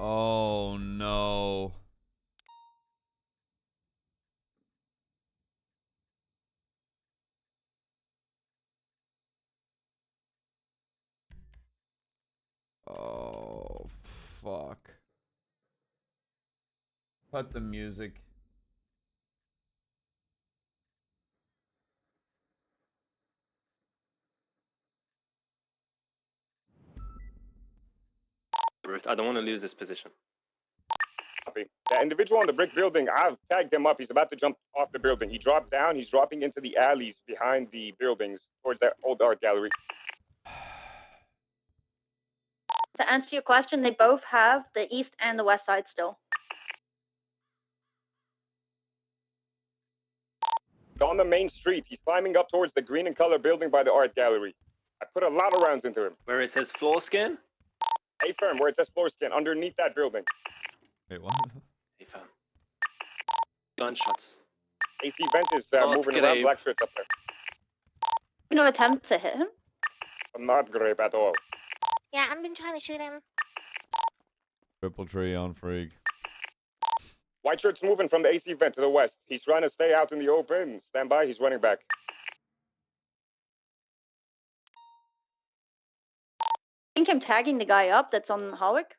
Oh no. Oh fuck. Cut the music. I don't want to lose this position. Copy. The individual on the brick building, I've tagged him up. He's about to jump off the building. He dropped down. He's dropping into the alleys behind the buildings towards that old art gallery. To answer your question, they both have the east and the west side still. He's on the main street. He's climbing up towards the green and color building by the art gallery. I put a lot of rounds into him. Where it says floor scan? A firm, where it says floor scan, underneath that building. Wait, what? Hey, fam. Gunshots. AC vent is moving great. around. Black shirts up there. No attempt to hit him. Not great at all. Yeah, I've been trying to shoot him. Triple tree on freak. White shirt's moving from the AC vent to the west. He's trying to stay out in the open. Stand by, he's running back. I think I'm tagging the guy up that's on Hawick.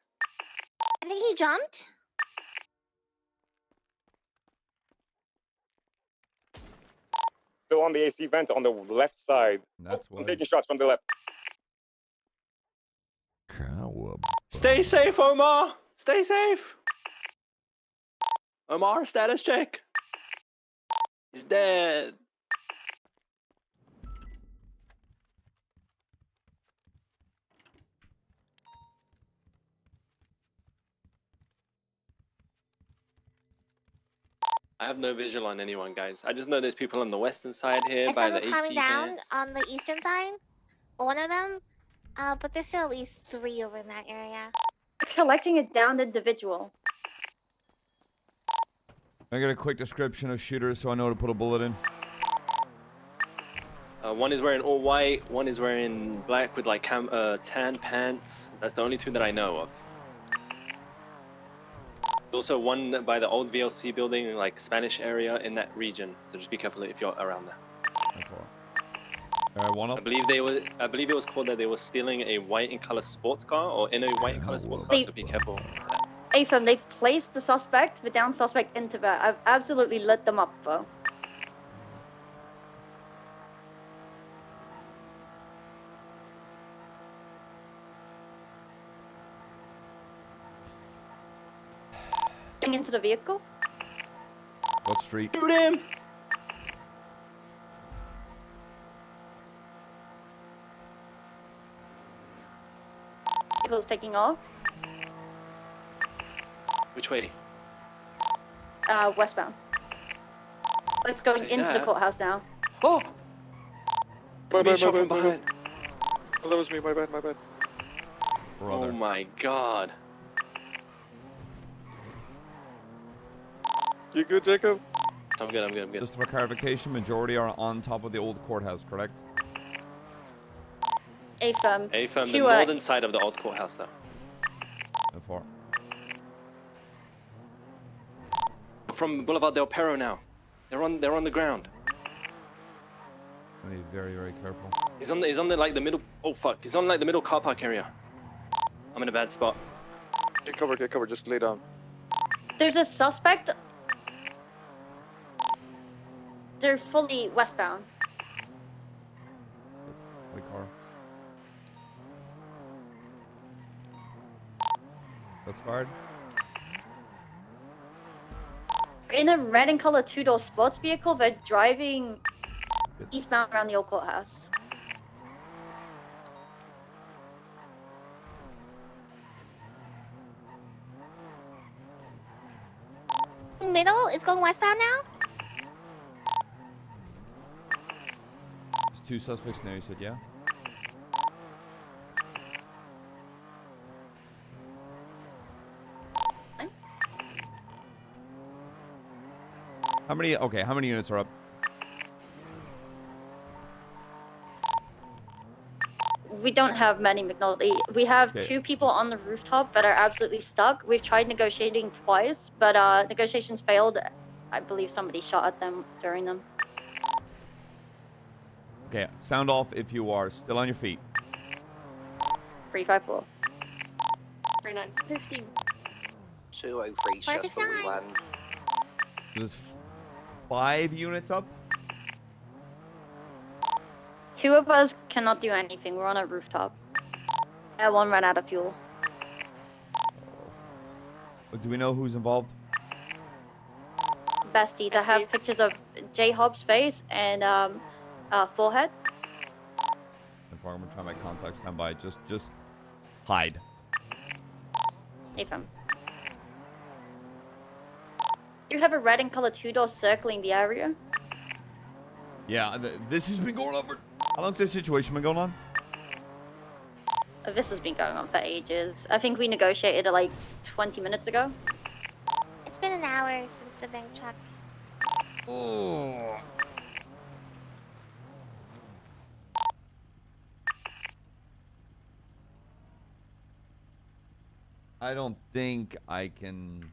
I think he jumped. Still on the AC vent on the left side. That's I'm what. taking shots from the left. Stay safe, Omar! Stay safe! Omar, status check. He's dead. I have no visual on anyone, guys. I just know there's people on the western side here I by saw the them coming AC down vents. on the eastern side. One of them. But there's still at least 3 over in that area. Collecting a downed individual. I got a quick description of shooters so I know to put a bullet in. One is wearing all white, one is wearing black with like tan pants. That's the only 2 that I know of. There's also one by the old VLC building, like Spanish area in that region. So just be careful if you're around there. One up. I believe it was called that they were stealing a white in color sports car or in a white in color sports car. So be careful. AFM, they've placed the suspect, the down suspect, into that. I've absolutely lit them up, though. Getting into the vehicle. What street? Shoot him! Vehicle's taking off. Which way? Westbound. It's going Say into the that. courthouse now. Oh! My bad, Shot my from bad, my behind. bad. Oh, that was me, my bad, my bad. Brother. Oh my god. You good, Jacob? I'm good, I'm good, I'm good. Just for clarification, majority are on top of the old courthouse, correct? AFM. From the to, northern side of the old courthouse though. Before. From Boulevard del Perro now. They're on the ground. Be very, very careful. He's on the like the middle. Oh fuck! He's on like the middle car park area. I'm in a bad spot. Get cover, just lay down. There's a suspect. They're fully westbound. White car. That's fired. In a red and color 2-door sports vehicle, they're driving eastbound around the old courthouse. Middle is going westbound now? There's 2 suspects now, you said, yeah? How many units are up? We don't have many, McNulty. We have Okay. 2 people on the rooftop that are absolutely stuck. We've tried negotiating twice, but negotiations failed. I believe somebody shot at them during them. Okay, sound off if you are still on your feet. 354. 3950. 203 shots for 45. 1. There's 5 units up. 2 of us cannot do anything. We're on a rooftop. 1 ran out of fuel. Do we know who's involved? Besties. I have pictures of J Hobbs' face and forehead. If I'm gonna try my contact, stand by. Just hide. Nathan. You have a red and color 2-door circling the area. Yeah, this has been going on for. How long's this situation been going on? This has been going on for ages. I think we negotiated it like 20 minutes ago. It's been an hour since the bank truck. Oh. I don't think I can.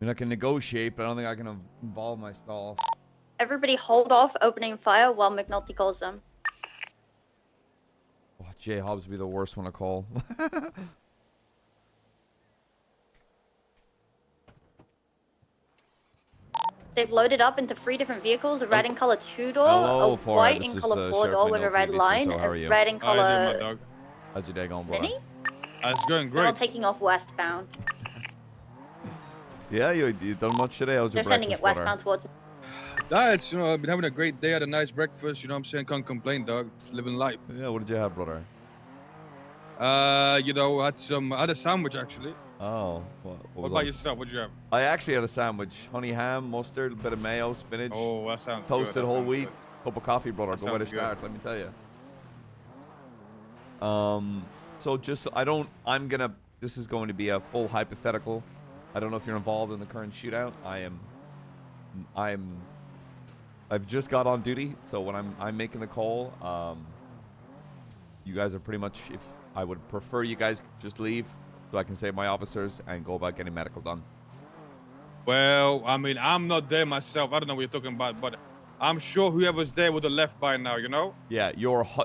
I mean, I can negotiate, but I don't think I can involve myself. Everybody hold off opening fire while McNulty calls them. Oh, J Hobbs would be the worst one to call. They've loaded up into 3 different vehicles, a red and color 2-door, Hello, a Farah. white This and is, color Sheriff 4-door with a McNulty, red DC, line, so how are a you? red and How you doing, my color dog? How's your day going, brother? Mini? It's going They're all great. taking off westbound. Yeah, you done much today? How's your They're sending it breakfast, brother? westbound towards. That's, I've been having a great day. Had a nice breakfast. You know what I'm saying? Can't complain, dog. Just living life. Yeah, what did you have, brother? I had a sandwich, actually. Oh, what What was about on- yourself? What'd you have? I actually had a sandwich. Honey ham, mustard, a bit of mayo, spinach, Oh, that sounds good. toasted That whole sounds wheat, good. cup of coffee, brother. That Good way to sounds good. start, let me tell you. So just, I'm gonna, this is going to be a full hypothetical. I don't know if you're involved in the current shootout. I've just got on duty, so when I'm making the call, you guys are pretty much, if I would prefer you guys just leave so I can save my officers and go about getting medical done. Well, I mean, I'm not there myself. I don't know what you're talking about, but I'm sure whoever's there would have left by now, you know? Yeah,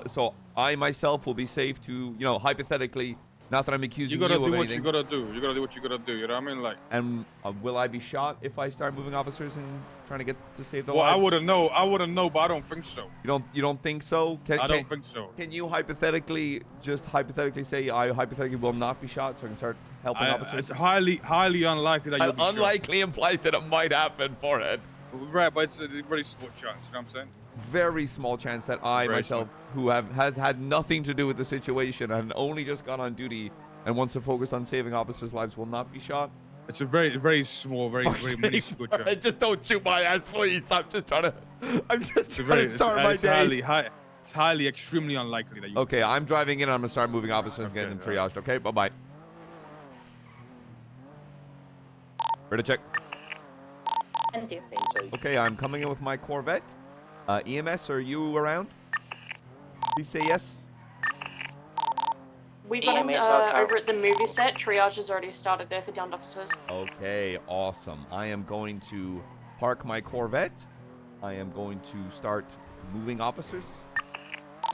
so I myself will be safe to, hypothetically, not that I'm accusing You gotta you do of what anything. you gotta do. You gotta do what you gotta do, you know what I mean? Like, And will I be shot if I start moving officers and trying to get to save the well, lives? I wouldn't know, but I don't think so. You don't think so? I don't think so. Can you hypothetically say I hypothetically will not be shot so I can start helping officers? It's highly unlikely that you'll be shot. Unlikely implies that it might happen, forehead. Right, but it's a very small chance, you know what I'm saying? Very small chance that I Very myself, who has had nothing to do with the situation and only just got on duty and wants to focus on saving officers' lives, will not be shot. It's a very small, very minuscule chance. Just don't shoot my ass, please. I'm just trying to start my day. It's highly, extremely unlikely that you. Okay, I'm driving in. I'm gonna start moving officers and Okay, getting them alright. triaged. Okay, bye bye. Ready to check. And do. Okay, I'm coming in with my Corvette. EMS, are you around? Please say yes. We've got him EMS, okay. over at the movie set. Triage has already started there for downed officers. Okay, awesome. I am going to park my Corvette. I am going to start moving officers.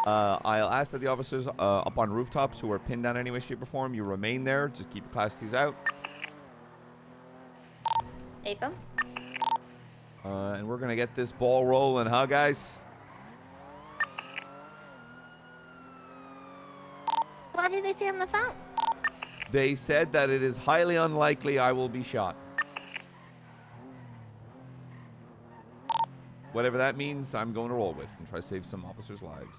I'll ask that the officers up on rooftops who are pinned down any way, shape, or form, you remain there. Just keep your class 2s out. Nathan? And we're going to get this ball rolling, huh, guys? What did they say on the phone? They said that it is highly unlikely I will be shot. Whatever that means, I'm going to roll with and try to save some officers' lives.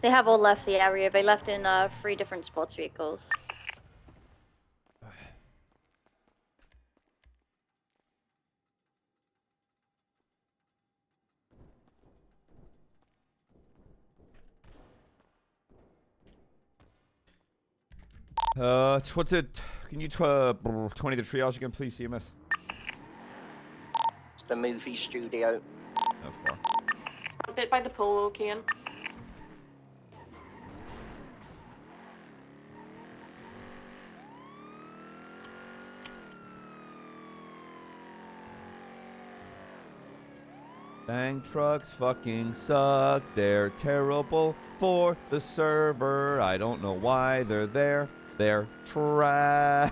They have all left the area. They left in 3 different sports vehicles. What's it? Can you 20 the triage again, please, CMS? It's the movie studio. How far? A bit sit by the pool, Kian. Bank trucks fucking suck. They're terrible for the server. I don't know why they're there. They're trash.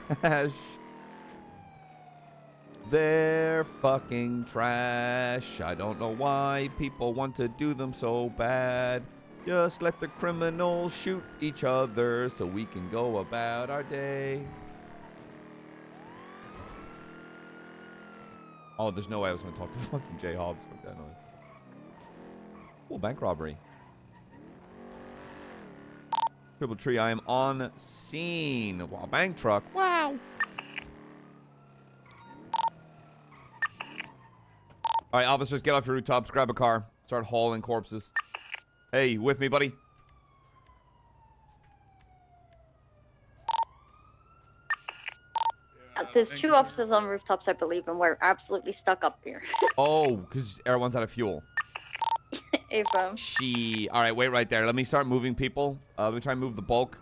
They're fucking trash. I don't know why people want to do them so bad. Just let the criminals shoot each other so we can go about our day. Oh, there's no way I was going to talk to fucking Jay Hobbs. Okay, no. Oh, bank robbery. Triple tree, I am on scene. Wow, bank truck. Wow. All right, officers, get off your rooftops, grab a car, start hauling corpses. Hey, you with me, buddy? There's 2 officers on rooftops, I believe, and we're absolutely stuck up here. Oh, because everyone's out of fuel. if All right, wait right there. Let me start moving people. Let me try and move the bulk.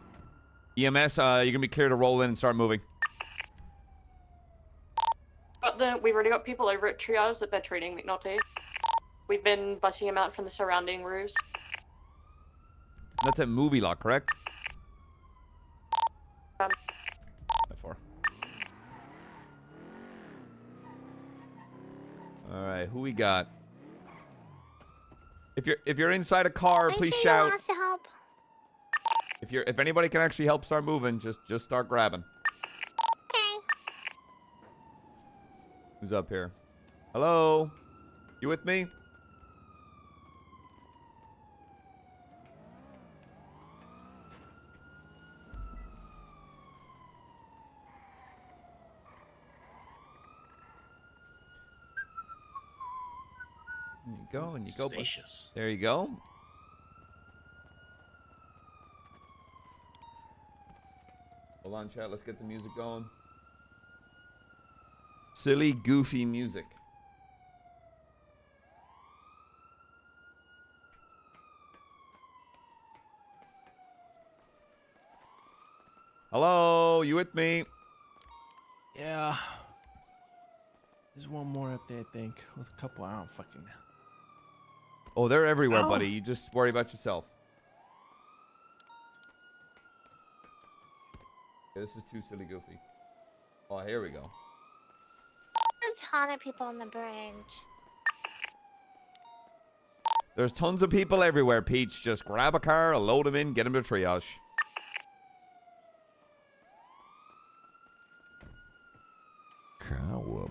EMS, you're going to be clear to roll in and start moving. We've already got people over at triage that they're treating McNulty. We've been busing him out from the surrounding roofs. That's a movie lot, correct? By 4. All right, who we got? If you're inside a car, please shout. Wants to help. If anybody can actually help start moving, just start grabbing. Okay. Who's up here? Hello? You with me? There you go, and you go. Spacious. There you go. Hold on, chat. Let's get the music going. Silly, goofy music. Hello, you with me? Yeah. There's one more up there, I think, with a couple. I don't fucking know. Oh, they're everywhere, Ow. buddy. You just worry about yourself. Okay, this is too silly, goofy. Oh, here we go. There's a ton of people on the bridge. There's tons of people everywhere, Peach. Just grab a car, load them in, get them to triage. Cowabummer.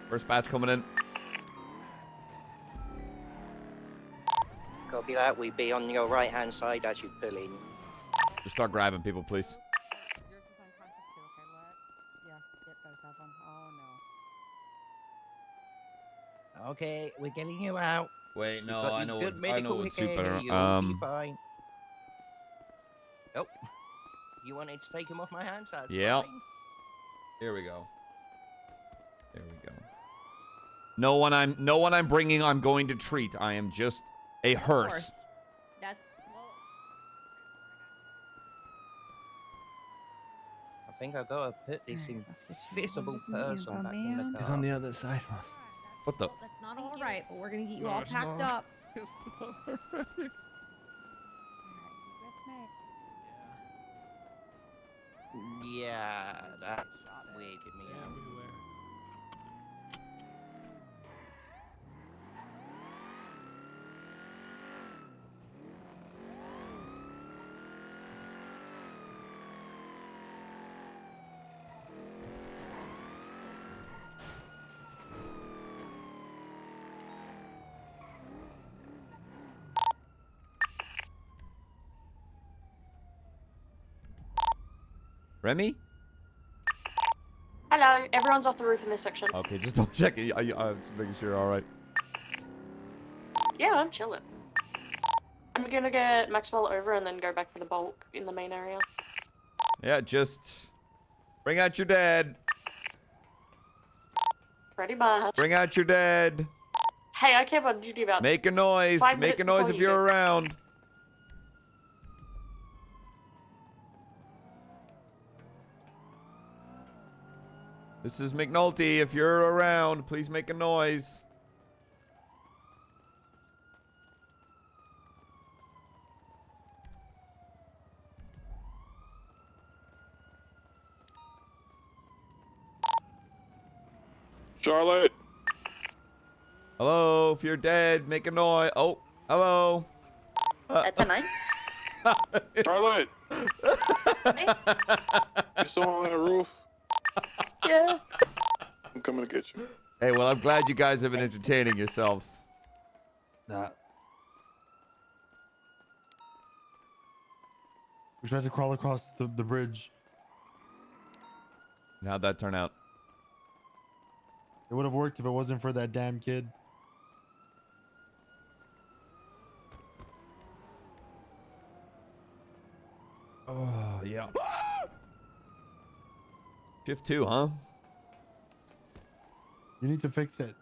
First batch coming in. Copy that. We be on your right hand side as you pull in. Just start grabbing people, please. Yours is unconscious too, okay? Let's, get both of them. Oh no. Okay, we're getting you out. Wait, no, We've got I you know good what medical suit care, better. you'll be fine. Oh, you wanted to take him off my hands? That's Yep. fine. Here we go. There we go. No one I'm bringing. I'm going to treat. I am just a hearse. That's well. I think I gotta put this invisible person back in the car. He's on the other side, Master. What the? Well, that's not all right, but we're gonna get you No, all it's packed not. up. It's not alright. Alright, you with me? Yeah, that weirded me out. Everywhere. Remy? Hello. Yeah, everyone's off the roof in this section. Okay, just double check. Just making sure you're all right. Yeah, I'm chilling. I'm gonna get Maxwell over and then go back for the bulk in the main area. Yeah, just bring out your dad. Pretty much. Bring out your dad. Hey, I came on duty about Make a noise. 5 Make a minutes noise before if you you're did. around. This is McNulty. If you're around, please make a noise. Charlotte. Hello, if you're dead, make a noise. Oh, hello. At tonight? Charlotte. Hey. You someone on the roof? Yeah. I'm coming to get you. Hey, well, I'm glad you guys have been entertaining yourselves. Nah. We tried to crawl across the bridge. And how'd that turn out? It would have worked if it wasn't for that damn kid. Oh, yeah. Shift 2, huh? You need to fix it.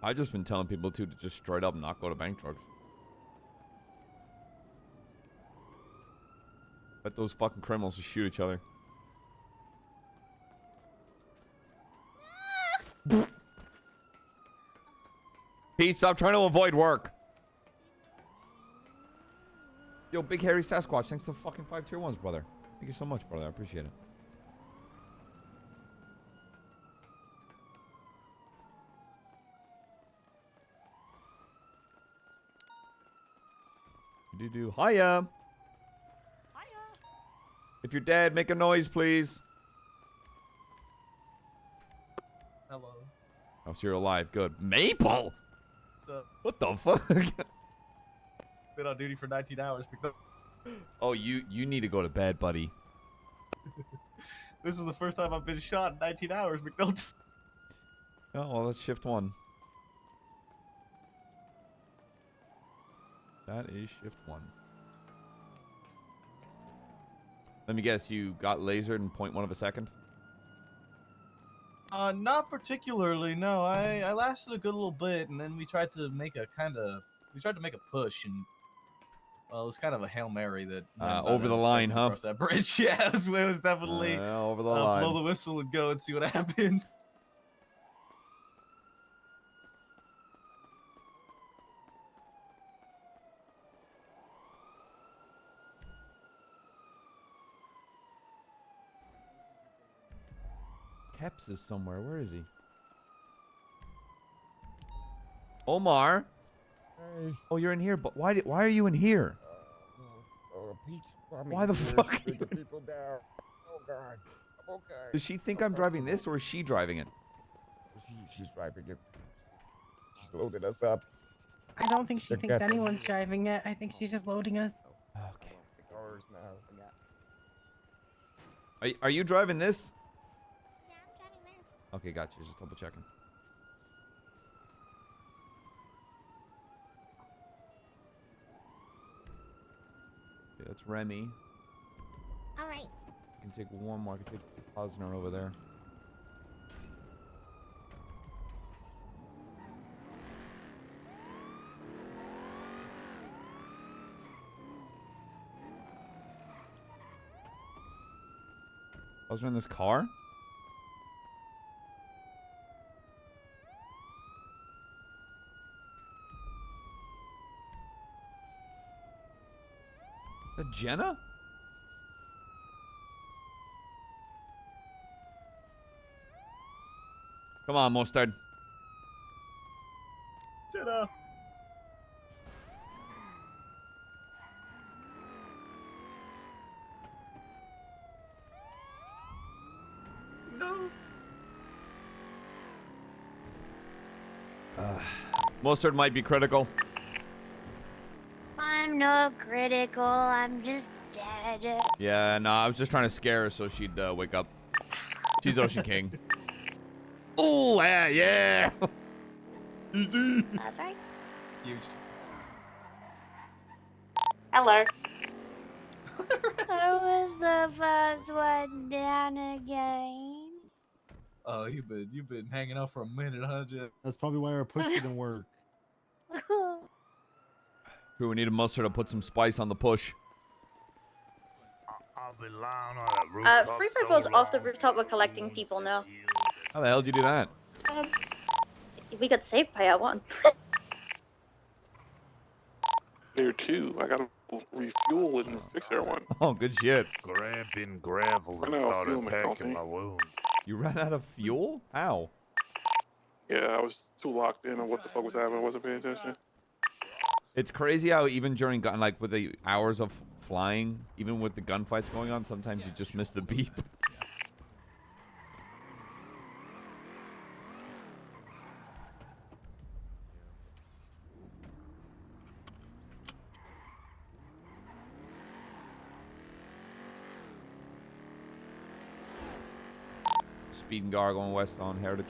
I've just been telling people to just straight up not go to bank trucks. Let those fucking criminals just shoot each other. Pete, stop trying to avoid work. Yo, Big Hairy Sasquatch, thanks to the fucking 5 tier 1s, brother. Thank you so much, brother. I appreciate it. Do. Hiya. If you're dead, make a noise, please. Hello. Oh, so you're alive. Good. Maple? So, What the fuck? been on duty for 19 hours. Oh, you need to go to bed, buddy. This is the first time I've been shot in 19 hours, McNulty. Oh, well, that's shift 1. That is shift 1. Let me guess, you got lasered in 0.1 of a second? Not particularly, no. I lasted a good little bit, and then we tried to make a push, and well, it was kind of a Hail Mary that over the line, huh? Across that bridge. Yeah, it was definitely over the line. blow the whistle and go and see what happens. Keps is somewhere. Where is he? Omar? Hey. Oh, you're in here, but why are you in here? Pete's Why the fuck are you the people down. Oh God. I'm okay. Does she think I'm driving this, or is she driving it? She's driving it. She's loading us up. I don't think she They're thinks getting- anyone's driving it. I think she's just loading us. Okay. Ours now. Are you driving this? Yeah, I'm driving this. Okay, gotcha. Just double checking. Okay, that's Remy. All right. I can take one more. I can take Posner over there. Posner in this car? Is that Jenna? Come on, Mustard. Ta-da. No. Mustard might be critical. I'm not critical. I'm just dead. Yeah, no, I was just trying to scare her so she'd wake up. She's Ocean King. Oh, yeah, yeah. Easy. That's right. Huge. Hello. Who was the first one down again? Oh, you've been hanging out for a minute, huh, Jeff? That's probably why our push didn't work. True, we need a Mustard to put some spice on the push. I'll be lying on that rooftop. Free for goes off the rooftop. We're collecting people now. How the hell did you do that? We got saved by a one. There too. I gotta refuel and fix everyone. Oh, good shit. Grabbing gravel I and know, started fuel, packing McNulty. my wound. You ran out of fuel? How? Yeah, I was too locked in on what the fuck was happening. I wasn't paying attention. It's crazy how even during gun, like with the hours of flying, even with the gunfights going on, sometimes you just miss the beep. Speed and Gar going west on Heritage.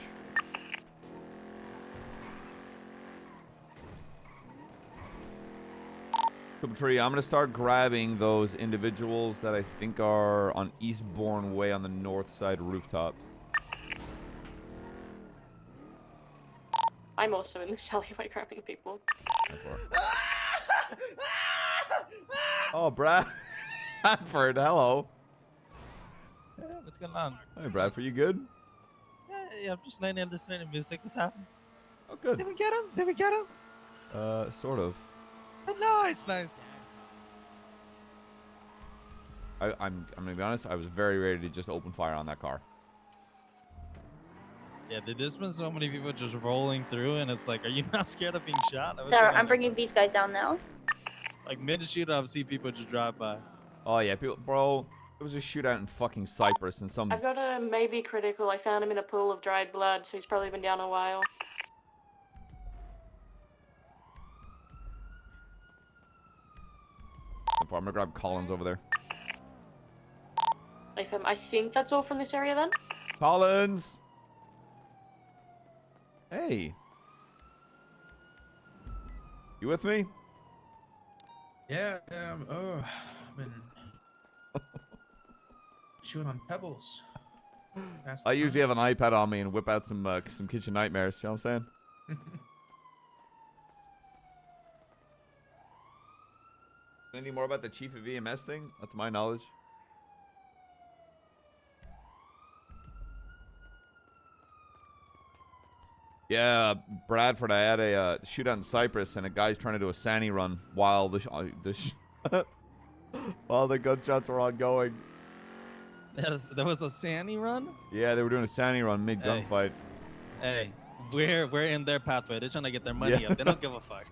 Tree, I'm going to start grabbing those individuals that I think are on Eastbourne Way on the north side rooftops. I'm also in this alleyway grabbing people. Oh, Brad. Bradford, hello. Yeah, what's going on? Hey, Bradford, you good? Yeah, I'm just listening to music. What's happening? Oh, good. Did we get him? Did we get him? Sort of. Nice, nice. I'm gonna be honest. I was very ready to just open fire on that car. Yeah, there's been so many people just rolling through, and it's like, are you not scared of being shot? Sarah, I'm bringing these guys down now. Like mid-shoot, I've seen people just drive by. Oh yeah, people, bro. It was a shootout in fucking Cyprus, and some. I've got a maybe critical. I found him in a pool of dried blood, so he's probably been down a while. I'm gonna grab Collins over there. I think that's all from this area then. Collins. Hey. You with me? Yeah, I've been chewing on pebbles. I usually have an iPad on me and whip out some kitchen nightmares. You know what I'm saying? Any more about the chief of EMS thing? Not to my knowledge. Yeah, Bradford, I had a shootout in Cyprus, and a guy's trying to do a Sani run while while the gunshots were ongoing. There was a Sani run? Yeah, they were doing a Sani run mid-gunfight. Hey, we're in their pathway. They're trying to get their money up. They don't give a fuck.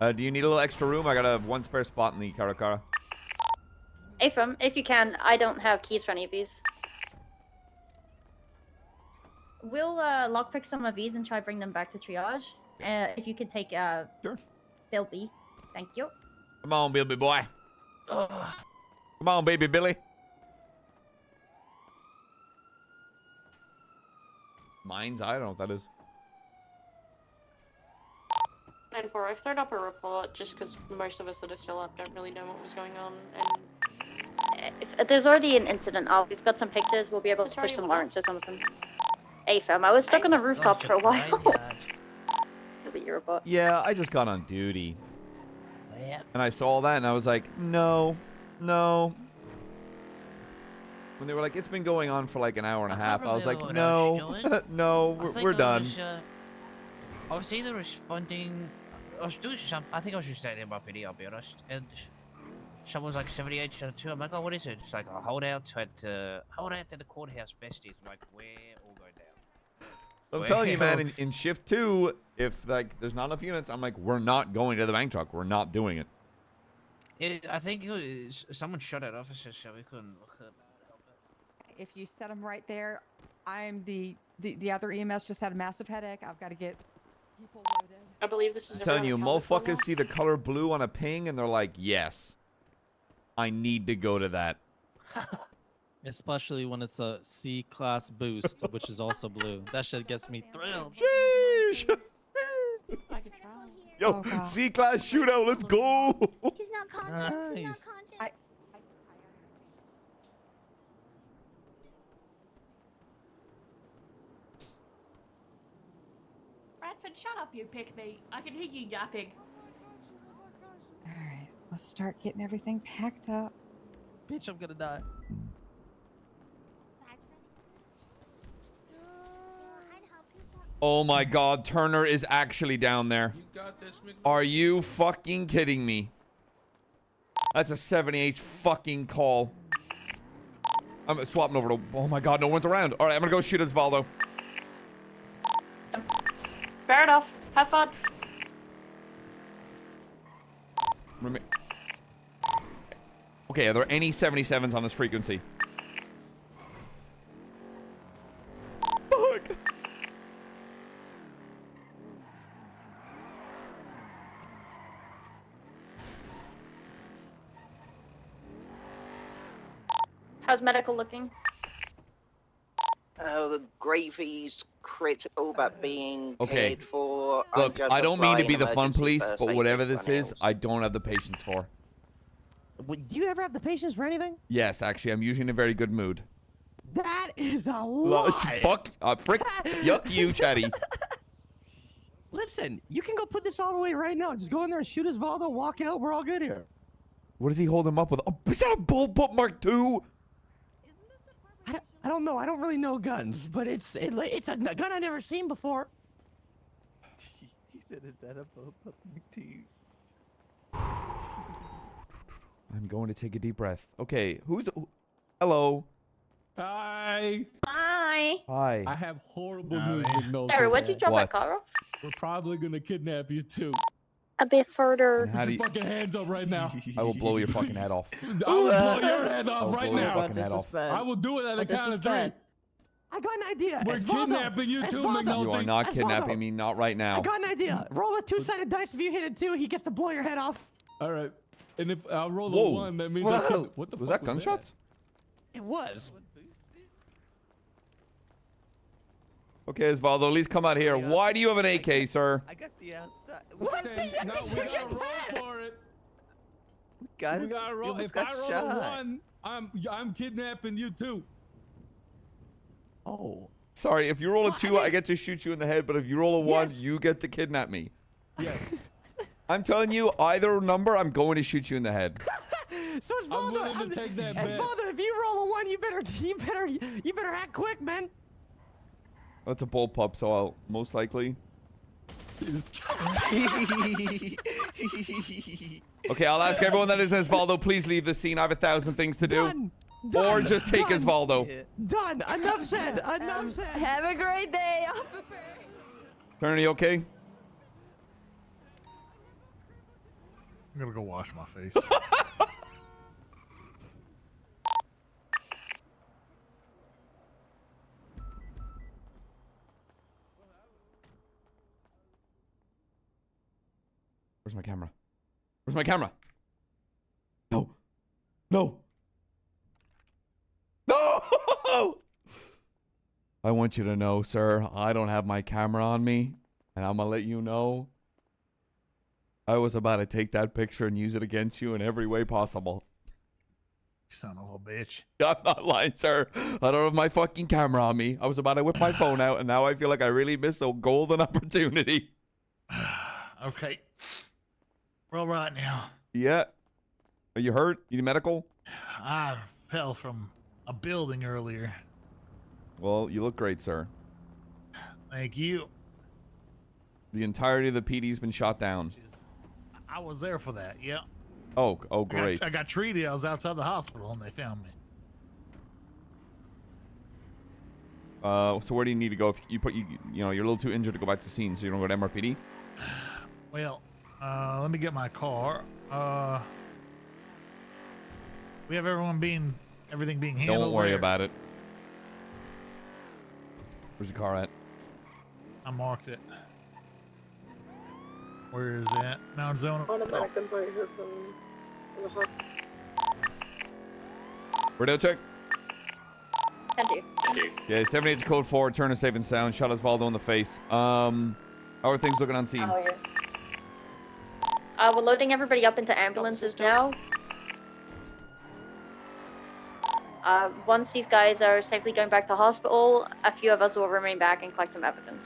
Do you need a little extra room? I got one spare spot in the Caracara. Ephraim, if you can, I don't have keys for any of these. We'll lockpick some of these and try bring them back to triage. If you could take sure. Bill B. Thank you. Come on, Billy boy. Come on, baby Billy. Mines? I don't know what that is. 9-4, I've thrown up a report just because most of us that are still up don't really know what was going on. And if there's already an incident, we've got some pictures. We'll be able to push some warrants or something. Hey, fam, I was stuck on the rooftop for a while. Your report. Yeah, I just got on duty. And I saw that and I was like, no. When they were like, it's been going on for like an hour and a half, I was like, no, no, we're done. I was either responding, I was doing something, I think I was just standing in my PD, I'll be honest, and someone's like 78-2, I'm like, oh, what is it? It's like a holdout at the courthouse besties, I'm like, we're all going down. I'm telling you, man, in shift 2, if like there's not enough units, I'm like, we're not going to the bank truck. We're not doing it. I think it was, someone shot at officers, so we couldn't help it. If you set them right there, I'm the other EMS just had a massive headache. I've got to get I believe this is I'm a telling really you, common one motherfuckers see the color blue on a ping and they're like, yes, I need to go to that. Especially when it's a C-class boost, which is also blue. That shit gets me thrilled. Sheesh. I could try. Yo, C-class shootout, let's go. He's not conscious. He's not Nice. conscious. Bradford, shut up, you pick me. I can hear you yapping. Alright, let's start getting everything packed up. Bitch, I'm gonna die. Oh my God, Turner is actually down there. You got this, McNulty. Are you fucking kidding me? That's a 78 fucking call. I'm swapping over to. Oh my God, no one's around. All right, I'm gonna go shoot Osvaldo. Fair enough. Have fun. Okay, are there any 77s on this frequency? Fuck. How's medical looking? The gravy's critical, but being Okay. cared for. Look, I don't mean to be the fun police, first but aid whatever is this running is, I don't have the patience for. Do you ever have the patience for anything? Yes, actually, I'm usually in a very good mood. That is a lie. Fuck, frick, yuck you, Chatty. Listen, you can go put this all the way right now. Just go in there and shoot Osvaldo, walk out. We're all good here. What does he hold him up with? Oh, is that a bullpup Mark II? I don't know. I don't really know guns, but it's a gun I've never seen before. He said, "Is that a bullpup tea?" I'm going to take a deep breath. Okay, hello. Hi. Hi. Hi. I have horrible news, McNulty. Sorry, what'd you drop that car off? We're probably gonna kidnap you too. A bit further. How Put do your you... fucking hands up right now. I will blow your fucking head off. I will blow your head I will off right blow your now. fucking head off. I will do it at the count of 3. I got an idea. We're Osvaldo, kidnapping you too, Osvaldo. McNulty. You are not Osvaldo. kidnapping me, not right now. I got an idea. Roll a 2-sided dice. If you hit it 2, he gets to blow your head off. All right. And if I roll Whoa. a 1, that means Whoa. what the Was fuck that gunshots? It was. Okay, Osvaldo, at least come out here. Why do you have an AK, sir? I got the outside. What Okay, the no, heck we did you gotta get roll that? for it. Got We it. gotta You roll. almost If got I roll shot. a 1, I'm kidnapping you too. Oh. Sorry, if you roll a 2, I get to shoot you in the head, but if you roll a 1, Yes. you get to kidnap me. Yes. I'm telling you, either number, I'm going to shoot you in the head. So Osvaldo, I'm willing to take that bet. Osvaldo, if you roll a 1, you better act quick, man. That's a bullpup, so I'll most likely. Okay, I'll ask everyone that isn't Osvaldo, please leave the scene. I have 1,000 things to do. Done. Or Done. just take Done. Osvaldo. Done. Enough said. Enough said. Have a great day, officer. Turner, you okay? I'm gonna go wash my face. Where's my camera? Where's my camera? No. No. No! I want you to know, sir, I don't have my camera on me, and I'm gonna let you know I was about to take that picture and use it against you in every way possible. Son of a little bitch. I'm not lying, sir. I don't have my fucking camera on me. I was about to whip my phone out, and now I feel like I really missed a golden opportunity. Okay. We're all right now. Yeah. Are you hurt? You need medical? I fell from a building earlier. Well, you look great, sir. Thank you. The entirety of the PD's been shot down. I was there for that, yeah. Oh, great. I got treated. I was outside the hospital and they found me. So where do you need to go? If you you're a little too injured to go back to scene, so you don't go to MRPD? Well, let me get my car. We have everything being handled. Don't worry there. about it. Where's the car at? I marked it. Where is that? Mount Zona. Automatic gunfire here from the hawk. Radio check. Can do. Yeah, 78 to code 4, turn to safe and sound, shot Osvaldo in the face. How are things looking on scene? Oh, yeah. We're loading everybody up into ambulances now. Once these guys are safely going back to hospital, a few of us will remain back and collect some evidence.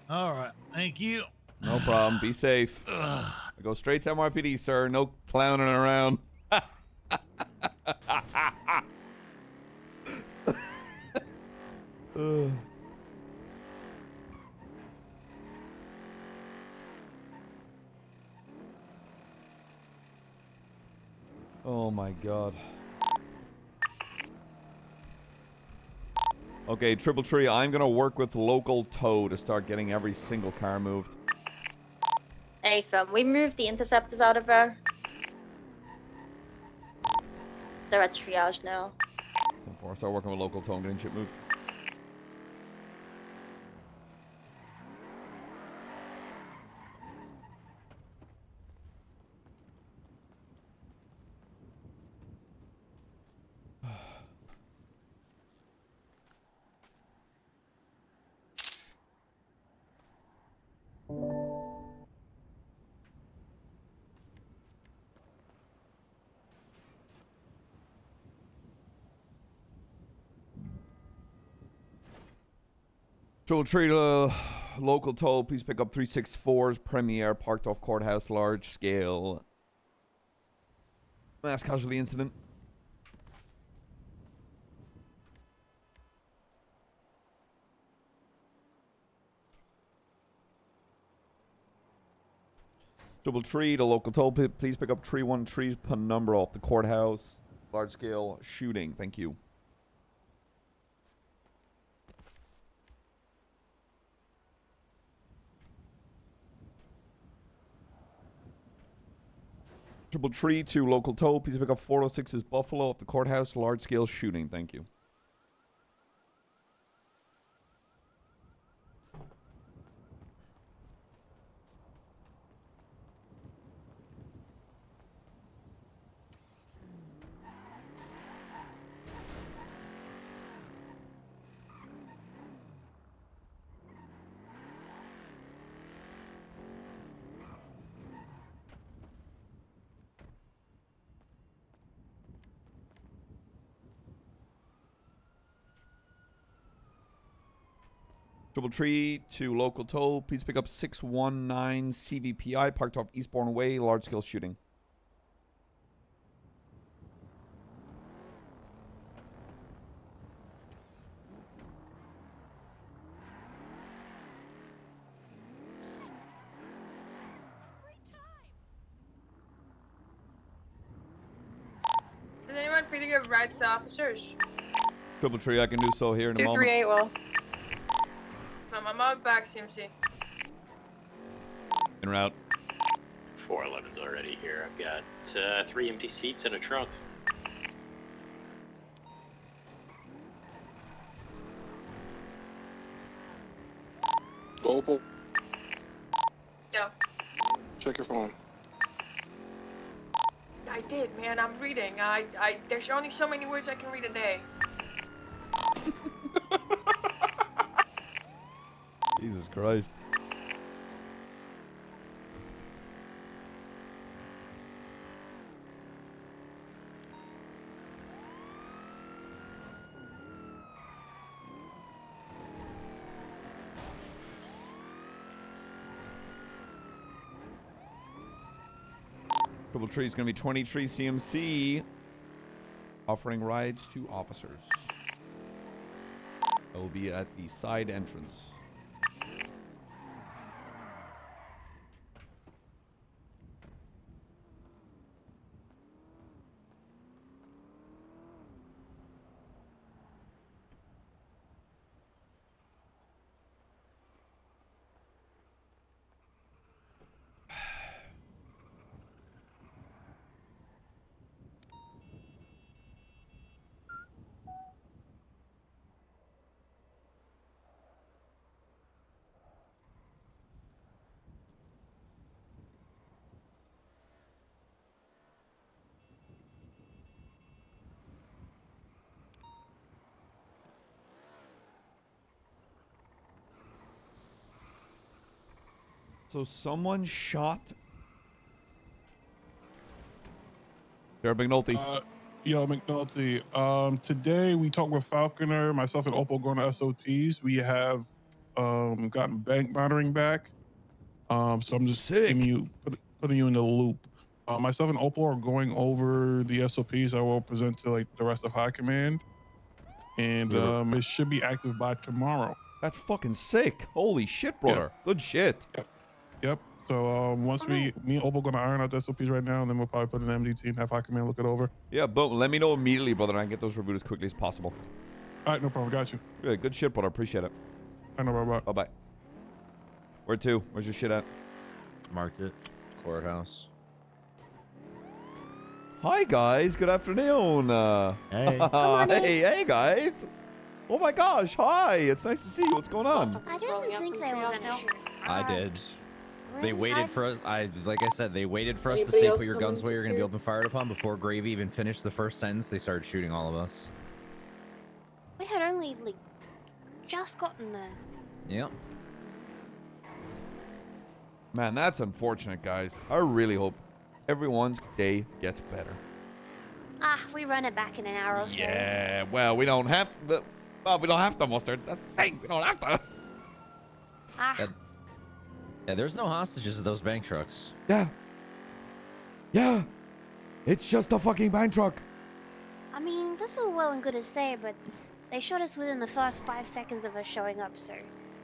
All right. Thank you. No problem. Be safe. I go straight to MRPD, sir. No clowning around. Oh my god. Okay, Triple Tree, I'm gonna work with local tow to start getting every single car moved. Hey, we moved the interceptors out of there. They're at triage now. 10-4, start working with local tow and getting shit moved. Triple Tree, local toll, please pick up 364's Premier, parked off courthouse, large scale mass casualty incident. Triple Tree, the local toll, please pick up 31 trees penumbra off the courthouse, large scale shooting. Thank you. Triple Tree to local toll. Please pick up 406's Buffalo at the courthouse. Large scale shooting. Thank you. Triple Tree to local toll. Please pick up 619 CVPI parked off Eastbourne Way. Large scale shooting. Is anyone free to give rides to officers? Triple Tree, I can do so here in a moment. 238 will. I'm on back, CMC. En route. 411's already here. I've got 3 empty seats and a trunk. Global. Yeah. Check your phone. I did, man. I'm reading. There's only so many words I can read a day. Jesus Christ. Triple Tree is going to be 23 CMC offering rides to officers. It will be at the side entrance. So someone shot. Sheriff McNulty. Yo, McNulty. Today we talked with Falconer, myself and Opal going to SOPs. We have gotten bank monitoring back. So I'm just putting you in the loop. Myself and Opal are going over the SOPs I will present to like the rest of High Command, and it should be active by tomorrow. That's fucking sick. Holy shit, brother. Good shit. Yep. So once me and Opal gonna iron out the SOPs right now, and then we'll probably put an MDT and have High Command look it over. Yeah, but let me know immediately, brother, and I can get those reviewed as quickly as possible. All right, no problem. Got you. Good shit, brother. Appreciate it. I know. Bye. Bye-bye. Where to? Where's your shit at? Market. Courthouse. Hi, guys. Good afternoon. Hey. Hey, guys. Oh, my gosh. Hi. It's nice to see you. What's going on? I didn't think they were gonna shoot. I did. They Really? waited for us. Like I said, they waited for us to Anybody say else put your coming guns away. You're gonna be here? open fired upon before Gravy even finished the first sentence. They started shooting all of us. We had only like just gotten there. Yep. Man, that's unfortunate, guys. I really hope everyone's day gets better. Ah, we run it back in an hour or so. Yeah, well, we don't have to. Well, we don't have to, Mustard. That's the thing. We don't have to. Ah, Yeah, there's no hostages of those bank trucks. Yeah. Yeah. It's just a fucking bank truck. I mean, that's all well and good to say, but they shot us within the first 5 seconds of us showing up, so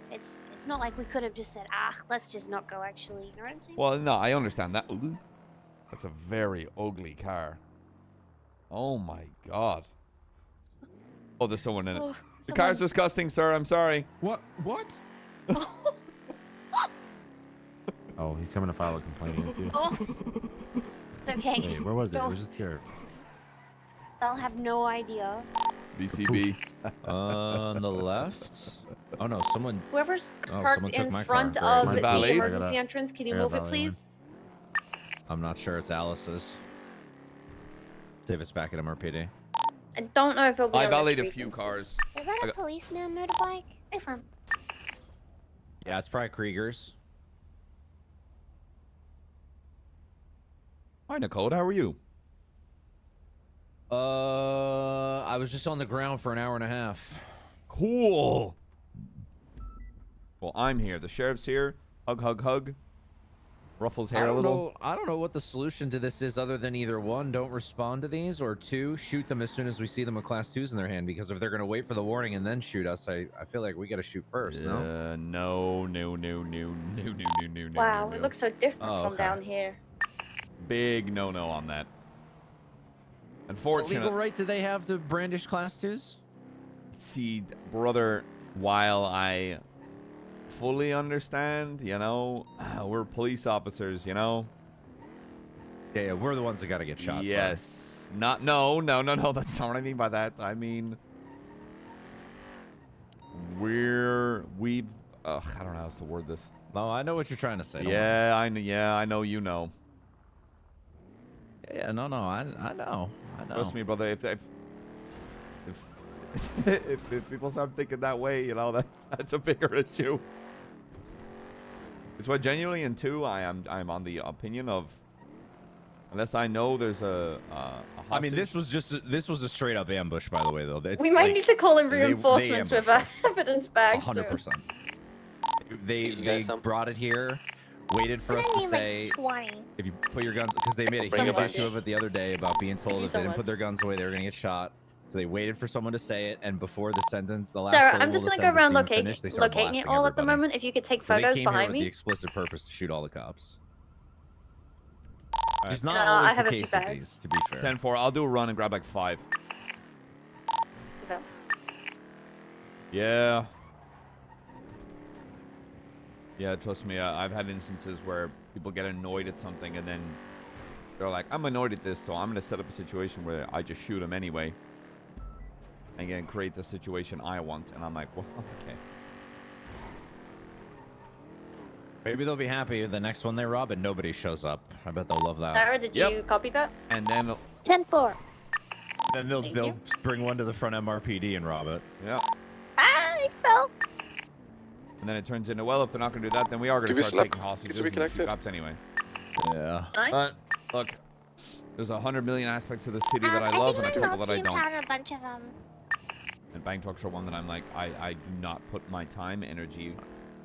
it's not like we could have just said, ah, let's just not go. Actually, you know what I'm saying? Well, no, I understand that. Ooh, that's a very ugly car. Oh my god. Oh, there's someone in it. Oh, The car's disgusting, sir. I'm sorry. What? Oh, he's coming to file a complaint against you. Oh, it's okay. Wait, where was it? It No, was just here. They'll have no idea. BCB. On the left. Oh no, someone. Whoever's Oh, parked someone took in my front car. of Great. the valet? emergency entrance, can you I got move it, valet please? I'm not sure it's Alice's. See if it's back at MRPD. I don't know if it'll be I on this valeted a weekend. few cars. Is that I a got- policeman motorbike? Different. Yeah, it's probably Krieger's. Hi, Nicole. How are you? I was just on the ground for an hour and a half. Cool. Well, I'm here. The sheriff's here. Hug, hug, hug. Ruffles hair a little. I don't know what the solution to this is other than either one, don't respond to these, or two, shoot them as soon as we see them with class 2s in their hand. Because if they're going to wait for the warning and then shoot us, I feel like we got to shoot first, no? No. Wow, it looks so different Oh, from okay. down here. Big no on that. What Unfortunately, legal right do they have to brandish class 2s? see, brother, while I fully understand, you know, we're police officers, you know. Yeah, we're the ones that got to get shot. sorry. Yes. No. That's not what I mean by that. I mean, we've. I don't know how else to word this. No, I know what you're trying to say. don't worry. Yeah, I know you know. Yeah, no, I know. Trust me, brother. If people start thinking that way, you know, that's a bigger issue. It's why genuinely, and two, I'm on the opinion of, unless I know there's a I mean, hostage- this was a straight up ambush, by the way, though. It's We might like, need to call in they reinforcements with our ambushed us. evidence bags. 100%. They You guys they some- brought it here, waited for us to say, like 20. if you put your guns, because they made a Bring huge it issue of it the other day about being told you if they so didn't much. put their guns away, they were gonna get shot. So they waited for someone to say it, and before the sentence, the last Sarah, syllable I'm just of the gonna go around sentence even finished, they started locating it blasting all at the everybody. moment. If you could take So they photos came here behind with the me. explicit purpose to shoot all the cops. Which is Alright. not No, I always have the a few case with bags. these, to be fair. 10-4. I'll do a run and grab like 5. Okay. Yeah. Yeah, trust me. I've had instances where people get annoyed at something and then they're like, I'm annoyed at this, so I'm going to set up a situation where I just shoot them anyway. And then create the situation I want. And I'm like, well, okay. Maybe they'll be happy if the next one they rob and nobody shows up. I bet they'll love that. Sarah, did you copy that? And then 10-4. Then they'll Thank they'll you. bring one to the front MRPD and rob it. Yeah. Ah, I fell. And then it turns into, well, if they're not going to do that, then we are going to start taking hostages and shoot cops anyway. Yeah. But look, there's 100 million aspects of the city that I love and a couple that I don't. Had a bunch of them. And bank trucks are one that I'm like, I do not put my time, energy,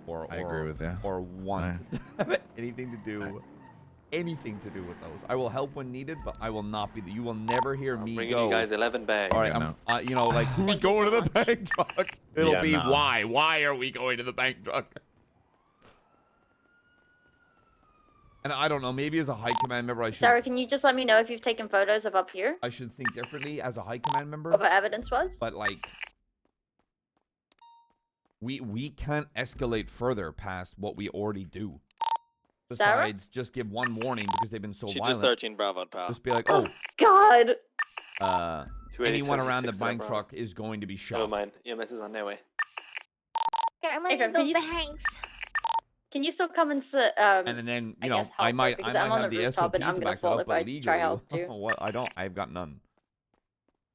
or I agree with you. or want to have anything to do with those. I will help when needed, but I will not be. You will never hear me bringing go. you guys 11 bags. All right, you know, like who's going to the bank truck? It'll Yeah, be no. why? Why are we going to the bank truck? And I don't know. Maybe as a high command member, I should. Sarah, can you just let me know if you've taken photos of up here? I should think differently as a high command member. What evidence was? But like, we can't escalate further past what we already do. Besides, just give one warning because they've been so She violent. just 13 Bravo, pal. Just be like, oh, God. anyone around the 286 bank Bravo. truck is going to be shot. Never mind. EMS is on their way. Okay, I'm gonna Akram, go banks. Can you still come and sit? And then you know, I might have the rooftop and I'm SOPs gonna backed fall up, if I but try legally, help too. what? I don't. I've got none.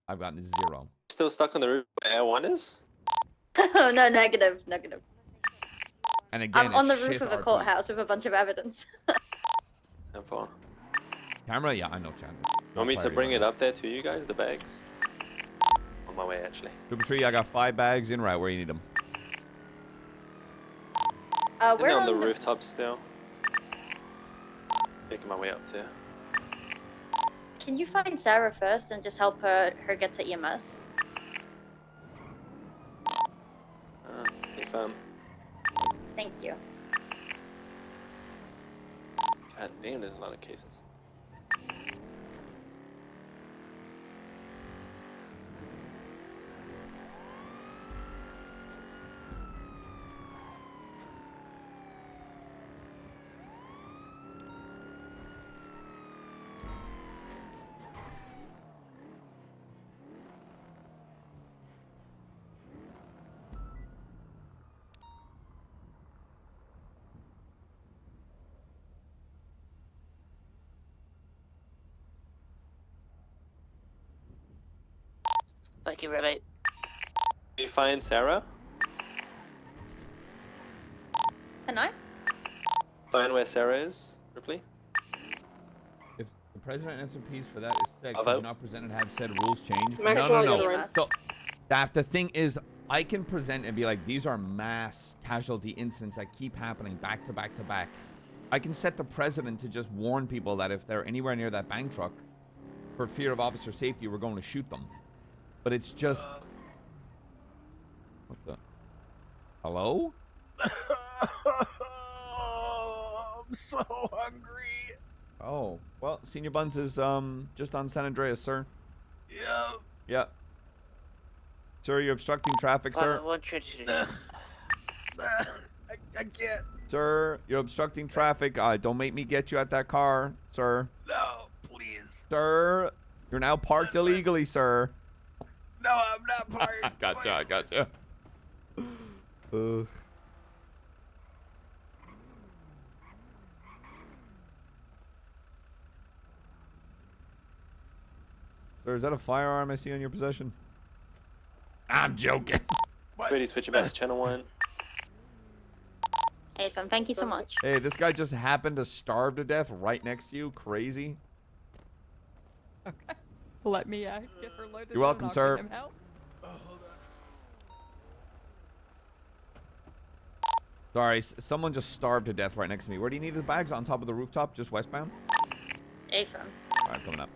I've gotten 0. Still stuck on the roof where Air 1 is? Oh no, negative. And again, I'm on the it's roof shit of a RP. courthouse with a bunch of evidence. M4. Camera, yeah, I know, Chad. Want me to bring it up there to you guys, the bags? On my way, actually. Super Tree, I got 5 bags in right where you need them. We're We're on the rooftop still. Making my way up too. Can you find Sarah first and just help her get to EMS? If Thank you. God damn, there's a lot of cases. Thank you, Remy. Did you find Sarah? Can I? Find where Sarah is, Ripley? If the president SOPs for that is said, How could you about- not present and have said rules changed? Maxwell, No. you're right. So, the thing is, I can present and be like, these are mass casualty incidents that keep happening back to back to back. I can set the president to just warn people that if they're anywhere near that bank truck, for fear of officer safety, we're going to shoot them. But it's just... What the... Hello? I'm so hungry. Oh, well, Senior Buns is just on San Andreas, sir. Yeah. Yeah. Sir, you're obstructing traffic, sir. I can't. Sir, you're obstructing traffic. Don't make me get you at that car, sir. No, please. Sir, you're now parked illegally, sir. No, I'm not parked. I gotcha. Sir, is that a firearm I see on your possession? I'm joking. Ready, switch it back to channel 1. Hey, Fam, thank you so much. Hey, this guy just happened to starve to death right next to you. Crazy. Okay. Let me get her loaded. You're welcome, sir. Him help. Sorry, someone just starved to death right next to me. Where do you need the bags? On top of the rooftop, just westbound? Hey, Fam. Alright, coming up.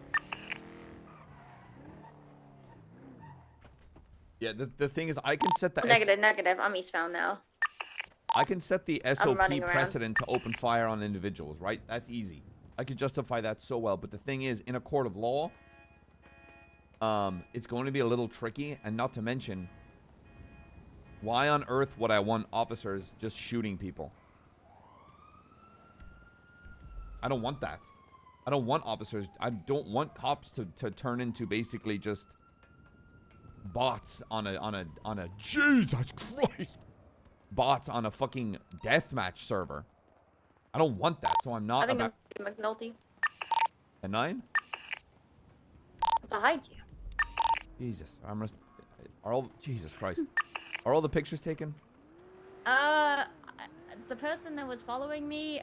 Yeah, the thing is, I can set the Negative. I'm eastbound now. I can set the SOP running around. precedent to open fire on individuals, right? That's easy. I could justify that so well. But the thing is, in a court of law, it's going to be a little tricky. And not to mention, why on earth would I want officers just shooting people? I don't want that. I don't want officers. I don't want cops to turn into basically just bots on a Jesus Christ. Bots on a fucking deathmatch server. I don't want that, so I'm not I think about... I'm McNulty. A 9? Behind you. Jesus. Are all... Jesus Christ. Are all the pictures taken? The person that was following me,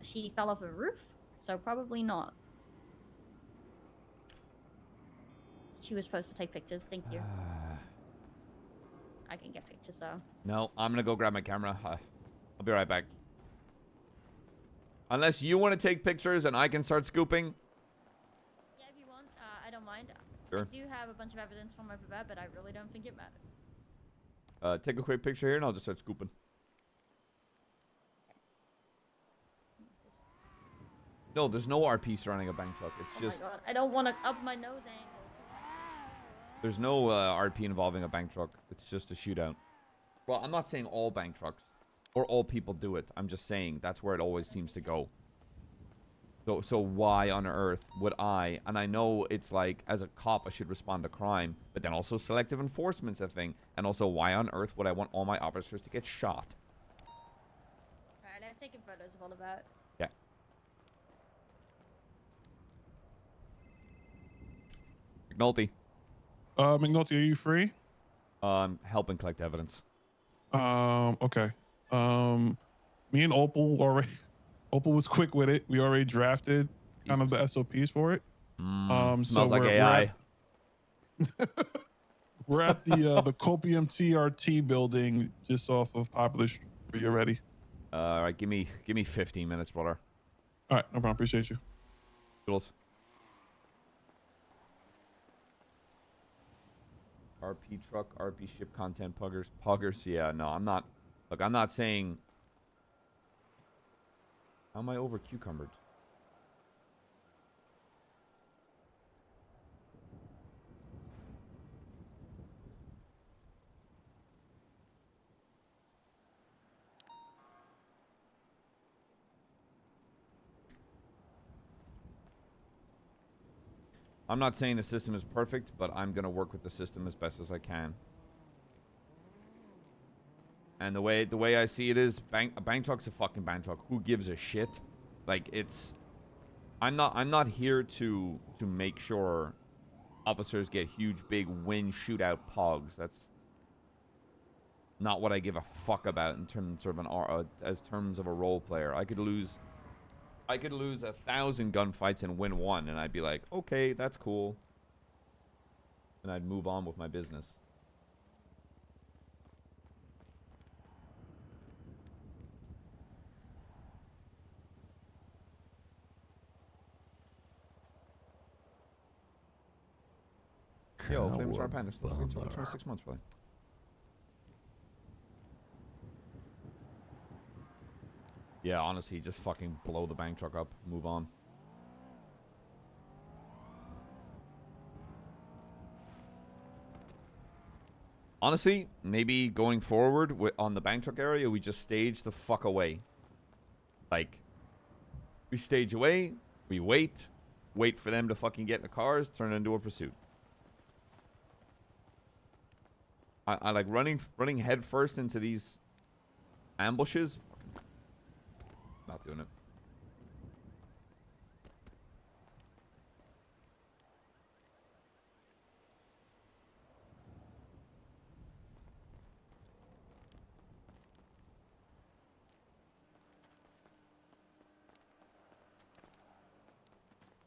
she fell off a roof, so probably not. She was supposed to take pictures. Thank you. I can get pictures though. No, I'm gonna go grab my camera. I'll be right back. Unless you want to take pictures and I can start scooping. Yeah, if you want, I don't mind. Sure. I do have a bunch of evidence from over there, but I really don't think it matters. Take a quick picture here and I'll just start scooping. No, there's no RP surrounding a bank truck. It's just... Oh my god, I don't want to up my nose angle. There's no RP involving a bank truck. It's just a shootout. Well, I'm not saying all bank trucks or all people do it. I'm just saying that's where it always seems to go. So why on earth would I, and I know it's like, as a cop, I should respond to crime, but then also selective enforcement's a thing, and also why on earth would I want all my officers to get shot? Alright, I've taken photos of all of that. Yeah. McNulty. McNulty, are you free? Helping collect evidence. Okay. Me and Opal already... Opal was quick with it. We already drafted kind of the SOPs for it. Smells like AI. We're at the Copium TRT building just off of Popular Street. Are you ready? All right, give me 15 minutes, brother. All right, no problem. Appreciate you. Toodles. RP truck, RP ship content, puggers. Yeah, no, I'm not. Look, I'm not saying. How am I over cucumbered? I'm not saying the system is perfect, but I'm going to work with the system as best as I can. And the way I see it is, a bank truck's a fucking bank truck. Who gives a shit? Like, it's... I'm not here to make sure officers get huge, big win shootout pogs. That's not what I give a fuck about in terms of terms of a role player. I could lose 1,000 gunfights and win one, and I'd be like, okay, that's cool. And I'd move on with my business. Yo, Flames are Panther still 26 months, probably. Yeah, honestly, just fucking blow the bank truck up. Move on. Honestly, maybe going forward on the bank truck area, we just stage the fuck away. Like, we stage away, we wait for them to fucking get in the cars, turn it into a pursuit. I like running head first into these ambushes. Not doing it.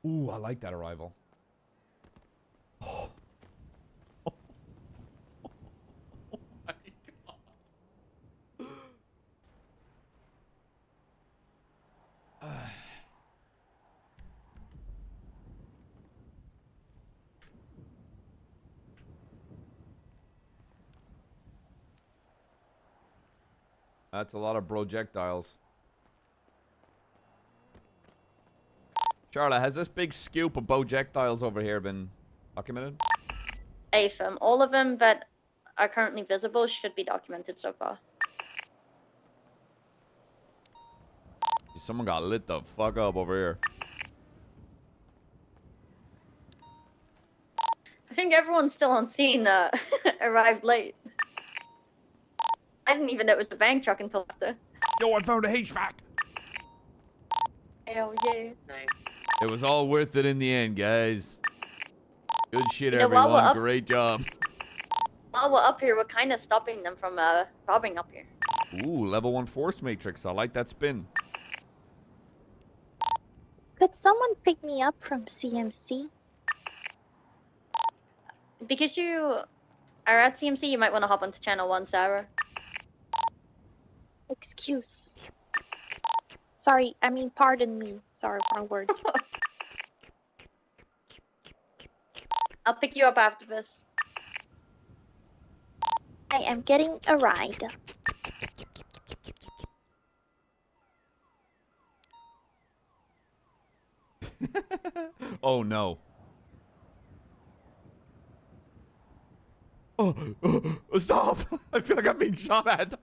Ooh, I like that arrival. Oh. That's a lot of projectiles. Charlotte, has this big scoop of projectiles over here been documented? AFM. All of them that are currently visible should be documented so far. Someone got lit the fuck up over here. I think everyone still on scene arrived late. I didn't even know it was the bank truck until after. Yo, I found a HVAC. Hell yeah. Nice. It was all worth it in the end, guys. Good shit, You know, while we're everyone. up- Great job. While we're up here, we're kind of stopping them from robbing up here. Ooh, level 1 force matrix. I like that spin. Could someone pick me up from CMC? Because you are at CMC, you might want to hop onto channel 1, Sarah. Excuse. Sorry, I mean pardon me. Sorry, wrong word. I'll pick you up after this. I am getting a ride. Oh no. Oh, stop! I feel like I'm being shot at.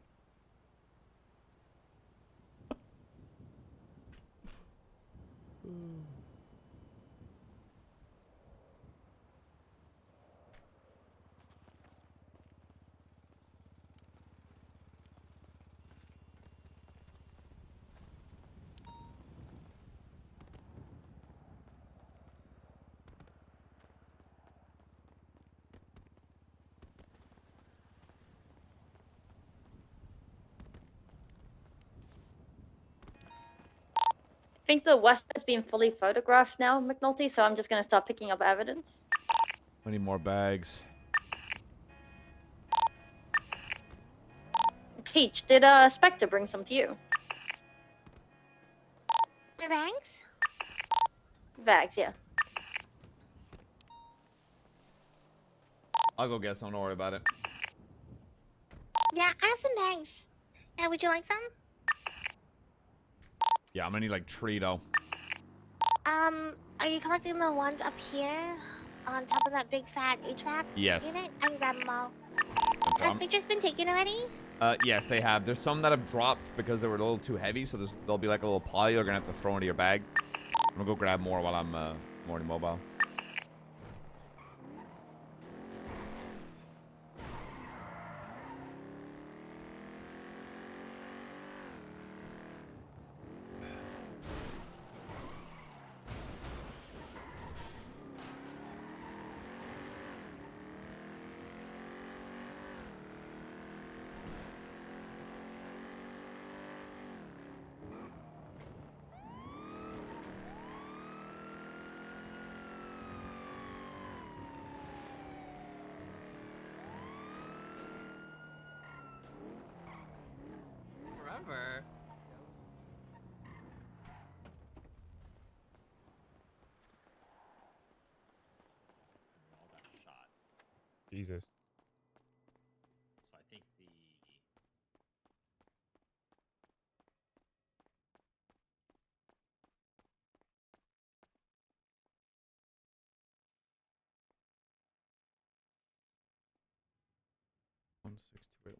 I think the west has been fully photographed now, McNulty, so I'm just gonna start picking up evidence. I need more bags. Peach, did Spectre bring some to you? My bags? Bags, yeah. I'll go get some, don't worry about it. Yeah, I have some bags. Yeah, would you like some? Yeah, I'm gonna need like Trito. Are you collecting the ones up here on top of that big fat HVAC Yes. unit? I can grab them all. No Have problem. pictures been taken already? Yes, they have. There's some that have dropped because they were a little too heavy, so there'll be like a little pile you're gonna have to throw into your bag. I'm gonna go grab more while I'm more immobile. Forever. Jesus. So I think the One 6281.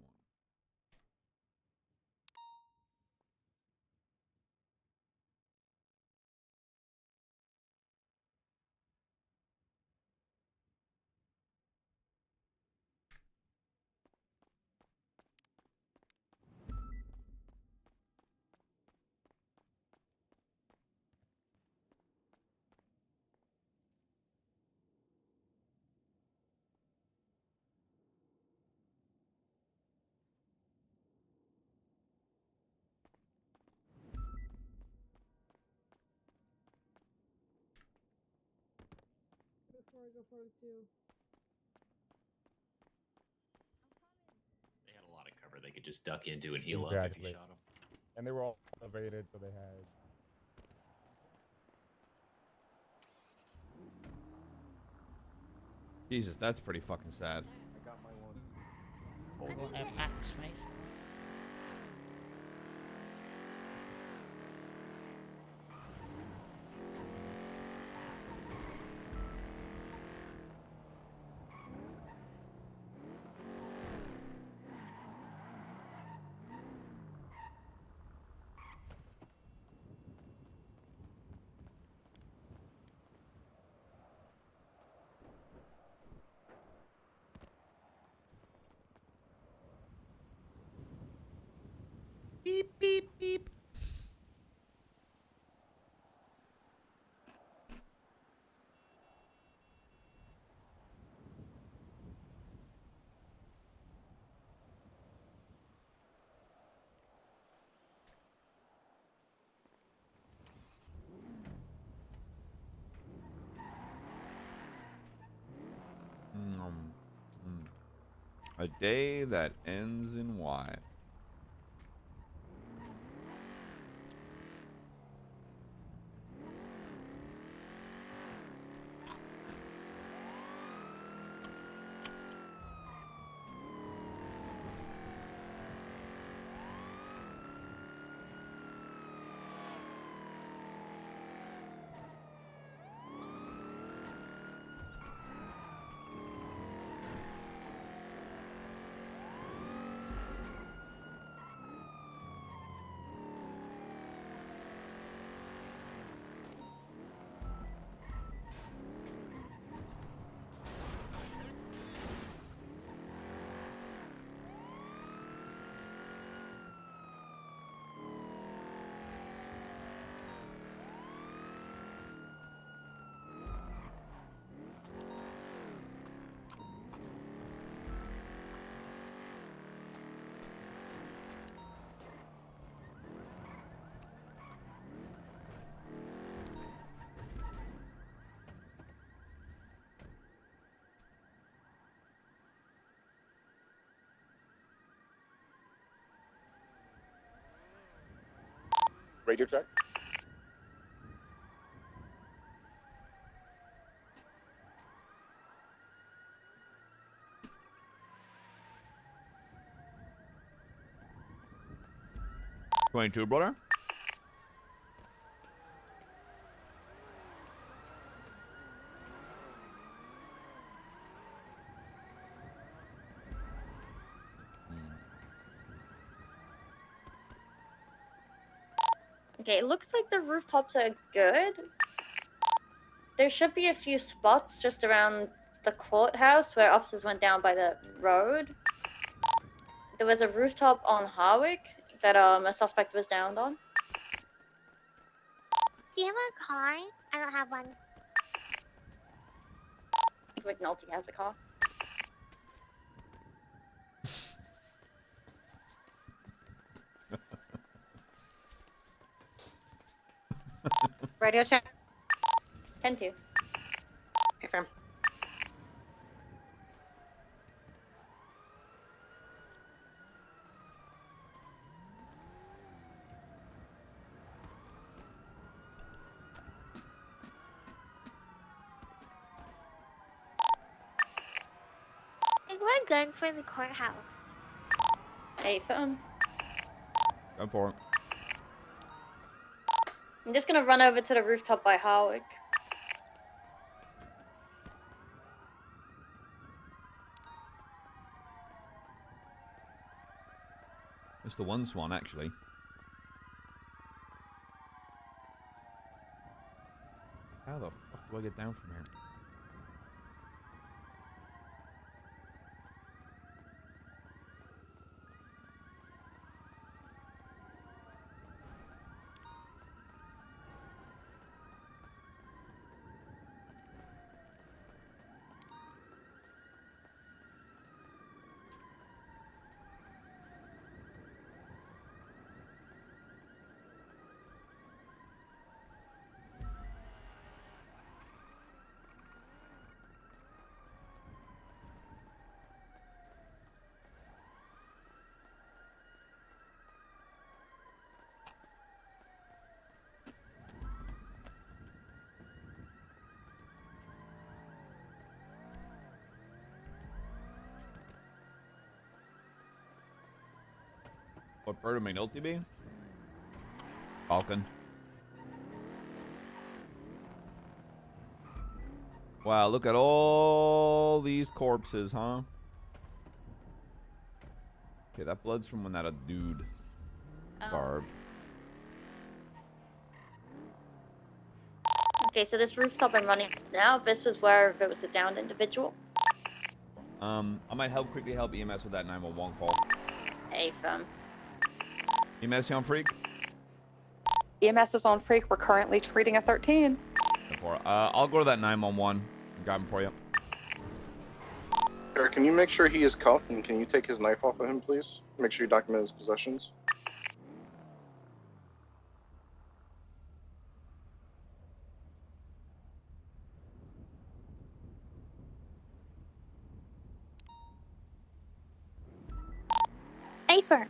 they had a lot of cover they could just duck into and heal up if you shot them. And they were all elevated, so they had. Jesus, that's pretty fucking sad. I got my one. I don't have hacks, face. Beep, beep, beep. A day that ends in Y. Radio check. $22, brother. Okay, it looks like the rooftops are good. There should be a few spots just around the courthouse where officers went down by the road. There was a rooftop on Harwick that a suspect was downed on. Do you have a car? I don't have one. I think McNulty has a car. Radio check. 10-2. Confirm. I think we're good for the courthouse. Hey, phone. Go for it. I'm just gonna run over to the rooftop by Harwick. It's the one swan, actually. How the fuck do I get down from here? What bird would McNulty be? Falcon. Wow, look at all these corpses, huh? Okay, that blood's from when that a dude starved. Okay, so this rooftop I'm running now, this was where there was a downed individual. I might quickly help EMS with that 911 call. Hey, phone. EMS, you on freak? EMS is on freak. We're currently treating a 13. I'll go to that 911 and grab him for you. Sir, can you make sure he is cuffed and can you take his knife off of him, please? Make sure you document his possessions. sniper.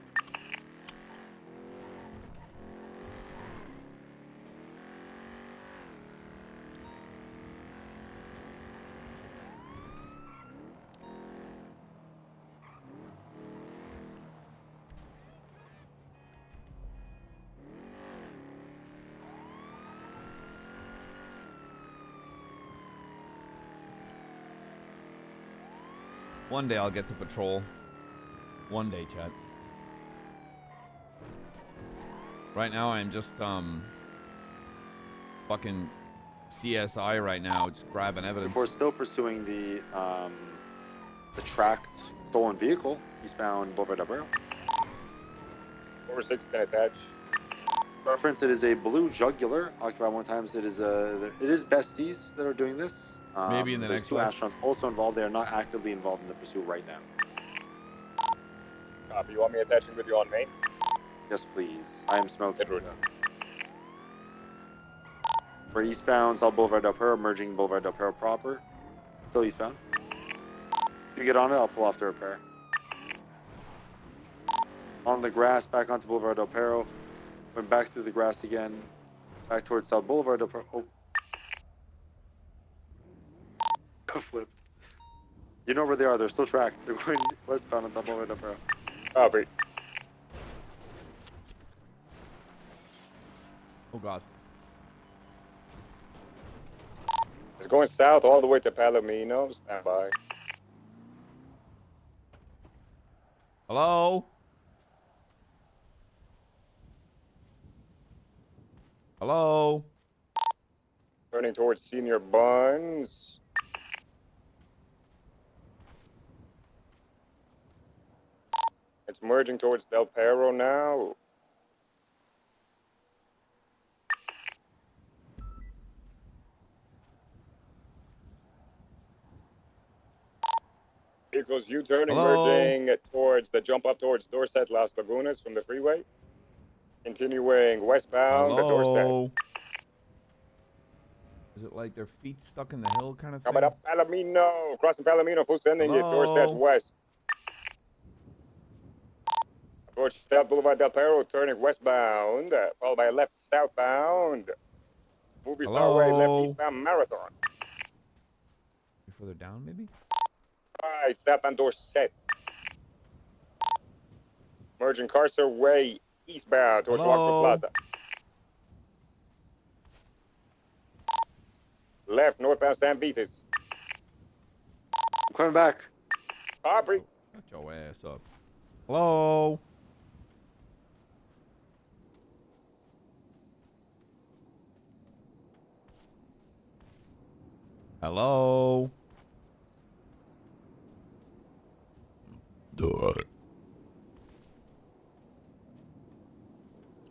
One day I'll get to patrol. One day, chat. Right now I'm just fucking CSI right now, just grabbing evidence. We're still pursuing the tracked stolen vehicle, eastbound Boulevard Del Barrio. 4-6 can attach. Reference: it is a blue jugular, occupied 1 times. It is besties that are doing this. Maybe in the there's next 2 one. astronauts also involved. They are not actively involved in the pursuit right now. Copy. You want me attaching with you on main? Yes, please. I am smoking. Good route. We're eastbound South Boulevard Del Perro, merging Boulevard Del Perro proper. Still eastbound. If you get on it, I'll pull off the repair. On the grass, back onto Boulevard Del Perro. Went back through the grass again. Back towards South Boulevard Del Perro. Oh. Flip. You know where they are. They're still tracked. They're going westbound on South Boulevard Del Perro. Copy. Oh, God. It's going south all the way to Palomino. Stand by. Hello? Hello? Turning towards Senior Buns. It's merging towards Del Perro now. Vehicles U-turning, merging towards the jump up towards Dorset, Las Lagunas from the freeway. Continuing westbound to Dorset. Hello? Is it like their feet stuck in the hill kind of thing? Coming up Palomino, crossing Palomino, full sending you Dorset Hello? west. Approach South Boulevard Del Perro, turning westbound, followed by a left southbound. Movie Star Way, left Hello? eastbound Marathon. Further down, maybe? Right, southbound Dorset. Merging Carcer Way, eastbound towards Rockford Hello? Plaza. Left, northbound San Vitas. I'm coming back. Copy. Shut your ass up. Hello? Hello?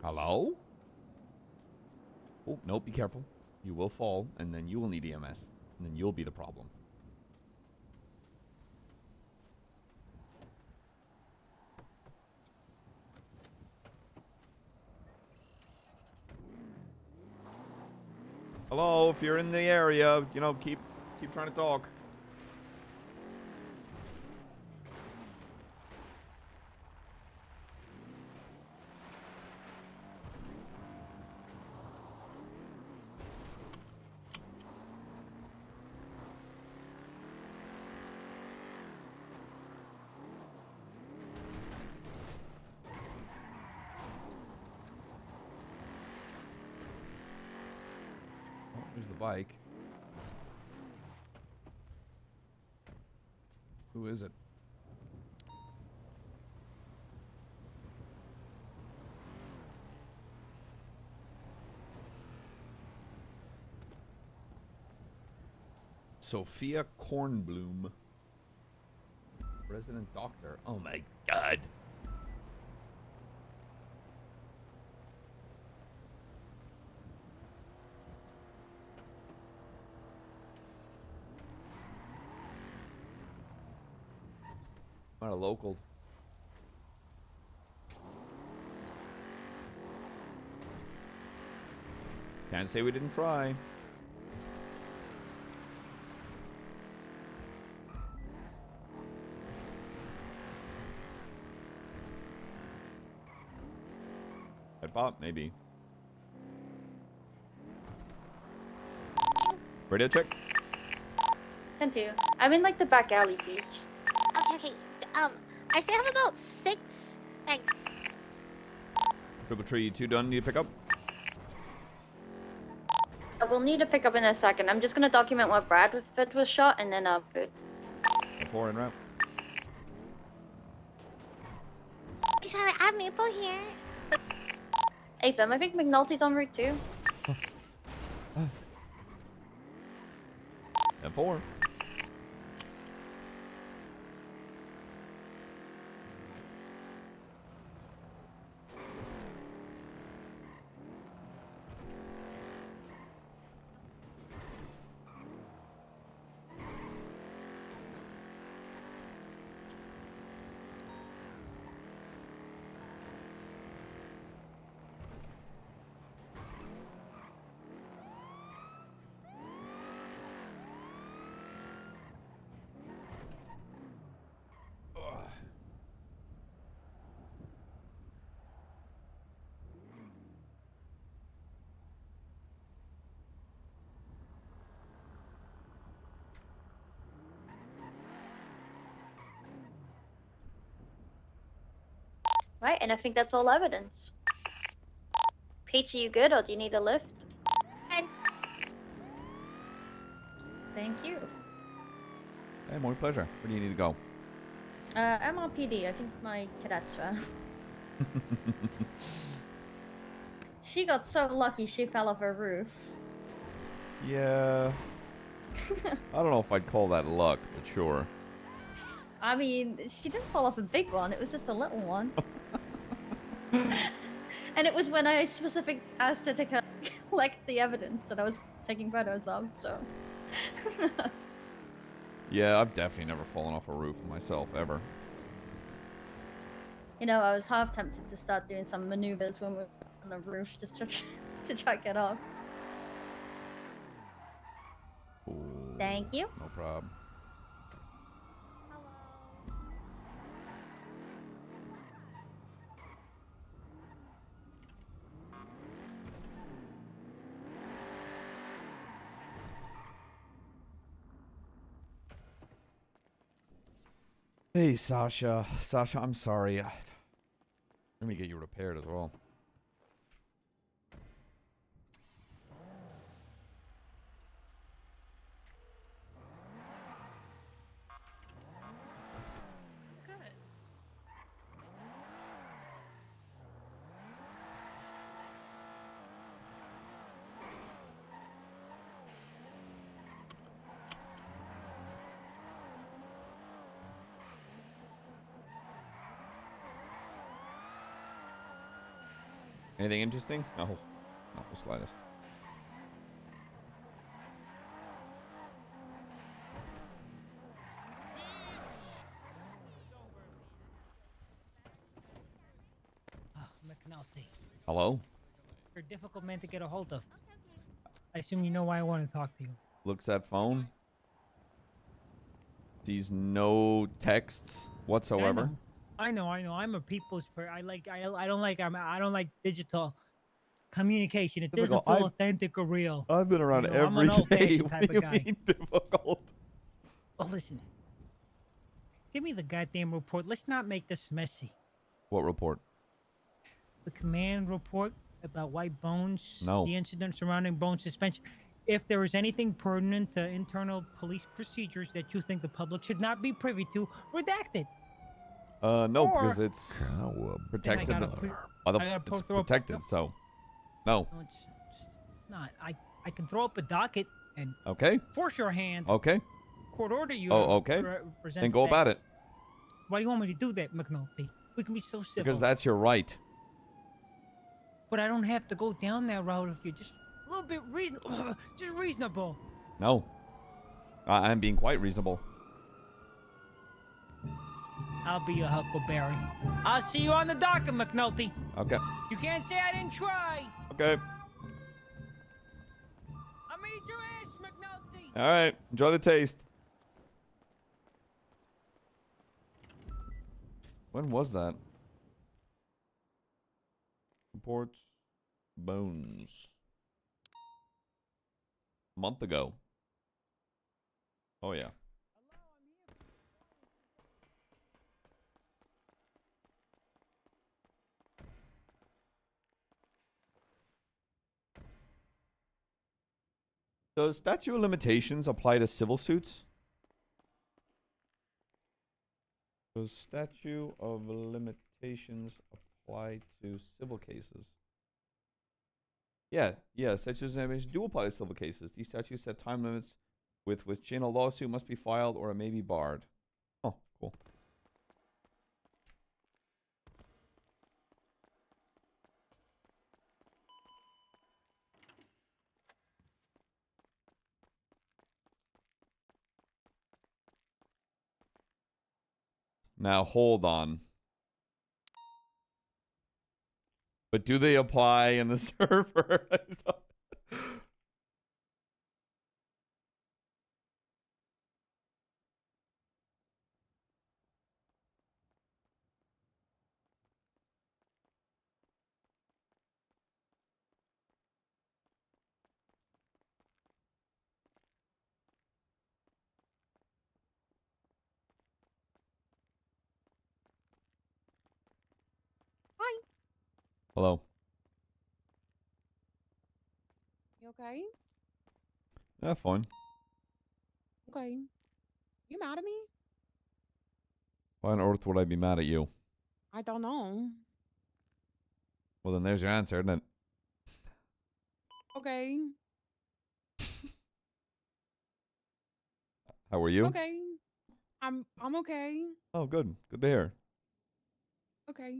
Hello? Oh, no, be careful. You will fall, and then you will need EMS, and then you'll be the problem. Hello, if you're in the area, you know, keep trying to talk. Oh, there's the bike. Who is it? Sophia Kornblum. Resident doctor. Oh my god. Not a local. Can't say we didn't try. bot? Maybe. Radio check. 10-2. I'm in like the back alley, Peach. Okay, okay. I still have about 6 bags. Triple tree, 2 done. Need to pick up. I will need to pick up in a second. I'm just gonna document what Bradford was shot, and then good. 4 en route. Sorry, I have Maple here. Hey, Fem, I think McNulty's en route too. And 4. Right, and I think that's all evidence. Peach, are you good, or do you need a lift? Thank you. Hey, more pleasure. Where do you need to go? MRPD, I think my cadets were. She got so lucky she fell off her roof. Yeah. I don't know if I'd call that luck, but sure. I mean, she didn't fall off a big one, it was just a little one. And it was when I specifically asked her to collect the evidence that I was taking photos of, so. Yeah, I've definitely never fallen off a roof myself, ever. You know, I was half tempted to start doing some maneuvers when we were on the roof just to try to get off. Ooh, Thank you. no problem. Hey, Sasha. Sasha, I'm sorry. Let me get you repaired as well. Anything interesting? No. Not the slightest. McNulty. Hello? You're a difficult man to get a hold of. I assume you know why I want to talk to you. Looks at phone. Sees no texts whatsoever. I know. I'm a people's person. I don't like digital communication. It doesn't feel authentic or real. I've been around I'm every an day. old-fashioned What type do you of guy. mean difficult? Oh, listen. Give me the goddamn report. Let's not make this messy. What report? The command report about White Bones. No. The incident surrounding Bone suspension. If there is anything pertinent to internal police procedures that you think the public should not be privy to, redact it. No, Or- because it's protected. gotta I gotta It's throw up- protected, so no. No, it's not. I can throw up a docket and Okay. force your hand. Okay. Court order you. Oh, to okay. Present Then go about facts. it. Why do you want me to do that, McNulty? We can be so civil. Because that's your right. But I don't have to go down that route if you're just a little bit reasonable. Just reasonable. No. I'm being quite reasonable. I'll be your huckleberry. I'll see you on the docket, McNulty. Okay. You can't say I didn't try. Okay. I made your ass, McNulty. All right. Enjoy the taste. When was that? Reports. Bones. A month ago. Oh, yeah. Does statute of limitations apply to civil suits? Does statute of limitations apply to civil cases? Yeah, statutes of limitations do apply to civil cases. These statutes set time limits with which a lawsuit must be filed or it may be barred. Oh, cool. Now, hold on. But do they apply in the server? Hi. Hello. You okay? Yeah, fine. Okay. You mad at me? Why on earth would I be mad at you? I don't know. Well, then there's your answer, isn't it? Okay. How are you? Okay. I'm okay. Oh, good. Good to hear. Okay.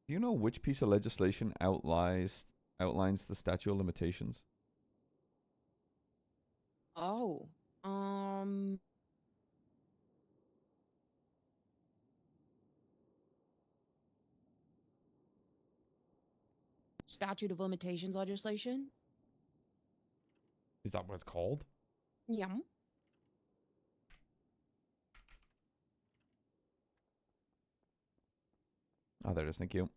Do you know which piece of legislation outlines the statute of limitations? Oh. Statute of limitations legislation? Is that what it's called? Yeah. Oh, there it is. Thank you.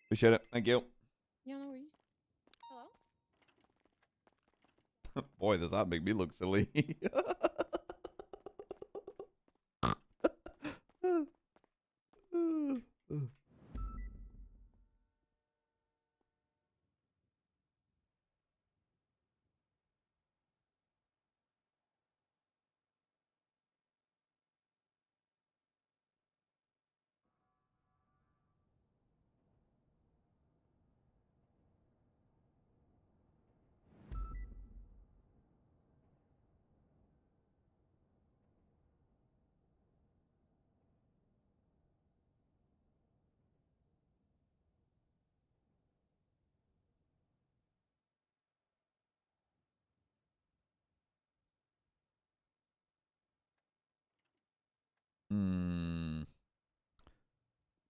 Appreciate it. Thank you. Yeah, no worries. Hello? Boy, does that make me look silly.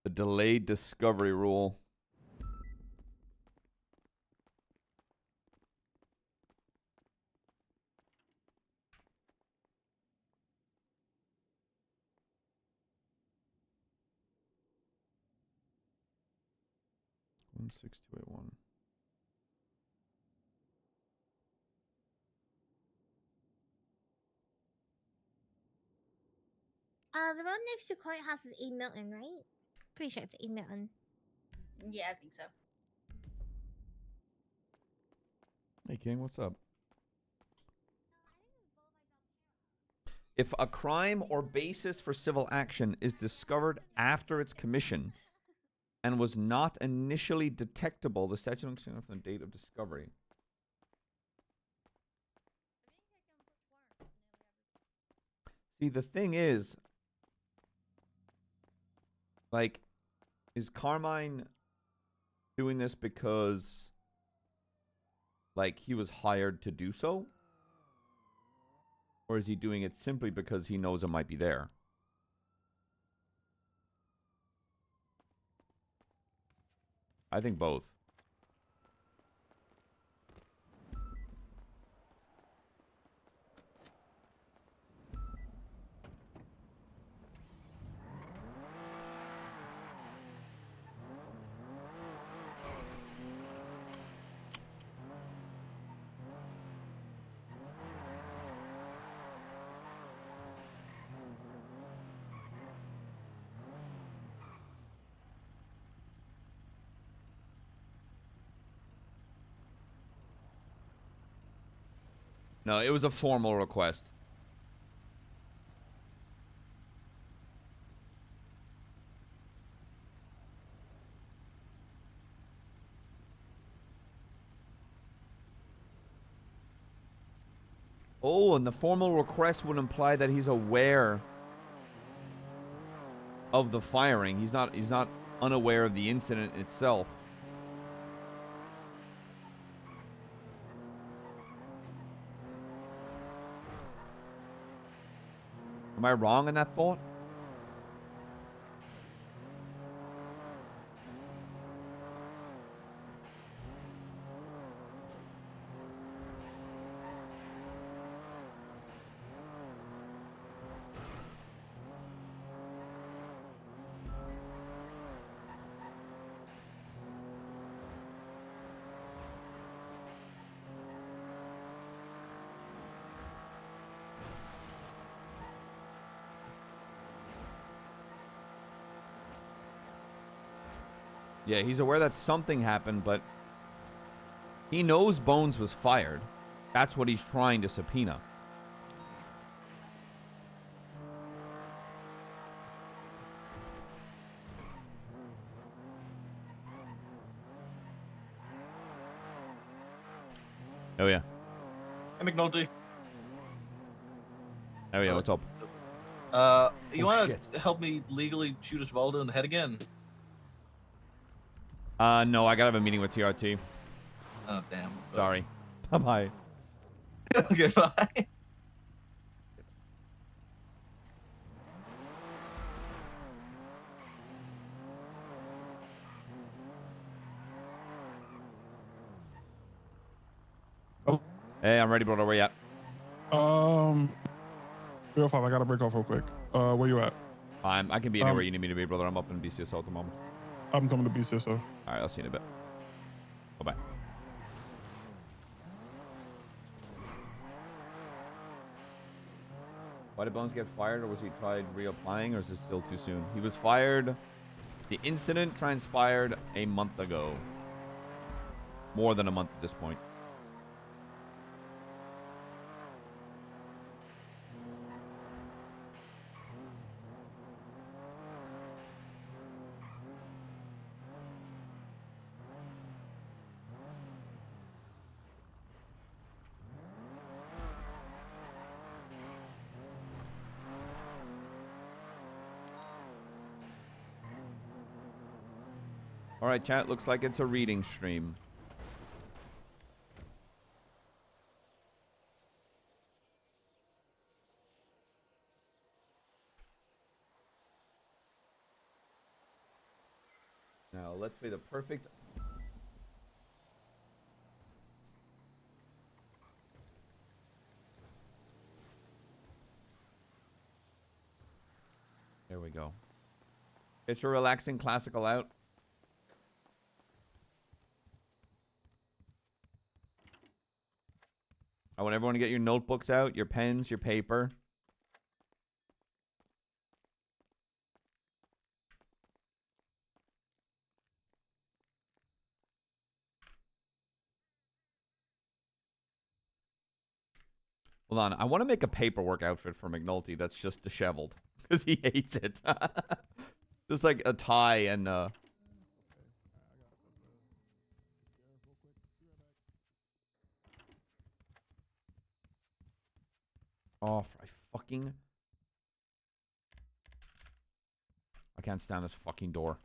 The delayed discovery rule. One 6281. The road next to courthouse is E. Milton, right? Pretty sure it's E. Milton. Yeah, I think so. Hey, King, what's up? If a crime or basis for civil action is discovered after its commission and was not initially detectable, the statute of limitations on the date of discovery. See, the thing is, like, is Carmine doing this because, like, he was hired to do so? Or is he doing it simply because he knows it might be there? I think both. No, it was a formal request. Oh, and the formal request would imply that he's aware of the firing. He's not unaware of the incident itself. Am I wrong in that thought? Yeah, he's aware that something happened, but he knows Bones was fired. That's what he's trying to subpoena. Oh, yeah. Hey, McNulty. Oh, yeah, what's up? You Oh, want shit. to help me legally shoot Osvaldo in the head again? No, I gotta have a meeting with TRT. Oh, damn. Sorry. Bye-bye. Okay, bye. Hey, I'm ready, brother. Where you at? 305, I gotta break off real quick. Where you at? I can be anywhere you need me to be, brother. I'm up in BCSO at the moment. I'm coming to BCSO. All right, I'll see you in a bit. Bye-bye. Why did Bones get fired, or was he tried reapplying, or is it still too soon? He was fired. The incident transpired a month ago. More than a month at this point. All right, chat. Looks like it's a reading stream. Now, let's be the perfect... There we go. Get your relaxing classical out. I want everyone to get your notebooks out, your pens, your paper. Hold on. I want to make a paperwork outfit for McNulty that's just disheveled. Because he hates it. Just like a tie and... Oh, I fucking... I can't stand this fucking door.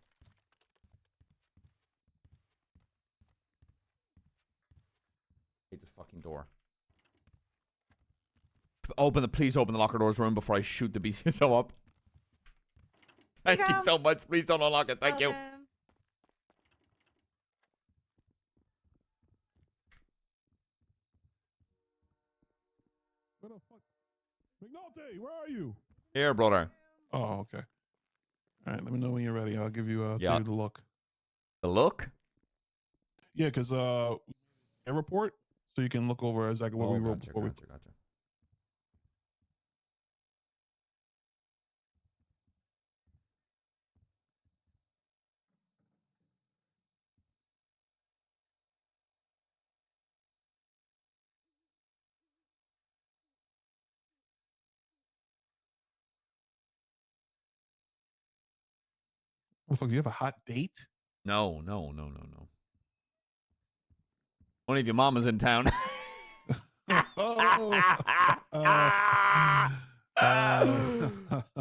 I hate this fucking door. Please open the locker doors room before I shoot the BCSO up. Thank you so much. Please don't unlock it. Thank you. Where the fuck? McNulty, where are you? Here, brother. Oh, okay. All right, let me know when you're ready. I'll give you Yeah. tell you the look. The look? Yeah, because a report, so you can look over exactly what we wrote before we. Gotcha. What the fuck? You have a hot date? No. Only if your mama's in town.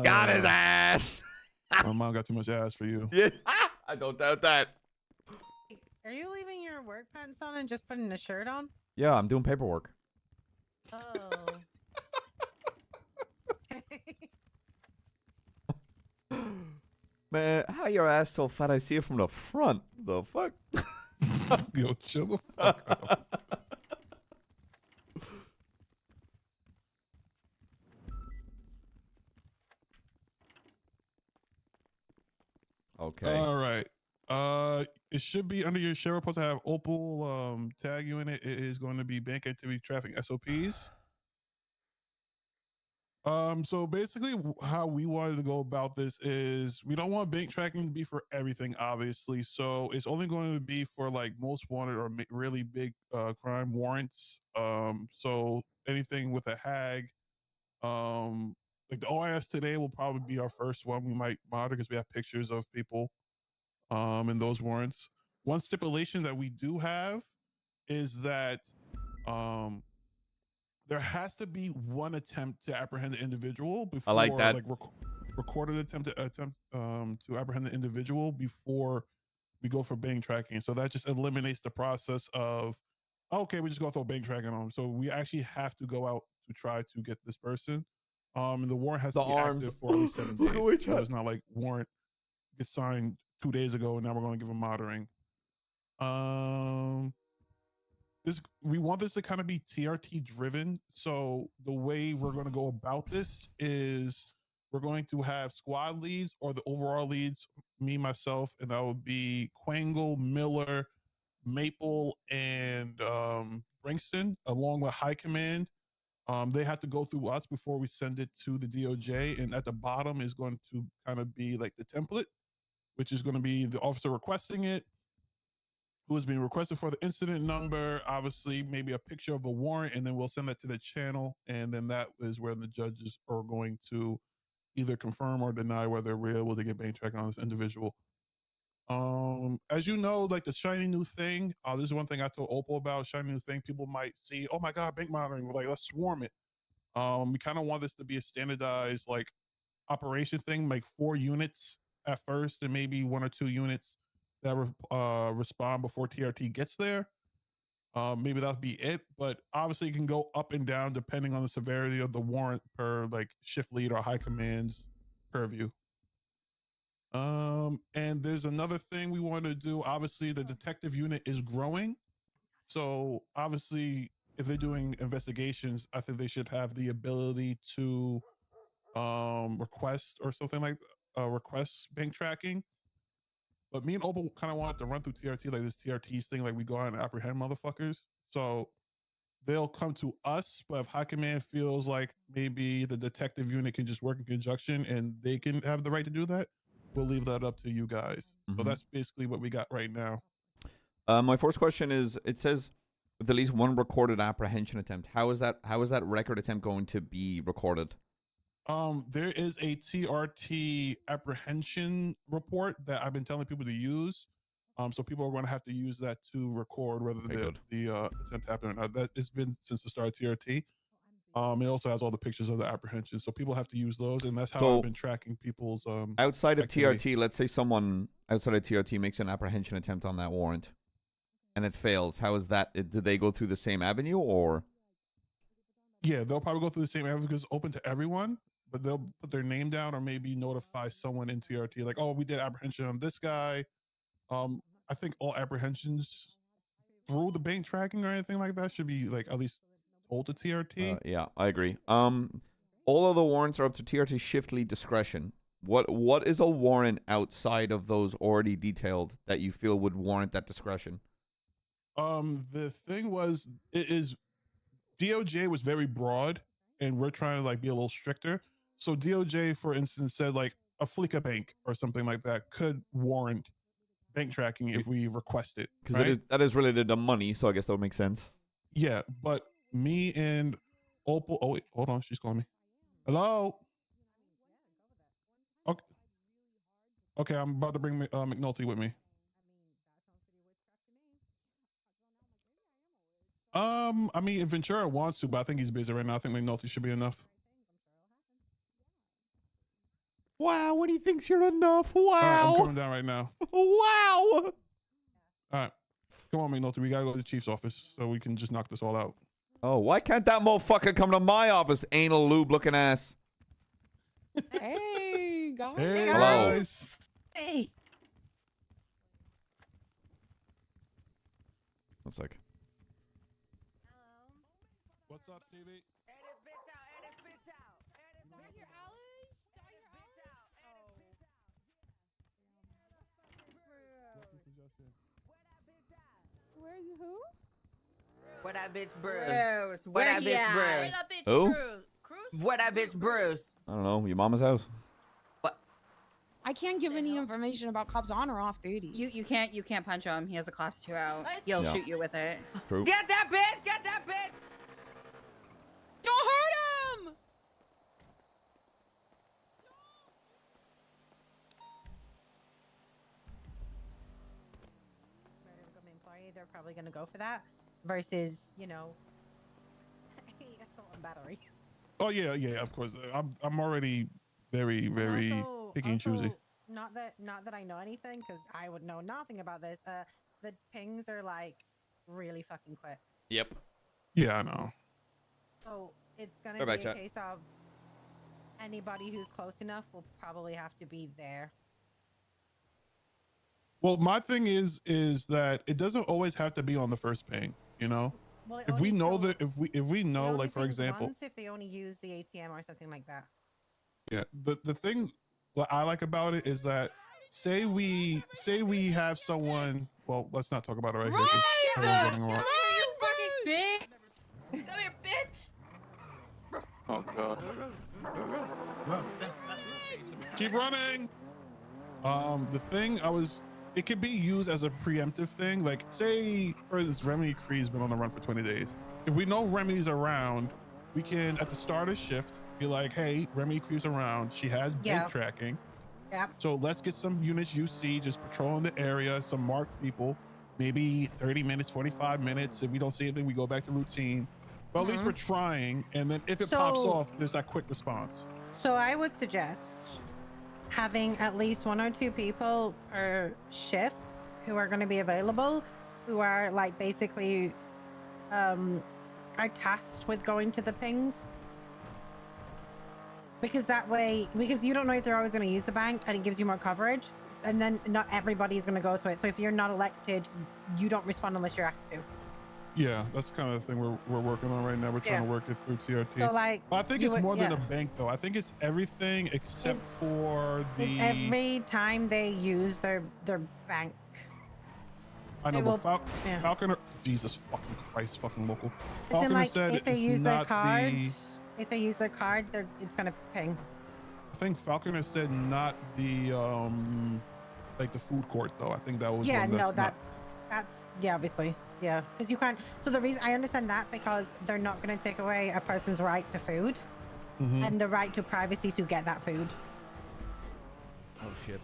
Got his ass. My mom got too much ass for you. Yeah, I don't doubt that. Are you leaving your work pants on and just putting a shirt on? Yeah, I'm doing paperwork. Oh. Man, how your ass so fat? I see it from the front. The fuck? Yo, chill the fuck out. Okay. All right. It should be under your share report to have Opal tag you in it. It is going to be bank activity traffic SOPs. So basically how we wanted to go about this is we don't want bank tracking to be for everything, obviously. So it's only going to be for like most wanted or really big crime warrants. So anything with a hag, like the OIS today will probably be our first one we might monitor because we have pictures of people in those warrants. One stipulation that we do have is that there has to be one attempt to apprehend the individual before, I like that. like recorded attempt to apprehend the individual before we go for bank tracking. So that just eliminates the process of, okay, we just go throw bank tracking on them. So we actually have to go out to try to get this person. And the warrant has The to be arms. active for at least 7 Look days. at which So it's not like warrant gets signed 2 days ago and now we're going to give them monitoring. We want this to kind of be TRT driven. So the way we're going to go about this is we're going to have squad leads or the overall leads, me, myself, and that would be Quangle, Miller, Maple, and Bringston, along with high command. They have to go through us before we send it to the DOJ. And at the bottom is going to kind of be like the template, which is going to be the officer requesting it, who is being requested for the incident number, obviously maybe a picture of the warrant, and then we'll send that to the channel. And then that is where the judges are going to either confirm or deny whether we're able to get bank tracking on this individual. As you know, like the shiny new thing, this is one thing I told Opal about, shiny new thing. People might see, oh my God, bank monitoring. We're like, let's swarm it. We kind of want this to be a standardized like operation thing, like 4 units at first and maybe 1 or 2 units that respond before TRT gets there. Maybe that'll be it, but obviously it can go up and down depending on the severity of the warrant per like shift lead or high command's purview. And there's another thing we want to do. Obviously the detective unit is growing. So obviously if they're doing investigations, I think they should have the ability to request or something like request bank tracking. But me and Opal kind of wanted to run through TRT like this TRT thing, like we go out and apprehend motherfuckers. So they'll come to us, but if high command feels like maybe the detective unit can just work in conjunction and they can have the right to do that, we'll leave that up to you guys. So that's basically what we got right now. My first question is: it says with at least 1 recorded apprehension attempt. How is that record attempt going to be recorded? There is a TRT apprehension report that I've been telling people to use. So people are going to have to use that to record whether the attempt happened or not. That it's been since the start of TRT. It also has all the pictures of the apprehension, so people have to use those, and that's how I've been tracking people's outside of activity. TRT. Let's say someone outside of TRT makes an apprehension attempt on that warrant, and it fails. How is that? Do they go through the same avenue or? Yeah, they'll probably go through the same avenue because it's open to everyone, but they'll put their name down or maybe notify someone in TRT like, oh, we did apprehension on this guy. I think all apprehensions through the bank tracking or anything like that should be like at least told to TRT. Yeah, I agree. All of the warrants are up to TRT shift lead discretion. What is a warrant outside of those already detailed that you feel would warrant that discretion? The thing was, it is DOJ was very broad, and we're trying to like be a little stricter. So DOJ, for instance, said like a Fleeca bank or something like that could warrant bank tracking if we request it. Because right? that is related to money, so I guess that would make sense. Yeah, but me and Opal. Oh wait, hold on, she's calling me. Hello. Okay, I'm about to bring McNulty with me. I mean, if Ventura wants to, but I think he's busy right now. I think McNulty should be enough. Wow, when he thinks you're enough. Wow. All right, I'm coming down right now. Wow. All right, come on, McNulty. We gotta go to the chief's office so we can just knock this all out. Oh, why can't that motherfucker come to my office, anal lube looking ass? Hey, guys. Hey, Hello. guys. Hey. Looks like. What's up, Stevie? Where's who? Where that bitch Bruce? Bruce, Where that he bitch at? Bruce? Where that bitch Who? Cruz? Where that bitch Bruce? I don't know. Your mama's house? I can't give any information about cops on or off duty. You can't punch him. He has a class 2 out. He'll Yeah. shoot you with it. True. Get that bitch! Get that bitch! Don't hurt him! Employee, they're probably gonna go for that versus, you know, assault and battery. Oh yeah, of course. I'm already very picky and choosy. Not that I know anything, because I would know nothing about this. The pings are like really fucking quick. Yep. Yeah, I know. So it's gonna Go be back, a chat. case of anybody who's close enough will probably have to be there. Well, my thing is that it doesn't always have to be on the first ping. You know, Well, it if we only know goes- that if we know, It only like for pings example, once if they only use the ATM or something like that. yeah, the thing what I like about it is that say we have someone. Well, let's not talk about it right here. 'Cause everyone's running around. You fucking bitch! Come here, bitch! Oh god. Keep running. The thing it could be used as a preemptive thing. Like, say, for instance, Remedy Cree's been on the run for 20 days. If we know Remedy's around, we can, at the start of shift, be like, hey, Remedy Cree's around. She has bank Yeah. tracking. Yep. So let's get some units UC just patrolling the area, some marked people, maybe 30 minutes, 45 minutes. If we don't see anything, we go back to routine. But at least we're trying. And then if it pops So- off, there's that quick response. So I would suggest having at least 1 or 2 people per shift who are going to be available, who are like basically are tasked with going to the pings. Because that way, because you don't know if they're always going to use the bank, and it gives you more coverage, and then not everybody is going to go to it. So if you're not elected, you don't respond unless you're asked to. Yeah, that's kind of the thing we're working on right now. We're trying to work it through TRT. So, like, I think you it's would- more than yeah. a bank, though. I think it's everything except for It's the. every time they use their bank. I know, it but will- yeah. Falconer. Jesus fucking Christ, fucking local. As in, Falconer like, said if they it's use their not card, the. if they use their card, it's gonna ping. I think Falconer said not the like the food court though. I think that was Yeah, one no, that's that's yeah, obviously, yeah, because you can't. So the reason I understand that because they're not gonna take away a person's right to food Mhm. and the right to privacy to get that food. Oh shit.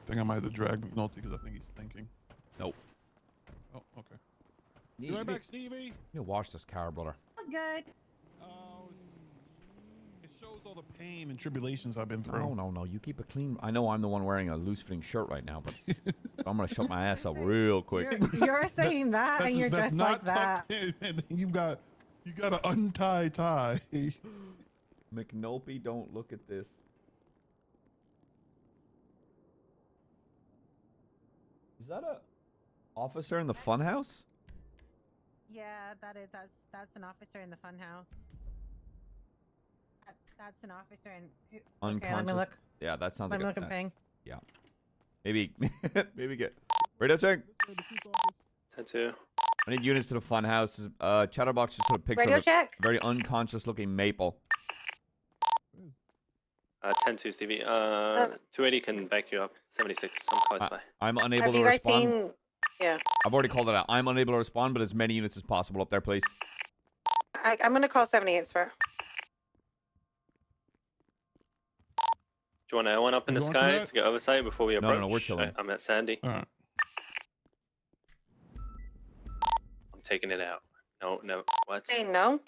I think I might have to drag McNulty because I think he's thinking. Nope. Oh, okay. You Be right back, Stevie. You wash this car, brother. Good. It shows all the pain and tribulations I've been through. No. You keep it clean. I know I'm the one wearing a loose-fitting shirt right now, but I'm gonna shut my ass up real quick. You're saying that, and you're that's dressed not like that. tucked in, and then you got an untied tie. McNulty, don't look at this. Is that a officer in the funhouse? Yeah, that's an officer in the funhouse. That's an officer in. Unconscious. Okay, let me look. Yeah, that sounds Let like me look and ping. Yeah. Maybe get radio check. Tattoo. I need units to the funhouse. Chatterbox just took a picture Radio of a check. very unconscious looking maple. 10-2, Stevie. 280 can back you up. 76. I'm close by. I'm unable Have to you guys respond. seen? Yeah. I've already called it out. I'm unable to respond, but as many units as possible up there, please. I'm gonna call 78, sir. Do you want L1 up in You the going through sky that? to get oversight before we approach? No, we're chilling. I'm at Sandy. All right. I'm taking it out. No. What? Say no.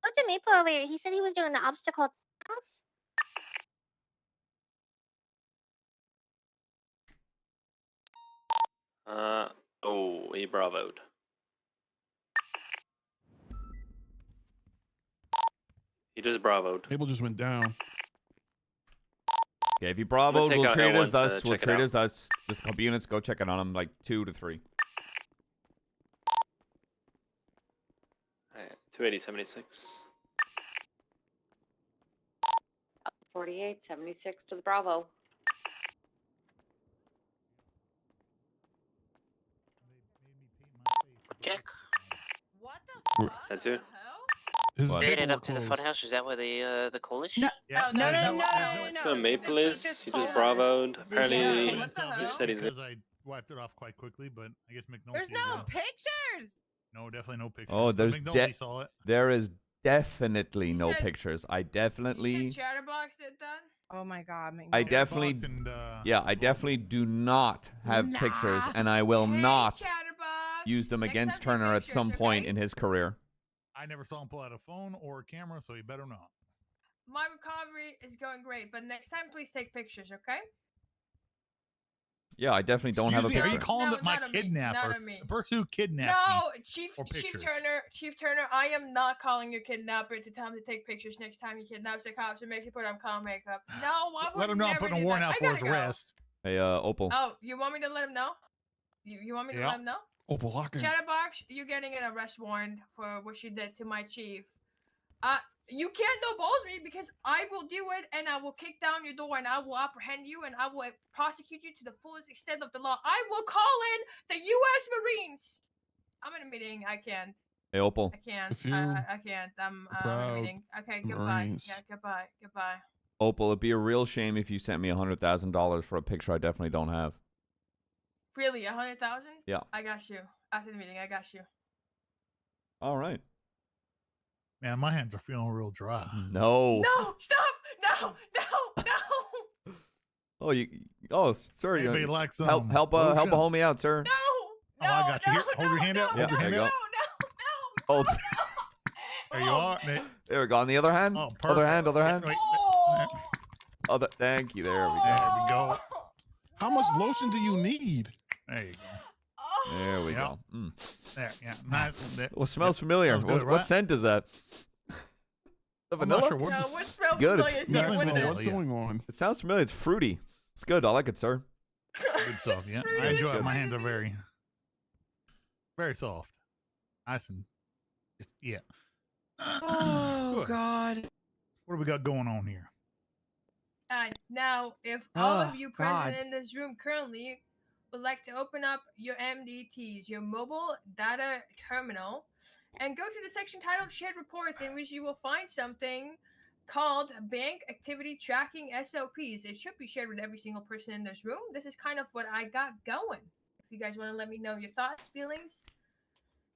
Looked at Maple earlier. He said he was doing the obstacle task. Oh, he bravoed. He just bravoed. Maple just went down. Okay, if you bravo, take we'll out treat it L1 as thus. to We'll check it treat it out. as thus. Just a couple units. Go check it on them, like 2 to 3. 280, 76. 48, 76 to the Bravo. Check. What the fuck? 10-2. His What? Made it paperwork up to the closed. funhouse. Is that where the call is? No, Yeah. So Maple is. He just bravoed. Apparently, Yeah. he said he's. Because I wiped it off quite quickly, but I guess McNulty. There's no pictures. No, definitely no pictures. Oh, but there's McNulty saw it. there is definitely no said- pictures. I definitely. Chatterbox did that? Oh my god, I definitely. Chatterbox and, yeah, I definitely do not have pictures, and I will not use them against Turner at some point in his career. I never saw him pull out a phone or a camera, so he better not. My recovery is going great, but next time please take pictures, okay? Yeah, I definitely don't have a Excuse me, picture. Are you calling No, it my not of me, kidnapper? not of me. The person who kidnapped No, me. Chief for pictures. Turner, I am not calling your kidnapper to tell him to take pictures next time he kidnaps the cops and makes you put on clown makeup. No, I would Let him know I'm never putting a do warrant that. out I for his gotta go. arrest. Hey, Opal. Oh, you want me to let him know? You want me to Yeah. let him know? Opal, lock in. Chatterbox, you're getting an arrest warrant for what you did to my chief. You can't no balls me because I will do it and I will kick down your door and I will apprehend you and I will prosecute you to the fullest extent of the law. I will call in the U.S. Marines. I'm in a meeting. I can't. Hey, Opal. I can't. If you I can't. I'm in a proud meeting. Okay, goodbye. Marines. Yeah, goodbye. Goodbye. Opal, it'd be a real shame if you sent me $100,000 for a picture I definitely don't have. Really, 100,000? Yeah. I got you. After the meeting, I got you. All right. Man, my hands are feeling real dry. No. No, stop! No! Oh, sir. Anybody You like some help a lotion? homie out, sir. Oh, I got you. Here, hold your hand out. Yeah, Hold your there hand you go. out. Oh, There you are. there we go. On the other hand. Oh, Other hand. perfect. Other hand. Wait, Other. Thank you. There we go. There we go. How much lotion do you need? There you go. There we Yeah. go. Mm. There, yeah. Nice. Well, smells familiar. Smells good, What right? scent is that? The I'm not vanilla? sure what No, this- what smells Good. It's, familiar? Yeah, What Opal, is it? what's going on? it sounds familiar. It's fruity. It's good. I like it, sir. Good stuff. Yeah, I enjoy it. My hands are very, very soft. Nice and just yeah. Oh Good. god. What do we got going on here? Now, if all Oh, of you present God. in this room currently would like to open up your MDTs, your mobile data terminal, and go to the section titled Shared Reports, in which you will find something called Bank Activity Tracking SOPs. It should be shared with every single person in this room. This is kind of what I got going. If you guys want to let me know your thoughts, feelings,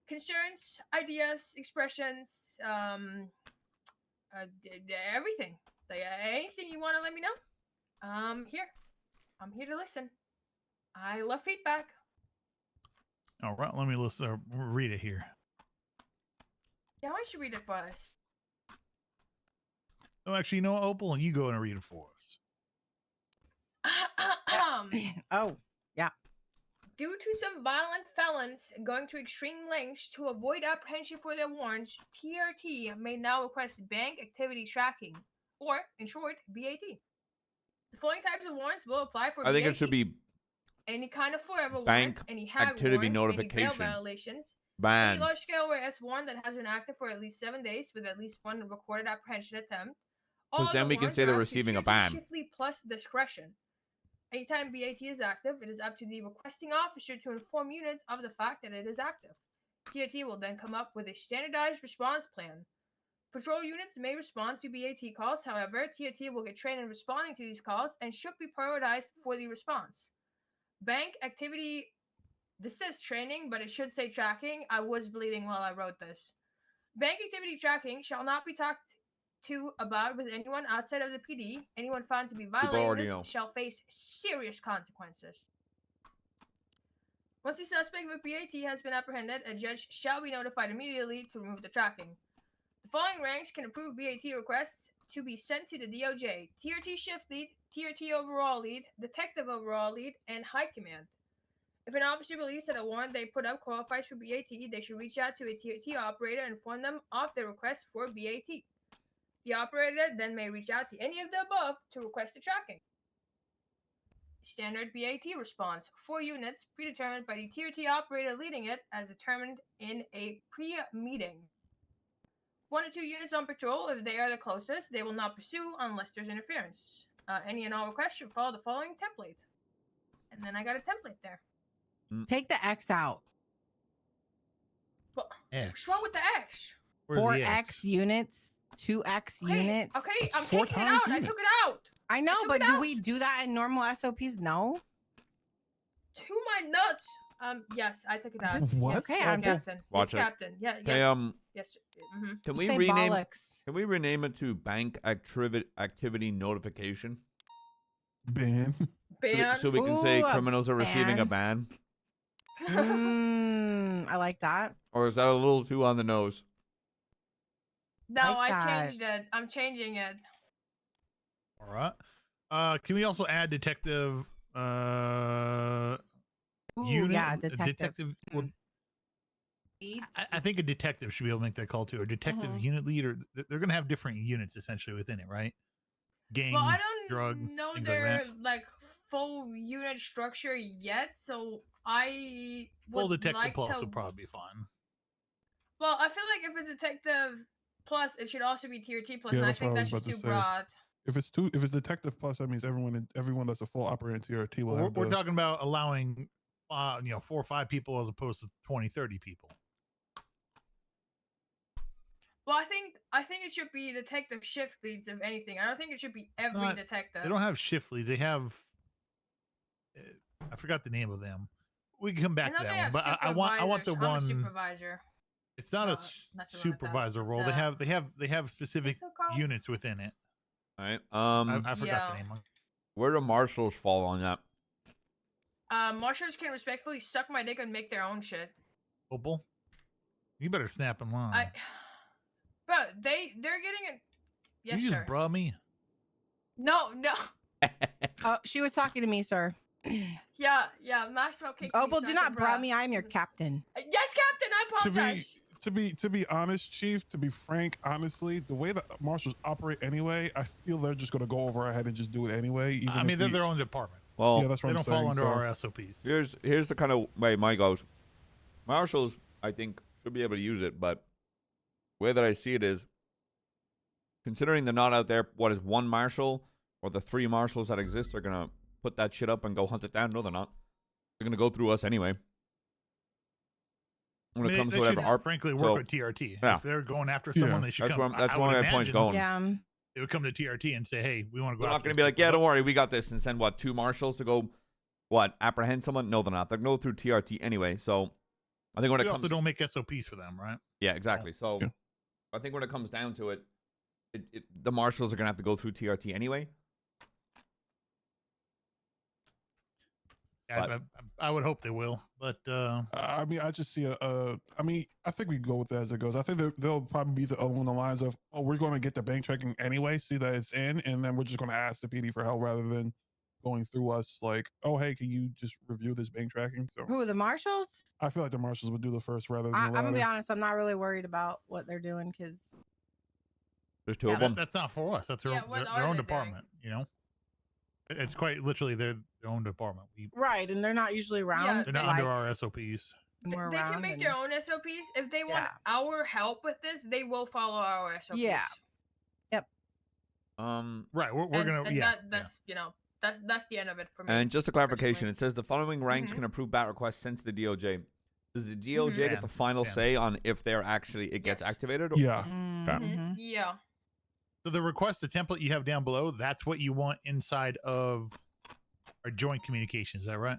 concerns, ideas, expressions, everything. Like anything you want to let me know, here. I'm here to listen. I love feedback. All right, let me listen. Read it here. Yeah, why don't you read it for us? Oh, actually, you know what, Opal, you go and read it for us. Oh, yeah. Due to some violent felons going to extreme lengths to avoid apprehension for their warrants, TRT may now request bank activity tracking, or, in short, BAT. The following types of warrants will apply for I think BAT. it should be Any kind of forever bank warrant, any hag activity warrant, any notification. bail violations, Ban. any large scale arrest warrant that has been active for at least 7 days with at least one recorded apprehension attempt. All Because then other we can warrants say are they're up to receiving a TRT ban. Shiftly plus discretion. Anytime BAT is active, it is up to the requesting officer to inform units of the fact that it is active. TRT will then come up with a standardized response plan. Patrol units may respond to BAT calls. However, TRT will get trained in responding to these calls and should be prioritized for the response. Bank activity, this says training, but it should say tracking. I was bleeding while I wrote this. Bank activity tracking shall not be talked to about with anyone outside of the PD. Anyone found to be violating this shall face serious consequences. Once the suspect with BAT has been apprehended, a judge shall be notified immediately to remove the tracking. The following ranks can approve BAT requests to be sent to the DOJ: TRT Shift Lead, TRT Overall Lead, Detective Overall Lead, and High Command. If an officer believes that a warrant they put up qualifies for BAT, they should reach out to a TRT operator and inform them of their request for BAT. The operator then may reach out to any of the above to request the tracking. Standard BAT response: 4 units, predetermined by the TRT operator leading it, as determined in a pre-meeting. 1 to 2 units on patrol. If they are the closest, they will not pursue unless there's interference. Any and all requests should follow the following template. And then I got a template there. Take the X out. What's wrong with the X? 4X units, 2X units. Okay, I'm taking it out. I took it out. I know, but do we do that in normal SOPs? No. To my nuts. Yes, I took it out. What? Yes, Okay, yes, I'm just Captain. Watch yes, it. Captain. Yeah, yes. Hey, yes. Can Just we say rename? bollocks. Can we rename it to bank activity notification? Ban. Ban. So we can say Ooh, a criminals are receiving a ban. I like that. Or is that a little too on the nose? No, Like I that. changed it. I'm changing it. All right. Can we also add detective? Ooh, Unit, yeah, detective. Well, I think a detective should be able to make that call too. Or detective unit leader. They're going to have different units essentially within it, right? Gang, Well, I don't drug, know things their like that. like full unit structure yet, so I Full would detective like plus to. would probably be fine. Well, I feel like if it's detective plus, it should also be tier T plus, Yeah, and I that's what think I was that's about just to too say. broad. If it's detective plus, that means everyone that's a full operating TRT will have We're the. talking about allowing 4 or 5 people as opposed to 20, 30 people. Well, I think it should be detective shift leads, if anything. I don't think it should be every detective. They don't have shift leads. They have. I forgot the name of them. We can come back I to know that they one, have but I want the supervisors. I'm a one. supervisor. It's not a Not to run with that. supervisor role. They have specific so called? units within it. All right. I forgot the name. Where do marshals fall on that? Marshals can respectfully suck my dick and make their own shit. Opal, you better snap in line. Bro, they're getting it. Yes, you sir. just bruh me. No. Oh, she was talking to me, sir. Yeah, Maxwell kicked me. Opal, so do I not said, bra me. I am your captain. Yes, Captain. I apologize. To be honest, Chief, to be frank, honestly, the way that marshals operate anyway, I feel they're just gonna go over our head and just do it anyway. Even I mean, they're their own department. Well, yeah, that's what they I'm don't saying. fall under so. our SOPs. Here's the kind of way mine goes. Marshals, I think, should be able to use it, but the way that I see it is, considering they're not out there, what is one marshal or the 3 marshals that exist are gonna put that shit up and go hunt it down? No, they're not. They're gonna go through us anyway. When it comes to whatever art, frankly work so, with TRT. Yeah. If they're going after someone, they should that's come. Where, that's I where would my point's imagine going. Yeah. They would come to TRT and say, "Hey, we want to go." They're not after going to this be like, person." "Yeah, don't worry, we got this," and send 2 marshals to go, apprehend someone? No, they're not. They're going to go through TRT anyway. So I think when We it comes, also don't make SOPs for them, right? yeah, exactly. So I think when it comes down to it, the marshals are going to have to go through TRT anyway. I would hope they will, but I mean, I just see I mean, I think we go with that as it goes. I think they'll probably be along the lines of, "Oh, we're going to get the bank tracking anyway, see that it's in, and then we're just going to ask the PD for help rather than going through us. Like, oh, hey, can you just review this bank tracking?" So Who, the marshals? I feel like the marshals would do the first rather than I'm the gonna be latter. honest. I'm not really worried about what they're doing because There's 2 of them. That's not for us. That's their, their own department. You know, it's quite literally their own department. right, and they're not usually around. They're not under our SOPs. They can make their own SOPs. If they want our help with this, they will follow our SOPs. Yeah. Yep. Right. We're gonna. And Yeah. that's you know that's the end of it for me. And just a clarification, it says the following ranks Mhm. can approve bat requests sent to the DOJ. Does the DOJ get the final say on if they're actually it gets activated? Yeah. Okay. Yeah. So the request, the template you have down below, that's what you want inside of our joint communications. Is that right?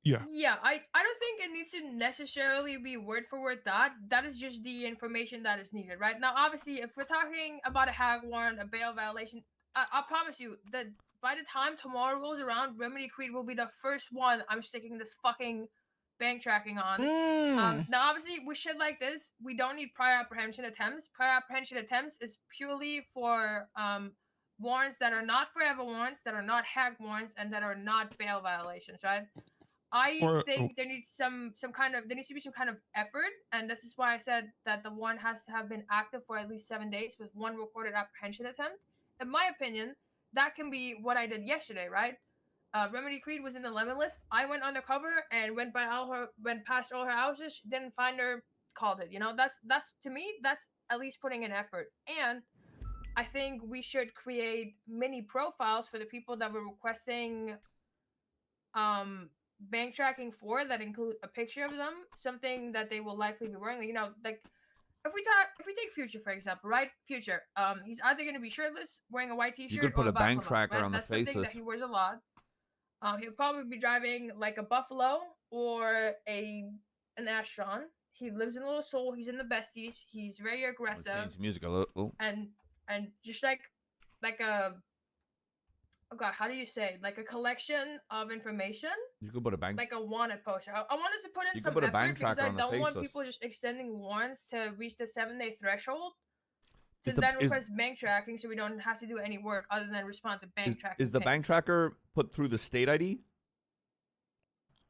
Yeah. Yeah, I don't think it needs to necessarily be word for word that. That is just the information that is needed, right? Now, obviously, if we're talking about a hag warrant, a bail violation, I promise you that by the time tomorrow rolls around, Remedy Creed will be the first one I'm sticking this fucking bank tracking on. Now, obviously, with shit like this, we don't need prior apprehension attempts. Prior apprehension attempts is purely for warrants that are not forever warrants, that are not hag warrants, and that are not bail violations, right? I think there needs there needs to be some kind of effort, and this is why I said that the warrant has to have been active for at least 7 days with one recorded apprehension attempt. In my opinion, that can be what I did yesterday, right? Remedy Creed was in the lemon list. I went undercover and went past all her houses, didn't find her, called it. You know, that's to me, that's at least putting in effort. And I think we should create mini profiles for the people that were requesting bank tracking for, that include a picture of them, something that they will likely be wearing. You know, like if we take Future for example, right? Future, he's either going to be shirtless, wearing a white t-shirt, You could put or a bank buffalo, tracker right? on the That's something faces. that he wears a lot. He'll probably be driving like a Buffalo or an Astron. He lives in Little Seoul. He's in the besties. He's very aggressive. Change music a little. And just like a, oh god, how do you say, like a collection of information. You could put a bank. Like a wanted poster. I want us to put in You some could put a effort bank because tracker I on the don't want faces. people just extending warrants to reach the 7-day threshold to Is the- then is- request bank tracking, so we don't have to do any work other than respond to bank tracking. Is the bank tracker put through the state ID?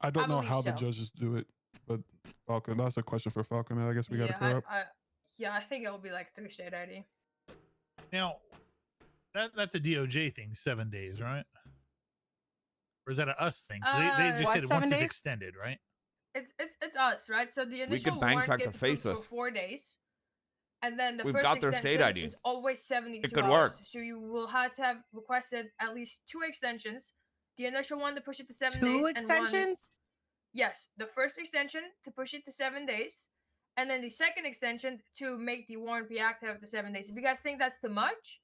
I don't know believe how the so. judges do it, but Falcon, that's a question for Falcon. I guess we got to clear up. I think it will be like through state ID. Now, that's a DOJ thing, 7 days, right? Or is that a us thing? 'Cause they just What, said 7 once it's days? extended, right? It's us, right? So the initial could bank warrant track the gets approved faces. for 4 days, and then the We've first got their extension state ID. is always 72 It could hours. work. So you will have to have requested at least 2 extensions. The initial one to push it to 7 days. 2 and one- extensions? Yes, the first extension to push it to 7 days, and then the second extension to make the warrant be active after 7 days. If you guys think that's too much,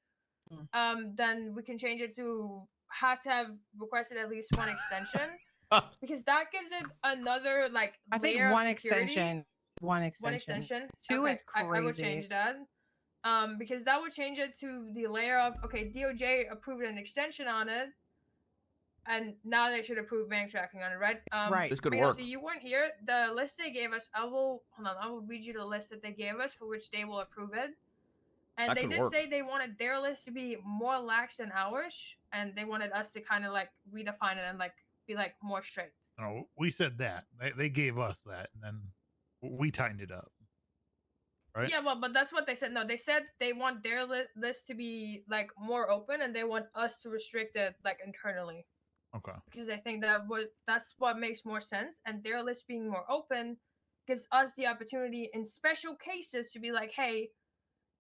then we can change it to have to have requested at least 1 extension, because that gives it another like I think layer of one security. extension. One extension. One extension. 2 Okay, is crazy. I would change that. Because that would change it to the layer of, okay, DOJ approved an extension on it, and now they should approve bank tracking on it, right? Right. This could McNulty, work. You weren't here. The list they gave us, I will read you the list that they gave us for which they will approve it. And That they could did work. say they wanted their list to be more lax than ours, and they wanted us to kind of like redefine it and like be like more strict. No, we said that. They gave us that, and then we tightened it up. Right? Yeah, well, but that's what they said. No, they said they want their list to be like more open, and they want us to restrict it like internally. Okay. Because I think that's what makes more sense, and their list being more open gives us the opportunity in special cases to be like, hey,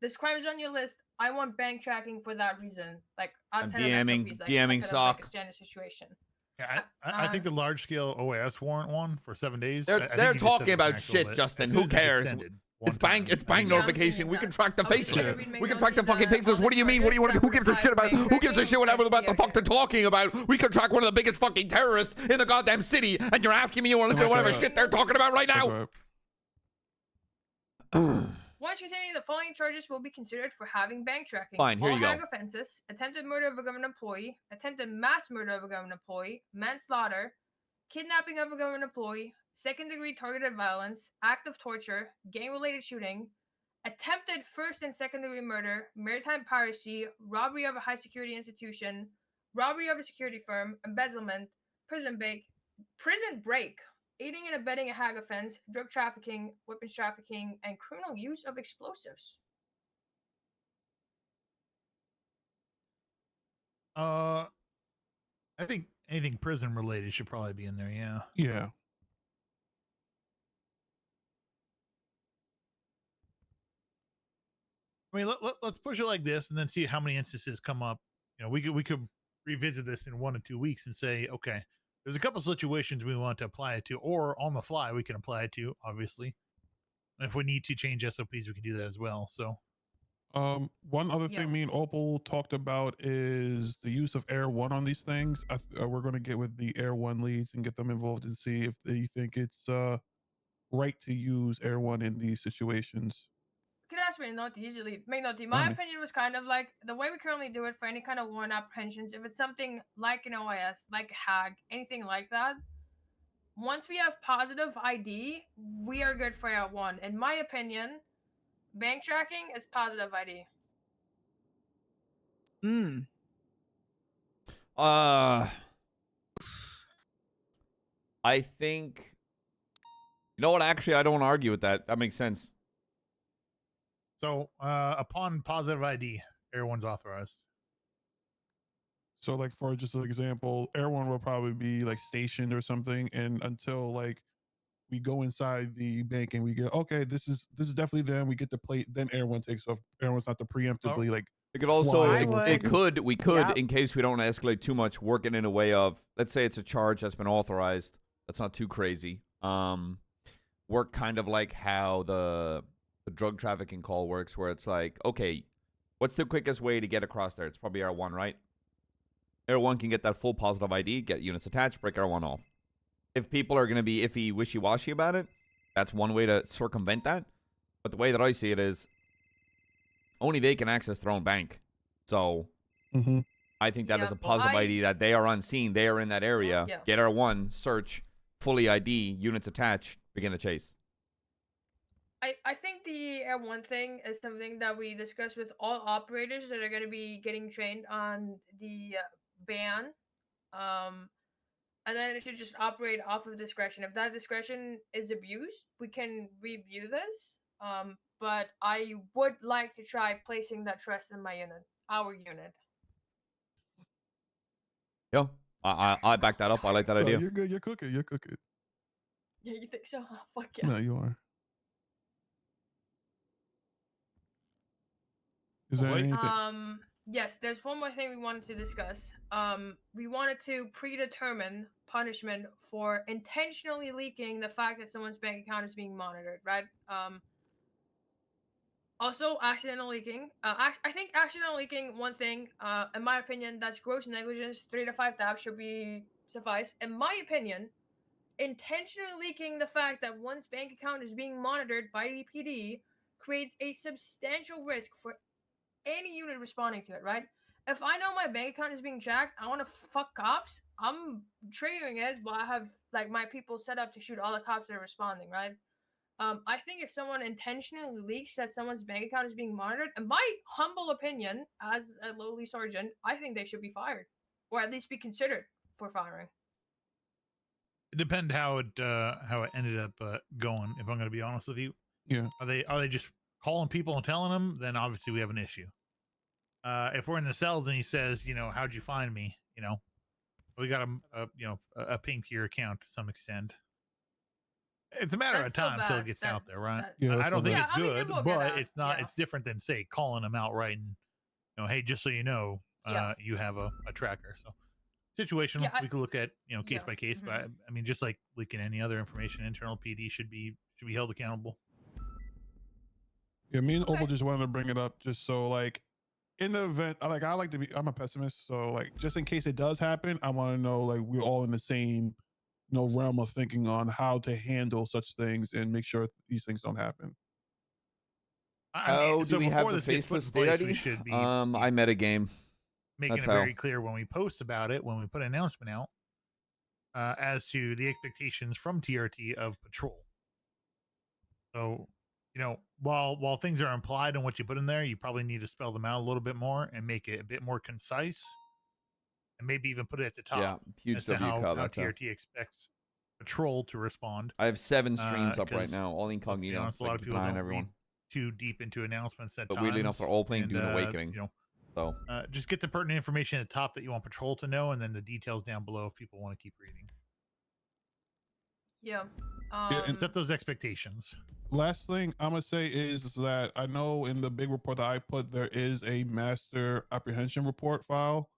this crime is on your list. I want bank tracking for that reason. Like outside of DMing- SOPs, like, DMing outside of, like, a sock. standard situation. Yeah, I think the large scale OAS warrant one for 7 days. They're I think they're you just said talking this about actual, shit, but Justin. as Who soon as it's cares? extended, It's bank notification. We can track the faces. We can track the fucking faces. What do you mean? What do you want? Who gives a shit about? Who gives a shit whatever about the fuck they're talking about? We can track one of the biggest fucking terrorists in the goddamn city, and you're asking me you want to listen to whatever shit they're talking about right now? Once containing the following charges will be considered for having bank tracking. Fine, here All you go. hag offenses: attempted murder of a government employee, attempted mass murder of a government employee, manslaughter, kidnapping of a government employee, second-degree targeted violence, act of torture, gang-related shooting, attempted first and second-degree murder, maritime piracy, robbery of a high-security institution, robbery of a security firm, embezzlement, prison break, aiding and abetting a hag offense, drug trafficking, weapons trafficking, and criminal use of explosives. I think anything prison related should probably be in there. Yeah. Yeah. I mean, let's push it like this, and then see how many instances come up. You know, we could revisit this in 1 to 2 weeks and say, okay, there's a couple situations we want to apply it to, or on the fly we can apply it to, obviously. And if we need to change SOPs, we can do that as well. So, one other thing me and Opal talked about is the use of Air One on these things. We're going to get with the Air One leads and get them involved and see if they think it's right to use Air One in these situations. Could ask McNulty easily. McNulty, my opinion was kind of like the way we currently do it for any kind of warrant apprehensions. If it's something like an OIS, like a HAG, anything like that, once we have positive ID, we are good for Air One. In my opinion, bank tracking is positive ID. I think. You know what? Actually, I don't want to argue with that. That makes sense. So, upon positive ID, everyone's authorized. So, like, for just an example, Air One will probably be like stationed or something, and until like we go inside the bank and we get, okay, this is definitely them. We get the plate, then Air One takes off. Air One's not to preemptively like. It could also, we could, Yep. in case we don't escalate too much, work it in a way of, let's say it's a charge that's been authorized. That's not too crazy. Work kind of like how the drug trafficking call works, where it's like, okay, what's the quickest way to get across there? It's probably R1, right? R1 can get that full positive ID, get units attached, break R1 off. If people are going to be iffy, wishy-washy about it, that's one way to circumvent that. But the way that I see it is, only they can access their own bank. So I think that is a positive ID that they are unseen. They are in that area. Get R1, search, fully ID, units attached, begin the chase. I think the Air One thing is something that we discuss with all operators that are going to be getting trained on the ban. And then it should just operate off of discretion. If that discretion is abused, we can review this. But I would like to try placing that trust in my unit, our unit. Yeah, I back that up. I like that idea. You're good. You're cooking. You're cooking. Yeah, you think so? Oh, fuck yeah. No, you are. Is there anything? Yes, there's one more thing we wanted to discuss. We wanted to predetermine punishment for intentionally leaking the fact that someone's bank account is being monitored, right? Also, accidental leaking. I think accidental leaking, one thing, in my opinion, that's gross negligence. 3 to 5 tabs should be suffice. In my opinion, intentionally leaking the fact that one's bank account is being monitored by the PD creates a substantial risk for any unit responding to it, right? If I know my bank account is being tracked, I want to fuck cops, I'm triggering it while I have like my people set up to shoot all the cops that are responding, right? I think if someone intentionally leaks that someone's bank account is being monitored, in my humble opinion, as a lowly sergeant, I think they should be fired, or at least be considered for firing. It depends how it ended up going. If I'm going to be honest with you, yeah. Are they just calling people and telling them? Then obviously we have an issue. If we're in the cells and he says, how'd you find me? We got a ping to your account to some extent. It's a matter of time until it gets out there, right? I don't think it's good, but it's not. It's different than say calling them outright and, hey, just so you know, you have a tracker. So situational, we could look at case by case, but I mean, just like leaking any other information, internal PD should be held accountable. Yeah, me and Opal just wanted to bring it up just so like in the event, I like to be, I'm a pessimist, so like just in case it does happen, I want to know like we're all in the same realm of thinking on how to handle such things and make sure these things don't happen. How do we have the faceless state ID? I met a game. Making it very clear when we post about it, when we put an announcement out, as to the expectations from TRT of patrol. So, while things are implied in what you put in there, you probably need to spell them out a little bit more and make it a bit more concise, and maybe even put it at the top. Yeah, huge as to W how comment. TRT expects patrol to respond. I have 7 streams up right now, all incognito. Honest, a lot of people don't read too deep into announcements at times. But weirdly enough, they're all playing Dune Awakening. So just get the pertinent information at the top that you want patrol to know, and then the details down below if people want to keep reading. Yeah. And set those expectations. Last thing I'm gonna say is that I know in the big report that I put, there is a master apprehension report file.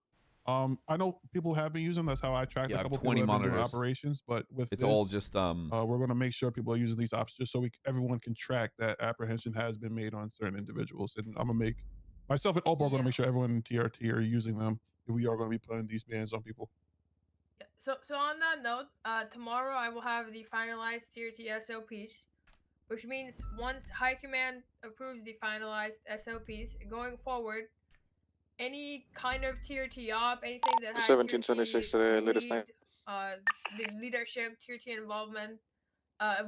I know people have been using them. That's how I tracked Yeah, I a have couple 20 people that have been doing monitors. operations. But with It's this, all just we're going to make sure people are using these options just so everyone can track that apprehension has been made on certain individuals. And I'm going to make myself and Opal are going to make sure everyone in TRT are using them. We are going to be putting these bans on people. So on that note, tomorrow I will have the finalized TRT SOPs, which means once High Command approves the finalized SOPs, going forward, any kind of TRT op, anything that has 1776 today, latest lead, night. the leadership, TRT involvement,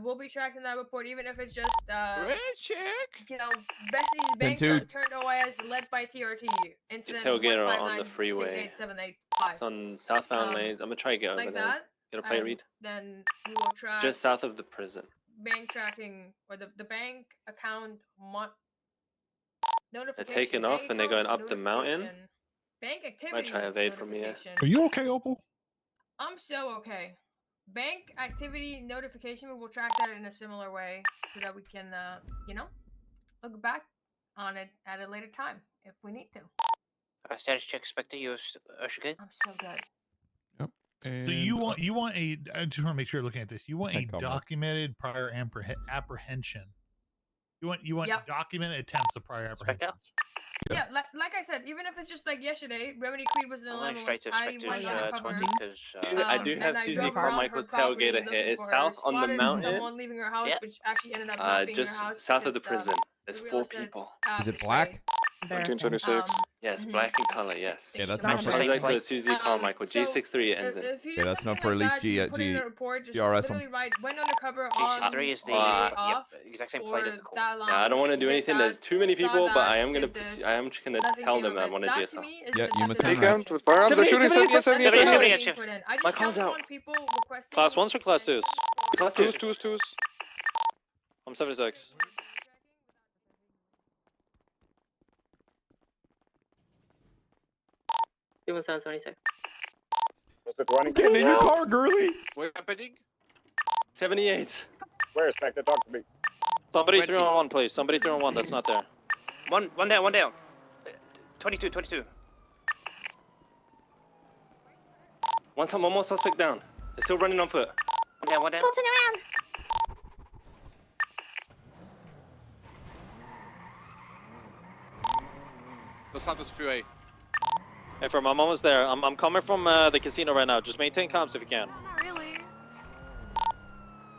will be tracked in that report, even if it's just you know, Bessie's Bank Pin two. turned OIS led by TRT incident Tailgater on the 159 freeway. 68785. It's on southbound lanes. I'm gonna try to get over Like there. that. Get a play and read. Then we will track Just south of the prison. bank tracking or the bank account They're notification. taking off and they're going up the mountain. notification, Bank Might activity try to evade from here. notification. Are you okay, Opal? I'm so okay. Bank activity notification, we will track that in a similar way so that we can, you know, look back on it at a later time if we need to. Status check, Spectre. You're good? I'm so good. And, So you want a? I just want to make sure you're looking at this. You want a Comrade. documented prior apprehension. You want Yep. documented attempts of prior apprehensions. Yeah, like I said, even if it's just like yesterday, Remedy Creed was in the I went limit straight list. to I Spectre's went undercover. 20 because I do have and I Susie drove around Carmichael's her property tailgater looking here. It's for her, south on the spotted mountain. someone leaving her house, Yeah. which actually ended up not being Just her house. south of the because, prison. There's we 4 realized that, people. Is it this black? way, 1776. Yes, mhm. black in color. Yes. Yeah, that's Should I enough for say Translate play? to Susie Carmichael. So, G63 ends in. if you Yeah, do that's enough something for at like least that, you put it in a report, just GRS literally write went undercover G63 on is the day yep, off exact same for plate as the core. that long. Yeah, I don't want to do did anything. that, There's too many saw people, but that, I am did this, just gonna nothing tell came them of that it. I'm on a That GSL. to me is Yeah, the you method must of have action. With firearms, they're shooting 78, 78. Being put in. I My just car's don't out. want people requesting Class 1s or class 2s? Class 2s. Twos. I'm 76. Even sound 76. What's the 20? Get in your car, girly. What's happening? 78. Where, Spectre? Talk to me. Somebody 20. 3 on 1, please. Somebody 3 on 1. That's not there. One down. 22. One more suspect down. They're still running on foot. One down. Bolting around. Los Santos Freeway. Hey, I'm almost there. I'm coming from the casino right now. Just maintain comms if you can. Not really.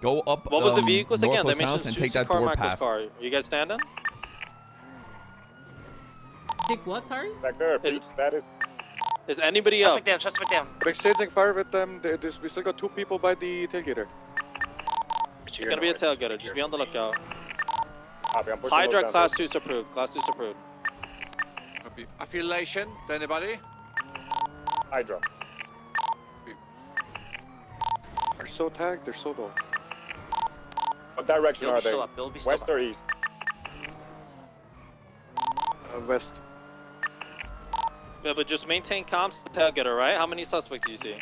Go up. What was the vehicles again? They Northwest mentioned House and Susie take that door Carmichael's path. car. Are you guys standing? Take what, sorry? Spectre, repeat status. Is anybody up? Suspect down. We're exchanging fire with them. We still got 2 people by the tailgater. It's gonna be a tailgater. Just be on the lookout. Copy, I'm pushing those Hydra down. class 2's approved. Class 2's approved. Copy. Affiliation to anybody? Hydra. They're so tagged, they're so low. What direction Bill are be they? still up. Bill be still West up. or east? West. Yeah, but just maintain comms to tailgater, right? How many suspects do you see?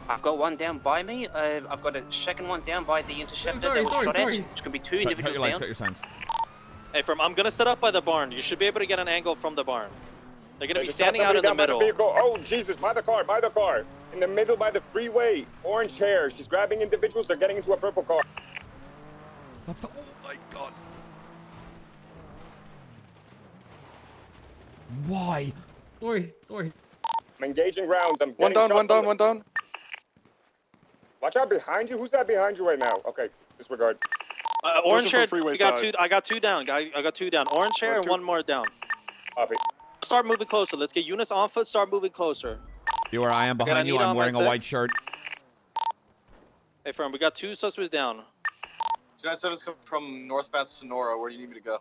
I've got one down by me. I've got a second one down by the interceptor that was shot at. It's gonna be 2 Cut individuals your lights, down. cut your signs. Hey, I'm gonna set up by the barn. You should be able to get an angle from the barn. They're gonna be Just standing got out in somebody the down by middle. vehicle. Oh, Jesus, by the car. In the middle by the freeway. Orange hair. She's grabbing individuals. They're getting into a purple car. Oh my god. Why? Sorry. I'm engaging rounds. I'm One getting down, shot one down. Watch out behind you. Who's that behind you right now? Okay, disregard. Orange hair. freeway We got side. 2. I got 2 down. I got 2 down. Orange hair and 2. 1 more down. Copy. Start moving closer. Let's get units on foot. Start moving closer. You where I am got behind you. Anita I'm on my wearing a six. white shirt. Hey, we got 2 suspects down. 297's coming from northbound Sonora. Where do you need me to go?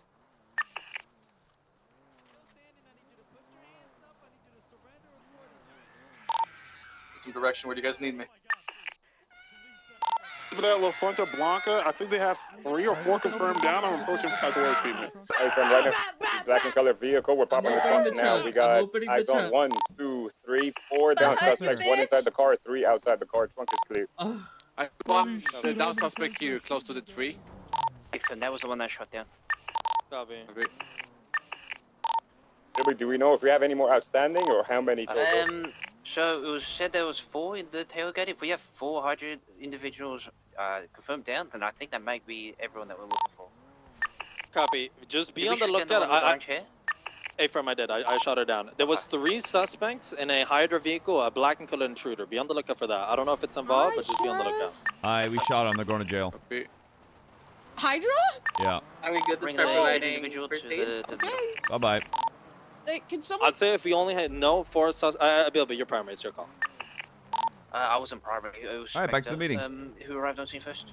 Some direction. Where do you guys need me? For that La Fuente Blanca, I think they have 3 or 4 confirmed down. I'm approaching Calgary treatment. Hey, friend, right now. Black and color vehicle. We're popping the opening trunk the now. trunk. We I'm got opening the eyes on trunk. 1, 2, 3, 4 down suspects. 1 inside the car, 3 outside the car. Trunk is clear. I one the down suspect here, close to the tree. And that was the one that shot down. Copy. Do we know if we have any more outstanding or how many total? So it was said there was 4 in the tailgate. If we have 400 individuals confirmed down, then I think that might be everyone that we're looking for. Copy. Just be Did on we the shoot down lookout. one with orange hair? Hey, firm, I did. I shot her down. There was 3 suspects in a Hydra vehicle, a black and colored intruder. Be on the lookout for that. I don't know if it's involved, but just be on the lookout. We shot him. They're going to jail. Hydra? Yeah. Are we good to Bring start the providing individual to the... Bye bye. Hey, can someone? I'd say if we only had 4 suspects. Bilby, your primary. It's your call. I was in primary. It was All right, back to the Spectre. meeting. Who arrived on scene first?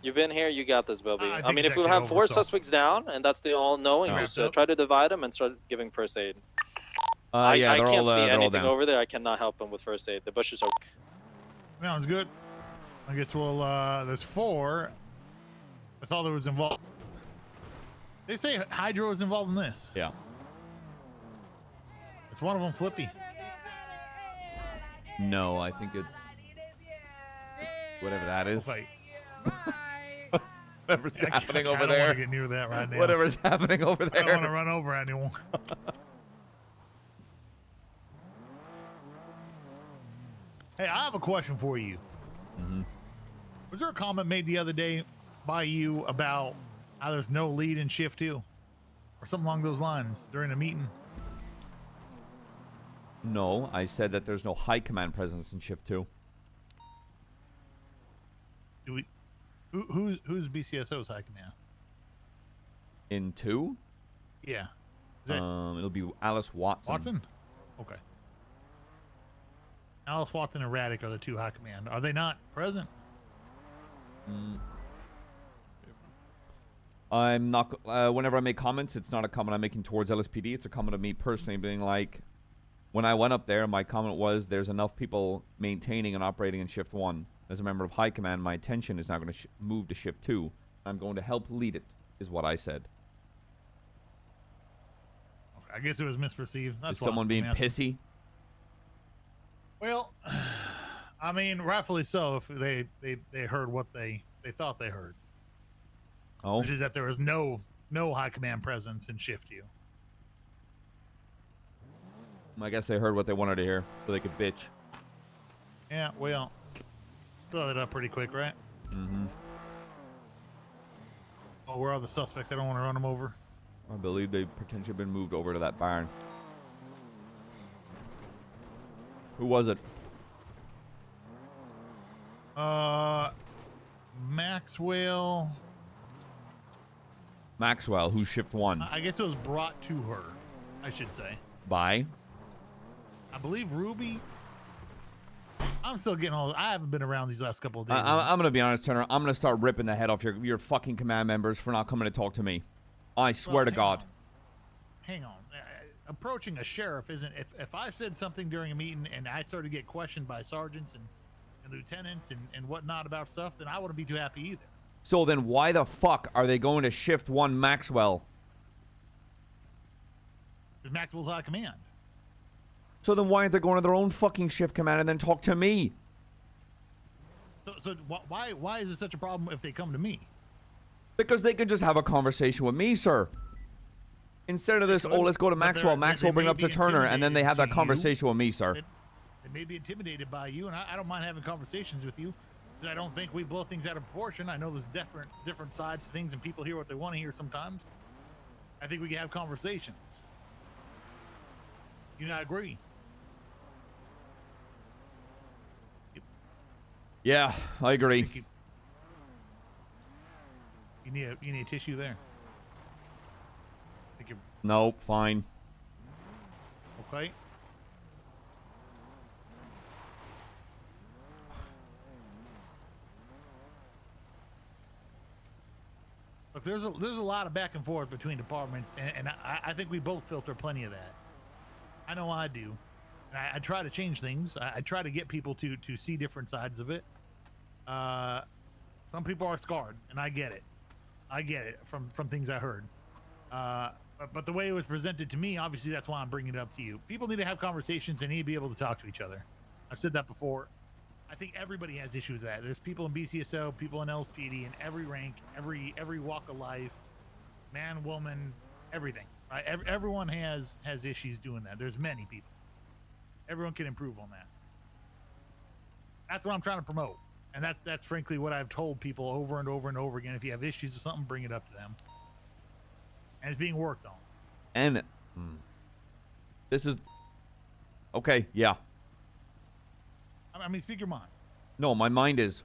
You've been here. You got this, Bilby. I I think mean, it's if we actually have over, 4 so- suspects down, and that's the all knowing, Oh. just try to divide them and start giving first aid. Yeah, I they're can't all see they're all anything down. over there. I cannot help them with first aid. The bushes are. Sounds good. I guess we'll, there's 4. That's all that was involved. They say Hydra was involved in this. Yeah. It's one of them, Flippy. No, I think it's whatever that is. Wait. Whatever's happening over I don't there. want to get near that right now. Whatever's happening over there. I don't want to run over anyone. Hey, I have a question for you. Was there a comment made the other day by you about how there's no lead in shift 2? Or something along those lines during a meeting? No, I said that there's no high command presence in shift 2. Do we? Who's BCSO's high command? In 2? Yeah. Is it It'll be Alice Watson. Watson? Okay. Alice Watson and Raddick are the 2 high command. Are they not present? I'm not. Whenever I make comments, it's not a comment I'm making towards LSPD. It's a comment of me personally being like, when I went up there, my comment was, "There's enough people maintaining and operating in shift 1. As a member of high command, my attention is now going to move to shift 2. I'm going to help lead it," is what I said. Okay, I guess it was misperceived. That's Is someone being pissy? Well, I mean, rightfully so. If they heard what they thought they heard, Oh, which is that there was no high command presence in shift 2. I guess they heard what they wanted to hear, so they could bitch. Yeah, well, throw that up pretty quick, right? Mm-hmm. Oh, where are the suspects? I don't want to run them over. I believe they've potentially been moved over to that barn. Who was it? Maxwell. Maxwell, who's shift 1? I guess it was brought to her, I should say. By? I believe Ruby. I'm still getting all. I haven't been around these last couple of days. I'm going to be honest, Turner. I'm going to start ripping the head off your fucking command members for not coming to talk to me. I swear to God. Hang on. Approaching a sheriff isn't. If I said something during a meeting and I started to get questioned by sergeants and lieutenants and whatnot about stuff, then I wouldn't be too happy either. So then why the fuck are they going to shift 1 Maxwell? Because Maxwell's high command. So then why aren't they going to their own fucking shift command and then talk to me? So why is it such a problem if they come to me? Because they could just have a conversation with me, sir. Instead of this, oh, let's go to Maxwell. Maxwell bring up to Turner, and then they have that conversation with me, sir. They may be intimidated by you, and I don't mind having conversations with you. Because I don't think we blow things out of proportion. I know there's different sides to things, and people hear what they want to hear sometimes. I think we can have conversations. You not agree? Yeah, I agree. You need a tissue there. Nope, fine. Okay. Look, there's a lot of back and forth between departments, and I think we both filter plenty of that. I know I do. And I try to change things. I try to get people to see different sides of it. Some people are scarred, and I get it. I get it from things I heard. But the way it was presented to me, obviously that's why I'm bringing it up to you. People need to have conversations. They need to be able to talk to each other. I've said that before. I think everybody has issues with that. There's people in BCSO, people in LSPD, in every rank, every walk of life, man, woman, everything. Right? Everyone has issues doing that. There's many people. Everyone can improve on that. That's what I'm trying to promote. And that's frankly what I've told people over and over and over again. If you have issues with something, bring it up to them. And it's being worked on. And this is okay. Yeah. I mean, speak your mind. No, my mind is,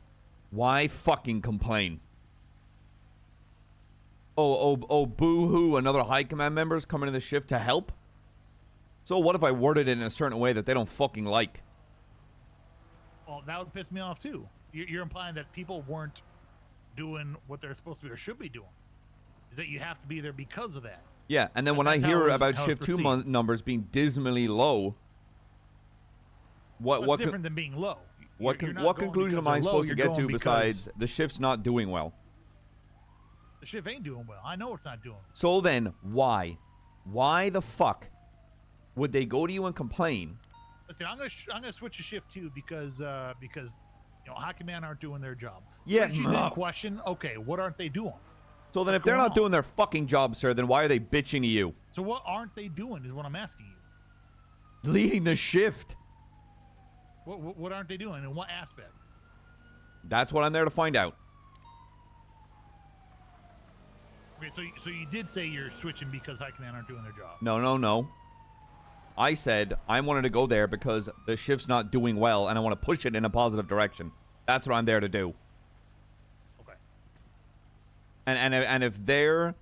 why fucking complain? Oh, boo-hoo, another high command member's coming in the shift to help? So what if I worded it in a certain way that they don't fucking like? Well, that would piss me off too. You're implying that people weren't doing what they're supposed to be or should be doing. Is that you have to be there because of that. Yeah, and then when I hear about shift 2 numbers being dismally low, what's different than being low? What You're not what going conclusion because am I they're low, supposed to you're get to going besides because the shift's not doing well? The shift ain't doing well. I know it's not doing well. So then, why? Why the fuck would they go to you and complain? Listen, I'm gonna switch to shift 2 because high command aren't doing their job. Yeah, Wouldn't you then question, okay, what aren't they doing? So then if they're not doing their fucking job, sir, then why are they bitching to you? So what aren't they doing is what I'm asking you. Leading the shift. What aren't they doing? In what aspect? That's what I'm there to find out. Okay, so you did say you're switching because high command aren't doing their job. No. I said I wanted to go there because the shift's not doing well and I want to push it in a positive direction. That's what I'm there to do. Okay. And if their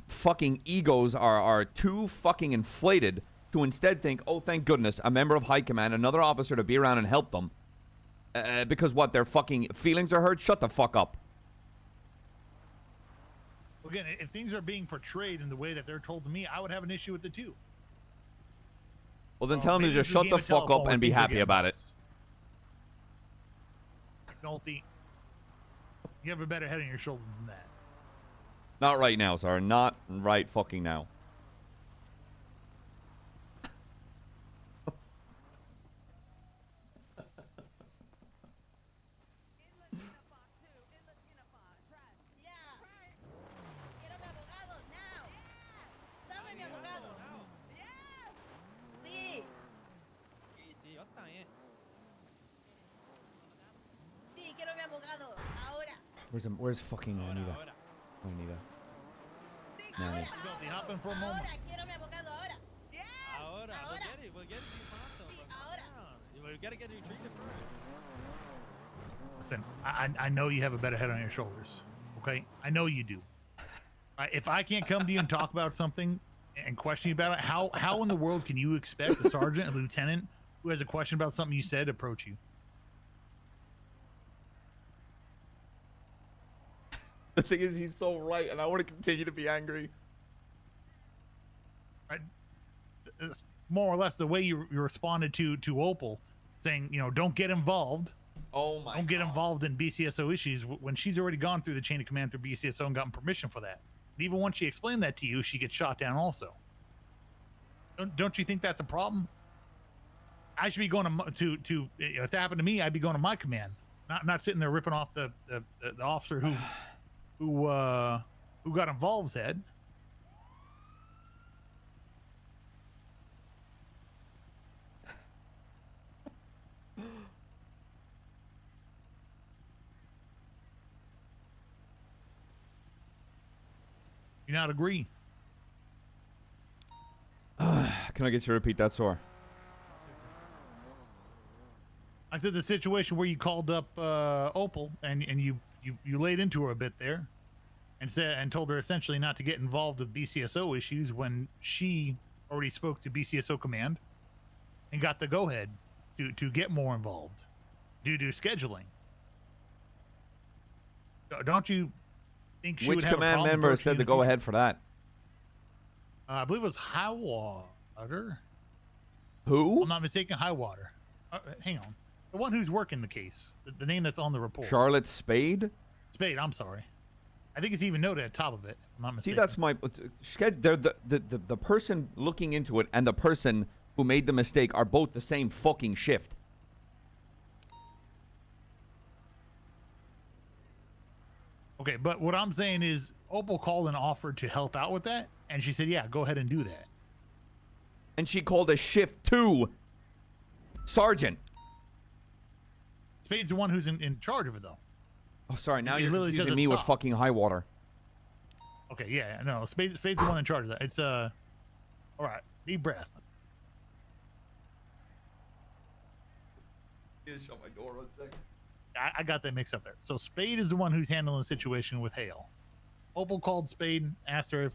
fucking egos are too fucking inflated to instead think, oh, thank goodness, a member of high command, another officer to be around and help them, because what, their fucking feelings are hurt? Shut the fuck up. Again, if things are being portrayed in the way that they're told to me, I would have an issue with it too. Well, then tell them to just shut the fuck up and be happy about it. McNulty, you have a better head on your shoulders than that. Not right now, sir. Not right fucking now. Where's fucking Anita? Oh, Anita. Nanny. McNulty, hop in for a moment. We'll get it if you find some. We gotta get you treated first. Listen, I know you have a better head on your shoulders. Okay? I know you do. If I can't come to you and talk about something and question you about it, how in the world can you expect a sergeant, a lieutenant, who has a question about something you said, to approach you? The thing is, he's so right, and I want to continue to be angry. It's more or less the way you responded to Opal, saying, don't get involved. Oh my! Don't get involved in BCSO issues when she's already gone through the chain of command through BCSO and gotten permission for that. And even once she explained that to you, she gets shot down also. Don't you think that's a problem? I should be going to if that happened to me, I'd be going to my command, not sitting there ripping off the officer who got involved's head. You not agree? Can I get you to repeat that, sir? I said the situation where you called up Opal and you laid into her a bit there, and told her essentially not to get involved with BCSO issues when she already spoke to BCSO command and got the go ahead to get more involved due to scheduling. Don't you think she Which would have command a problem member approaching said in to the go future? ahead for that? I believe it was Highwater. Who? If I'm not mistaken, Highwater. Hang on. The one who's working the case. The name that's on the report. Charlotte Spade? Spade, I'm sorry. I think it's even noted at the top of it. If I'm not See, mistaken. that's my... They're the person looking into it and the person who made the mistake are both the same fucking shift. Okay, but what I'm saying is Opal called and offered to help out with that, and she said, yeah, go ahead and do that. And she called a shift 2 Sergeant. Spade's the one who's in charge of it, though. Oh, sorry. Now It you're literally says confusing at me the with top. fucking high water. Okay, yeah, no. Spade's the one in charge of that. It's all right. Deep breath. Just shut my door 1 second. I got that mixed up there. So Spade is the one who's handling the situation with Hale. Opal called Spade, asked her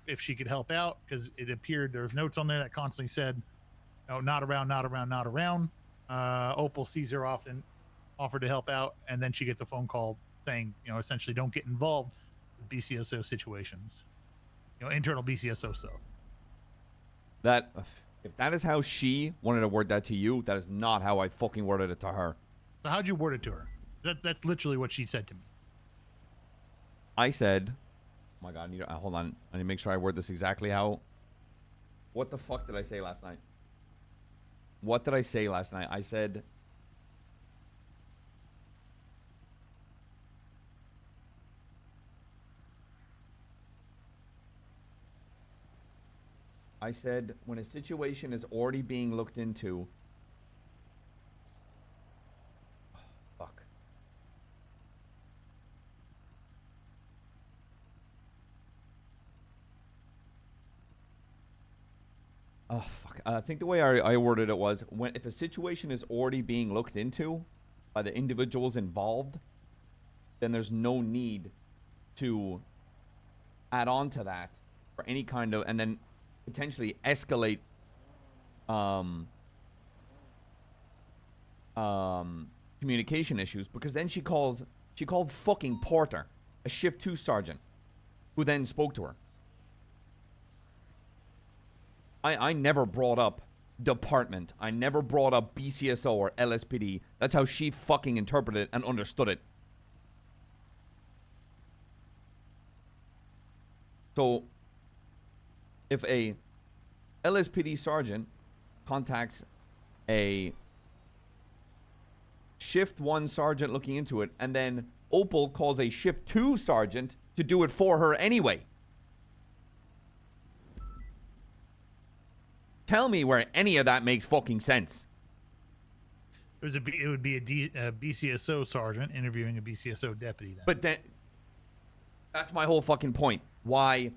if she could help out, because it appeared there was notes on there that constantly said, "No, not around, not around, not around." Opal sees her often, offered to help out, and then she gets a phone call saying, essentially don't get involved with BCSO situations, internal BCSO stuff. That, if that is how she wanted to word that to you, that is not how I fucking worded it to her. So how'd you word it to her? That's literally what she said to me. I said, oh my God, hold on. I need to make sure I word this exactly how. What the fuck did I say last night? What did I say last night? I said, when a situation is already being looked into. Oh, fuck. Oh, fuck. I think the way I worded it was, if a situation is already being looked into by the individuals involved, then there's no need to add on to that for any kind of, and then potentially escalate communication issues, because then she called fucking Porter, a shift 2 sergeant, who then spoke to her. I never brought up department. I never brought up BCSO or LSPD. That's how she fucking interpreted it and understood it. So, if a LSPD sergeant contacts a shift 1 sergeant looking into it, and then Opal calls a shift 2 sergeant to do it for her anyway. Tell me where any of that makes fucking sense. It would be a BCSO sergeant interviewing a BCSO deputy then. But then, that's my whole fucking point. Why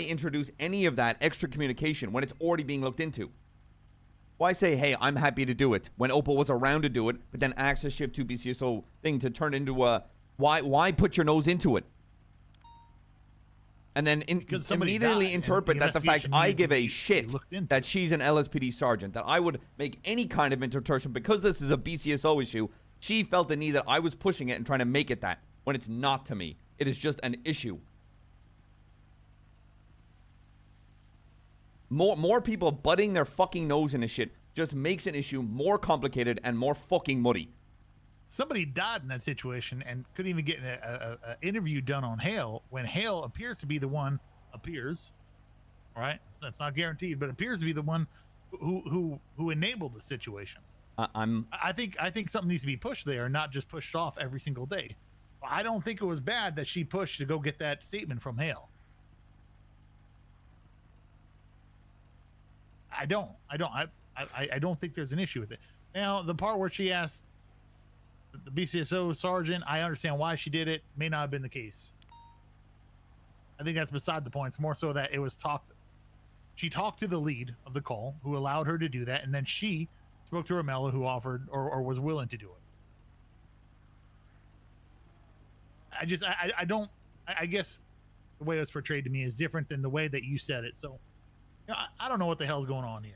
introduce any of that extra communication when it's already being looked into? Why say, hey, I'm happy to do it, when Opal was around to do it, but then ask a shift 2 BCSO thing to turn into a... Why put your nose into it? And then immediately interpret that the fact I give a shit that she's an LSPD sergeant, that I would make any kind of interpretation, because this is a BCSO issue, she felt the need that I was pushing it and trying to make it that, when it's not to me. It is just an issue. More people butting their fucking nose into shit just makes an issue more complicated and more fucking muddy. Somebody died in that situation and couldn't even get an interview done on Hale, when Hale appears to be the one, right? That's not guaranteed, but appears to be the one who enabled the situation. I think something needs to be pushed there, not just pushed off every single day. I don't think it was bad that she pushed to go get that statement from Hale. I don't think there's an issue with it. Now, the part where she asked the BCSO sergeant, I understand why she did it. May not have been the case. I think that's beside the point. It's more so that it was she talked to the lead of the call, who allowed her to do that, and then she spoke to Romello, who offered or was willing to do it. I guess the way it was portrayed to me is different than the way that you said it. So, I don't know what the hell's going on here.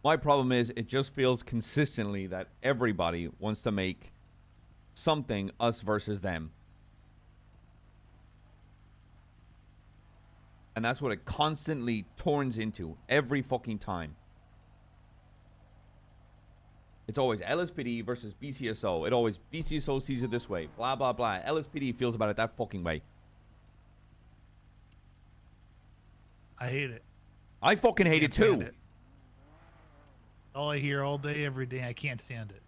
My problem is, it just feels consistently that everybody wants to make something us versus them. And that's what it constantly turns into every fucking time. It's always LSPD versus BCSO. It always, BCSO sees it this way. Blah, blah, blah. LSPD feels about it that fucking way. I hate it. I fucking hate it Can't stand too. it. All I hear all day, every day. I can't stand it.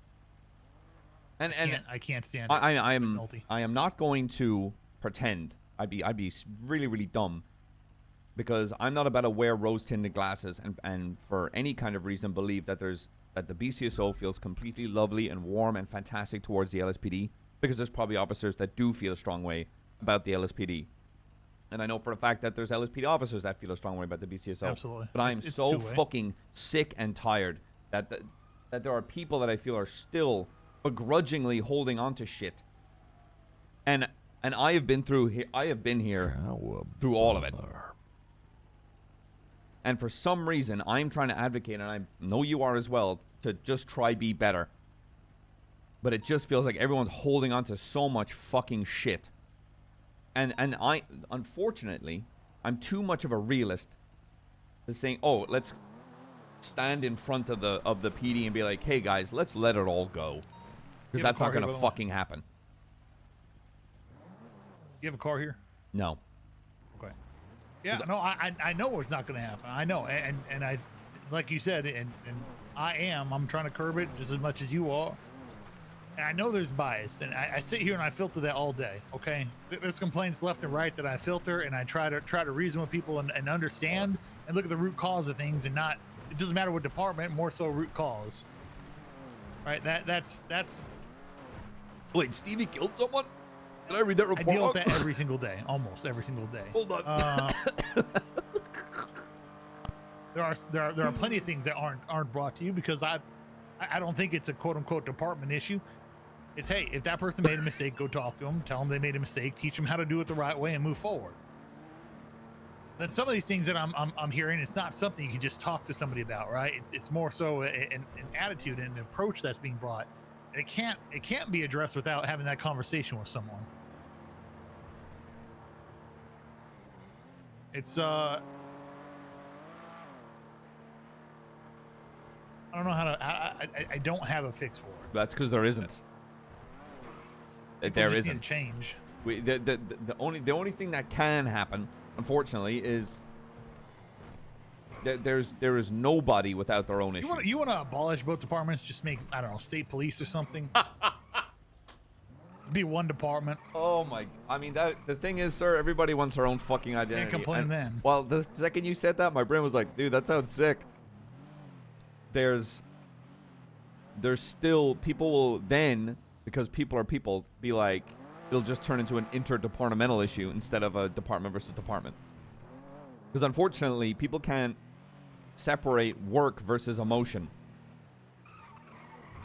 And I can't stand it. I am McNulty. I am not going to pretend. I'd be really, really dumb. Because I'm not about to wear rose-tinted glasses and for any kind of reason believe that the BCSO feels completely lovely and warm and fantastic towards the LSPD, because there's probably officers that do feel a strong way about the LSPD. And I know for a fact that there's LSPD officers that feel a strong way about the BCSO. Absolutely. But I'm It's so two-way. fucking sick and tired that there are people that I feel are still begrudgingly holding on to shit. And I have been through here through all of it. And for some reason, I'm trying to advocate, and I know you are as well, to just try be better. But it just feels like everyone's holding on to so much fucking shit. And I, unfortunately, I'm too much of a realist to saying, oh, let's stand in front of the PD and be like, hey guys, let's let it all go. Because that's not going to fucking happen. You have a car here? No. Okay. Yeah, no, I know it's not going to happen. I know, and I, like you said, and I'm trying to curb it just as much as you are. And I know there's bias, and I sit here and I filter that all day. Okay, there's complaints left and right that I filter, and I try to reason with people and understand and look at the root cause of things, and not, it doesn't matter what department, more so root cause. Right? That's. Wait, Stevie killed someone? Did I read that report? I deal with that every single day, almost every single day. Hold on. There are plenty of things that aren't brought to you because I don't think it's a quote unquote department issue. It's, hey, if that person made a mistake, go talk to them, tell them they made a mistake, teach them how to do it the right way, and move forward. Then some of these things that I'm hearing, it's not something you can just talk to somebody about, right? It's more so an attitude and an approach that's being brought. It can't be addressed without having that conversation with someone. It's I don't know how to. I don't have a fix for it. That's because there isn't. People There just isn't. need to change. The only thing that can happen, unfortunately, is there is nobody without their own issues. You want to abolish both departments? Just make, I don't know, state police or something. Be one department. Oh my! I mean, the thing is, sir, everybody wants their own fucking identity. Can't complain And- then. Well, the second you said that, my brain was like, dude, that sounds sick. There's still people will then, because people are people, be like, it'll just turn into an interdepartmental issue instead of a department versus department. Because unfortunately, people can't separate work versus emotion.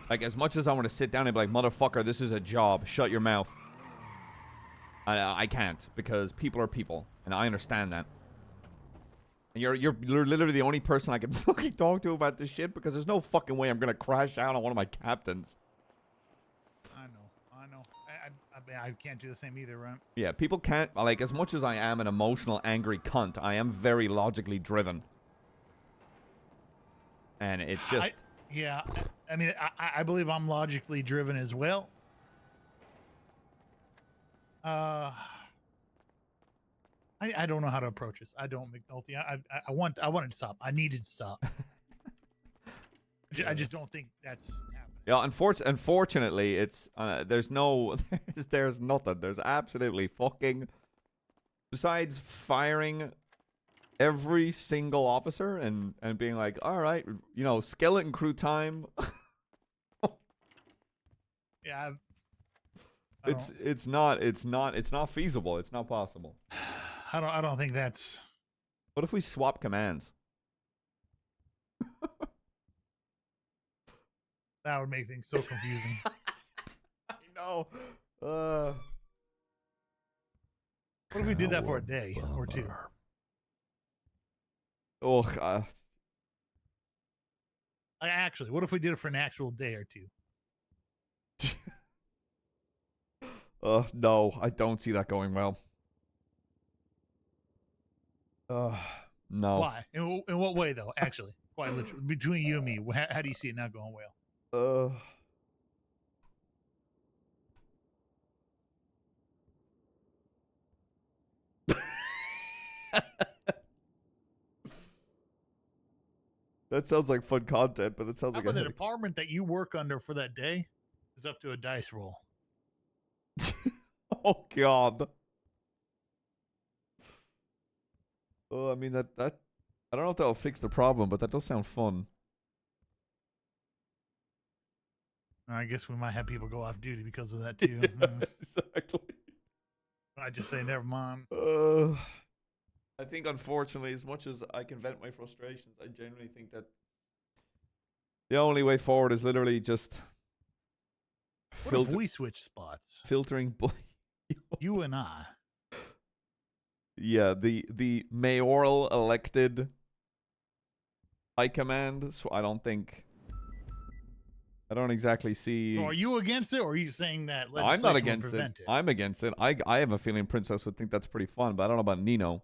Like, as much as I want to sit down and be like, motherfucker, this is a job, shut your mouth. I can't, because people are people, and I understand that. And you're literally the only person I can fucking talk to about this shit, because there's no fucking way I'm gonna crash out on one of my captains. I know. I can't do the same either, right? Yeah, people can't, like, as much as I am an emotional, angry cunt, I am very logically driven. And it's just... Yeah, I mean, I believe I'm logically driven as well. I don't know how to approach this. I don't, McNulty. I wanted to stop. I needed to stop. I just don't think that's happening. Yeah, unfortunately, it's there's no, there's nothing. There's absolutely fucking, besides firing every single officer and being like, all right, you know, skeleton crew time. Yeah, it's not feasible. It's not possible. I don't think that's. What if we swap commands? That would make things so confusing. I know. What if we did that for a day or two? Oh, actually, what if we did it for an actual day or two? no, I don't see that going well. No. Why? In what way, though? Actually, quite literally, between you and me, how do you see it not going well? That sounds like fun content, but it sounds How like a about the headache. department that you work under for that day is up to a dice roll? Oh God. Oh, I mean that I don't know if that'll fix the problem, but that does sound fun. I guess we might have people go off duty because of that too. Exactly. I just say never mind. I think unfortunately, as much as I can vent my frustrations, I genuinely think that the only way forward is literally just What if we switch spots? filtering. You and I. Yeah, the mayoral elected high command. So I don't exactly see. So are you against it, or are you saying that legislation I'm not will against it. prevent it? I'm against it. I have a feeling Princess would think that's pretty fun, but I don't know about Nino.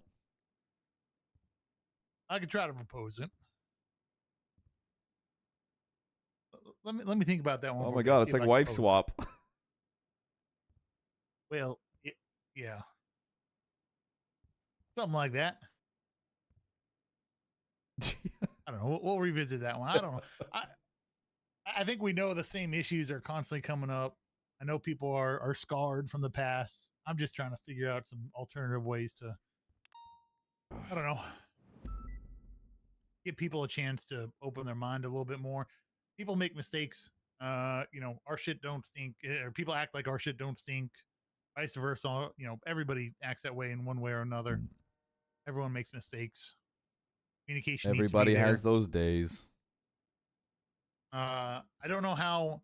I could try to propose it. Let me think about that one. Oh for my a bit, God, see it's if like I can wife propose it. swap. Well, yeah, something like that. I don't know. We'll revisit that one. I don't know. I think we know the same issues are constantly coming up. I know people are scarred from the past. I'm just trying to figure out some alternative ways to, I don't know, give people a chance to open their mind a little bit more. People make mistakes. Our shit don't stink, or people act like our shit don't stink. Vice versa. Everybody acts that way in one way or another. Everyone makes mistakes. Communication Everybody needs to be has there. those days. I don't know how.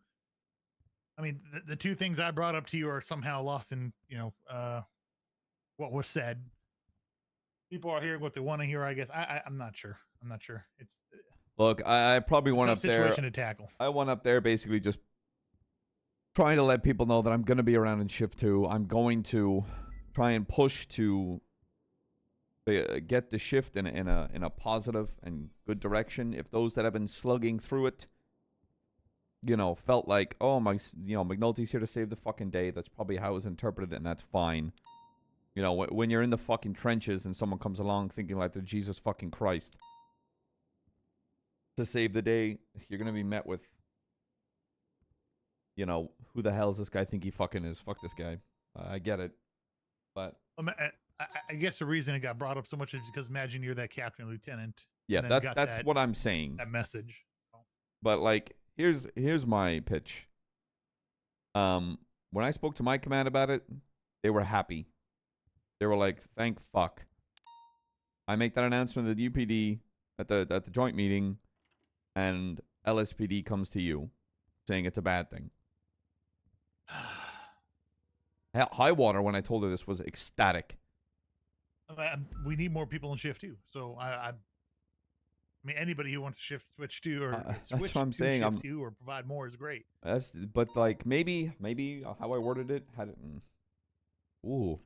I mean, the two things I brought up to you are somehow lost in, what was said. People are hearing what they want to hear, I guess. I'm not sure. I'm not sure. It's Look, I probably went tough up there. situation to tackle. I went up there basically just trying to let people know that I'm going to be around in shift 2. I'm going to try and push to get the shift in a positive and good direction. If those that have been slugging through it, felt like, oh my, McNulty's here to save the fucking day. That's probably how it was interpreted, and that's fine. When you're in the fucking trenches and someone comes along thinking like they're Jesus fucking Christ to save the day, you're gonna be met with, who the hell does this guy think he fucking is? Fuck this guy. I get it, but I guess the reason it got brought up so much is because imagine you're that captain or lieutenant. yeah, and then you got that's what I'm saying. That message. But like, here's my pitch. When I spoke to my command about it, they were happy. They were like, "Thank fuck." I make that announcement at the UPD at the joint meeting, and LSPD comes to you, saying it's a bad thing. High Water, when I told her this, was ecstatic. We need more people in shift too. So I mean, anybody who wants to switch to or That's switch what I'm to saying. shift to or provide more is great. But like maybe how I worded it had it. Ooh.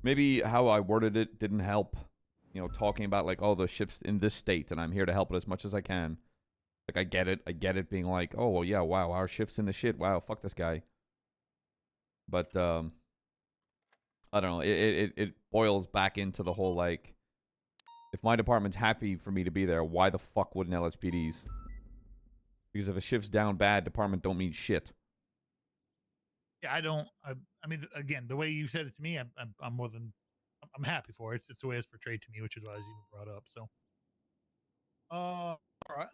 Maybe how I worded it didn't help. Talking about like, oh, the shifts in this state, and I'm here to help it as much as I can. Like, I get it being like, oh, well, yeah, wow, our shift's in the shit. Wow, fuck this guy. But I don't know. It boils back into the whole like, if my department's happy for me to be there, why the fuck wouldn't LSPD's? Because if a shift's down bad, department don't mean shit. Yeah, I mean, again, the way you said it to me, I'm more than, I'm happy for it. It's the way it's portrayed to me, which is why I was even brought up. So, all right.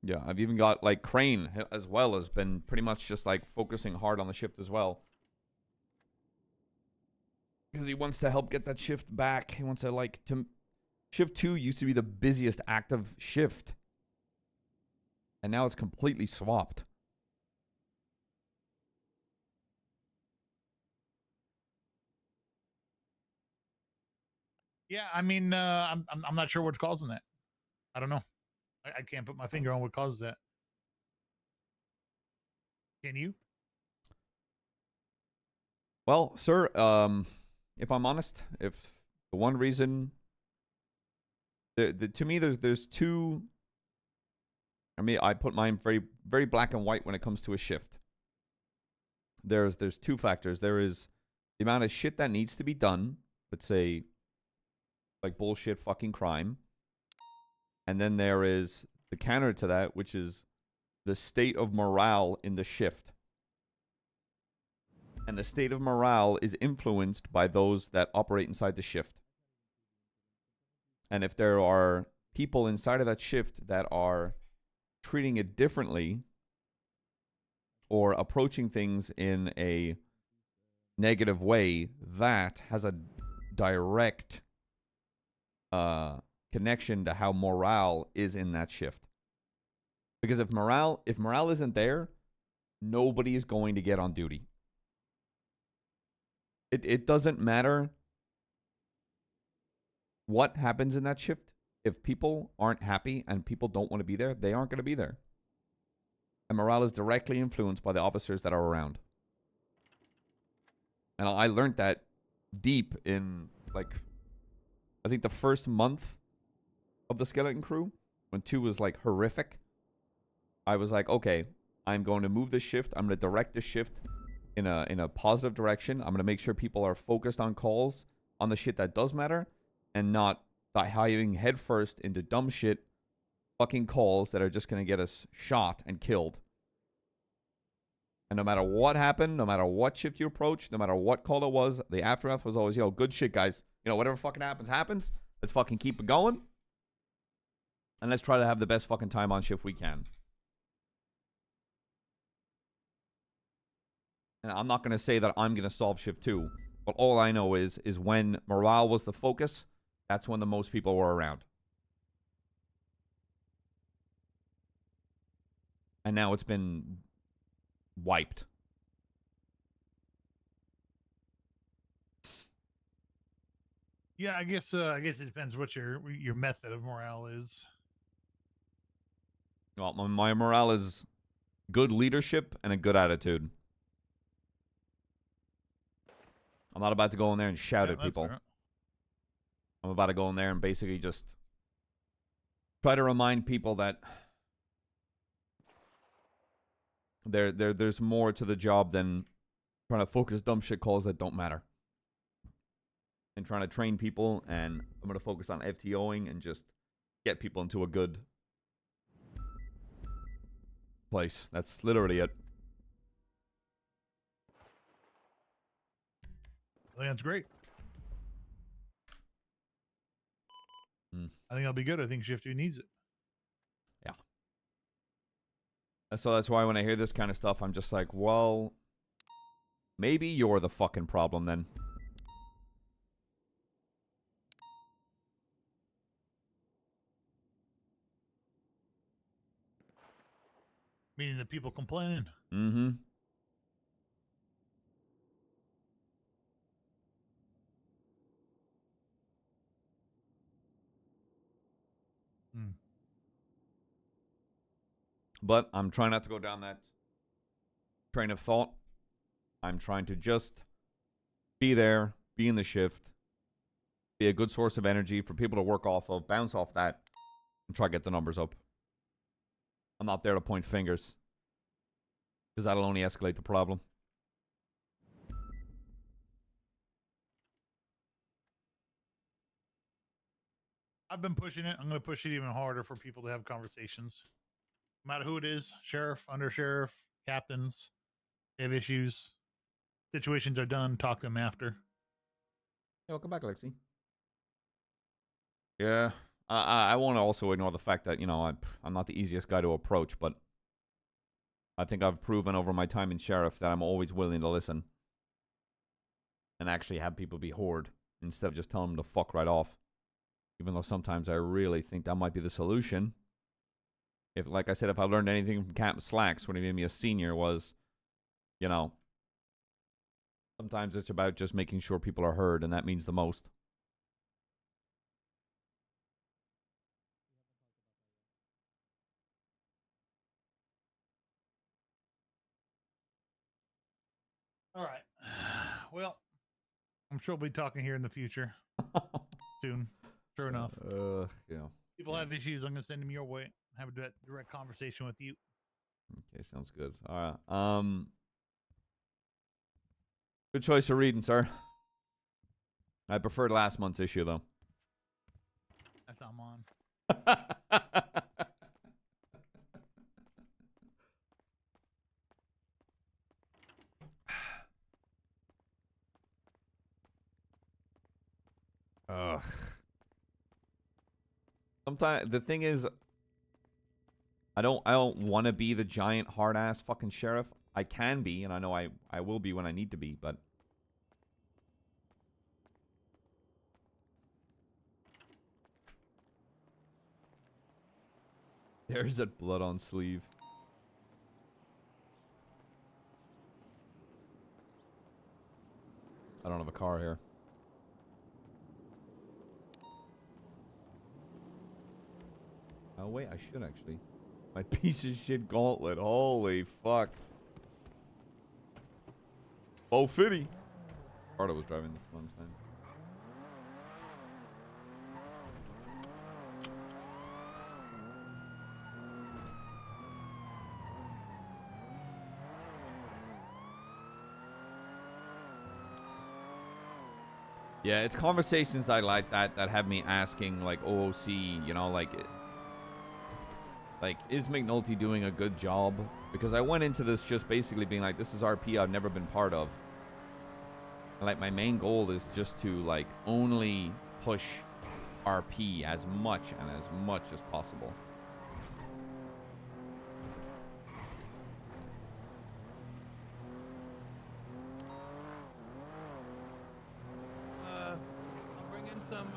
Yeah, I've even got like Crane as well has been pretty much just like focusing hard on the shift as well. Because he wants to help get that shift back. He wants to shift 2 used to be the busiest active shift. And now it's completely swapped. Yeah, I mean, I'm not sure what's causing that. I don't know. I can't put my finger on what causes that. Can you? Well, sir, if I'm honest, if the one reason, to me, there's two. I mean, I put mine very black and white when it comes to a shift. There's two factors. There is the amount of shit that needs to be done. Let's say, like bullshit fucking crime. And then there is the counter to that, which is the state of morale in the shift. And the state of morale is influenced by those that operate inside the shift. And if there are people inside of that shift that are treating it differently or approaching things in a negative way, that has a direct connection to how morale is in that shift. Because if morale isn't there, nobody is going to get on duty. It doesn't matter what happens in that shift. If people aren't happy and people don't want to be there, they aren't going to be there. And morale is directly influenced by the officers that are around. And I learned that deep in, like, I think the first month of the Skeleton Crew, when 2 was, like, horrific. I was like, okay, I'm going to move this shift. I'm going to direct this shift in a positive direction. I'm going to make sure people are focused on calls, on the shit that does matter, and not diving headfirst into dumb shit, fucking calls that are just going to get us shot and killed. And no matter what happened, no matter what shift you approached, no matter what call it was, the aftermath was always, yo, good shit, guys. You know, whatever fucking happens. Let's fucking keep it going. And let's try to have the best fucking time on shift we can. And I'm not going to say that I'm going to solve shift 2. But all I know is when morale was the focus, that's when the most people were around. And now it's been wiped. Yeah, I guess it depends what your method of morale is. Well, my morale is good leadership and a good attitude. I'm not about to go in there and shout at people. Fair. I'm about to go in there and basically just try to remind people that there's more to the job than trying to focus dumb shit calls that don't matter. And trying to train people, and I'm going to focus on FTOing and just get people into a good place. That's literally it. I think that's great. Mm. I think that'll be good. I think Shift 2 needs it. Yeah. So that's why when I hear this kind of stuff, I'm just like, well, maybe you're the fucking problem then. Meaning the people complaining. Mm-hmm. Mm. But I'm trying not to go down that train of thought. I'm trying to just be there, be in the shift, be a good source of energy for people to work off of, bounce off that, and try to get the numbers up. I'm not there to point fingers, because that'll only escalate the problem. I've been pushing it. I'm going to push it even harder for people to have conversations. No matter who it is, sheriff, under sheriff, captains, they have issues. Situations are done. Talk to them after. Hey, welcome back, Lexi. Yeah, I want to also ignore the fact that, you know, I'm not the easiest guy to approach, but I think I've proven over my time in sheriff that I'm always willing to listen and actually have people be heard instead of just telling them to fuck right off. Even though sometimes I really think that might be the solution. If, like I said, if I learned anything from Captain Slacks when he made me a senior was, you know, sometimes it's about just making sure people are heard, and that means the most. All right. Well, I'm sure we'll be talking here in the future soon. Sure enough. Yeah. People have issues. I'm gonna send them your way. Have a direct conversation with you. Okay, sounds good. All right. Good choice of reading, sir. I preferred last month's issue though. That's I'm on. Ugh. Sometimes the thing is, I don't want to be the giant hard ass fucking sheriff. I can be, and I know I will be when I need to be, but there's that blood on sleeve. I don't have a car here. Oh wait, I should actually. My piece of shit gauntlet. Holy fuck. Oh, Fitty. Carter was driving this last time. Yeah, it's conversations like that that have me asking, like, OOC, you know, like, is McNulty doing a good job? Because I went into this just basically being like, this is RP I've never been part of. And, like, my main goal is just to, like, only push RP as much as possible. I'll bring in some.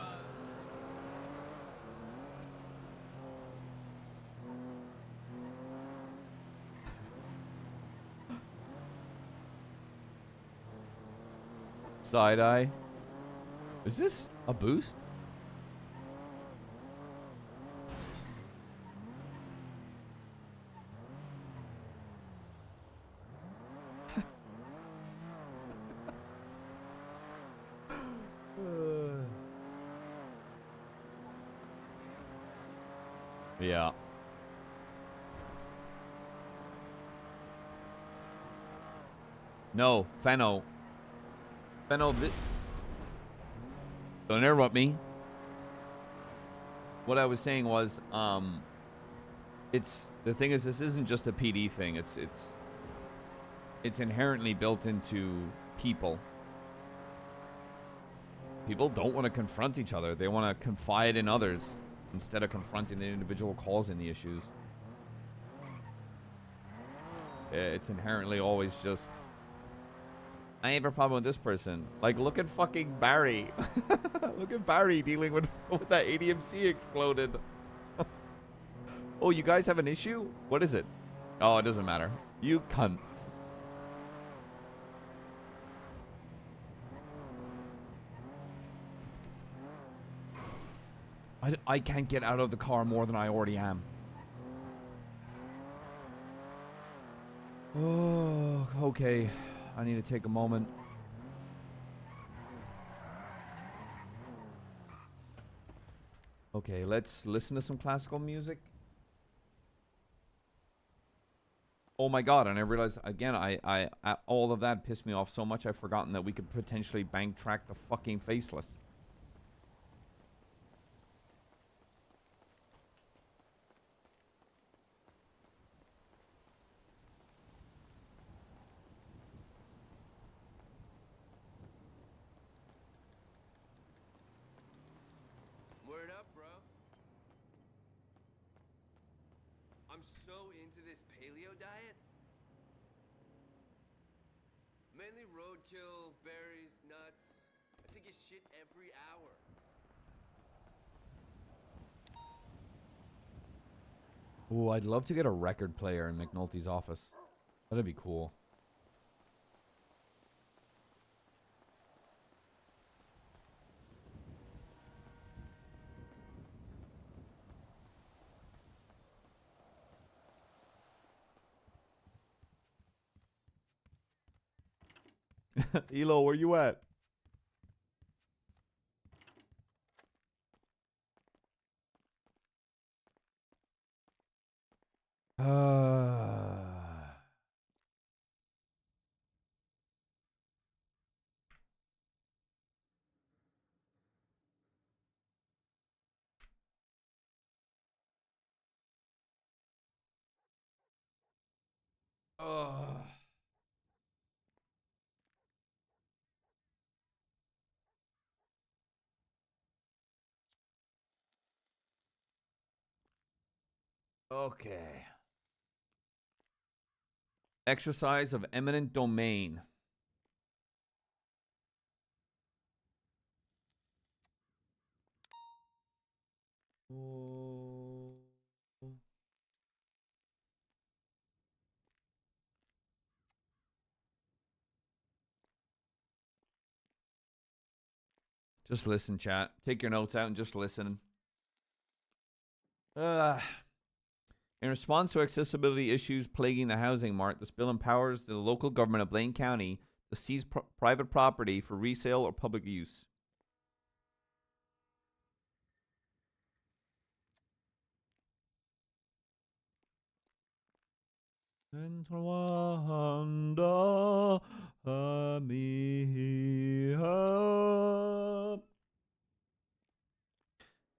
Side eye. Is this a boost? Yeah. No, Feno. Feno, don't interrupt me. What I was saying was, it's the thing is, this isn't just a PD thing. It's inherently built into people. People don't want to confront each other. They want to confide in others instead of confronting the individual causing the issues. It's inherently always just, I have a problem with this person. Like, look at fucking Barry. Look at Barry dealing with that ADMC exploded. Oh, you guys have an issue? What is it? Oh, it doesn't matter. You cunt. I can't get out of the car more than I already am. Oh, okay. I need to take a moment. Okay, let's listen to some classical music. Oh my god, and I realized, again, I all of that pissed me off so much I've forgotten that we could potentially bank track the fucking faceless. Word up, bro. I'm so into this paleo diet. Mainly roadkill, berries, nuts. I take a shit every hour. Ooh, I'd love to get a record player in McNulty's office. That'd be cool. Elo, where you at? Okay. Exercise of eminent domain. Just listen, chat. Take your notes out and just listen. In response to accessibility issues plaguing the housing mart, this bill empowers the local government of Blaine County to seize private property for resale or public use.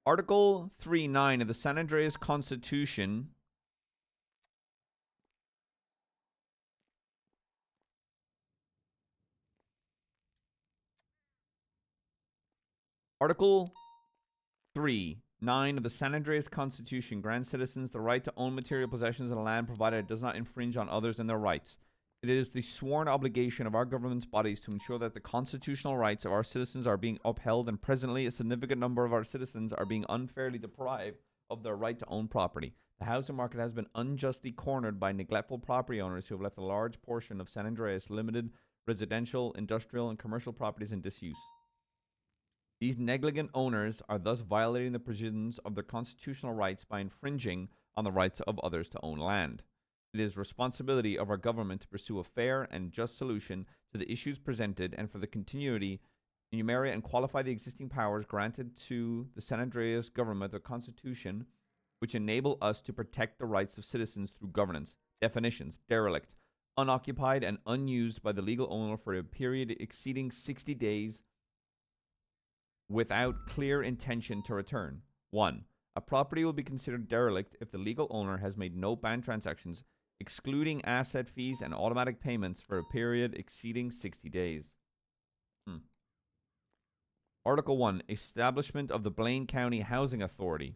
Article 3.9 of the San Andreas Constitution Article 3.9 of the San Andreas Constitution grants citizens the right to own material possessions of land provided it does not infringe on others and their rights. It is the sworn obligation of our government's bodies to ensure that the constitutional rights of our citizens are being upheld, and presently a significant number of our citizens are being unfairly deprived of their right to own property. The housing market has been unjustly cornered by neglectful property owners who have left a large portion of San Andreas limited residential, industrial, and commercial properties in disuse. These negligent owners are thus violating the provisions of their constitutional rights by infringing on the rights of others to own land. It is responsibility of our government to pursue a fair and just solution to the issues presented and for the continuity, enumerate and qualify the existing powers granted to the San Andreas government, the Constitution, which enable us to protect the rights of citizens through governance. Definitions: derelict, unoccupied and unused by the legal owner for a period exceeding 60 days without clear intention to return. 1. A property will be considered derelict if the legal owner has made no banned transactions, excluding asset fees and automatic payments, for a period exceeding 60 days. Article 1. Establishment of the Blaine County Housing Authority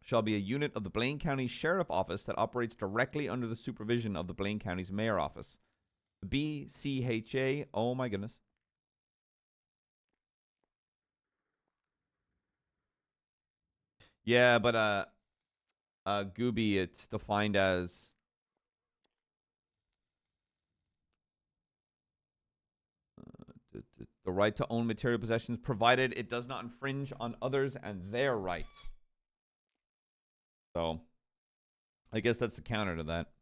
shall be a unit of the Blaine County Sheriff Office that operates directly under the supervision of the Blaine County's Mayor Office. The BCHA, oh my goodness. Yeah, but Gooby, it's defined as the right to own material possessions, provided it does not infringe on others and their rights. So, I guess that's the counter to that.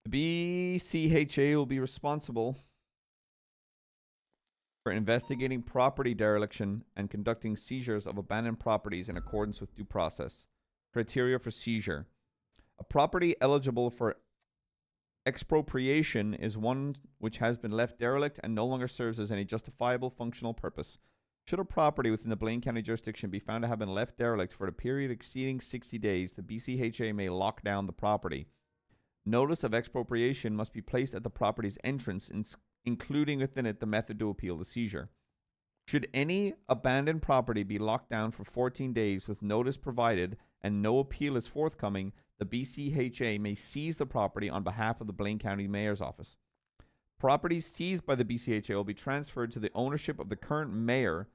The BCHA will be responsible for investigating property dereliction and conducting seizures of abandoned properties in accordance with due process. Criteria for seizure. A property eligible for expropriation is one which has been left derelict and no longer serves as any justifiable functional purpose. Should a property within the Blaine County jurisdiction be found to have been left derelict for a period exceeding 60 days, the BCHA may lock down the property. Notice of expropriation must be placed at the property's entrance, including within it the method to appeal the seizure. Should any abandoned property be locked down for 14 days with notice provided and no appeal is forthcoming, the BCHA may seize the property on behalf of the Blaine County Mayor's Office. Properties seized by the BCHA will be transferred to the ownership of the current mayor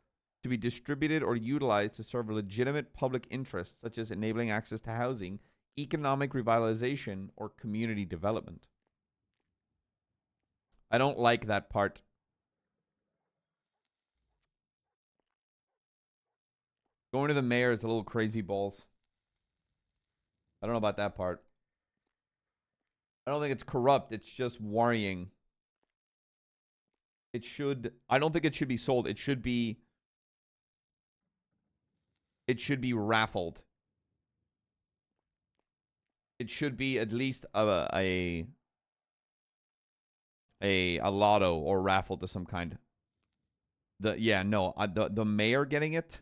to be distributed or utilized to serve a legitimate public interest, such as enabling access to housing, economic revitalization, or community development. I don't like that part. Going to the mayor is a little crazy balls. I don't know about that part. I don't think it's corrupt. It's just worrying. It should. I don't think it should be sold. It should be. It should be raffled. It should be at least a lotto or raffle to some kind. The mayor getting it,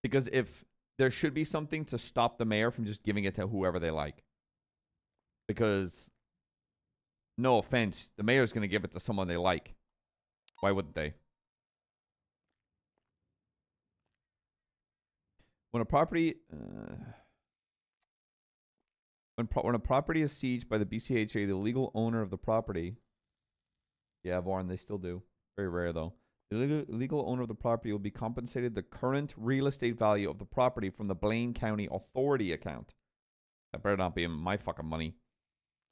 because if there should be something to stop the mayor from just giving it to whoever they like. Because, no offense, the mayor's going to give it to someone they like. Why wouldn't they? When a property when a property is seized by the BCHA, the legal owner of the property. Yeah, Warren, they still do. Very rare though. The legal owner of the property will be compensated the current real estate value of the property from the Blaine County Authority account. That better not be my fucking money.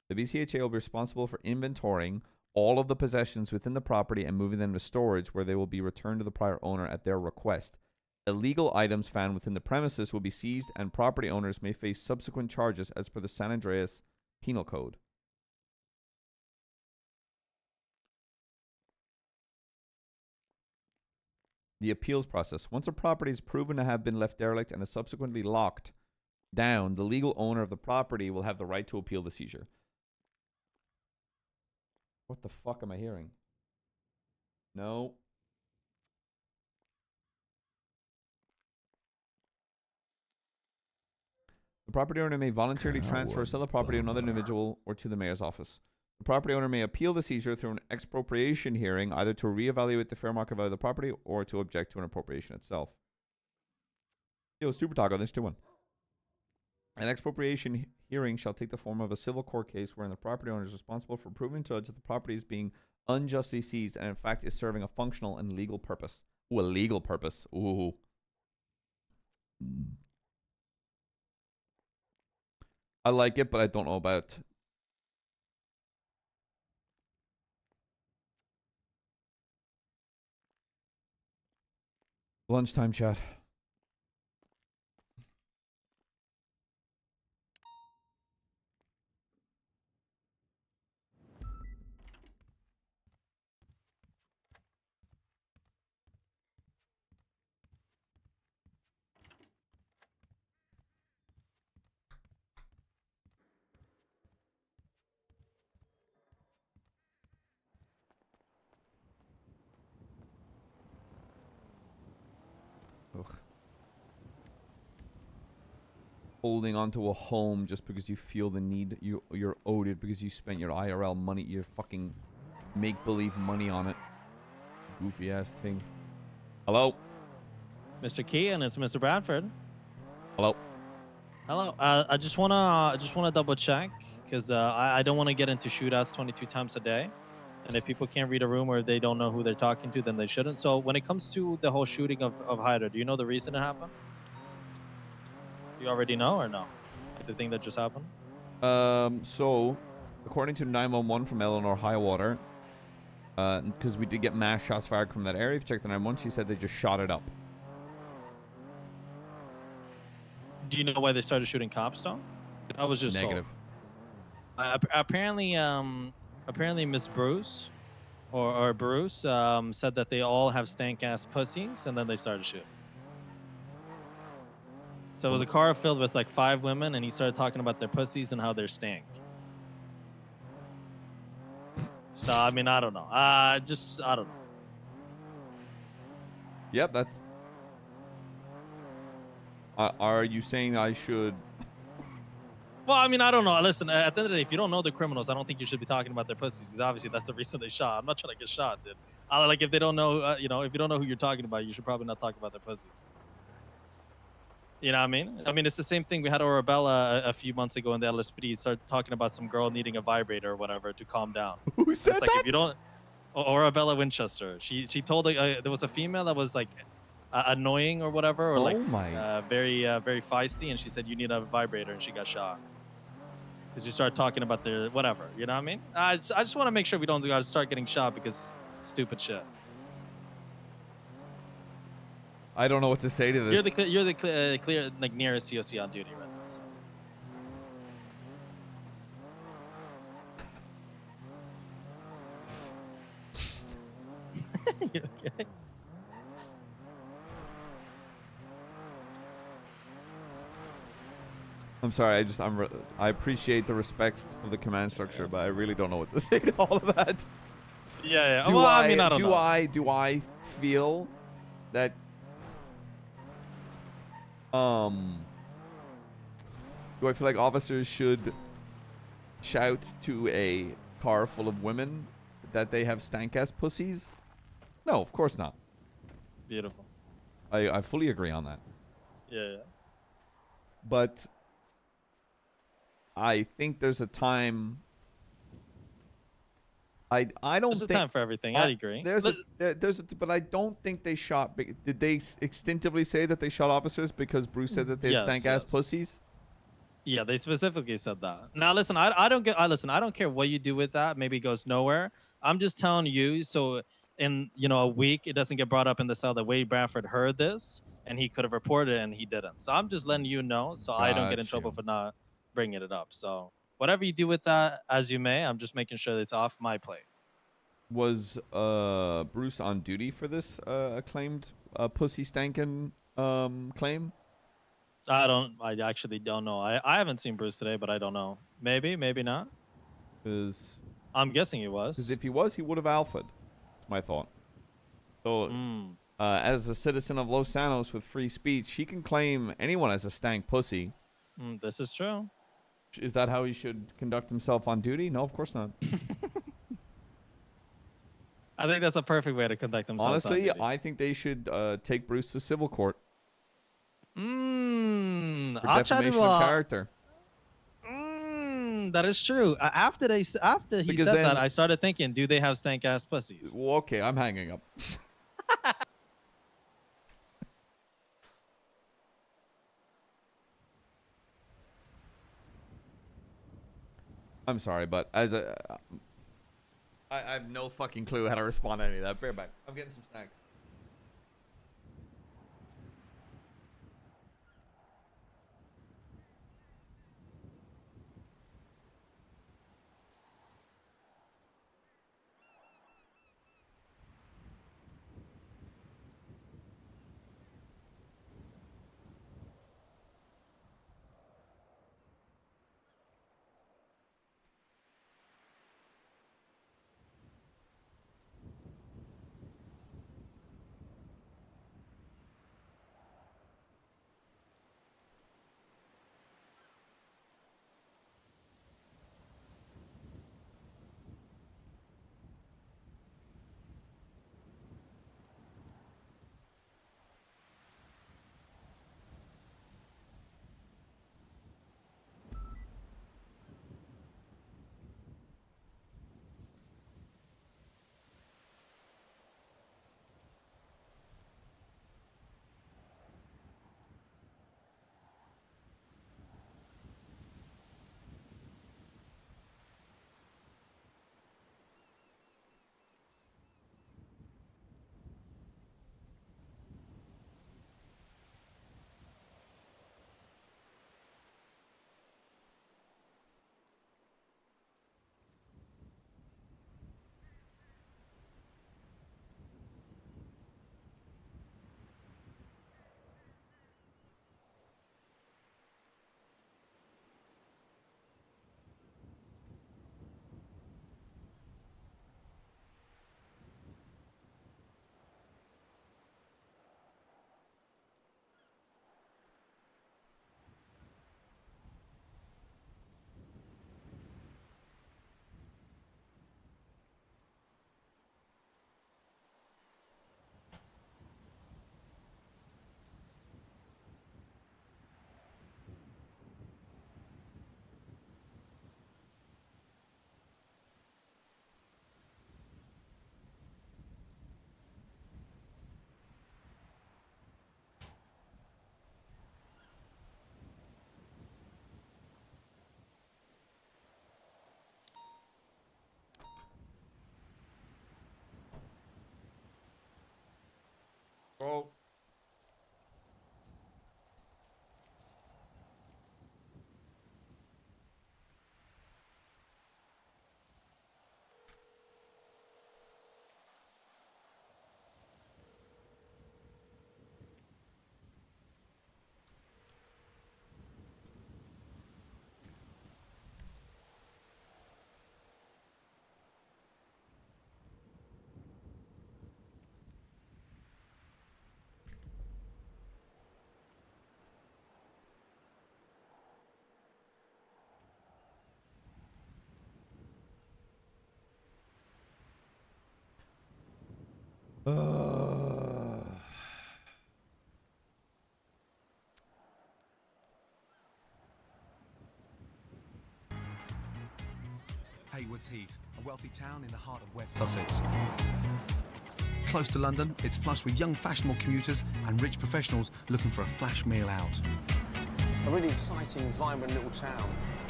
The BCHA will be responsible for inventorying all of the possessions within the property and moving them to storage, where they will be returned to the prior owner at their request. Illegal items found within the premises will be seized, and property owners may face subsequent charges as per the San Andreas Penal Code. The appeals process. Once a property is proven to have been left derelict and is subsequently locked down, the legal owner of the property will have the right to appeal the seizure. What the fuck am I hearing? No. The property owner may voluntarily transfer or sell the property to another individual or to the mayor's office. The property owner may appeal the seizure through an expropriation hearing, either to reevaluate the fair market value of the property or to object to an appropriation itself. Yo, Super Taco, this 2-1. An expropriation hearing shall take the form of a civil court case wherein the property owner is responsible for proving to judge that the property is being unjustly seized and in fact is serving a functional and legal purpose. Ooh, a legal purpose. Ooh. I like it, but I don't know about. Lunchtime chat. Ugh. Holding onto a home just because you feel the need, you're owed it because you spent your IRL money, your fucking make-believe money on it. Goofy ass thing. Hello? Mr. Kian, it's Mr. Bradford. Hello? Hello. I just wanna double check because I don't want to get into shootouts 22 times a day. And if people can't read a room or they don't know who they're talking to, then they shouldn't. So when it comes to the whole shooting of Hyder, do you know the reason it happened? You already know or no? Like the thing that just happened? So, according to 911 from Eleanor Highwater, because we did get mass shots fired from that area, if you check the 911, she said they just shot it up. Do you know why they started shooting cops though? I was just Negative. Told. Apparently Miss Bruce or Bruce said that they all have stank ass pussies, and then they started shooting. So it was a car filled with like 5 women, and he started talking about their pussies and how they're stank. So I mean, I don't know. I don't know. Yep, that's. Are you saying I should? Well, I mean, I don't know. Listen, at the end of the day, if you don't know the criminals, I don't think you should be talking about their pussies. Because obviously, that's the reason they shot. I'm not trying to get shot, dude. Like, if they don't know, if you don't know who you're talking about, you should probably not talk about their pussies. You know what I mean? I mean, it's the same thing. We had Arabella a few months ago in the LSPD start talking about some girl needing a vibrator or whatever to calm down. Who said it's like, that? if you don't, Arabella Winchester. She told there was a female that was like annoying or whatever, or like very feisty, and she said you need a vibrator, and she got shot. Because you start talking about their whatever, you know what I mean? I just want to make sure we don't start getting shot because stupid shit. I don't know what to say to this. You're the clear like nearest COC on duty right now. So. Okay. I'm sorry. I appreciate the respect of the command structure, but I really don't know what to say to all of that. Yeah, yeah. Well, I mean, I don't know. Do I feel that do I feel like officers should shout to a car full of women that they have stank ass pussies? No, of course not. Beautiful. I fully agree on that. Yeah, yeah. But I think there's a time. I don't There's a think time for everything. I agree. But I don't think they shot. Did they extensively say that they shot officers because Bruce said that they had Yes, stank ass yes. pussies? Yeah, they specifically said that. Now, listen, I don't care what you do with that. Maybe it goes nowhere. I'm just telling you. So in a week, it doesn't get brought up in the cell that Wade Bradford heard this and he could have reported it and he didn't. So I'm just letting you know so I don't get in trouble for not bringing it up. So whatever you do with that, as you may, I'm just making sure that it's off my plate. Was Bruce on duty for this acclaimed pussy stankin' claim? I actually don't know. I haven't seen Bruce today, but I don't know. Maybe, maybe not. Because I'm guessing he was. Because if he was, he would have alphaed. That's my thought. So, as a citizen of Los Santos with free speech, he can claim anyone as a stank pussy. This is true. Is that how he should conduct himself on duty? No, of course not. I think that's a perfect way to conduct themselves. Honestly, I think they should take Bruce to civil court. For I'll try defamation to. of character. That is true. After he Because said then- that, I started thinking, do they have stank ass pussies? Well, okay, I'm hanging up. I'm sorry, but I have no fucking clue how to respond to any of that. Bear back. I'm getting some snacks. Bro. Haywards Heath, a wealthy town in the heart of West Sussex. Close to London, it's flush with young fashionable commuters and rich professionals looking for a flash meal out. A really exciting, vibrant little town.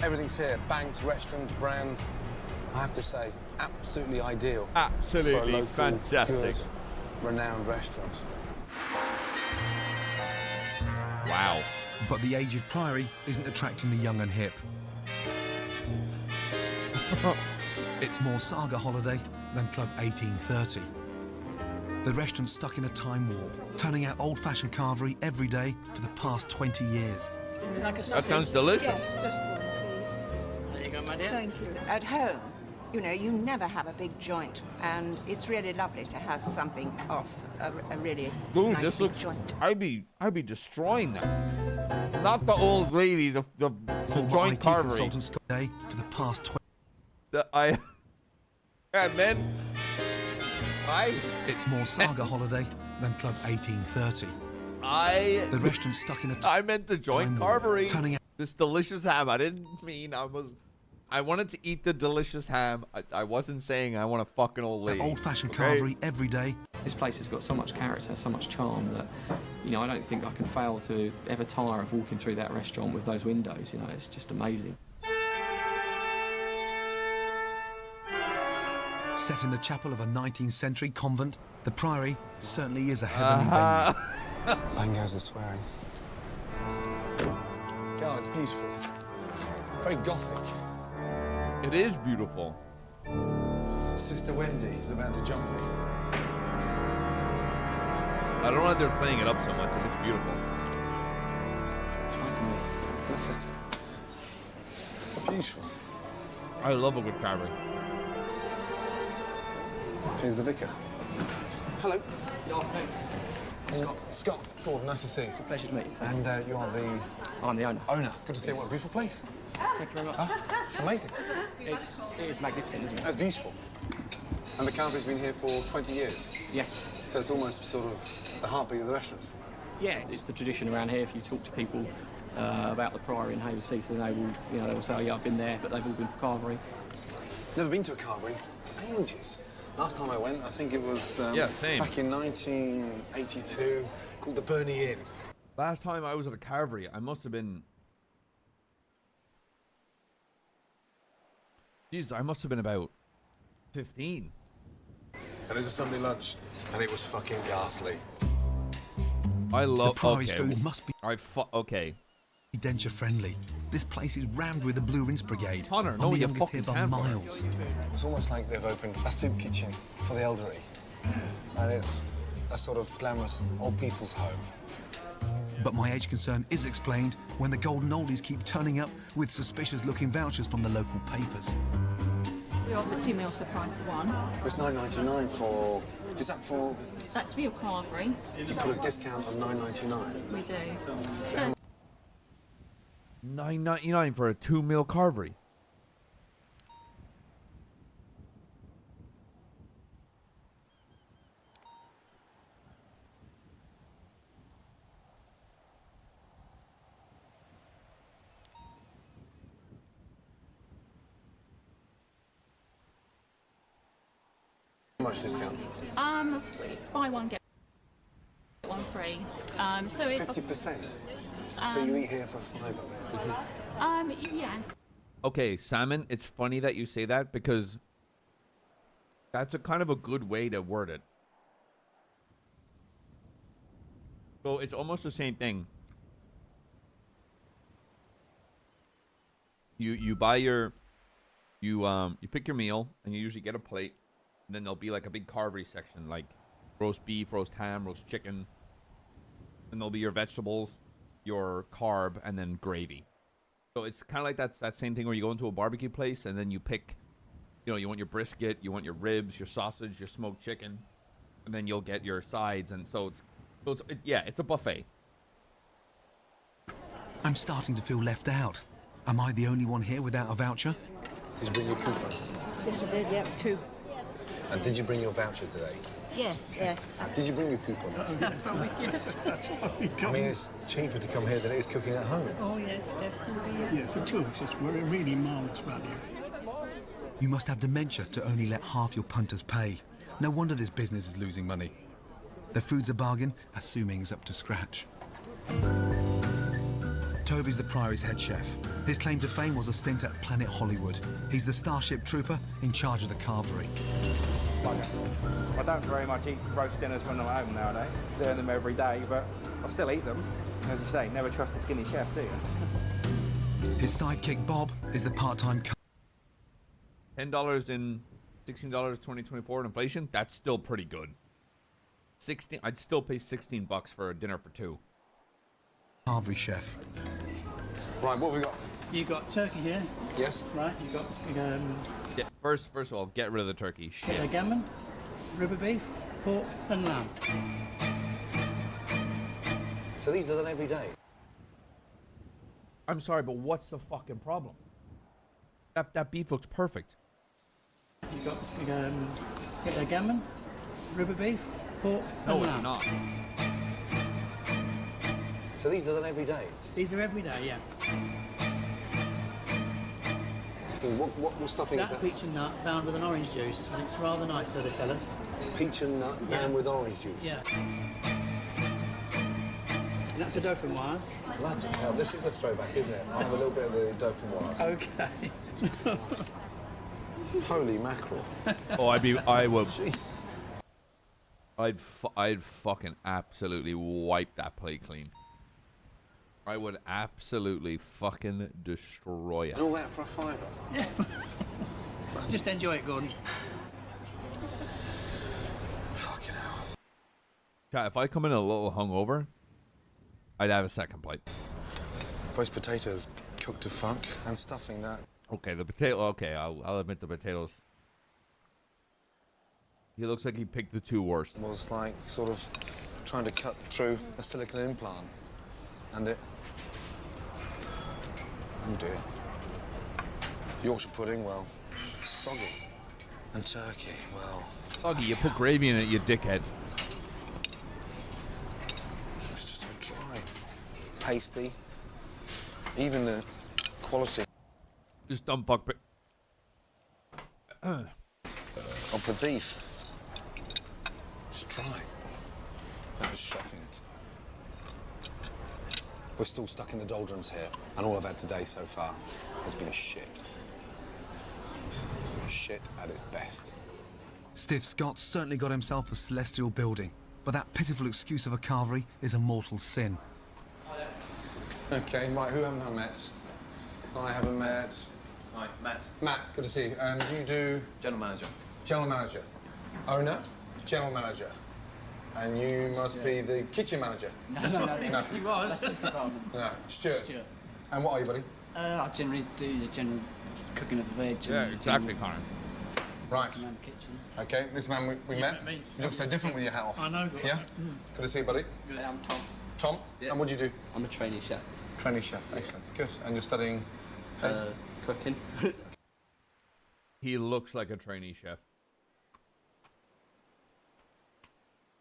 Everything's here, banks, restaurants, brands. I have to say, absolutely ideal for a Absolutely local, fantastic. good, renowned restaurant. Wow. But the aged Priory isn't attracting the young and hip. It's more saga holiday than Club 1830. The restaurant's stuck in a time warp, turning out old-fashioned carvery every day for the past 20 years. That sounds delicious. Yes, just one, please. There you go, my dear. Thank you. At home, you know, you never have a big joint, and it's really lovely to have something off a really Dude, nice this big looks. joint. I'd be destroying that. Not the old lady, the Former joint IT carvery. consultants day for the past 20. Yeah, man. It's more saga holiday than Club 1830. The restaurant's stuck in a I meant the joint time warp, carvery. turning out This delicious ham. I didn't mean I wanted to eat the delicious ham. I wasn't saying I want a fucking old lady. old-fashioned okay? carvery every day. This place has got so much character, so much charm that, you know, I don't think I can fail to ever tire of walking through that restaurant with those windows. You know, it's just amazing. Set in the chapel of a 19th century convent, the Priory certainly is a heavenly venue. Bang goes the swearing. God, it's beautiful. Very gothic. It is beautiful. Sister Wendy is about to jump me. I don't know why they're playing it up so much. It looks beautiful. Fuck me. Look at it. It's beautiful. I love a good carvery. Here's the vicar. Hello. Good afternoon. Scott. Gordon, nice to see you. It's a pleasure to meet you. And you are the... I'm the owner. Owner. Good to see you. What a beautiful place. Thank you very much. Amazing. It is magnificent, isn't it? That's beautiful. And the carvery's been here for 20 years. Yes. So it's almost sort of the heartbeat of the restaurant. Yeah, it's the tradition around here. If you talk to people about the Priory in Haywards Heath, then they will say, oh, yeah, I've been there, but they've all been for carvery. Never been to a carvery for ages. Last time I went, I think it was same. back in 1982, called the Burney Inn. Last time I was at a carvery, I must have been... Jesus, I must have been about 15. And it was a Sunday lunch, and it was fucking ghastly. I love... The Priory's okay. food must be okay. denture friendly. This place is rammed with the Blue Rinse Brigade. Connor, I'm no, the you youngest here fucking by can't, miles. It's almost like they've opened a soup kitchen for the elderly. And it's a sort of glamorous old people's home. But my age concern is explained when the golden oldies keep turning up with suspicious-looking vouchers from the local papers. We offer 2 meals for the price of one. It's $9.99 for... Is that for... That's for your carvery. You put a discount on $9.99? We do. So $9.99 for a 2-meal carvery. How much discount? it's buy one get one free. So it's 50%? So you eat here for $5? Yes. Okay, Salmon, it's funny that you say that because that's a kind of a good way to word it. So it's almost the same thing. You buy your you pick your meal and you usually get a plate, and then there'll be like a big carvery section like roast beef, roast ham, roast chicken, and there'll be your vegetables, your carb, and then gravy. So it's kind of like that same thing where you go into a barbecue place and then you pick, you know, you want your brisket, you want your ribs, your sausage, your smoked chicken, and then you'll get your sides, and it's a buffet. I'm starting to feel left out. Am I the only one here without a voucher? Did you bring your coupon? Yes, I did, yeah, 2. And did you bring your voucher today? Yes, yes. Did you bring your coupon? That's what we get. I mean, it's cheaper to come here than it is cooking at home. Oh, yes, definitely. Yeah, for tourists, it's really marvellous value. You must have dementia to only let half your punters pay. No wonder this business is losing money. The food's a bargain, assuming it's up to scratch. Toby's the Priory's head chef. His claim to fame was a stint at Planet Hollywood. He's the Starship Trooper in charge of the carvery. I don't very much eat roast dinners when I'm at home nowadays. Doing them every day, but I still eat them. As you say, never trust a skinny chef, do you? His sidekick Bob is the part-time $10 and $16 2024 inflation. That's still pretty good. 16. I'd still pay $16 for a dinner for two. carvery chef. Right, what have we got? You got turkey here. Yes. Right, you got First of all, get rid of the turkey. Shit. gammon, ribber beef, pork, and lamb. So these are done every day? I'm sorry, but what's the fucking problem? That beef looks perfect. You got gammon, ribber beef, pork, No, and it's lamb. not. So these are done every day? These are every day, yeah. Okay, what stuffing That's is that? peach and nut bound with an orange juice. And it's rather nice, so they tell us. Peach and nut bound with orange juice? Yeah. And that's a dauphinoise. Bloody hell, this is a throwback, isn't it? I'll have a little bit of the dauphinoise. Okay. Holy mackerel. Oh, I would. Jesus. I'd fucking absolutely wipe that plate clean. I would absolutely fucking destroy it. And all that for a £5? Yeah. Just enjoy it, Gordon. Fucking hell. Chat, if I come in a little hungover, I'd have a second plate. Roast potatoes cooked to funk and stuffing that. Okay, the potato. Okay, I'll admit the potatoes. He looks like he picked the two worst. Was like sort of trying to cut through a silicone implant. And it... Oh dear. Yorkshire pudding, well, soggy. And turkey, well... Soggy, you put gravy in it, you dickhead. It's just so dry. Pasty. Even the quality Just dumb fuck. of the beef. It's dry. That was shocking. We're still stuck in the doldrums here, and all I've had today so far has been shit. Shit at its best. Stiff Scott's certainly got himself a celestial building, but that pitiful excuse of a carvery is a mortal sin. Okay, right, who haven't I met? I haven't met... Hi, Matt. Matt, good to see you. And you do... General manager. General manager. Owner? General manager. And you must be the kitchen manager. No. He was. That's his department. No, Stuart. And what are you, buddy? I generally do the general cooking of the veg. Yeah, exactly, Connor. Right. Around the kitchen. Okay, this man we met. You look so different with your hat off. I know. Yeah? Good to see you, buddy. Yeah, I'm Tom. Tom? Yeah. And what do you do? I'm a trainee chef. Trainee chef. Excellent. Good. And you're studying... Cooking. He looks like a trainee chef.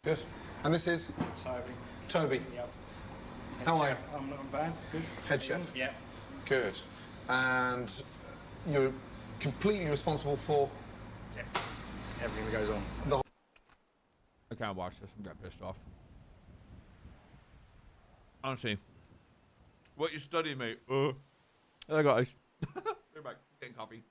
Good. And this is? Toby. Toby. Yep. How are you? I'm not bad. Good. Head chef? Yeah. Good. And you're completely responsible for... Yeah. Everything that goes on. The I can't watch this. I'm getting pissed off. Honestly. What you studying, mate? I got ice. They're back. Getting coffee.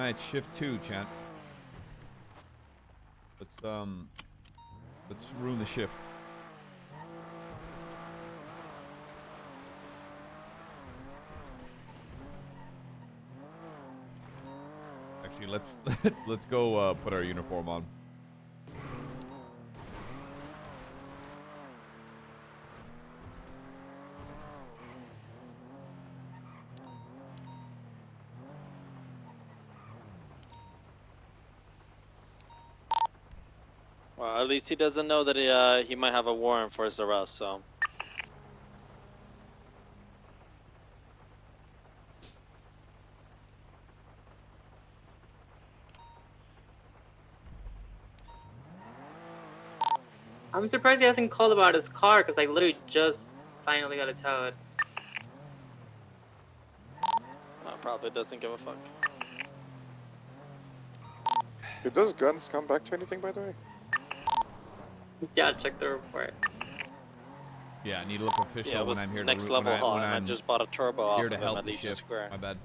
it's shift 2, chat. Let's ruin the shift. Actually, let's go put our uniform on. Well, at least he doesn't know that he might have a warrant for his arrest, so. I'm surprised he hasn't called about his car because I literally just finally got it towed. Probably doesn't give a fuck. Did those guns come back to anything, by the way? Yeah, check the report. Yeah, I need to look official Yeah, it when was I'm here next to level when hot, and I I'm just bought a turbo off here of to him help at the Legion shift. Square. My bad.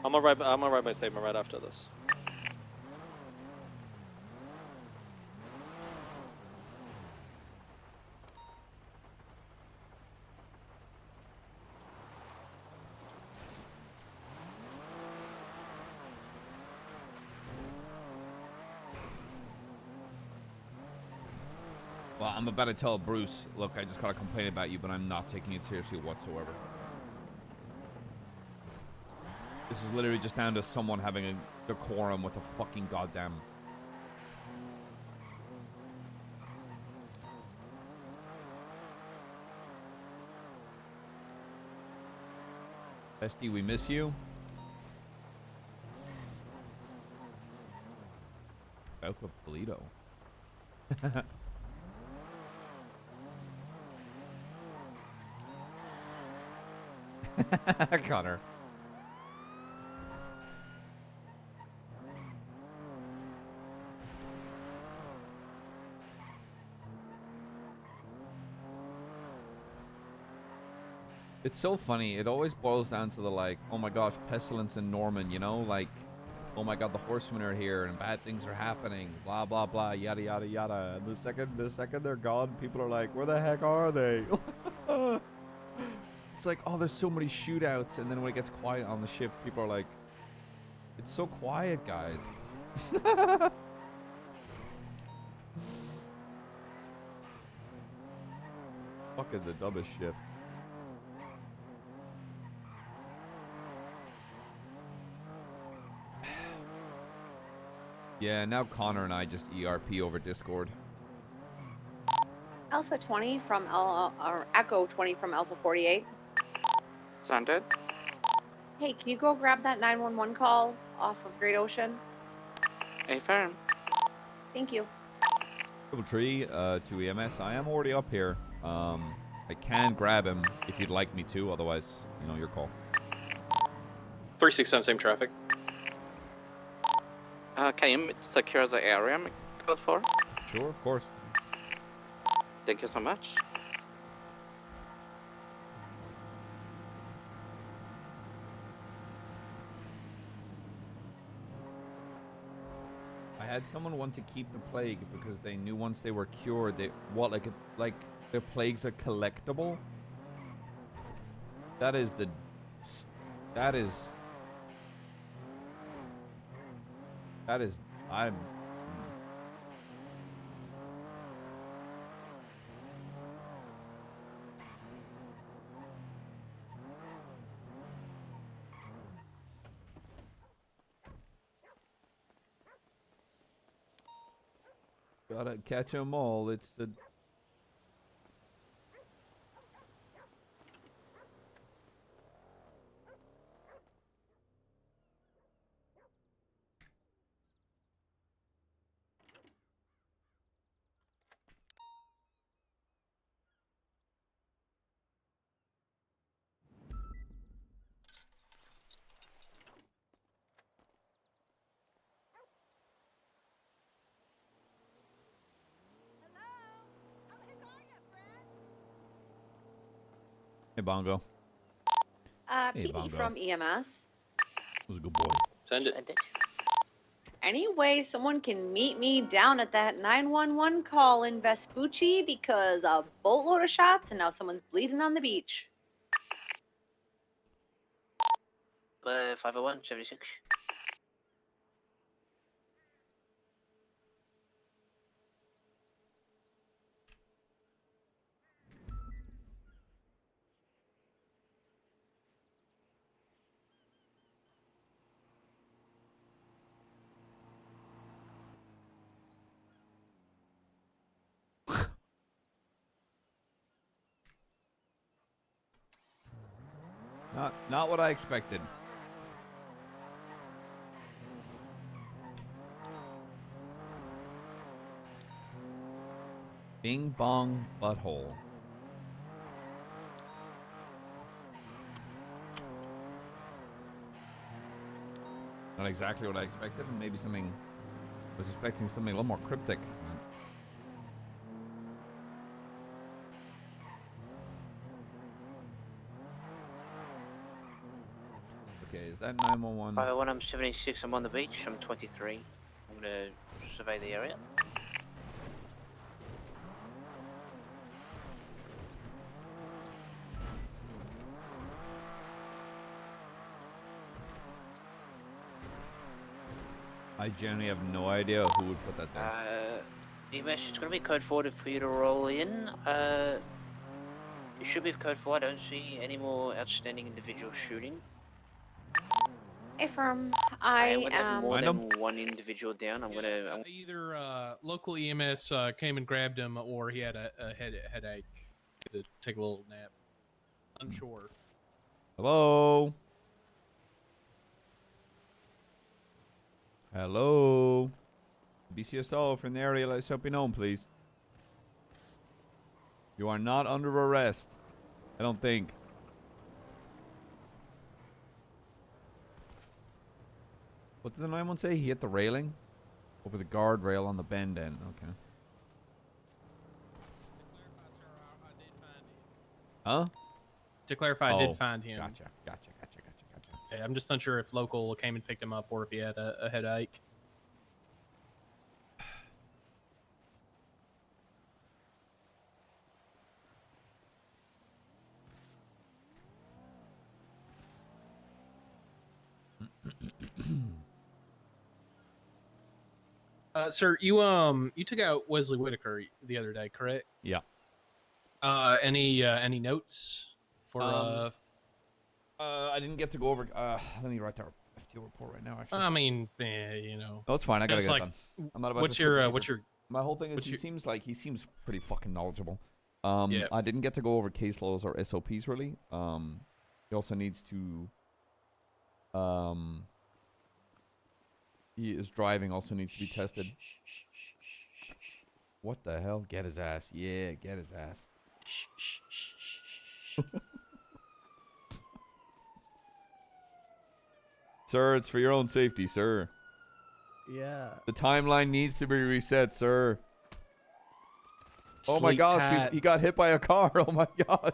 I'm gonna write my statement right after this. Well, I'm about to tell Bruce, look, I just got a complaint about you, but I'm not taking it seriously whatsoever. This is literally just down to someone having a decorum with a fucking goddamn... Custy, we miss you. South of Toledo. Connor. It's so funny. It always boils down to the like, oh my gosh, Pestilence and Norman, you know? Like, oh my god, the horsemen are here and bad things are happening. Blah, blah, blah, yada, yada, yada. And the second they're gone, people are like, where the heck are they? It's like, oh, there's so many shootouts. And then when it gets quiet on the shift, people are like, it's so quiet, guys. Fucking the dumbest shit. Yeah, now Connor and I just ERP over Discord. Alpha 20 from or Echo 20 from Alpha 48. Sounded. Hey, can you go grab that 911 call off of Great Ocean? Affirm. Thank you. Triple Tree to EMS. I am already up here. I can grab him if you'd like me to. Otherwise, you know, your call. 367, same traffic. Can you secure the area, code 4? Sure, of course. Thank you so much. I had someone want to keep the plague because they knew once they were cured, they like the plague's a collectible. That is I'm. Gotta catch 'em all. It's the. Hey, Bongo. Hey, PD Bongo. from EMS. Who's a good boy? Send it. any way someone can meet me down at that 911 call in Vespucci because a boatload of shots and now someone's bleeding on the beach. 501, 76. Not what I expected. Bing bong butthole. Not exactly what I expected, and maybe something. I was expecting something a little more cryptic. Okay, is that 911? 501, I'm 76. I'm on the beach. I'm 23. I'm gonna survey the area. I genuinely have no idea who would put that there. Dimash, it's gonna be code forwarded for you to roll in. It should be code 4. I don't see any more outstanding individual shooting. Affirm. I I am gonna have am. more than one individual down. I'm gonna. Either local EMS came and grabbed him, or he had a headache. To take a little nap. Unsure. Hello? Hello? BCSO from the area, let us help you known, please. You are not under arrest. I don't think. What did the 911 say? He hit the railing? Over the guardrail on the bend end. Okay. Huh? To clarify, I did find him. Gotcha. Yeah, I'm just unsure if local came and picked him up or if he had a headache. Sir, you took out Wesley Whitaker the other day, correct? Yeah. Any notes for I didn't get to go over. Let me write that FTO report right now. Actually, I mean, you know. No, it's fine. I gotta just get like, it done. I'm not about what's to. your? My whole thing is he seems pretty fucking knowledgeable. Yeah. I didn't get to go over case laws or SOPs really. He also needs to. His driving also needs to be tested. What the hell? Get his ass. Yeah, get his ass. Sir, it's for your own safety, sir. Yeah. The timeline needs to be reset, sir. Oh my Sleep gosh, tight. he got hit by a car. Oh my gosh.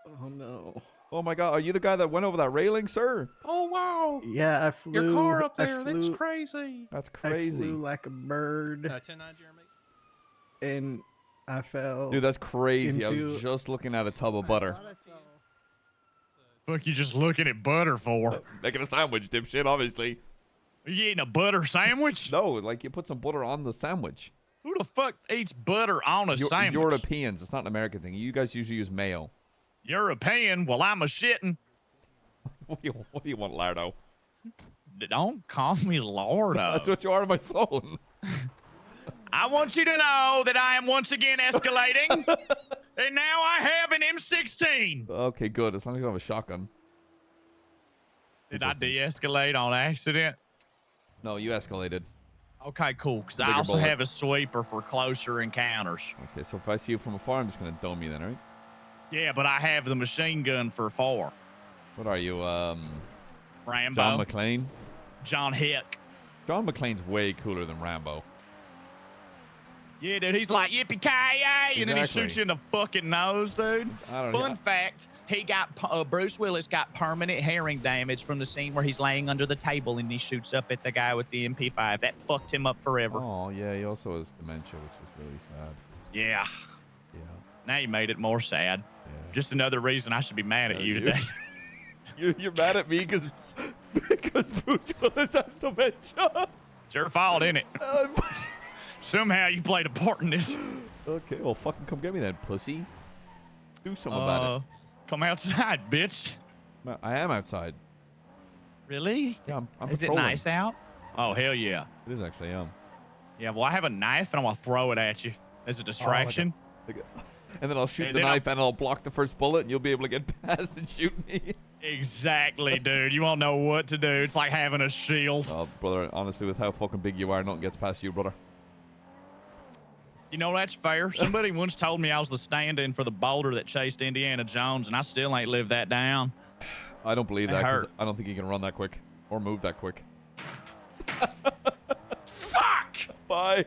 Oh no. Oh my god, are you the guy that went over that railing, sir? Oh wow. Yeah, I flew. Your car up I there. That's flew- crazy. That's I crazy. flew like a bird. 10-9, Jeremy. And I fell. Dude, that's crazy. I into- was just looking at a tub of butter. Fuck you just looking at butter for? Making a sandwich, dipshit, obviously. Are you eating a butter sandwich? No, like you put some butter on the sandwich. Who the fuck eats butter on a sandwich? Europeans. It's not an American thing. You guys usually use mayo. European? Well, I'm a shitting. What do you want, Lardo? Don't call me Lordo. That's what you are on my phone. I want you to know that I am once again escalating, and now I have an M16. Okay, good. As long as you don't have a shotgun. Did I de-escalate on accident? No, you escalated. Okay, cool, because I Bigger also bullet. have a sweeper for closer encounters. Okay, so if I see you from afar, I'm just going to dome you then, all right? Yeah, but I have the machine gun for 4. What are you, Rambo. John Yeah, dude, he's like, yippee-ki-yay, and then he shoots you in the fucking nose, dude. Fun fact, he got, Bruce Willis got permanent hearing damage from the scene where he's laying under the table and he shoots up at the guy with the MP5. That fucked him up forever. Oh, yeah, he also has dementia, which is really sad. Yeah. Yeah. Now you made it more sad. Yeah. Just another reason I should be mad at you today. You're mad at me because Bruce Willis has dementia. It's your fault, isn't it? Somehow you played a part in this. Okay, well, fucking come get me then, pussy. Do something about it. Come outside, bitch. I am outside. Really? Yeah, I'm Is it patrolling. nice out? Oh, hell yeah. It is actually, Yeah, well, I have a knife and I'm going to throw it at you as a distraction. And then I'll shoot And the then knife and I'll block the first bullet and you'll be able to get past and shoot me. Exactly, dude. You won't know what to do. It's like having a shield. Oh, brother, honestly, with how fucking big you are, nothing gets past you, brother. You know, that's fair. Somebody once told me I was the stand-in for the boulder that chased Indiana Jones, and I still ain't lived that down. I don't believe It that 'cause hurt. I don't think you can run that quick or move that quick. Fuck! Bye.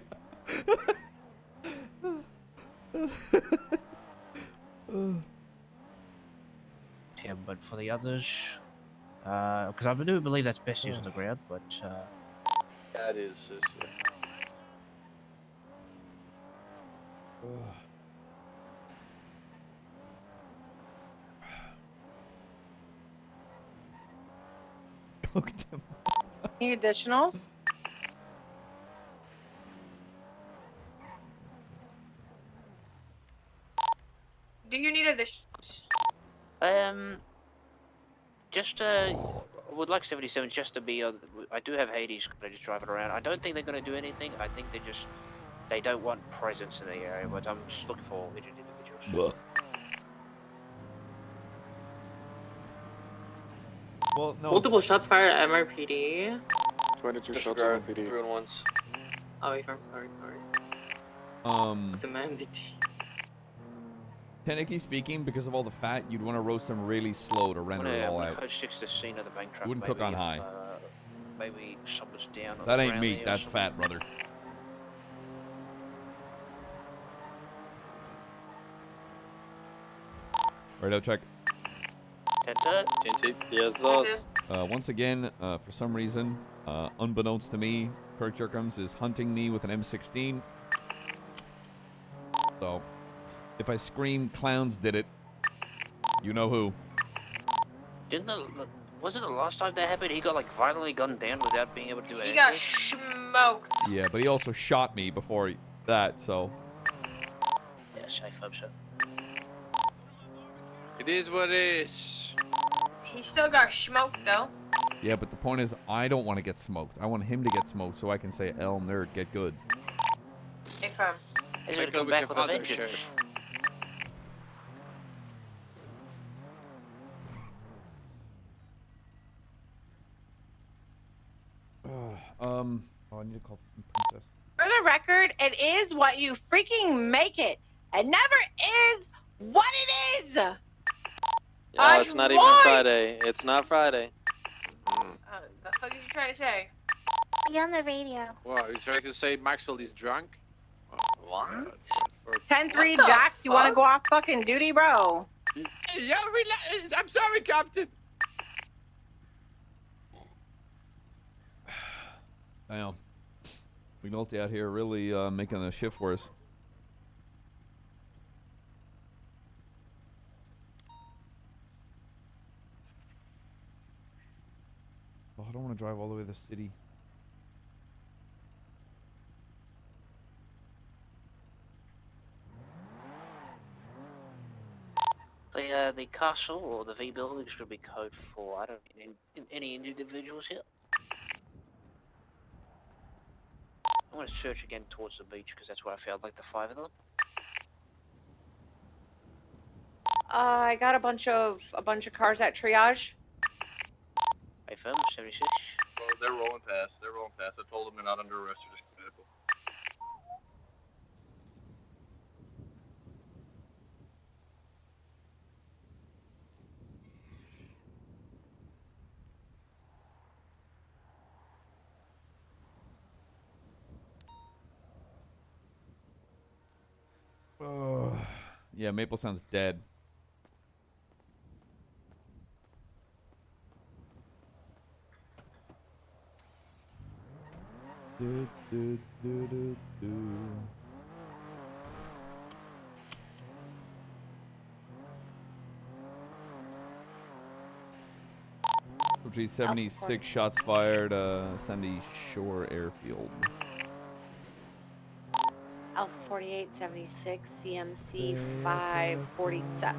Yeah, but for the others, because I do believe that's best used on the ground, but That is. Cooked him. Any additionals? Do you need additionals? just would like 77 just to be. I do have Hades. I just drive it around. I don't think they're gonna do anything. I think they don't want presence in the area, but I'm just looking for individuals. Well, no. Multiple shots fired at MRPD. 22 shots on PD. 3 and 1s. Oh, I'm sorry. It's a MDT. Technically speaking, because of all the fat, you'd want to roast them really slow to render it all out. Code 6 the scene of the bank truck. Wouldn't cook on high. Maybe someone's down. On That the ain't ground meat, there or that's something. fat, brother. Right out, check. TNT. Yes, those. Once again, for some reason, unbeknownst to me, Kirk Jerkums is hunting me with an M16. So, if I scream clowns did it, you know who. Was it the last time that happened? He got like violently gunned down without being able to do anything. He got smoked. Yeah, but he also shot me before that, so. Yeah, safe hope so. It is what it is. He still got smoked though. Yeah, but the point is, I don't want to get smoked. I want him to get smoked so I can say, "El nerd, get good." Hey, fam. He's gonna come back with a vengeance. Oh, I need to call Princess. For the record, it is what you freaking make it. It never is what it is. Yeah, it's not even Friday. It's not Friday. The fuck is you trying to say? Be on the radio. What? You trying to say Maxwell is drunk? What? 10-3, Jack. You want to go off fucking duty, bro? Yeah, relax. I'm sorry, Captain. Damn. McNulty out here really making the shift worse. Oh, I don't want to drive all the way to the city. The castle or the V building is going to be code 4. I don't need any individuals here. I'm going to search again towards the beach because that's where I found like the 5 of them. I got a bunch of cars at triage. Hey, firm 76. Well, they're rolling past. I told them they're not under arrest. They're just medical. Yeah, Maple sounds dead. Do, do, do, do, do. Which 76 shots fired, Sandy Shore Airfield. Alpha 4876, CMC 547.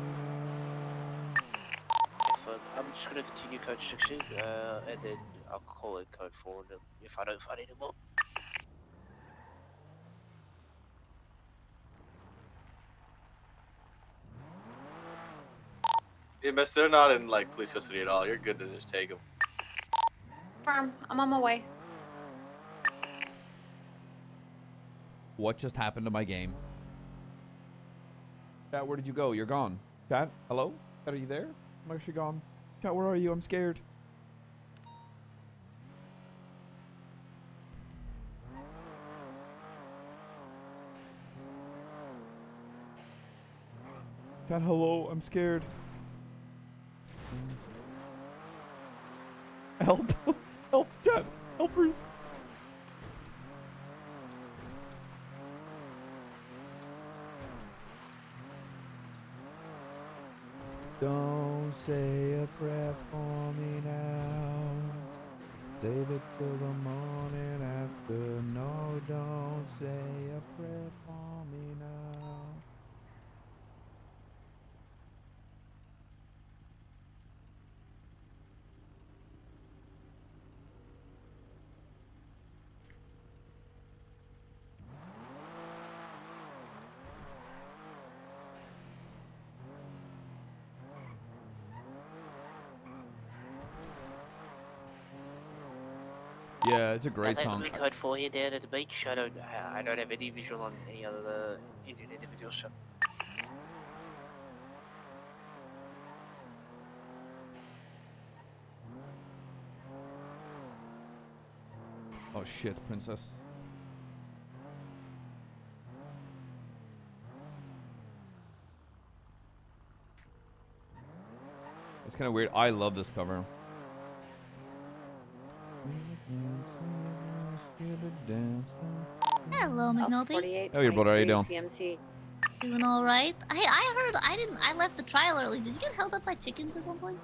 I'm just gonna continue code 60, and then I'll call it code 4 if I don't find any more. EMS, they're not in like police custody at all. You're good to just take them. Firm, I'm on my way. What just happened to my game? Chat, where did you go? You're gone. Chat, hello? Chat, are you there? I'm actually gone. Chat, where are you? I'm scared. Chat, hello? I'm scared. Help! Help, chat! Helpers! Don't say a prayer for me now. Save it till the morning after. No, don't say a prayer for me now. Yeah, it's a great song. Let me code 4 here down at the beach. I don't have any visual on any other injured individuals. So. Oh shit, princess. It's kind of weird. I love this cover. Hello, McNulty. How are you, brother? How you doing? CMC. Doing all right. Hey, I heard I left the trial early. Did you get held up by chickens at one point?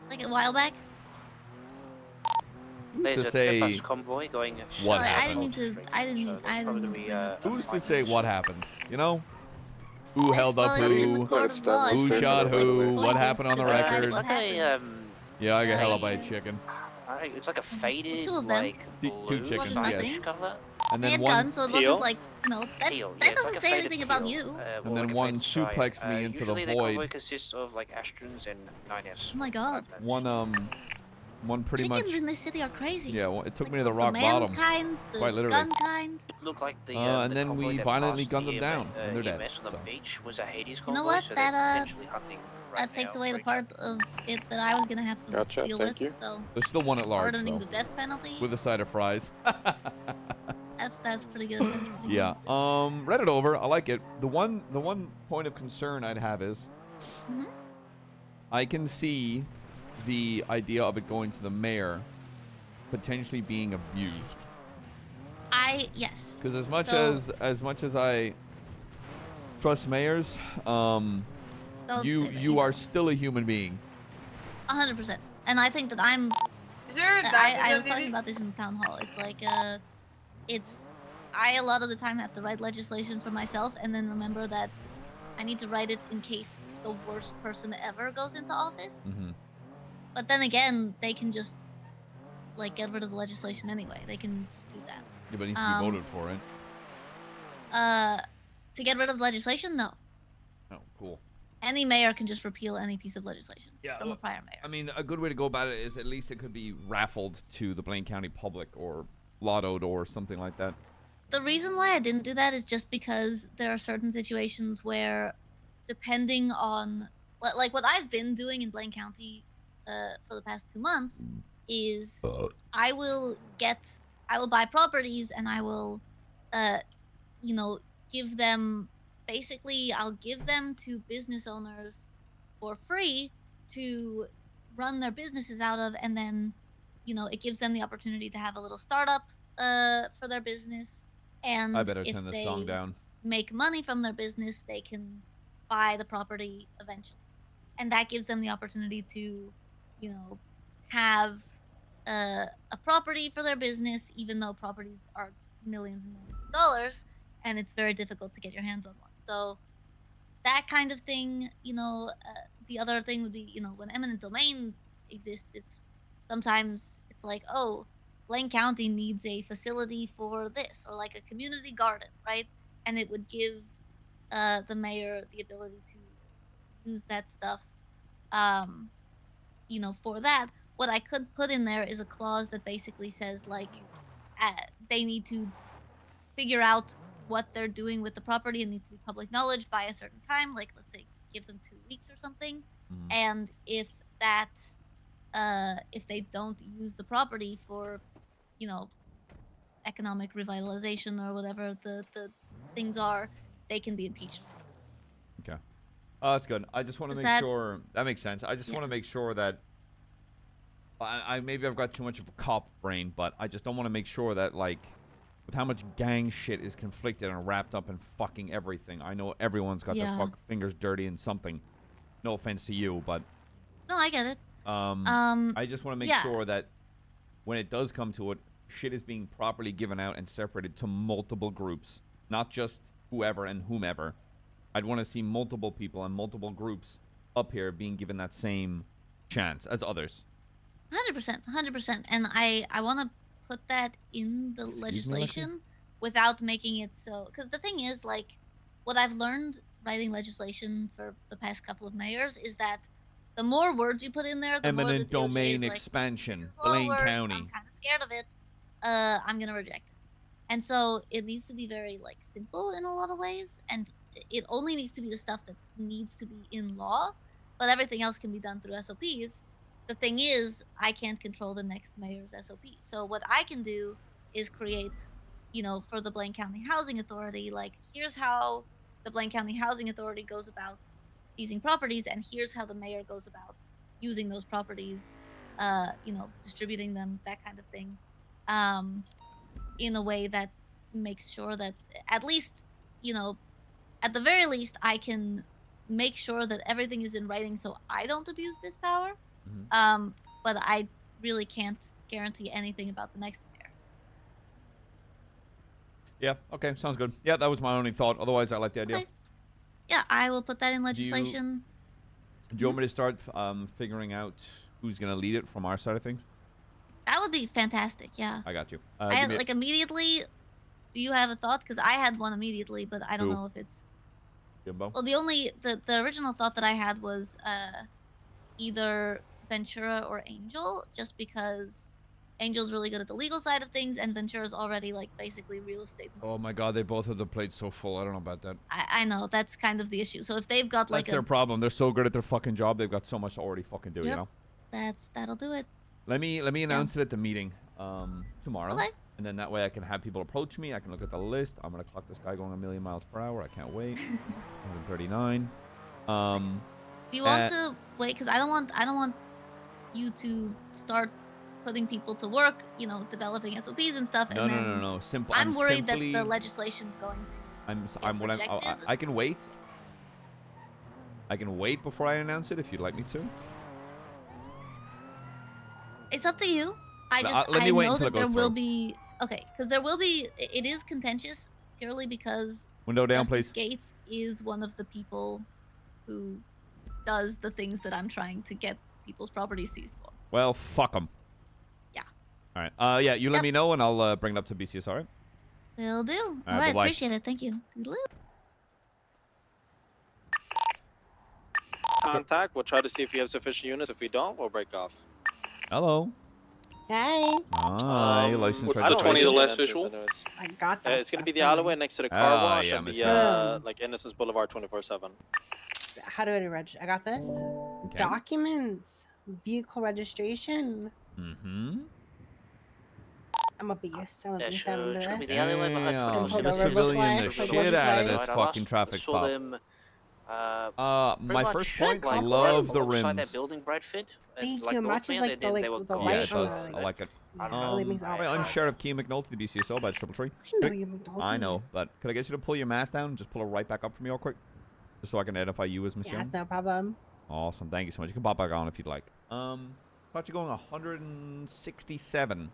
Like a while back? Who's There's to a say trip-bus convoy going what Sorry, happened? I didn't mean to. Who's to say what happened? You know? Who held up well, it's in the who? court of law. Who It's shot who? like What happened on the it's record? what happened. Yeah, I got held up by a chicken. It's like a faded, Two of them. like Two blue chickens, Wasn't yes. nothing. color. And They then had one guns, so it wasn't like, you know, that Teal, yeah, that it's doesn't like a say faded anything about teal. you. And then one suplexed me into the usually void. The convoy consists of like Astrons and 9S. Oh my god. One pretty Chickens much. in this city are crazy. Yeah, well, it took me to the The rock man bottom. kind, the Quite literally. gun kind. It looked like the and the then convoy we that violently passed gunned the them down, and they're dead. EMS on the So. beach was a Hades You convoy, know what? so That they're potentially hunting right that takes now away the for each part of it that I was gonna have to Gotcha, deal thank with. you. So There's still one at large, pardoning though. the death penalty. With a side of fries. That's pretty good. That's pretty Yeah. Read it over. I like it. The one point of concern I'd have is, I can see the idea of it going to the mayor potentially being abused. Yes. Because as much as I trust mayors, you are still a human being. 100%. And I think that I'm. Is there a I was talking about this in town hall. It's like I a lot of the time have to write legislation for myself and then remember that I need to write it in case the worst person ever goes into office. But then again, they can just like get rid of the legislation anyway. They can just do that. Yeah, but it needs to be voted for, right? To get rid of legislation, no. Oh, cool. Any mayor can just repeal any piece of legislation from a look, prior mayor. I mean, a good way to go about it is at least it could be raffled to the Blaine County public or lottoed or something like that. The reason why I didn't do that is just because there are certain situations where, depending on, like what I've been doing in Blaine County for the past 2 months, is I will buy properties and I will, give them basically I'll give them to business owners for free to run their businesses out of, and then, you know, it gives them the opportunity to have a little startup for their business. And I better if turn this they song down. make money from their business, they can buy the property eventually. And that gives them the opportunity to, you know, have a property for their business, even though properties are millions and millions of dollars, and it's very difficult to get your hands on one. So that kind of thing, you know. The other thing would be, you know, when eminent domain exists, it's sometimes it's like, oh, Blaine County needs a facility for this, or like a community garden, right? And it would give the mayor the ability to use that stuff, you know, for that. What I could put in there is a clause that basically says, like, they need to figure out what they're doing with the property. It needs to be public knowledge by a certain time, like, let's say, give them 2 weeks or something. And if that, if they don't use the property for, you know, economic revitalization or whatever the things are, they can be impeached. Okay. Oh, that's good. I just want to Does make that- sure that makes sense. I just want to make sure that I maybe I've got too much of a cop brain, but I just don't want to make sure that, like, with how much gang shit is conflicted and wrapped up in fucking everything. I know everyone's got their fingers dirty in something. No offense to you, but No, I get it. I just want to make yeah. sure that when it does come to it, shit is being properly given out and separated to multiple groups, not just whoever and whomever. I'd want to see multiple people and multiple groups up here being given that same chance as others. 100%. And I want to put that in the legislation without making it so, because the thing is, like, what I've learned writing legislation for the past couple of mayors is that the more words you put in there, the more the Eminent DOJ domain is like, expansion, this is a lot of Blaine words, County. I'm kind of scared of it. I'm gonna reject it. And so it needs to be very, like, simple in a lot of ways, and it only needs to be the stuff that needs to be in law, but everything else can be done through SOPs. The thing is, I can't control the next mayor's SOP. So what I can do is create, you know, for the Blaine County Housing Authority, like, here's how the Blaine County Housing Authority goes about seizing properties, and here's how the mayor goes about using those properties, you know, distributing them, that kind of thing, in a way that makes sure that, at least, you know, at the very least, I can make sure that everything is in writing so I don't abuse this power. But I really can't guarantee anything about the next mayor. Yeah, okay, sounds good. Yeah, that was my only thought. Otherwise, I like the idea. Okay. Yeah, I will put that in legislation. Do you want me to start figuring out who's going to lead it from our side of things? That would be fantastic, yeah. I got you. I like, immediately, do you have a thought? Because I had one immediately, but I don't know if it's... Jimbo? Well, the original thought that I had was either Ventura or Angel, just because Angel's really good at the legal side of things, and Ventura's already, like, basically real estate. Oh my god, they both have the plate so full. I don't know about that. I know, that's kind of the issue. So if they've got, like, That's their problem. They're so good at their fucking job, they've got so much to already fucking do, you know? That'll do it. Let me announce it at the meeting tomorrow. Okay. And then that way I can have people approach me. I can look at the list. I'm going to clock this guy going 1,000,000 miles per hour. I can't wait. 139. Do you want to wait? Because I don't want you to start putting people to work, you know, developing SOPs and stuff. No, and no, then no, no. Simple. I'm worried that the legislation's going to. I can wait. I can wait before I announce it if you'd like me to. It's up to you. I Let me wait know until that it goes there will through. be because there will be. It is contentious purely because Window down, Justice please. Gates is one of the people who does the things that I'm trying to get people's properties seized for. Well, fuck them. Yeah. All right. Yeah, you let me know and I'll bring it up to BCS, all right? Will do. All All right, bye-bye. appreciate it. Thank you. Toodaloo. Contact. We'll try to see if we have sufficient units. If we don't, we'll break off. Hello. Hey. Hi, license What's registration. the 20 the last visual? I got that. It's going to be the alleyway next to the car Ah, wash yeah, and Miss the, Sharon. like, Innocence Boulevard 24/7. How do I register? I got this. Documents. Vehicle registration. Mm-hmm. I'm a beast. I'm a Yeah, beast. I'm should into be this. the alleyway behind Damn, Pulled just over civilian the before, like, shit out of this Right, I fucking last traffic saw stop. them, pretty My much, first point, like, love right the alongside that rims. building, Bradford. Thank Like you. north Matches me, like the they were gone. Yeah, white it on does. the I like it. really makes it all I'm pop. Sheriff Kian McNulty, the BCSO, badge triple tree. I know you, McNulty. I know, but could I get you to pull your mask down and just pull it right back up for me real quick? Just so I can identify you as Miss Yeah, Young? it's no problem. Awesome. Thank you so much. You can pop back on if you'd like. Thought you're going 167.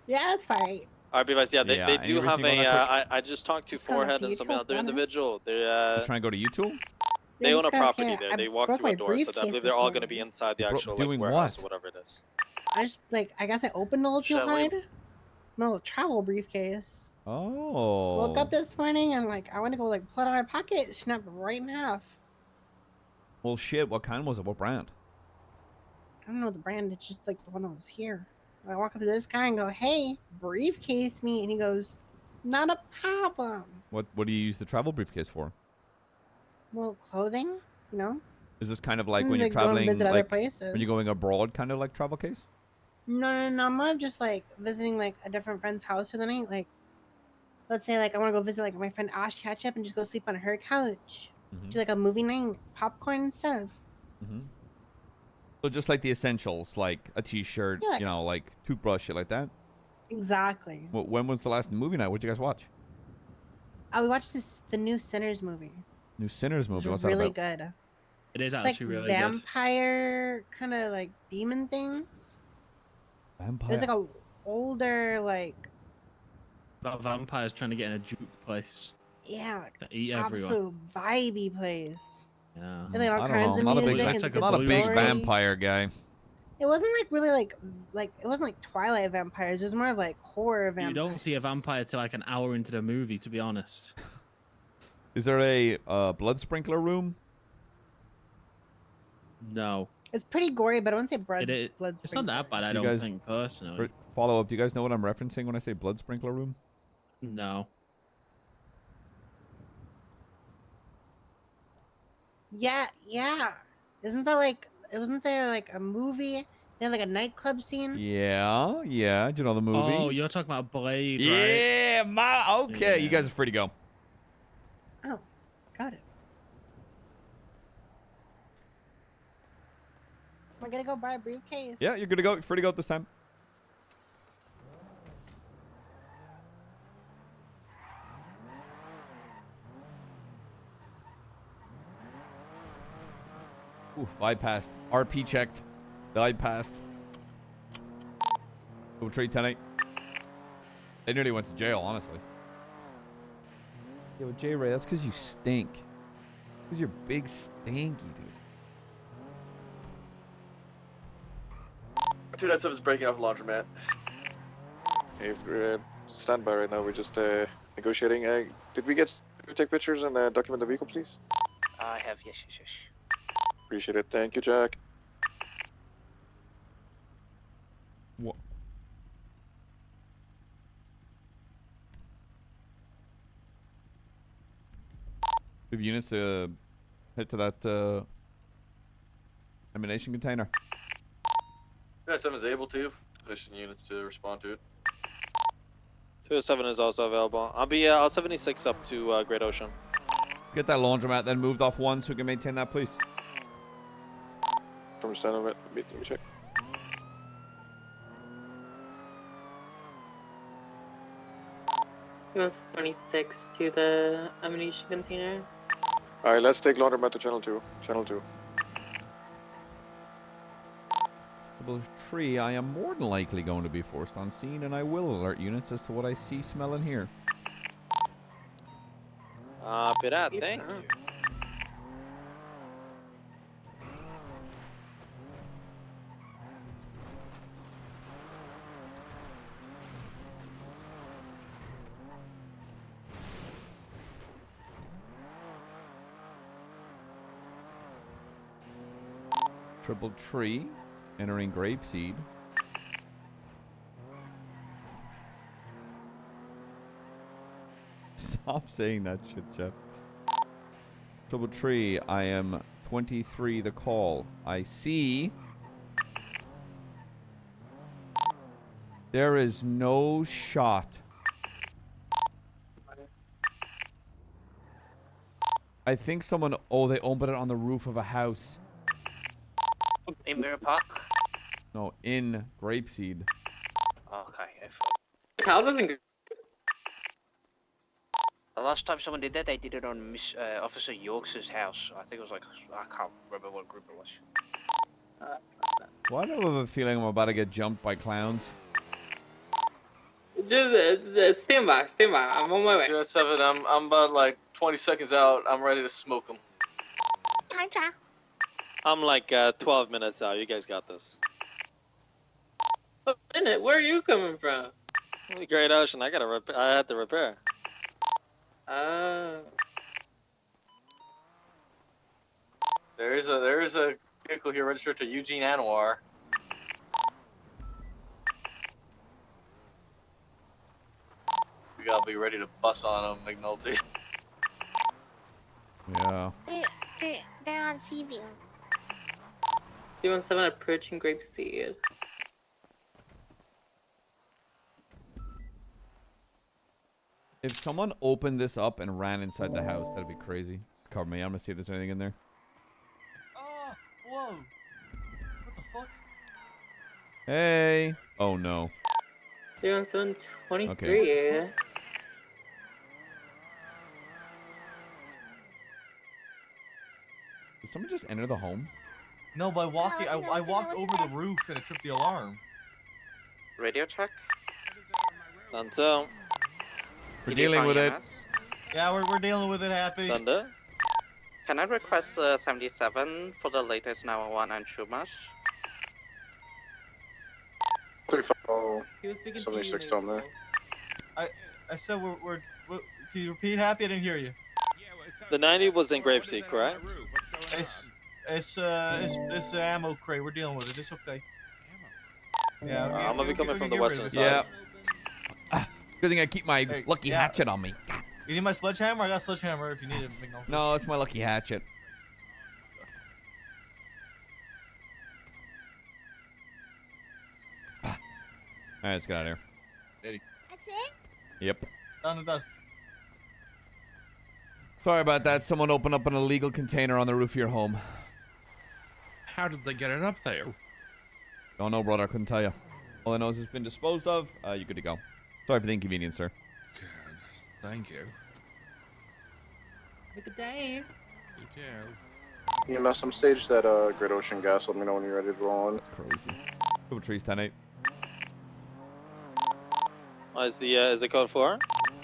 Yeah, that's fine. Alright, Beavis, yeah, they Any do reason have you going a, that quick? I just talked to Just going up Forehead to and you, some to be other honest. individual. They're, Just trying to go to you two? they Yeah, own a just kinda property can't- there. I They walk broke through a my door, so I briefcase believe this they're all going to morning. be inside the actual like, doing warehouse what? or whatever it is. I just like I guess I opened a little too Shall we- hard. My little travel briefcase. Oh. Woke up this morning and like I went to go like pull it out of my pocket, snapped right in half. Well, shit. What kind was it? What brand? I don't know the brand. It's just like the one that was here. I walk up to this guy and go, "Hey, briefcase me," and he goes, "Not a problem." What do you use the travel briefcase for? Well, clothing, you know. Is this kind of like Mm, when you're like, go and traveling, visit other like places. when you're going abroad, kind of like travel case? No. I'm more of just like visiting like a different friend's house for the night. Like, let's say like I want to go visit like my friend Ash Ketchup and just go sleep on her couch. Do like a movie night, popcorn and stuff. So just like the essentials, like a T-shirt, Yeah. you know, like toothbrush, shit like that. Exactly. When was the last movie night? What'd you guys watch? We watched the new Sinners movie. New Sinners movie. It's What's really that about? good. It is It's actually like really good. vampire kind of like demon things. Vampire. There's like a older like About vampires trying to get in a juke place. yeah like To eat everyone. absolute vibey place. Yeah. And like all I don't kinds know. I'm of not a music big, and I'm good not a big story. vampire guy. It wasn't like really like it wasn't like Twilight vampires. It was more of like horror vampires. You don't see a vampire till like an hour into the movie, to be honest. Is there a blood sprinkler room? No. It's pretty gory, but I wouldn't say blood. It's not that bad, I Do you don't guys- think, personally. Follow up. Do you guys know what I'm referencing when I say blood sprinkler room? No. Yeah. Isn't that like? Wasn't there like a movie? They had like a nightclub scene. Yeah. Do you know the movie? Oh, you're talking about Blade, right? Yeah, okay. You Yeah. guys are free to go. Oh, got it. Am I gonna go buy a briefcase? Yeah, you're good to go. Free to go this time. Ooh, bypassed. RP checked. Bypassed. Double trade 10-8. They nearly went to jail, honestly. Yo, J-Ray, that's because you stink. Because you're big stinky, dude. 297 is breaking off laundromat. If stand by right now, we're just negotiating. Did we take pictures and document the vehicle, please? I have, yes. Appreciate it. Thank you, Jack. What? We have units to head to that ammunition container. 297 is able to. Sufficient units to respond to it. 207 is also available. I'll 76 up to Great Ocean. Get that laundromat then moved off one so we can maintain that, please. From stand over it. Let me check. Goes 26 to the ammunition container. Alright, let's take laundromat to channel 2. Channel 2. Double tree, I am more than likely going to be forced on scene, and I will alert units as to what I see, smell, and hear. Pirat, thank you. Triple tree, entering grapeseed. Stop saying that shit, Jeff. Triple tree, I am 23 the call. I see There is no shot. I think someone... Oh, they opened it on the roof of a house. In Mirror Park? No, in Grapeseed. Okay. House isn't. The last time someone did that, they did it on Officer York's house. I think it was like, I can't remember what group it was. Why do I have a feeling I'm about to get jumped by clowns? Just stand by. I'm on my way. 7, I'm about like 20 seconds out. I'm ready to smoke them. Hi, Jack. I'm like 12 minutes out. You guys got this. A minute. Where are you coming from? Great Ocean. I had to repair. There is a vehicle here registered to Eugene Anwar. We gotta be ready to bust on him, McNulty. Yeah. They're on Seaview. 217 approaching Grapeseed. If someone opened this up and ran inside the house, that'd be crazy. Cover me. I'm gonna see if there's anything in there. Oh, whoa. What the fuck? Hey. Oh no. 217 23. Okay. Did someone just enter the home? No, by walking, I walked over the roof and it tripped the alarm. Radio check? Done so. We're dealing with it. Yeah, we're dealing with it, Happy. Thunder. Can I request 77 for the latest 911 and Chumash? 35. He was speaking 76 to you, on there. I said we're can you repeat, Happy? I didn't hear you. The 90 was in Grapeseed, correct? It's an ammo crate. We're dealing with it. It's okay. Yeah. I'm gonna be coming from the western side. Yeah. Good thing I keep my lucky yeah. hatchet on me. You need my sledgehammer? I got a sledgehammer if you need it, McNulty. No, it's my lucky hatchet. All right, let's get out of here. That's it? Yep. Down to dust. Sorry about that. Someone opened up an illegal container on the roof of your home. How did they get it up there? Don't know, brother. I couldn't tell you. All I know is it's been disposed of. You're good to go. Sorry for the inconvenience, sir. Good. Thank you. Have a good day. You too. EMS, I'm staged at Great Ocean Gas. Let me know when you're ready to roll on. That's crazy. Couple trees, 10-8. Is the code 4?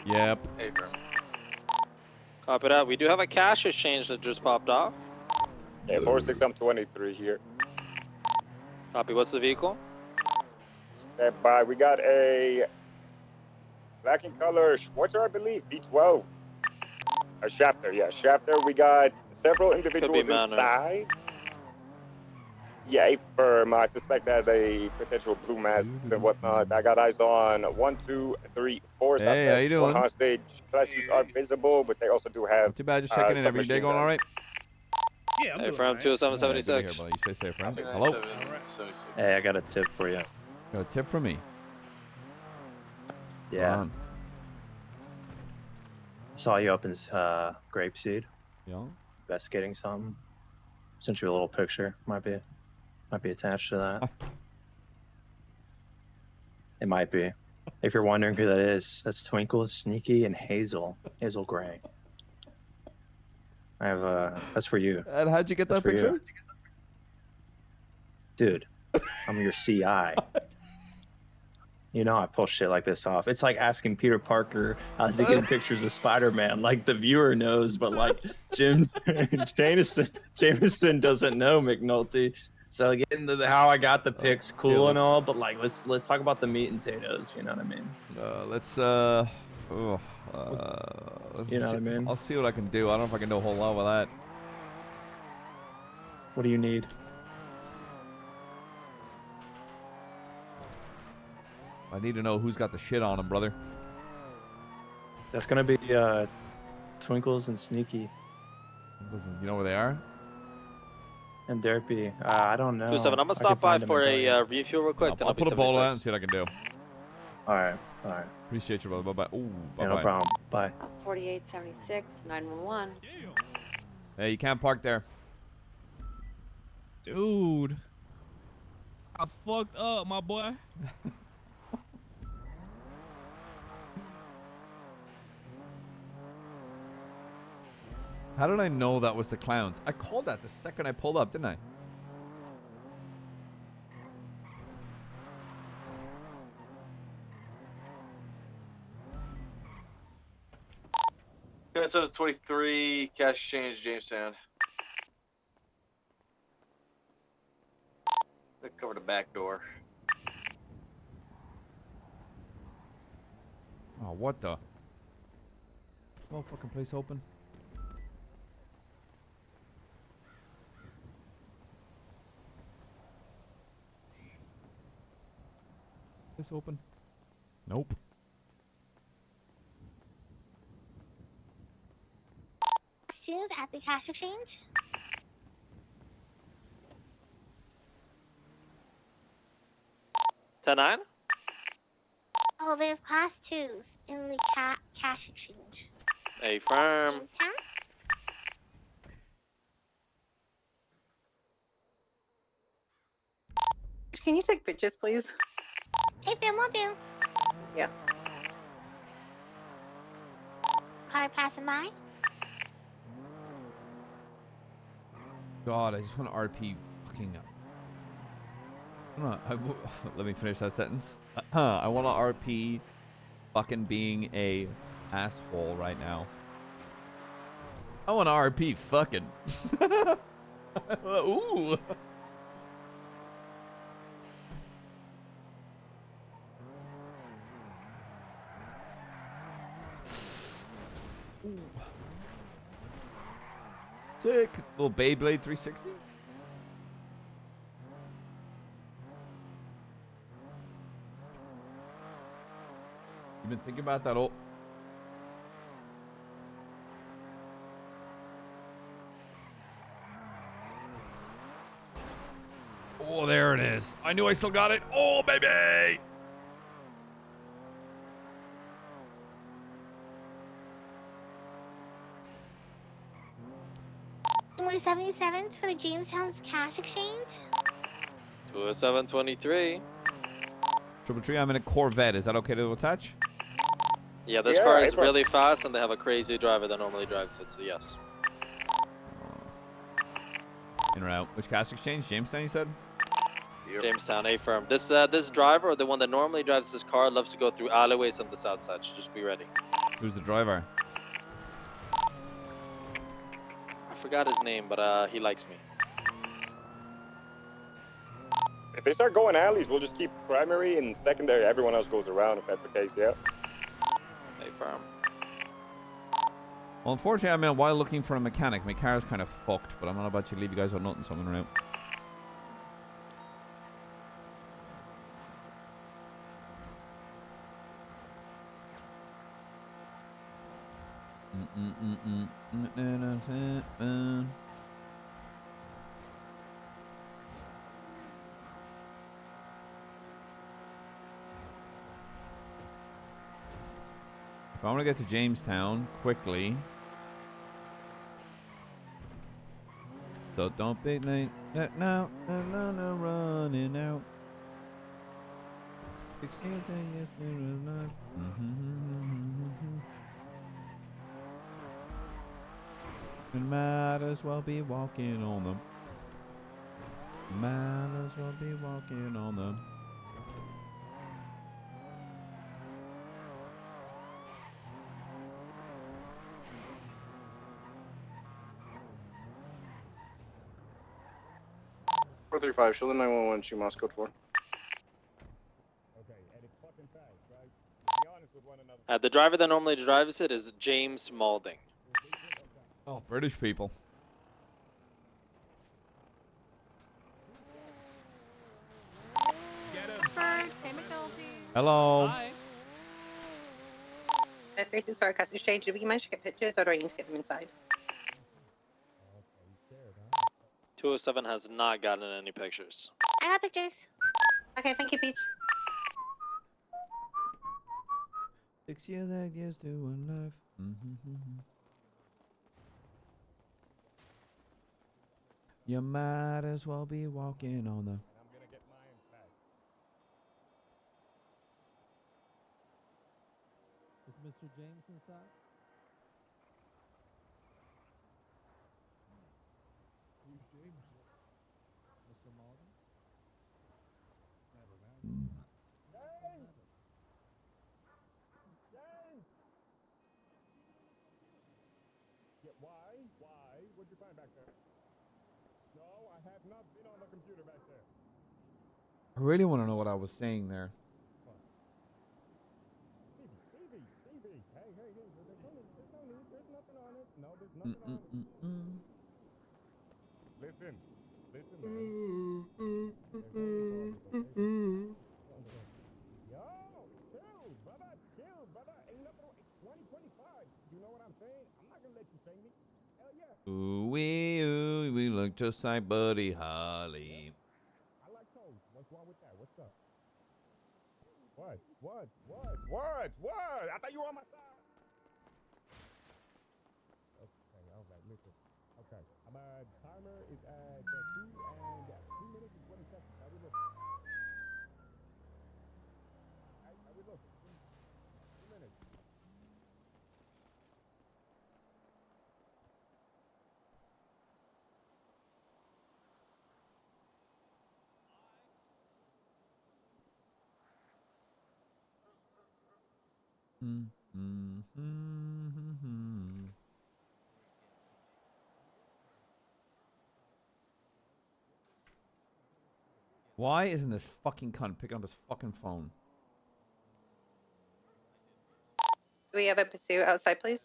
Yep. Hey, firm. Copy that. We do have a cash exchange that just popped off. Yeah, 46, I'm 23 here. Copy. What's the vehicle? Stand by. We got a black in color Schwarzer, I believe, B12. A Shafter, yeah, Shafter. We got several individuals inside. Yeah, a firm. I suspect that a potential blue mask and whatnot. I got eyes on 1, 2, 3, 4 suspects. Hey, how you doing? One hostage. Flashes are visible, but they also do have. Too bad. Just checking in. Every day going all right? Yeah, I'm Hey, doing from alright. 20776. You stay safe, right? Hello. Hey, I got a tip for you. Got a tip from me. Yeah. On. Saw you up in Grapeseed. Yeah. Investigating something. Sent you a little picture. Might be attached to that. It might be. If you're wondering who that is, that's Twinkle, Sneaky, and Hazel Gray. I have that's for you. And how'd you get that That's for picture? you. Dude, I'm your CI. You know I pull shit like this off. It's like asking Peter Parker how's he getting pictures of Spider-Man. Like the viewer knows, but like Jameson doesn't know McNulty. So getting to how I got the pics, cool and all, but like let's talk about the meat and potatoes. You know what I mean? You know what I mean? I'll see what I can do. I don't know if I can do a whole lot with that. What do you need? I need to know who's got the shit on him, brother. That's gonna be Twinkles and Sneaky. Listen, you know where they are? And Derpy. I don't know. 27. I'm gonna stop by for a refuel real quick. I'll put a bowl out and see what I can do. All right. All right. Appreciate you, brother. Bye-bye. Ooh, bye-bye. Yeah, no problem. Bye. 4876, 911. Hey, you can't park there. Dude. I fucked up, my boy. How did I know that was the clowns? I called that the second I pulled up, didn't I? Kian 723, cash exchange, Jamestown. They cover the back door. Oh, what the? No fucking place open. This open? Nope. Students at the cash exchange. Nine. Oh, there's class 2s in the cash exchange. Affirm. Jamestown? Can you take pictures, please? Hey, Fam, will do. Yeah. Car passing by. God, I just want to RP fucking up. Let me finish that sentence. I want to RP fucking being a asshole right now. I want to RP fucking. Ooh. Sick. Little Beyblade 360. You've been thinking about that old... Oh, there it is. I knew I still got it. Oh, baby! Number 77 for the Jamestown's cash exchange. 20723. Triple Tree, I'm in a Corvette. Is that okay to attach? Yeah, this car is really fast, and they have a crazy driver that normally drives it, so yes. In or out. Which cash exchange? Jamestown, you said? Yep. Jamestown, A-firm. This driver, or the one that normally drives this car, loves to go through alleyways on the south side, so just be ready. Who's the driver? I forgot his name, but he likes me. If they start going alleys, we'll just keep primary and secondary. Everyone else goes around if that's the case, yeah. A-firm. Well, unfortunately, I mean, while looking for a mechanic, my car's kind of fucked, but I'm not about to leave you guys with nothing, so I'm gonna out. If I want to get to Jamestown quickly, so don't be late now, running out. 16 years to life. We might as well be walking on them. Might as well be walking on them. Four 35, show the 911 shoe mouse code 4. Okay, and it's fucking fast, right? Be honest with one another. The driver that normally drives it is James Malding. Oh, British people. Hey, McNulty. Hello. Hi. 364 Custy exchange. Do we manage to get pictures, or do I need to get them inside? 207 has not gotten any pictures. I got pictures. Okay, thank you, Peach. 6 years, 8 years to one life. You might as well be walking on the. I'm gonna get mine back. Is Mr. James inside? Who's James? Mr. Malden? Never mind. James! James! Yeah, why? Why? What'd you find back there? No, I have not been on the computer back there. I really want to know what I was saying there. Stevie. Hey, there's no need. There's nothing on it. No, there's nothing on it. Listen, man. Yo, chill, brother. Ain't nothing. It's 2025. You know what I'm saying? I'm not gonna let you say me. Hell yeah. Ooh, we look just like Buddy Holly. I like toes. What's wrong with that? What's up? What? I thought you were on my side. Okay, all right, listen. Okay, my timer is at 2 and 2 minutes and 20 seconds. How we looking? How we looking? 2 minutes. Why isn't this fucking cunt picking up his fucking phone? Do we have a pursuit outside, please?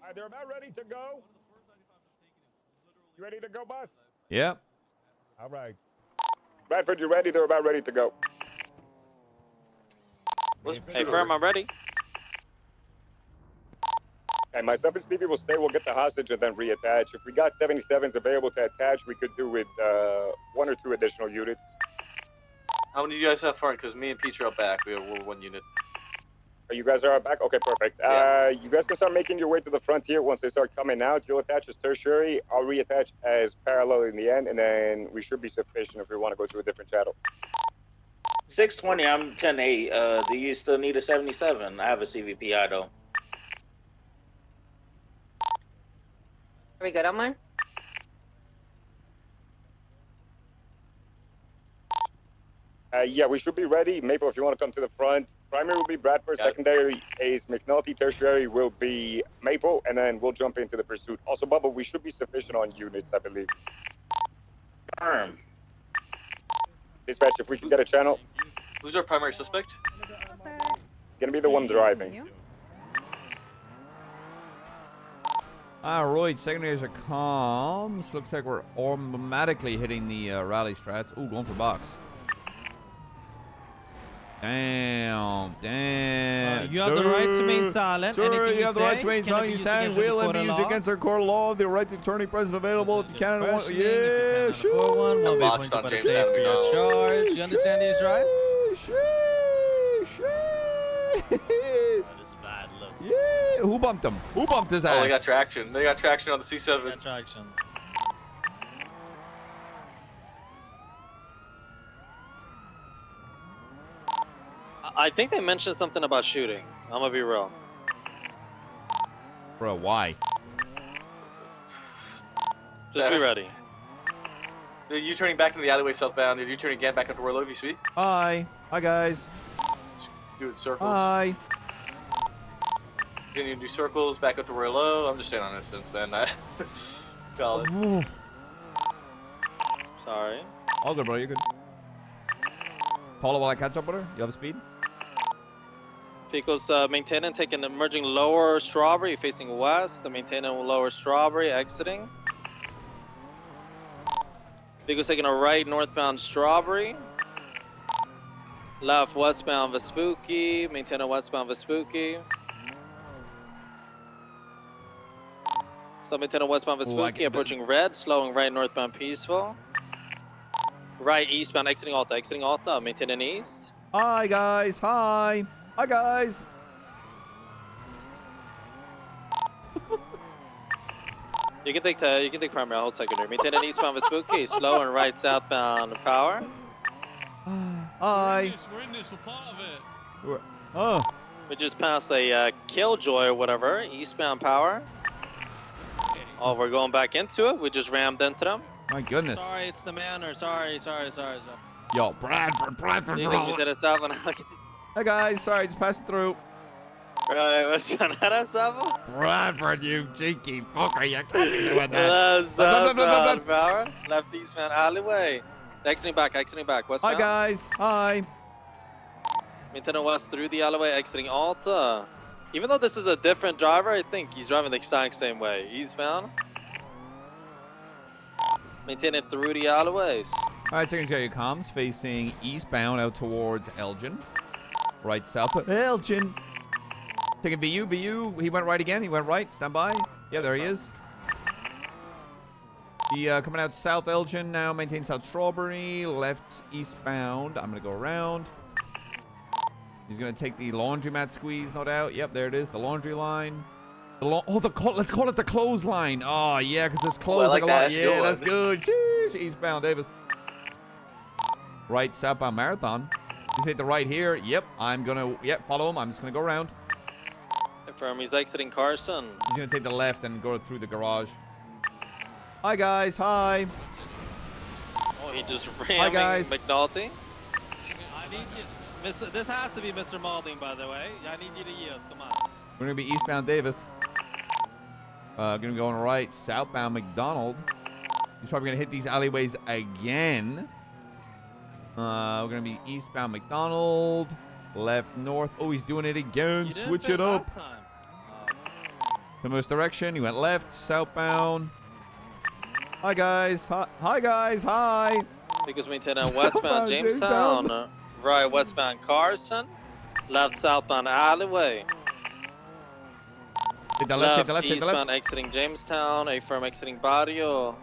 All right, they're about ready to go. You ready to go, boss? Yep. All right. Bradford, you ready? They're about ready to go. Hey, firm, I'm ready. And myself and Stevie will stay. We'll get the hostage and then reattach. If we got 77s available to attach, we could do with 1 or 2 additional units. How many do you guys have front? Because me and Peach are out back. We're 1 unit. Oh, you guys are back? Okay, perfect. Yeah. You guys can start making your way to the frontier. Once they start coming out, you'll attach as tertiary. I'll reattach as parallel in the end, and then we should be sufficient if we want to go to a different channel. 620, I'm 10-8. Do you still need a 77? I have a CVPI though. Are we good on mine? Yeah, we should be ready. Maple, if you want to come to the front. Primary will be Bradford, secondary is McNulty, tertiary will be Maple, and then we'll jump into the pursuit. Also, Bubba, we should be sufficient on units, I believe. Firm. Dispatch, if we can get a channel. Who's our primary suspect? Gonna be the one driving. Alright, secondaries are comms. Looks like we're automatically hitting the rally strats. Ooh, going for box. Damn. You have the right to remain silent. Sir, Anything you have the right to remain cannot silent. be You used say against will the and court be of used law. against our court of law. The right to attorney present available. If you can't, Questioning, yeah, if you cannot afford one, will be appointed by the state for your charge. You understand these rights? Yeah, who bumped him? Who bumped his ass? Oh, they got traction. They got traction on the C7. Got traction. I think they mentioned something about shooting. I'm gonna be real. Bro, why? Just be ready. Are you turning back into the alleyway southbound? Are you turning again back up to Warlow VC? Hi. Hi, guys. Do it circles. Hi. Continue to do circles, back up to Warlow. I'm just staying on distance, man. Call it. Ooh. Sorry. All good, bro. You're good. Paula, while I catch up with her, you have the speed? Pico's maintaining, taking emerging lower Strawberry, facing west. The maintaining lower Strawberry, exiting. Pico's taking a right northbound Strawberry. Left westbound Vespucci, maintaining westbound Vespucci. So maintaining westbound Oh, I Vespucci, can- approaching red, slowing right northbound Peaceful. Right eastbound, exiting Alta, maintaining east. Hi guys. Hi. Hi guys. You can take primary, I'll hold secondary. Maintaining eastbound Vespucci, slow and right southbound Power. Hi. We're in this. We're part of it. Oh. We just passed a Killjoy or whatever, eastbound Power. Oh, we're going back into it. We just rammed into them. My goodness. Sorry, it's the manor. Sorry. Yo, Bradford. Do you think we did a south and Hey guys. Sorry, just passing through. Right, what's going on, Savo? Bradford, you cheeky fucker. You can't be doing that. Southbound Power. Left eastbound alleyway. Exiting back, westbound. Hi guys. Hi. Maintaining west through the alleyway, exiting Alta. Even though this is a different driver, I think he's driving the exact same way. Eastbound. Maintaining through the alleyways. Alright, so you got your comms facing eastbound out towards Elgin. Right south of Elgin. Taking VU. He went right again. He went right. Stand by. Yeah, there he is. He coming out south Elgin now. Maintain south Strawberry. Left eastbound. I'm going to go around. He's going to take the laundromat squeeze, no doubt. Yep, there it is. The laundry line. Let's call it the clothesline. Oh, yeah, because there's clothes like a lot. that. Yeah, that's good. Sheesh. Eastbound Davis. Right, southbound Marathon. Just hit the right here. Yep, I'm going to, follow him. I'm just going to go around. Confirm he's exiting Carson. He's going to take the left and go through the garage. Hi, guys. Hi. Oh, he just ramming guys. McNulty. I need you. This has to be Mr. Malding, by the way. I need you to yield. Come on. We're going to be eastbound Davis. Going to be going right. Southbound McDonald. He's probably going to hit these alleyways again. We're going to be eastbound McDonald. Left north. Oh, he's doing it again. Switch it up. From this direction. He went left. Southbound. Hi, guys. Hi, guys. Hi. Because maintaining westbound Jamestown. Right westbound Carson. Left southbound alleyway. Take the left, take the left, take the left. Eastbound exiting Jamestown. A firm exiting Barrio.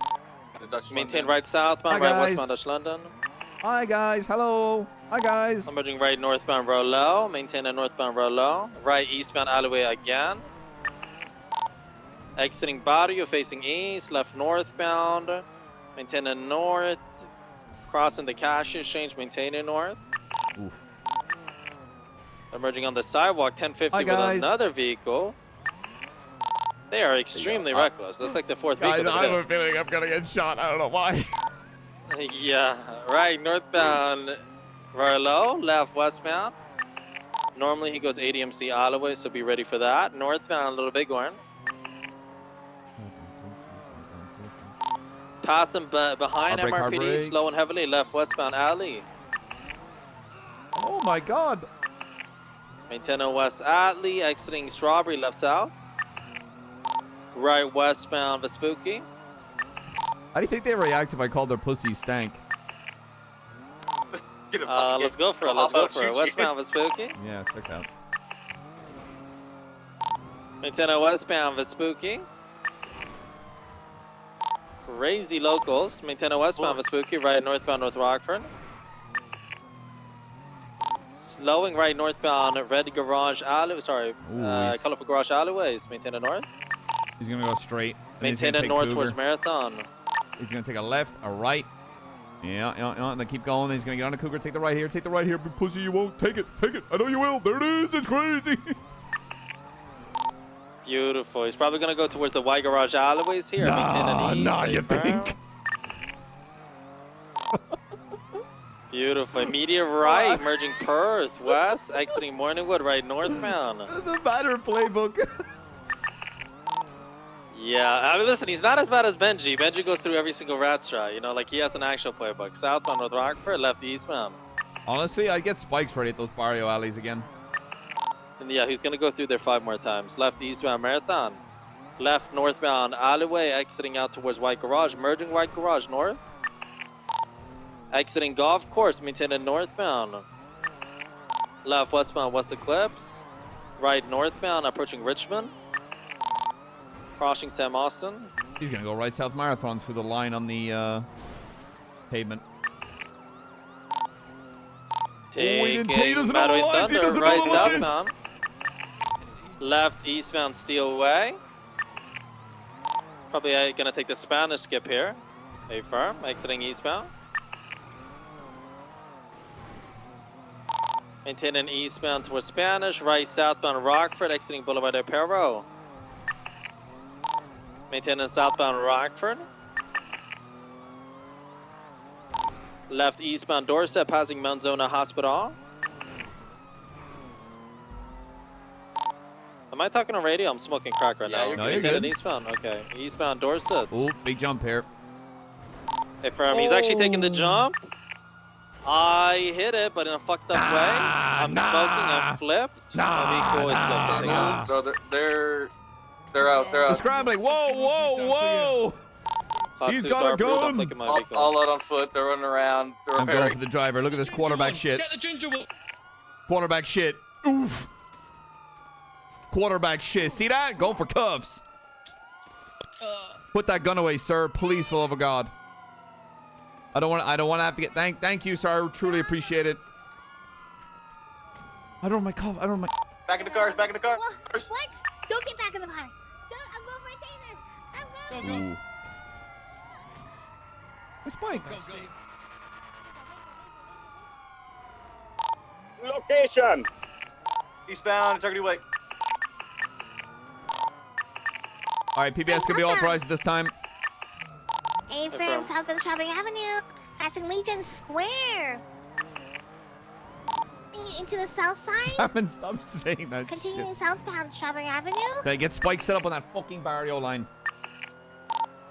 Maintain London. right southbound, Hi, right guys. westbound Dutch London. Hi, guys. Hello. Hi, guys. Emerging right northbound Rollo. Maintain a northbound Rollo. Right eastbound alleyway again. Exiting Barrio facing east. Left northbound. Maintain a north. Crossing the cash exchange. Maintain a north. Oof. Emerging on the sidewalk. 1050 Hi, with guys. another vehicle. They are extremely reckless. That's like the fourth vehicle. Guys, I have a feeling I'm going to get shot. I don't know why. Yeah, right, northbound Varlo, left westbound. Normally he goes ADMC alleyway, so be ready for that. Northbound, Little Bighorn. Passing behind Hard MRPD, brake. slow and heavily, left westbound alley. Oh, my God. Maintain a west alley, exiting Strawberry, left south. Right westbound Vespucci. How do you think they react if I called their pussy stank? Let's go for it, let's go for it. Westbound Vespucci. Yeah, checks out. Maintain a westbound Vespucci. Crazy locals. Maintain a westbound Vespucci, right northbound North Rockford. Slowing right northbound Red Garage Alley. Sorry, Colorful Garage Alleyways. Maintain a north. He's going to go straight. and he's Maintain gonna a take north Cougar. towards Marathon. He's going to take a left, a right. Yeah, and then keep going. Then he's going to get on the Cougar. Take the right here. Take the right here. Big pussy, you won't. Take it. Take it. I know you will. There it is. It's crazy. Beautiful. He's probably going to go towards the Y Garage Alleyways here. Nah, you think? Beautiful. Immediate right, merging Perth, west, exiting Morningwood, right northbound. The batter playbook. Yeah, I mean, listen, he's not as bad as Benji. Benji goes through every single rat strat, you know, like he has an actual playbook. Southbound North Rockford, left eastbound. Honestly, I'd get spikes ready at those barrio alleys again. And yeah, he's going to go through there 5 more times. Left eastbound Marathon. Left northbound alleyway, exiting out towards White Garage, merging White Garage north. Exiting Golf Course, maintaining northbound. Left westbound West Eclipse. Right northbound, approaching Richmond. Crossing Sam Austin. He's gonna go right south marathon through the line on the pavement. Taking Taters in all Battery lines, he Thunder, does it right all lines. southbound. Left eastbound Steel Way. Probably gonna take the Spanish skip here. A firm, exiting eastbound. Maintaining eastbound towards Spanish, right southbound Rockford, exiting Boulevard del Perro. Maintaining southbound Rockford. Left eastbound Dorset, passing Mount Zona Hospital. Am I talking on radio? I'm smoking crack right now. No, you're good. Eastbound, okay. Eastbound Dorset. Oh, big jump here. Hey, firm, he's actually taking the jump. I hit it, but in a fucked up way. I'm smoking, I flipped. So they're out. They're scrambling. Whoa, whoa, whoa! He's got a gun. All out on foot. They're running around. They're I'm repairing. going for the driver. Look at this quarterback shit. Get the ginger one. Quarterback shit. Oof. Quarterback shit. See that? Going for cuffs. Put that gun away, sir. Please, for the love of God. I don't want to have to get thank you, sir. I truly appreciate it. I don't have my cuff. I don't have my. Back in the cars. Back in the cars. What? Don't get back in the car. Don't. I'm going for a taser. I'm going. Ooh. It's spikes. Location. Eastbound, Integrity Way. All right, PBS can be authorized at this time. A from Southbound Shopping Avenue, passing Legion Square. Into the south side. Simon, stop saying that Continuing shit. southbound Shopping Avenue. Okay, get spikes set up on that fucking barrio line.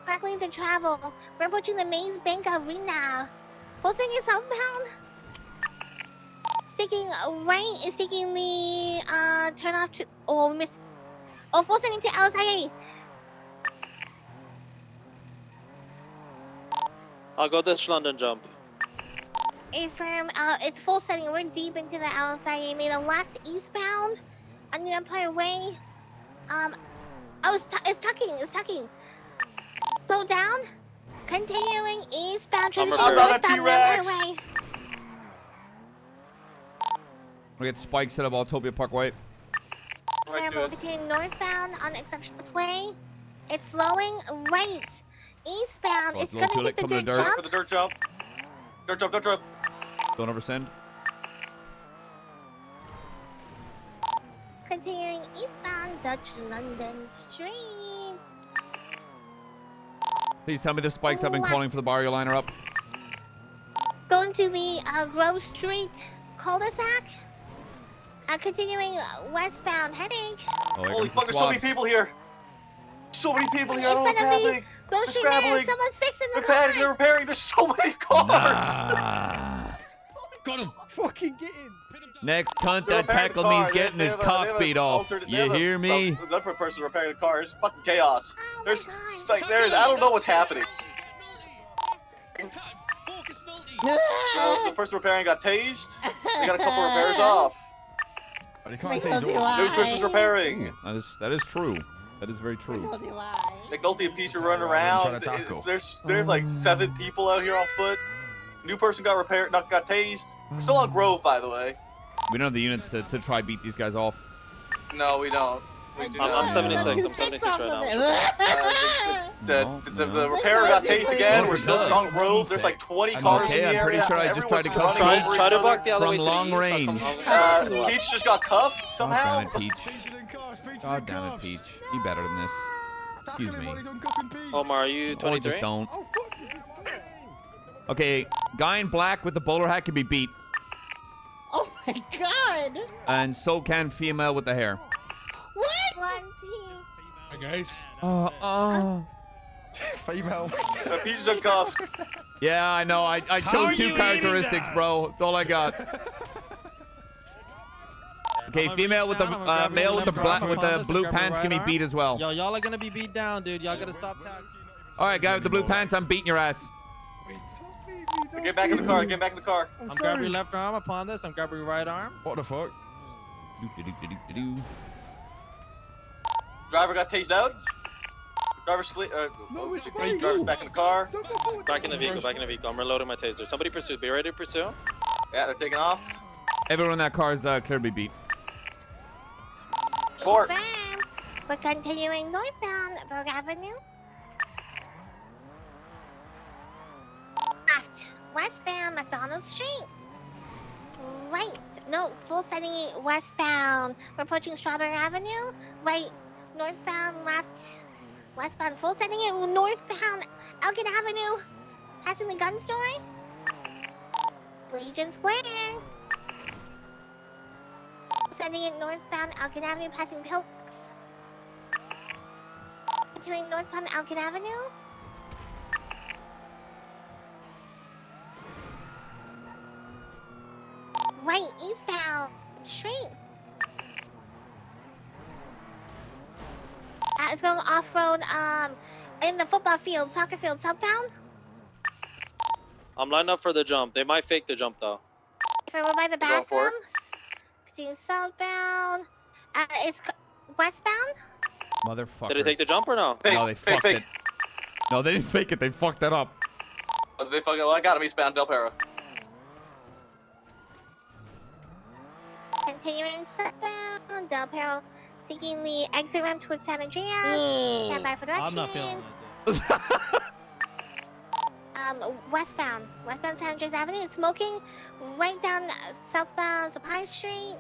Parkland to travel. We're approaching the Maze Bank Arena. Posting is southbound. Sticking right is taking the turn off to forcing into LSIA. I'll go this London jump. Affirm, it's full setting. We're deep into the LSIA. Made a left eastbound on the Empire Way. It's tucking. Slow down. Continuing eastbound. I'm Transition not a northbound T-Rex. Empire Way. We get spikes set up Autopia Parkway. Affirm, we're continuing northbound on Exceptionless Way. It's slowing right. Eastbound. Oh, It's it's a little gonna too late. take the Coming to dirt dirt. jump. For the dirt jump. Dirt jump. Dirt jump. Don't oversend. Continuing eastbound Dutch London Street. Please tell me the spikes I've been Left. calling for the barrio line are up. Going to the Grove Street cul-de-sac. Continuing westbound heading. Oh, here Holy comes fuck, the there's so many swabs. people here. So many people here. I In don't know what's front of the happening. They're grocery man. scrambling. Someone's fixing the They're padding. car. They're repairing. There's so many cars. Got him. Fucking get in. Next cunt They're that repairing the tackled me is car. getting They his have a- cock they have beat a off. alternate- they You have a- hear me? A different person repairing the car. It's fucking chaos. Oh There's my God. like there's I don't know what's happening. The person repairing got tased. They got a couple repairs off. But he can't McNulty take all. why? New person's repairing. That is true. That is very true. McNulty, why? McNulty and Peach are running around. Trying to tackle. There's like 7 people out here on foot. New person got repaired, got tased. We're still on Grove, by the way. We don't have the units to try beat these guys off. No, we don't. We do I'm not. 76. I'm 76 right now. The repairer got tased again. We're still on Grove. There's like 20 I'm cars okay, in the I'm pretty area. sure I just tried to Everyone's cut running Peach over Try each to other. buck the other from way to long the east. range. Peach just got cuffed God somehow. damn it, Peach. God damn it, Peach. Be better than this. Excuse me. Omar, are you Or 23? just don't. Okay, guy in black with the bowler hat can be beat. Oh my God! And so can female with the hair. What? Hi guys. Female. Peach is uncuffed. Yeah, I know. I chose 2 characteristics, bro. That's all I got. Okay, female with the male with the black with the blue pants can be beat as well. Yo, y'all are gonna be beat down, dude. Y'all gotta stop tackling. All right, guy with the blue pants, I'm beating your ass. Get back in the car. Get back in the car. I'm grabbing your left arm upon this. I'm grabbing your right arm. What the fuck? Driver got tased out. Driver's sleep. No, it's Driver's back in the car. Back in the vehicle, back in the vehicle. I'm reloading my taser. Somebody pursue. Be ready to pursue. Yeah, they're taking off. Everyone in that car is clear to be beat. Fort. Confirm. We're continuing northbound Berg Avenue. Left. Westbound McDonald Street. Right. No, full setting westbound. We're approaching Strawberry Avenue. Right. Northbound left. Westbound full setting it northbound Elgin Avenue. Passing the gun store. Legion Square. Sending it northbound Elgin Avenue, passing Pilks. Entering northbound Elgin Avenue. Right, eastbound, straight. It's going off-road, in the football field, soccer field, southbound. I'm lined up for the jump. They might fake the jump though. If I were by the Going for it. bathrooms. Continuing southbound. It's westbound. Motherfuckers. Did they take the jump or no? No, they fucked it. No, they didn't fake it. They fucked that up. Oh, they fucking. Well, I got him eastbound Del Perro. Continuing southbound, Del Perro, taking the exit ramp towards San Andreas. Stand by for direction. I'm not feeling like Westbound San Andreas Avenue. It's smoking right down southbound Supply Street.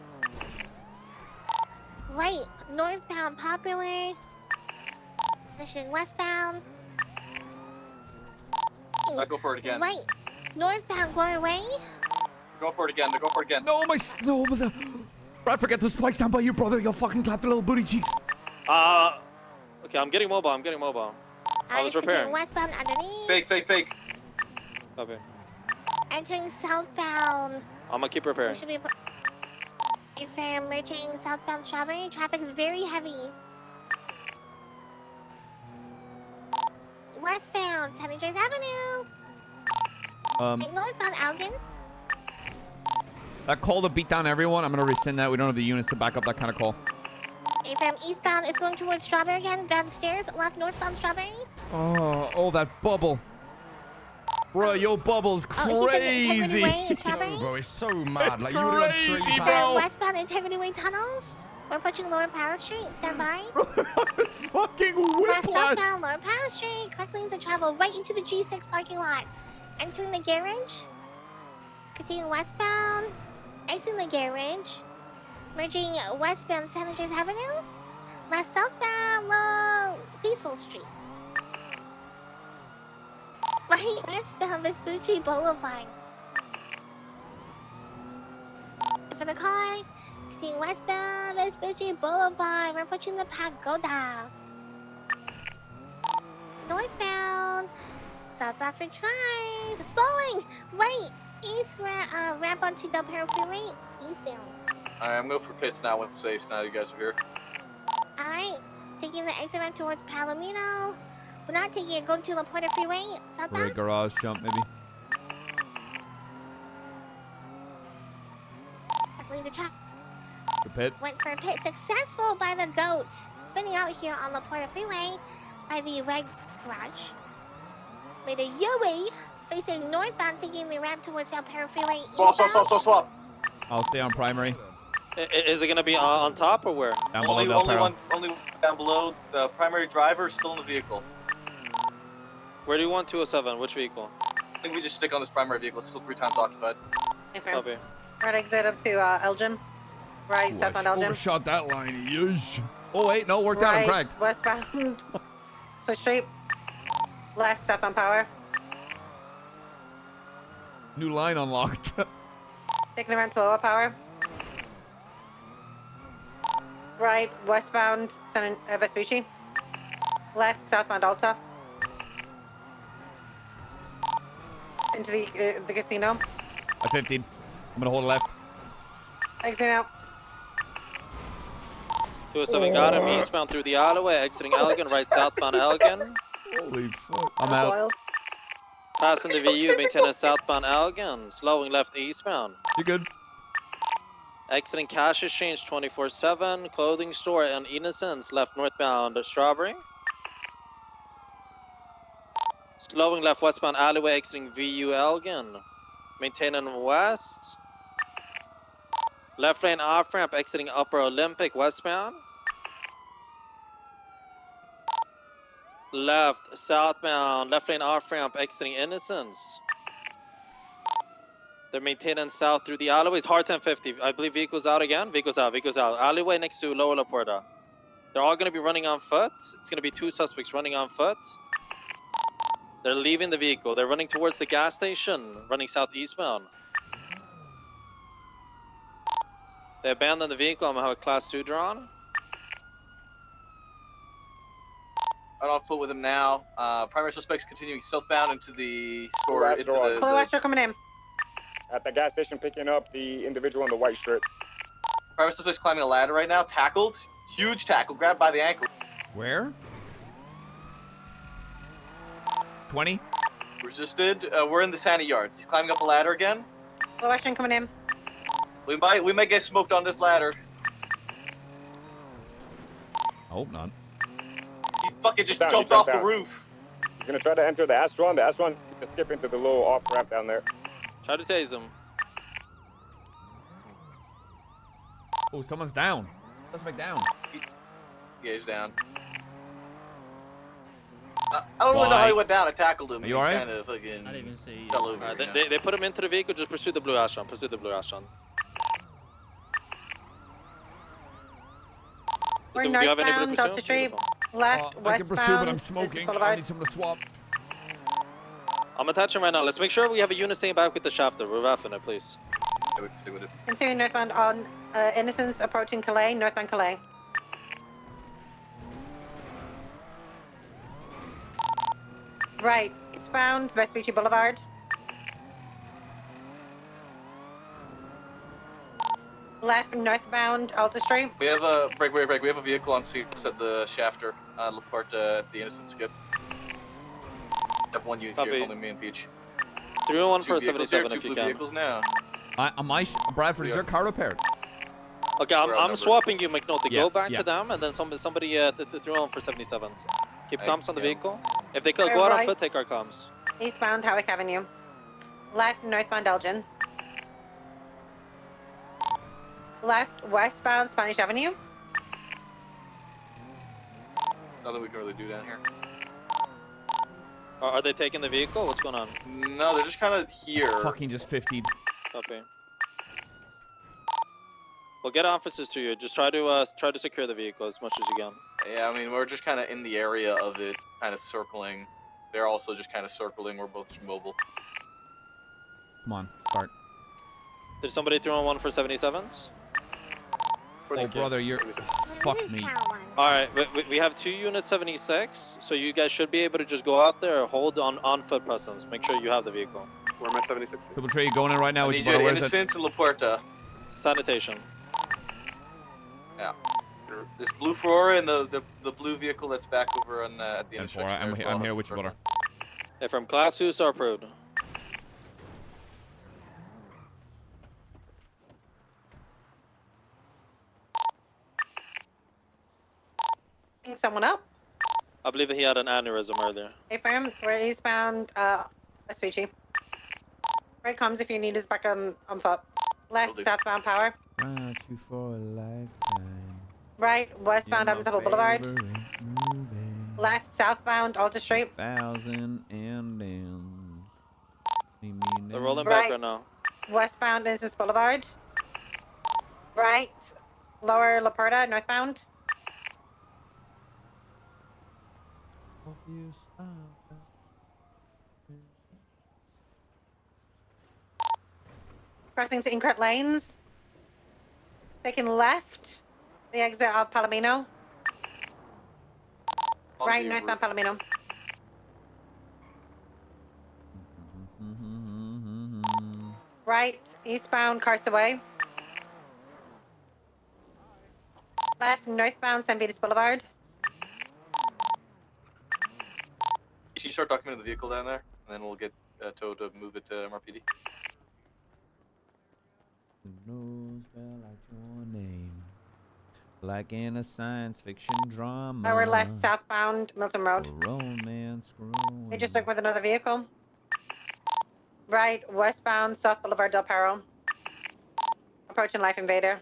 Right, northbound Popular. Position westbound. I go for it again. Right, northbound Glory Way. Go for it again. They're going for it again. No, mother. Brad, forget the spikes down by you, brother. You'll fucking clap the little booty cheeks. Okay, I'm getting mobile. I was repairing. Westbound underneath. Fake. Copy. Entering southbound. I'm gonna keep repairing. Should be. If they're merging southbound Strawberry, traffic is very heavy. Westbound San Andreas Avenue. Northbound Alden. That call to beat down everyone, I'm gonna rescind that. We don't have the units to back up that kind of call. AFM eastbound is going towards Strawberry again. Down the stairs, left northbound Strawberry. Oh, that bubble. Bro, your bubble's crazy. Bro, it's so mad. Like, you would have straight crazy, bro. Westbound Integrity Way tunnels. We're approaching Lower Power Street. Stand by. Fucking West whiplash. southbound Lower Power Street. Correct lanes of travel right into the G6 parking lot. Entering the garage. Continuing westbound. Exiting the garage. Merging westbound San Andreas Avenue. Left southbound Low Peaceful Street. Right westbound Vespucci Boulevard. For the car, continuing westbound Vespucci Boulevard. We're approaching the Pagoda. Northbound South Rockford Drive. Slowing right east ramp onto Del Perro Freeway. Eastbound. Alright, I'm going for pits now when it's safe. Now you guys are here. Alright, taking the exit ramp towards Palomino. We're not taking it, going to La Puerta Freeway. Southbound. Right garage jump, maybe. Leave the track. The pit. Went for a pit. Successful by the goat. Spinning out here on La Puerta Freeway by the red garage. Made a U-way facing northbound, taking the ramp towards Del Perro Freeway. Swap. I'll stay on primary. Is it gonna be on top or where? Down below Del Perro. Only down below. The primary driver is still in the vehicle. Where do you want 207? Which vehicle? I think we just stick on this primary vehicle. It's still 3 times occupied. Copy. Right exit up to Elgin. Right, southbound Elgin. Overshot that line. Yeesh. Oh, wait, no, worked out. I'm cracked. Westbound. Switch straight. Left, southbound Power. New line unlocked. Taking the ramp to Lower Power. Right, westbound Vespucci. Left, southbound Alta. Into the casino. At 15. I'm gonna hold left. Exit out. 207 got him. Eastbound through the alleyway, exiting Elgin, right southbound Elgin. Holy fuck. I'm out. Passing the VU, maintaining southbound Elgin. Slowing left eastbound. You good? Exiting Cash Exchange 24/7. Clothing store and Innocence left northbound Strawberry. Slowing left westbound alleyway exiting VU Elgin. Maintaining west. Left lane off ramp exiting Upper Olympic westbound. Left southbound left lane off ramp exiting Innocence. They're maintaining south through the alleyways. Hard 1050. I believe vehicles out again. Vehicles out. Vehicles out. Alleyway next to Lower La Puerta. They're all going to be running on foot. It's going to be 2 suspects running on foot. They're leaving the vehicle. They're running towards the gas station, running southeastbound. They abandoned the vehicle. I'm going to have a class 2 drawn. I'm on foot with him now. Primary suspects continuing southbound into the store. Into the. Hello, Astro coming in. At the gas station, picking up the individual in the white shirt. Primary suspects climbing a ladder right now. Tackled. Huge tackle. Grabbed by the ankle. Where? 20. Resisted. We're in the Santa yard. He's climbing up a ladder again. Hello, Astro coming in. We might get smoked on this ladder. I hope not. He fucking just Down, jumped he off jumped the down. roof. He's gonna try to enter the Astron. The Astron can skip into the little off ramp down there. Try to tase him. Oh, someone's down. Suspect down. Yeah, he's down. I don't really know how he went down. I tackled him. Are you alright? Kind of fucking. I didn't even see. Fell over. They put him into the vehicle. Just pursue the blue Astron. Pursue the blue Astron. We're So, do you have anybody northbound, to Delta pursue? Street, left, I can westbound. pursue, but I'm Business smoking. I Boulevard. need someone to swap. I'm attaching right now. Let's make sure we have a unit staying back with the shafter. We're roughing it, please. Yeah, we can see what it. Continuing northbound on Innocence approaching Calais, northbound Calais. Right, eastbound, Vespucci Boulevard. Left, northbound, Alta Street. We have a break. We have a vehicle on scene at the shafter. La Puerta at the Innocent skip. Have one unit Copy. here. It's only me and Peach. 301 Two for a vehicles here, 77 two if you blue can. vehicles now. Bradford, is your car repaired? Okay, We're I'm outnumbered. swapping you, McNulty. Yeah, Go back yeah. to them, and then somebody 301 for 77s. Keep I- comms on the yeah. vehicle. If they go out on Right. foot, take our comms. Eastbound, Howick Avenue. Left, northbound, Elgin. Left, westbound, Spanish Avenue. Nothing we can really do down here. Are they taking the vehicle? What's going on? No, they're just kind of here. Fucking just 50'd. Copy. We'll get officers to you. Just try to secure the vehicle as much as you can. Yeah, I mean we're just kind of in the area of it, kind of circling. They're also just kind of circling. We're both just mobile. Come on, start. Did somebody throw on one for 77s? Oh, brother, you're... Fuck me. Alright, we have 2 units 76, so you guys should be able to just go out there or hold on foot presence. Make sure you have the vehicle. Where am I 76? Triple Trey, you going in right now? I Which need you brother? at Where's it? Innocence and La Puerta. Sanitation. Yeah. This blue Ferrari and the blue vehicle that's back over on at the And intersection. I'm, there as I'm well. here with you, brother. Hey, from class 2, so approved. Someone up. I believe he had an aneurysm earlier. Affirm, we're eastbound, Vespucci. Right comes if you need us back on foot. Left, southbound Power. Got you for a lifetime. Right, westbound Evansville Boulevard. Left, southbound Alta Street. 1,000 and ends. They're rolling back Right. right now. Westbound Business Boulevard. Right, lower La Puerta, northbound. Crossing to incorrect lanes. Taking left, the exit of Palomino. Right, northbound Palomino. Right, eastbound Carsaway. Left, northbound San Vitas Boulevard. Can you start documenting the vehicle down there, and then we'll get towed to move it to MRPD. Who knows spell out your name? Like in a science fiction drama. Our left southbound Milton Road. Romance They just took with another vehicle. Right westbound South Boulevard Del Perro. Approaching Life Invader.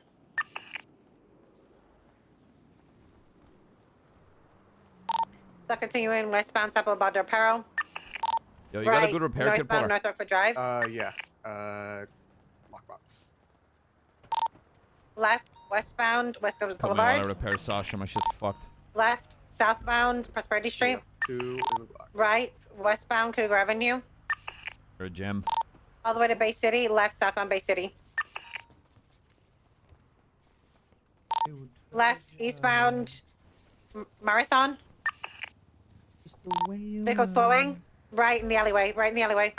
So continuing westbound South Boulevard Del Perro. Yo, you got a good repair kit, Northbound brother? North Oakwood Drive. Yeah. Lockbox. Left westbound West Coast Cut me while I Boulevard. repair Sasha. My shit's fucked. Left southbound Prosperity Street. 2 in the box. Right westbound Cougar Avenue. For a gem. All the way to Bay City. Left southbound Bay City. Left eastbound Marathon. Vehicles slowing. Right in the alleyway. Right in the alleyway.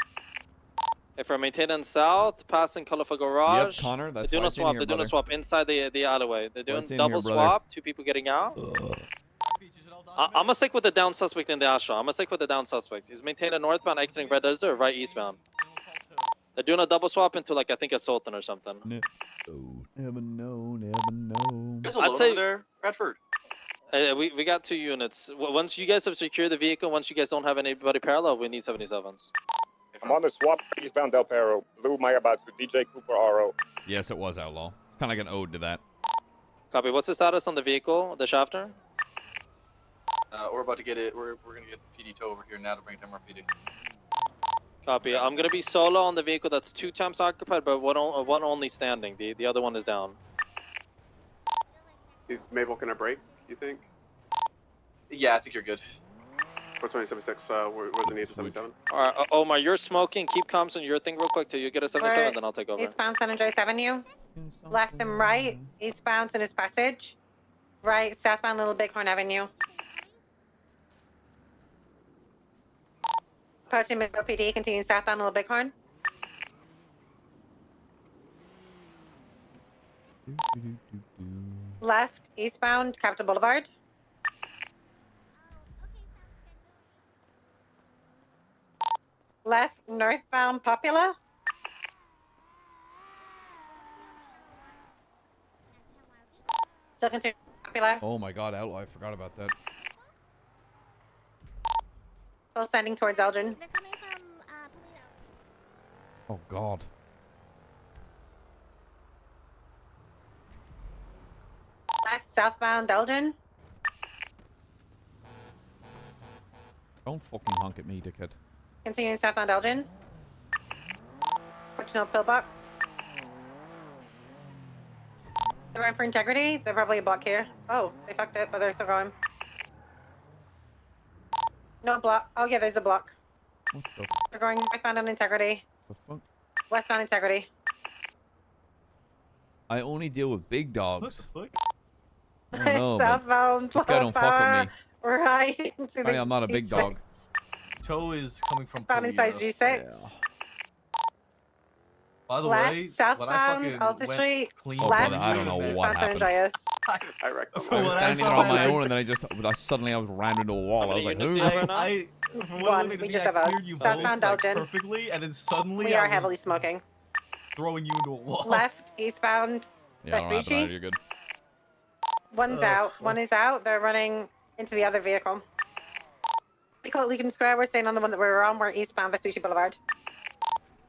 If we're maintaining south, passing colorful garage. Yep, Connor, that's they're doing why a it's in swap. here, They're doing a brother. swap inside the alleyway. They're doing What's in double here, brother? swap. 2 people getting out. I'm gonna stick with the down suspect in the Astra. I'm gonna stick with the down suspect. He's maintaining northbound, exiting Red Desert, or right eastbound. They're doing a double swap into like I think a Sultan or something. Never know, never know. There's a I'd load say- over there, Bradford. We got 2 units. Once you guys have secured the vehicle, once you guys don't have anybody parallel, we need 77s. I'm on the swap eastbound Del Perro. Blue Mayabatsu, DJ Cooper RO. Yes, it was Outlaw. Kind of like an ode to that. Copy. What's the status on the vehicle, the shafter? We're about to get it. We're gonna get PD tow over here now to bring it to MRPD. Copy. I'm gonna be solo on the vehicle that's 2 times occupied, but one only standing. The other one is down. Is Mabel gonna break, you think? Yeah, I think you're good. 42076, where's the need for 77? Alright, Omar, you're smoking. Keep comms on your thing real quick till you get a 77, We're then I'll take over. Eastbound San Andreas Avenue. Left and right. Eastbound Sinners Passage. Right southbound Little Bighorn Avenue. Approaching Midville PD. Continuing southbound Little Bighorn. Left eastbound Capitol Boulevard. Left northbound Popula. Still continuing Popula. Oh my god, Outlaw, I forgot about that. Still standing towards Elgin. Oh god. Left southbound Elgin. Don't fucking honk at me, dickhead. Continuing southbound Elgin. Original pillbox. They're in for integrity. They're probably a block here. Oh, they fucked it, but they're still going. No block. Oh yeah, there's a block. What the They're going westbound on integrity. fuck? Westbound integrity. I only deal with big dogs. What I don't know, but Southbound. this guy don't fuck with me. Right. I mean, I'm not a big dog. Tow is coming from Found inside Korea. G6. By the Left, way, when I southbound fucking Alta went Street. clean, Oh, Left, brother, I don't know what eastbound San happened. Andreas. I wrecked them. I was When I standing saw there on my that, own, and then suddenly I was rammed into a wall. I was like, who? From what it One, looked we to me, just I have a cleared you both southbound like, Elgin. perfectly, and then suddenly We I are was heavily smoking. throwing you into a wall. Left, eastbound. Yeah, don't happen. Vespucci. You're good. One's Oh, out. fuck. One is out. They're running into the other vehicle. We call it Lincoln Square. We're staying on the one that we were on. We're eastbound Vespucci Boulevard.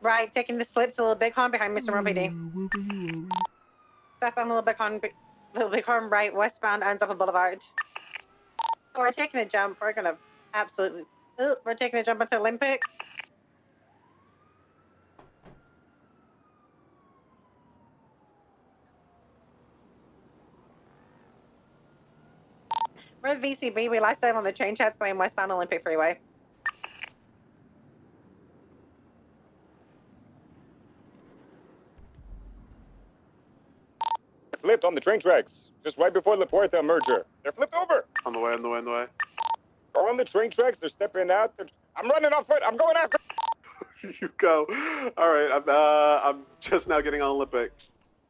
Right, taking the slip to Little Bighorn behind Mr. Murphy. Southbound Little Bighorn, right, westbound Anzappa Boulevard. So we're taking a jump. We're gonna absolutely. We're taking a jump into Olympic. We're at VCB. We last time on the train chats going westbound Olympic Freeway. Flipped on the train tracks, just right before La Puerta merger. They're flipped over. On the way, on the way, on the way. They're on the train tracks. They're stepping out. I'm running off foot. I'm going after. You go. All right, I'm just now getting on Olympic.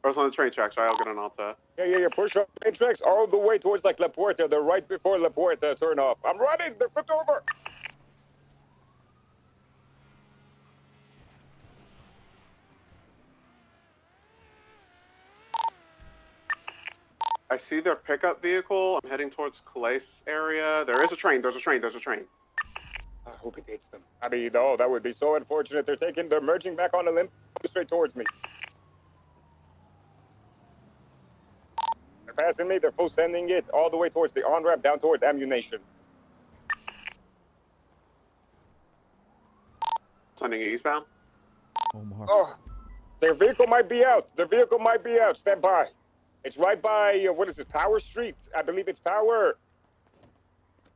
I was on the train tracks, right? I'll get on Alta. Yeah. Push up train tracks all the way towards like La Puerta. They're right before La Puerta turn off. I'm running. They're flipped over. I see their pickup vehicle. I'm heading towards Calais area. There is a train. There's a train. There's a train. I hope it hits them. I mean, oh, that would be so unfortunate. They're merging back on the limb, straight towards me. They're passing me. They're full sending it all the way towards the on-ramp down towards ammunition. Sending it eastbound. Omar. Oh, their vehicle might be out. Their vehicle might be out. Stand by. It's right by, what is this, Power Street? I believe it's Power.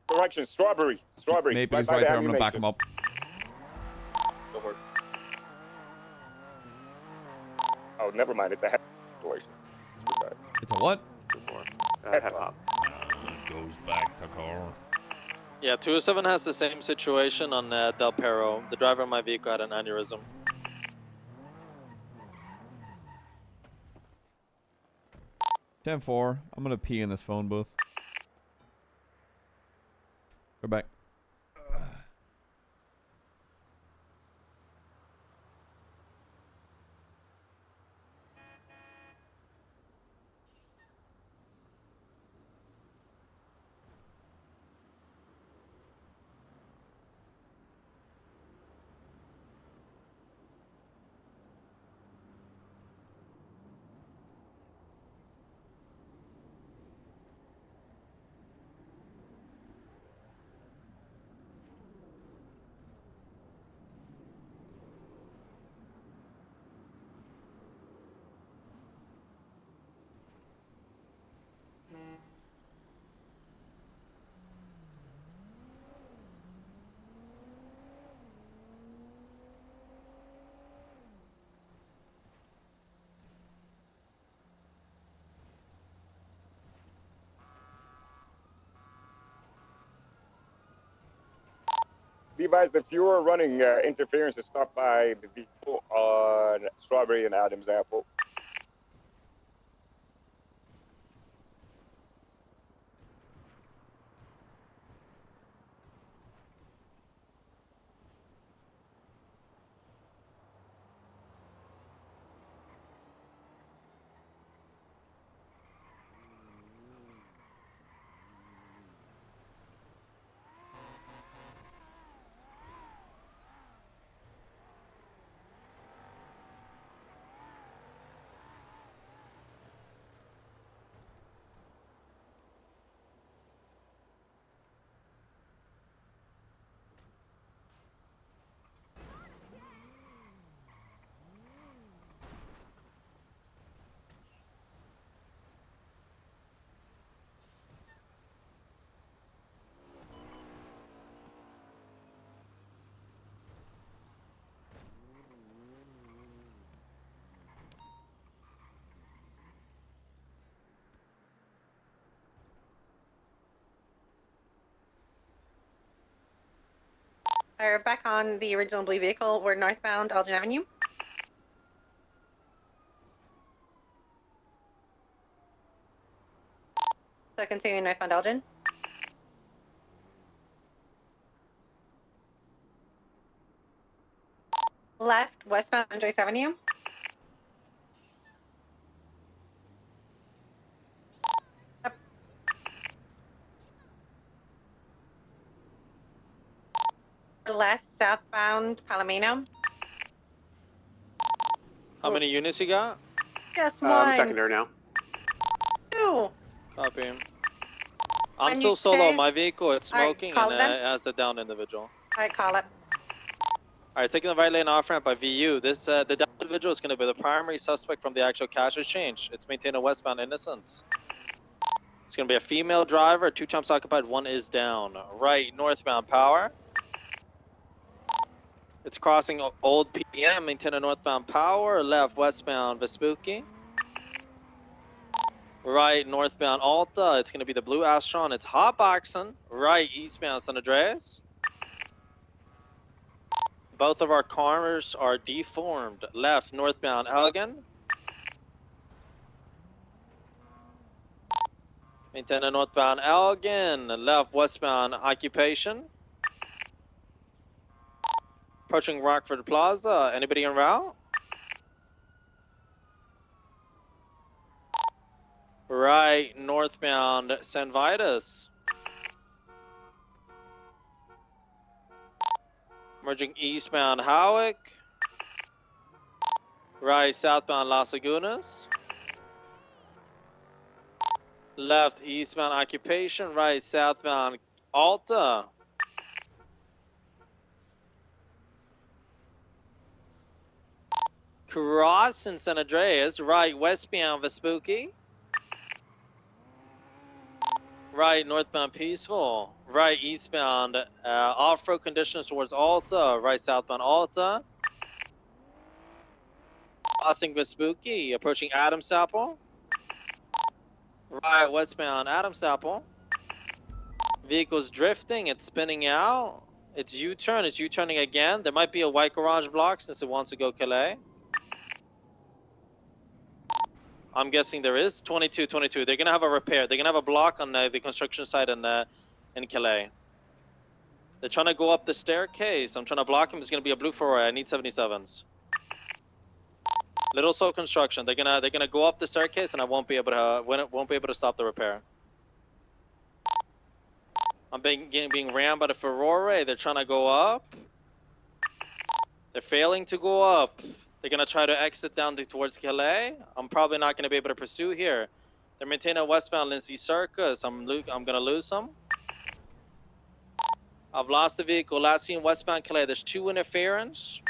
Correction, Strawberry. Strawberry. Maybe right he's by right the there. I'm gonna back ammunition. him up. Go for it. Oh, never mind. It's a head situation. It's a what? Head pop. Goes back to car. Yeah, 207 has the same situation on Del Perro. The driver of my vehicle had an aneurysm. Ten 4. I'm gonna pee in this phone booth. Go back. Be advised, if you are running interference, is stopped by the vehicle on Strawberry and Adams Apple. We're back on the original blue vehicle. We're northbound Elgin Avenue. So continuing northbound Elgin. Left, westbound Andres Avenue. Up. Left, southbound Palomino. How many units you got? Just one. Secondary now. Two. Copy. I'm When still you solo. chase- My vehicle, it's Alright, smoking call and it then. it has the down individual. Alright, call it. Alright, taking the right lane off ramp by VU. This the down individual is going to be the primary suspect from the actual cash exchange. It's maintaining westbound Innocence. It's going to be a female driver. 2 chumps occupied. 1 is down. Right, northbound Power. It's crossing Old PPM, maintaining northbound Power. Left, westbound Vespucci. Right, northbound Alta. It's going to be the blue Astron. It's hotboxing. Right, eastbound San Andreas. Both of our cars are deformed. Left, northbound Elgin. Maintaining northbound Elgin. Left, westbound Occupation. Approaching Rockford Plaza. Anybody en route? Right, northbound San Vitus. Merging eastbound Howick. Right, southbound Las Lagunas. Left, eastbound Occupation. Right, southbound Alta. Crossing San Andreas. Right, westbound Vespucci. Right, northbound Peaceful. Right, eastbound off-road conditions towards Alta. Right, southbound Alta. Crossing Vespucci, approaching Adams Apple. Right, westbound Adams Apple. Vehicle's drifting, it's spinning out. It's U-turn, it's U-turning again. There might be a white garage block since it wants to go Calais. I'm guessing there is. 22. They're gonna have a repair. They're gonna have a block on the construction site in Calais. They're trying to go up the staircase. I'm trying to block him. It's gonna be a blue Ferrari. I need 77s. Little Soul Construction. They're gonna go up the staircase, and I won't be able to stop the repair. I'm being rammed by the Ferrari. They're trying to go up. They're failing to go up. They're gonna try to exit down towards Calais. I'm probably not gonna be able to pursue here. They're maintaining westbound Lindsay Circus. I'm gonna lose them. I've lost the vehicle. Last seen westbound Calais. There's 2 interference.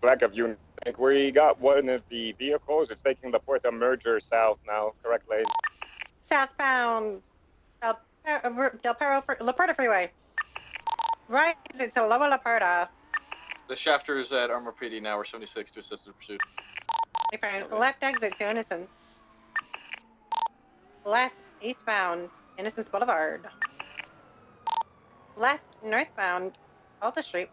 Slack of you. I think we got one of the vehicles. It's taking the Puerto Merger south now. Correct, ladies? Southbound Del Perro La Puerta Freeway. Right, it's a Lower La Puerta. The shafter is at Armor PD now. We're 76 to assisted pursuit. Left exit to Innocence. Left eastbound Innocence Boulevard. Left northbound Alta Street.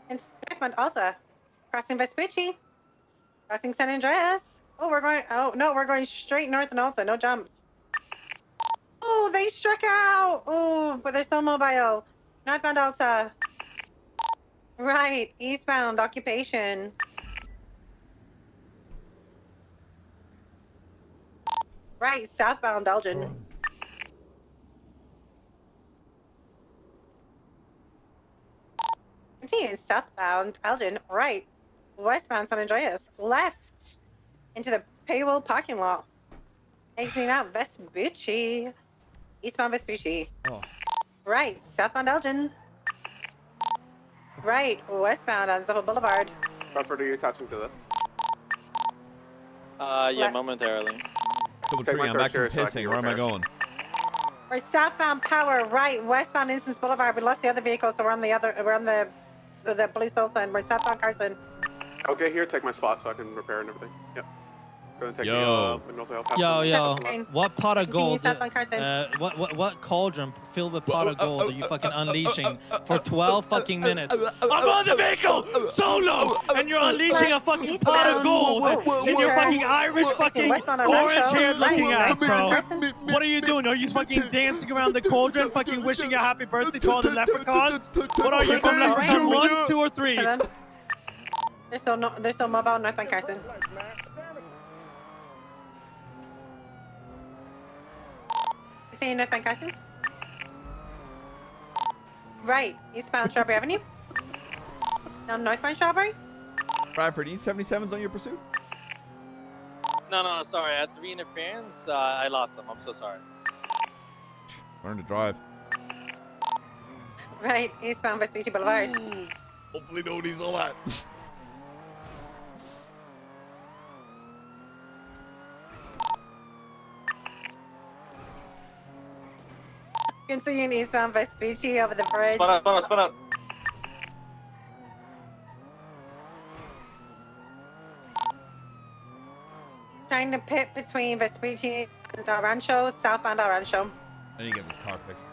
And northbound Alta. Crossing Vespucci. Crossing San Andreas. Oh, we're going straight north and Alta. No jumps. Oh, they struck out. Oh, but they're so mobile. Northbound Alta. Right, eastbound Occupation. Right, southbound Elgin. Continue southbound Elgin. Right, westbound San Andreas. Left into the payroll parking lot. Exiting out Vespucci. Eastbound Vespucci. Oh. Right, southbound Elgin. Right, westbound on Zippo Boulevard. Buffer, are you attaching to this? Yeah, momentarily. Double tree, I'm back from pissing. Where am I going? We're southbound Power, right, westbound Instance Boulevard. We lost the other vehicle, so we're on the Blue Soul Sun. We're southbound Carson. Okay, here, take my spot so I can repair and everything. Yep. Go and take What pot of gold? Southbound Carson. What cauldron filled with pot of gold are you fucking unleashing for 12 fucking minutes? I'm on the vehicle solo, and you're unleashing a fucking pot of gold in your fucking Irish fucking orange-haired looking ass, bro. What are you doing? Are you fucking dancing around the cauldron, fucking wishing a happy birthday to all the leprechauns? What are you from Leprechaun 1, 2, or 3? They're still mobile northbound Carson. Continue northbound Carson. Right, eastbound Strawberry Avenue. Now northbound Strawberry. Bradford, you need 77s on your pursuit? No, sorry. I had 3 interference. I lost them. I'm so sorry. Learn to drive. Right, eastbound Vespucci Boulevard. Hopefully nobody saw that. Continuing eastbound Vespucci over the bridge. Spun out. Trying to pit between Vespucci and El Rancho, southbound El Rancho. I need to get this car fixed.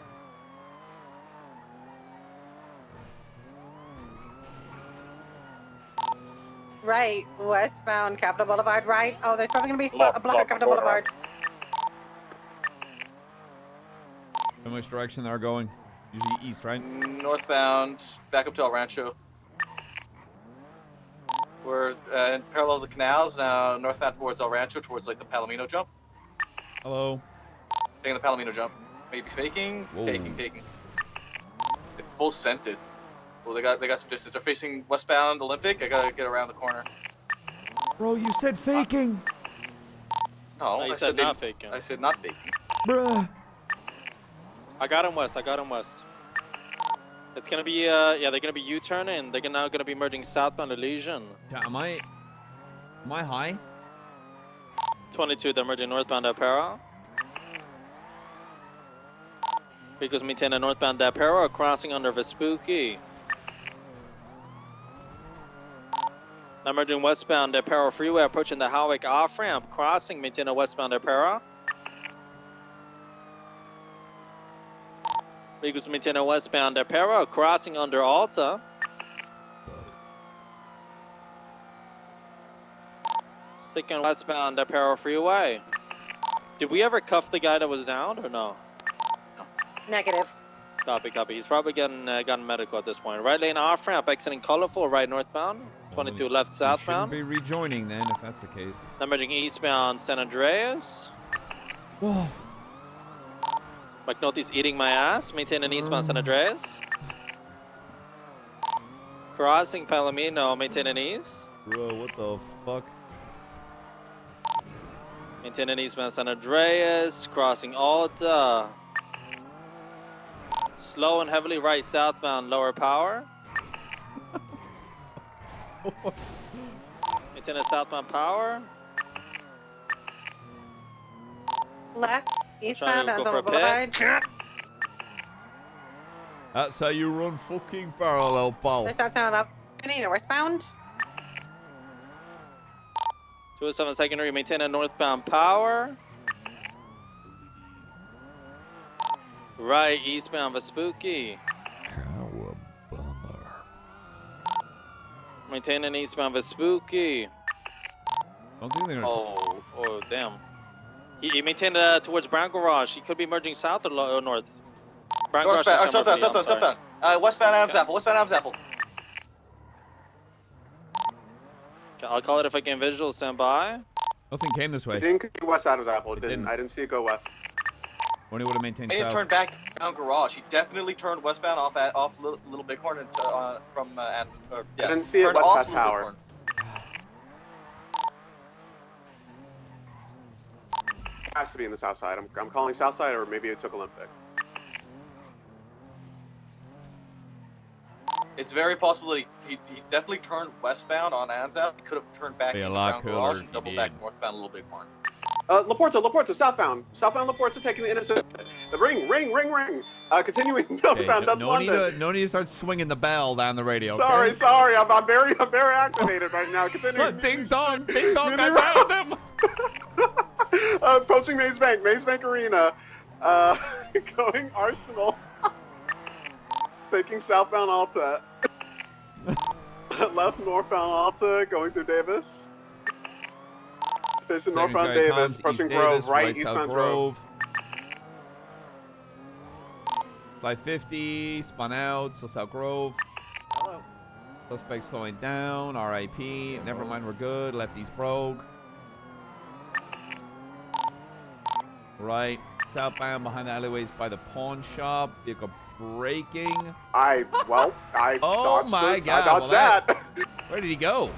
Right, westbound Capitol Boulevard, right? Oh, there's probably gonna be a block at Capitol quarter. Boulevard. In which direction they're going? Usually east, right? Northbound, back up to El Rancho. We're in parallel to the canals now, northbound towards El Rancho, towards like the Palomino jump. Hello. Taking the Palomino jump. Maybe faking. Whoa. Faking. They're full scented. Well, they got some distance. They're facing westbound Olympic. I gotta get around the corner. Bro, you said faking. No, you I said they- not faking. I said not faking. Bruh. I got him west. It's gonna be yeah, they're gonna be U-turning. They're now gonna be merging southbound Elysian. Yeah, am I high? 22, they're merging northbound Del Perro. Vehicles maintaining northbound Del Perro, crossing under Vespucci. Now merging westbound Del Perro Freeway, approaching the Howick off-ramp, crossing, maintaining westbound Del Perro. Vehicles maintaining westbound Del Perro, crossing under Alta. Sticking westbound Del Perro Freeway. Did we ever cuff the guy that was down or no? Negative. Copy. He's probably gotten medical at this point. Right lane off ramp, exiting colorful, right northbound. 22 left southbound. Shouldn't be rejoining then, if that's the case. Now merging eastbound San Andreas. Whoa. McNulty's eating my ass, maintaining eastbound San Andreas. Crossing Palomino, maintaining east. Bro, what the fuck? Maintaining eastbound San Andreas, crossing Alta. Slow and heavily right southbound, lower power. Maintaining southbound power. Left, eastbound Trying to go on for the a pit. Boulevard. That's how you run fucking parallel, pal. There's southbound up. Westbound. 207 secondary, maintaining northbound power. Right, eastbound Vespucci. Maintaining eastbound Vespucci. Don't think they're gonna. Oh, damn. He maintained towards Brown Garage. He could be merging south or north. Brown Garage. Southbound. Westbound Adams Apple. Westbound Adams Apple. Okay, I'll call it if I can visual. Stand by. Nothing came this way. It didn't go west Adams Apple. It didn't. I didn't see it go west. When he would have maintained He didn't south. turn back down Garage. He definitely turned westbound off Little Bighorn and from yeah. I didn't see it turned west off past Little Tower. Bighorn. Has to be in the south side. I'm calling south side, or maybe it took Olympic. It's very possible that he definitely turned westbound on Adams Ave. He could have turned back Be a into lot Brown Garage cooler and doubled back northbound Little Bighorn. Laporta, southbound. Southbound Laporta taking the innocent. The ring. Continuing northbound, that's London. No need to start swinging the bell down the radio. Okay? Sorry. I'm very activated right now. Continuing. Ding dong, I found them. Approaching Maze Bank Arena. Going Arsenal. Taking southbound Alta. Left northbound Alta, going through Davis. Facing northbound Davis, approaching Grove, right eastbound Grove. 550, spun out, so South Grove. Hello. Suspect slowing down, RIP. Never mind, we're good. Left East Brogue. Right, southbound behind the alleyways by the pawn shop. Vehicle braking. I Oh dodged my it. God! I dodged well, that. Where did he go?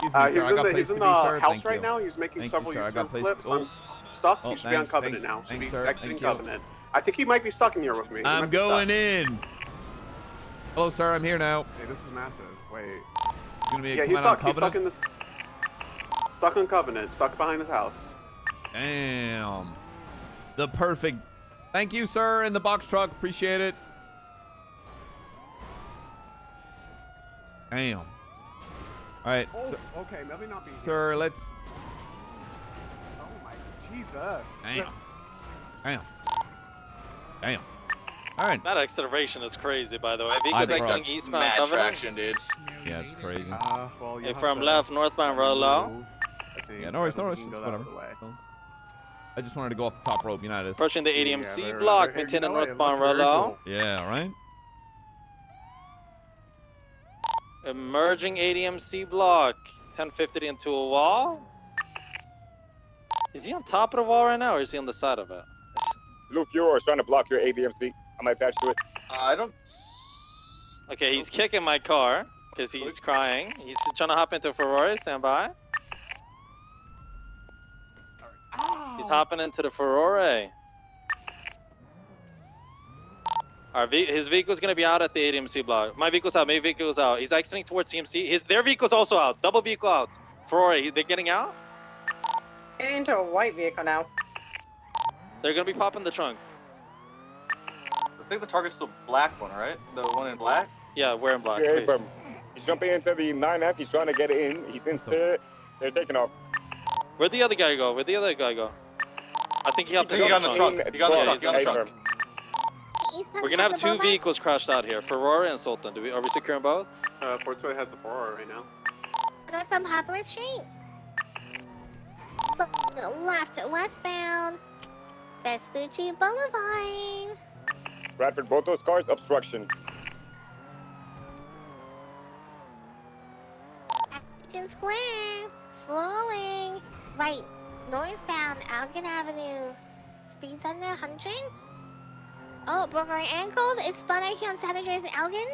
Excuse me, sir. He's in the house right now. He's making several U-turn flips. I'm stuck. He should be on Covenant now. Should be exiting Covenant. I think he might be stuck in here with me. I'm going in. Hello, sir. I'm here now. Hey, this is massive. Wait. He's gonna be Yeah, he's stuck. He's stuck in this. Stuck on Covenant. Stuck behind this house. Damn. The perfect. Thank you, sir, in the box truck. Appreciate it. Damn. All right. Oh, so, okay. Maybe not be here. sir, let's. Oh my Jesus. Damn. All right. That acceleration is crazy, by the way. Vehicles exiting eastbound Mad Covenant. traction, dude. Yeah, it's crazy. Well, Hey, from left, northbound, roll low. Yeah, no worries, no worries. Whatever. I just wanted to go off the top rope, United. Approaching the ADMC block, maintaining northbound, roll low. Yeah, all right. Emerging ADMC block, 1050 into a wall. Is he on top of the wall right now, or is he on the side of it? Luke, yours trying to block your ADMC. I'm attached to it. I don't. Okay, he's kicking my car because he's crying. He's trying to hop into a Ferrari. Stand by. He's hopping into the Ferrari. His vehicle's gonna be out at the ADMC block. My vehicle's out. My vehicle's out. He's exiting towards CMC. Their vehicle's also out. Double vehicle out. Ferrari. They're getting out. Getting into a white vehicle now. They're gonna be popping the trunk. I think the target's the black one, right? The one in black? Yeah, we're in black. Yeah, Please. he's jumping into the 9F. He's trying to get in. He's into. They're taking off. Where'd the other guy go? Where'd the other guy go? I think he hopped He got on the trunk. He got on the trunk. He got on the trunk. We're gonna have 2 vehicles crashed out here, Ferrari and Sultan. Are we securing both? Portoy has the Ferrari right now. North from Poplar Street. Left, westbound. Vespucci Boulevard. Bradford, both those cars, obstruction. Acton Square. Slowing. Right. Northbound, Algon Avenue. Speeds under 100. Oh, broke our ankles. It's spun out here on San Andreas and Elgin.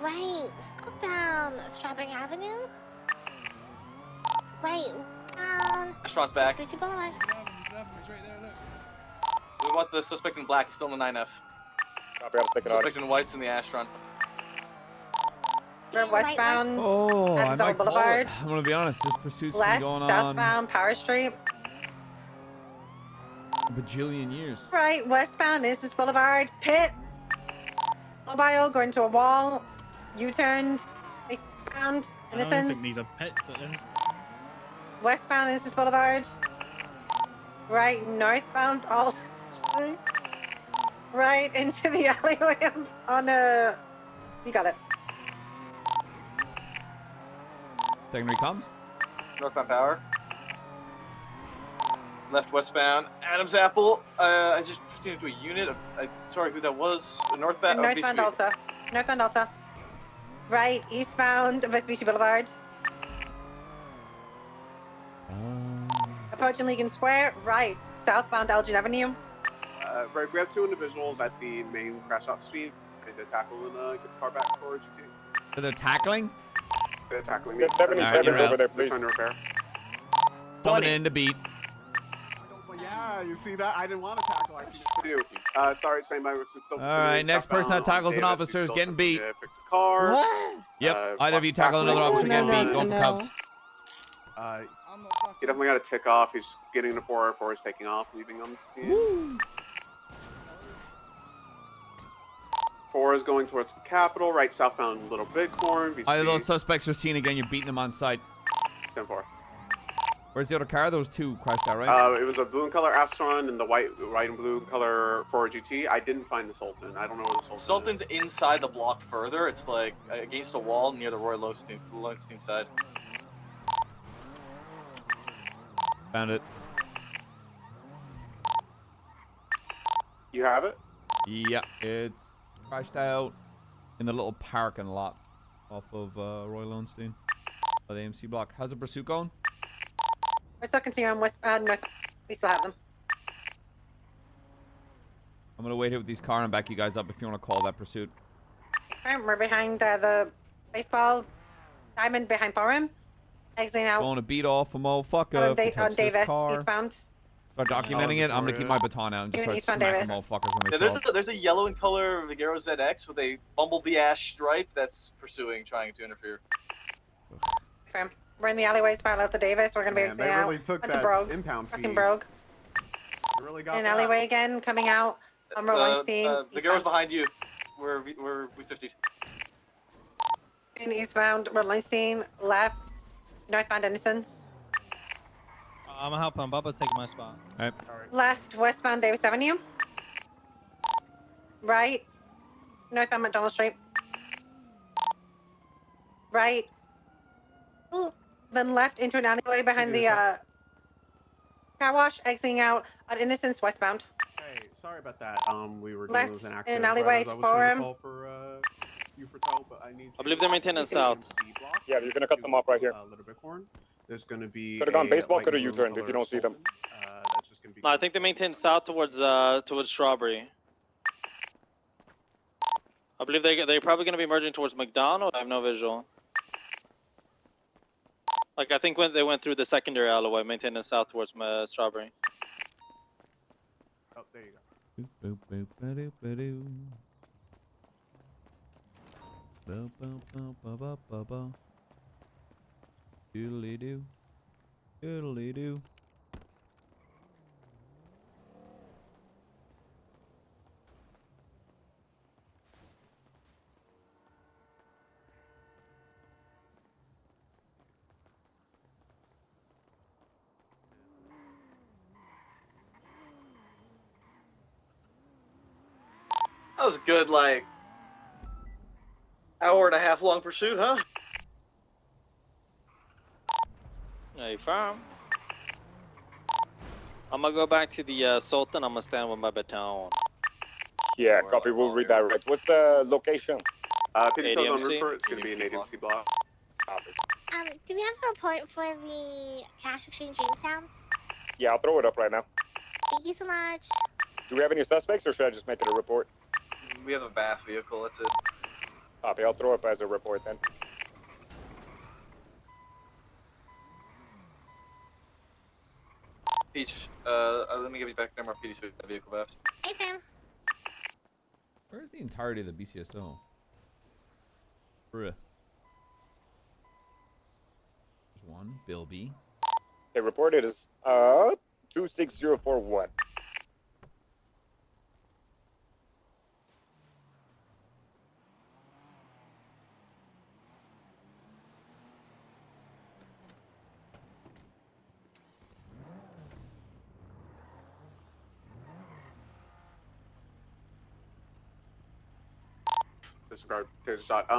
Right. Southbound, Strawberry Avenue. Right. Down. Restaurant's back. Vespucci Boulevard. We want the suspect in black. He's still in the 9F. Copy, I'm sticking on it. Suspect in white's in the Astron. We're westbound. Oh, I Amsterdam might call it. Boulevard. I'm gonna be honest. This pursuit's Left, been going on southbound, Power Street. a bajillion years. Right, westbound, Innocence Boulevard. Pit. Mobile, going to a wall. U-turned. Eastbound, I don't Innocence. think these are pits at this. Westbound, Innocence Boulevard. Right, northbound, all Street. Right into the alleyway on a. You got it. Secondary comms. Northbound Power. Left westbound. Adams Apple. I just put into a unit. Sorry, who that was. Northbound. Northbound Alta. Northbound Alta. Right, eastbound, Vespucci Boulevard. Approaching Legan Square. Right, southbound Elgin Avenue. Right, we have 2 individuals at the main crash out speed. They tackle and get the car back for GT. So they're tackling? They're tackling me. 77 Alright, over there, They're please. trying to repair. Coming in to beat. Yeah, you see that? I didn't want to tackle. I see you. Sorry, same by still. All right, next person that tackles an officer is getting beat. Fix the car. What? Yep, either of you tackle another officer getting beat. Going for Cubs. He definitely got to tick off. He's getting into 404. He's taking off, leaving on the scene. 4 is going towards the Capitol. Right, southbound Little Bighorn. Either of those suspects are seen again. You're beating them on sight. 10-4. Where's the other car? Those 2 crashed out, right? It was a blue and color Astron and the white and blue color Ford GT. I didn't find the Sultan. I don't know where the Sultan Sultan's inside the block further. It's like against a wall near the Roy Lowenstein side. Found it. You have it? Yeah, it's crashed out in the little parking lot off of Roy Lowenstein by the AMC block. How's the pursuit going? We're still continuing on westbound. North. We still have them. I'm gonna wait here with these car and back you guys up if you want to call that pursuit. Alright, we're behind the baseball diamond behind Forum. Exiting out Going to beat off a motherfucker if he on touch this Davis, car. eastbound. Start documenting it. I'm gonna keep my baton out and just Even start eastbound smacking Davis. motherfuckers when they Yeah, show up. there's a yellow in color Vigero ZX with a bumblebee ash stripe that's pursuing, trying to interfere. Okay. We're in the alleyways by out to Davis. We're gonna be exiting they out. really took onto that Brogue. impound Fucking fee. Brogue. You really got In that. alleyway again, coming out. I'm rolling steam. Vigero's behind you. We're V50. In eastbound, rolling steam. Left. Northbound Innocence. I'm gonna help him. Bubba's taking my spot. All right. Left, westbound Davis Avenue. Right, northbound McDonald Street. Right. Ooh. Then left into an alleyway behind the car wash, exiting out at Innocence westbound. Hey, sorry about that. We were Left dealing with an in active an alleyway right as I was for trying to him. call for you for tow, but I need I believe they're maintaining south. Yeah, you're gonna cut them off right here. Little Bighorn. There's going to be Could have gone baseball, light could have blue U-turned if color you don't see them. Sultan. That's just going to be. No, I think they maintain south towards Strawberry. I believe they're probably going to be merging towards McDonald. I have no visual. Like, I think when they went through the secondary alleyway, maintaining south towards Strawberry. Oh, there you go. Boop, boop, ba-doop, ba-doo. Ba, ba, ba, ba, ba, ba, ba. Doodly-doo. Doodly-doo. That was a good, like, hour and a half long pursuit, huh? Hey, firm. I'm gonna go back to the Sultan. I'm gonna stand with my baton. Yeah, copy. We'll redirect. What's the location? Pinto's on route for it. It's going to be an ADMC block. Copy. Do we have a report for the cash exchange Jamestown? Yeah, I'll throw it up right now. Thank you so much. Do we have any suspects, or should I just make it a report? We have a VAF vehicle, that's it. Copy. I'll throw it up as a report then. Peach, let me give you back the MRPD so vehicle VAF. Hey, fam. Where's the entirety of the BCSO? Bruh. There's one. Bill B. Okay, reported is 26041. Disregard. Take a shot.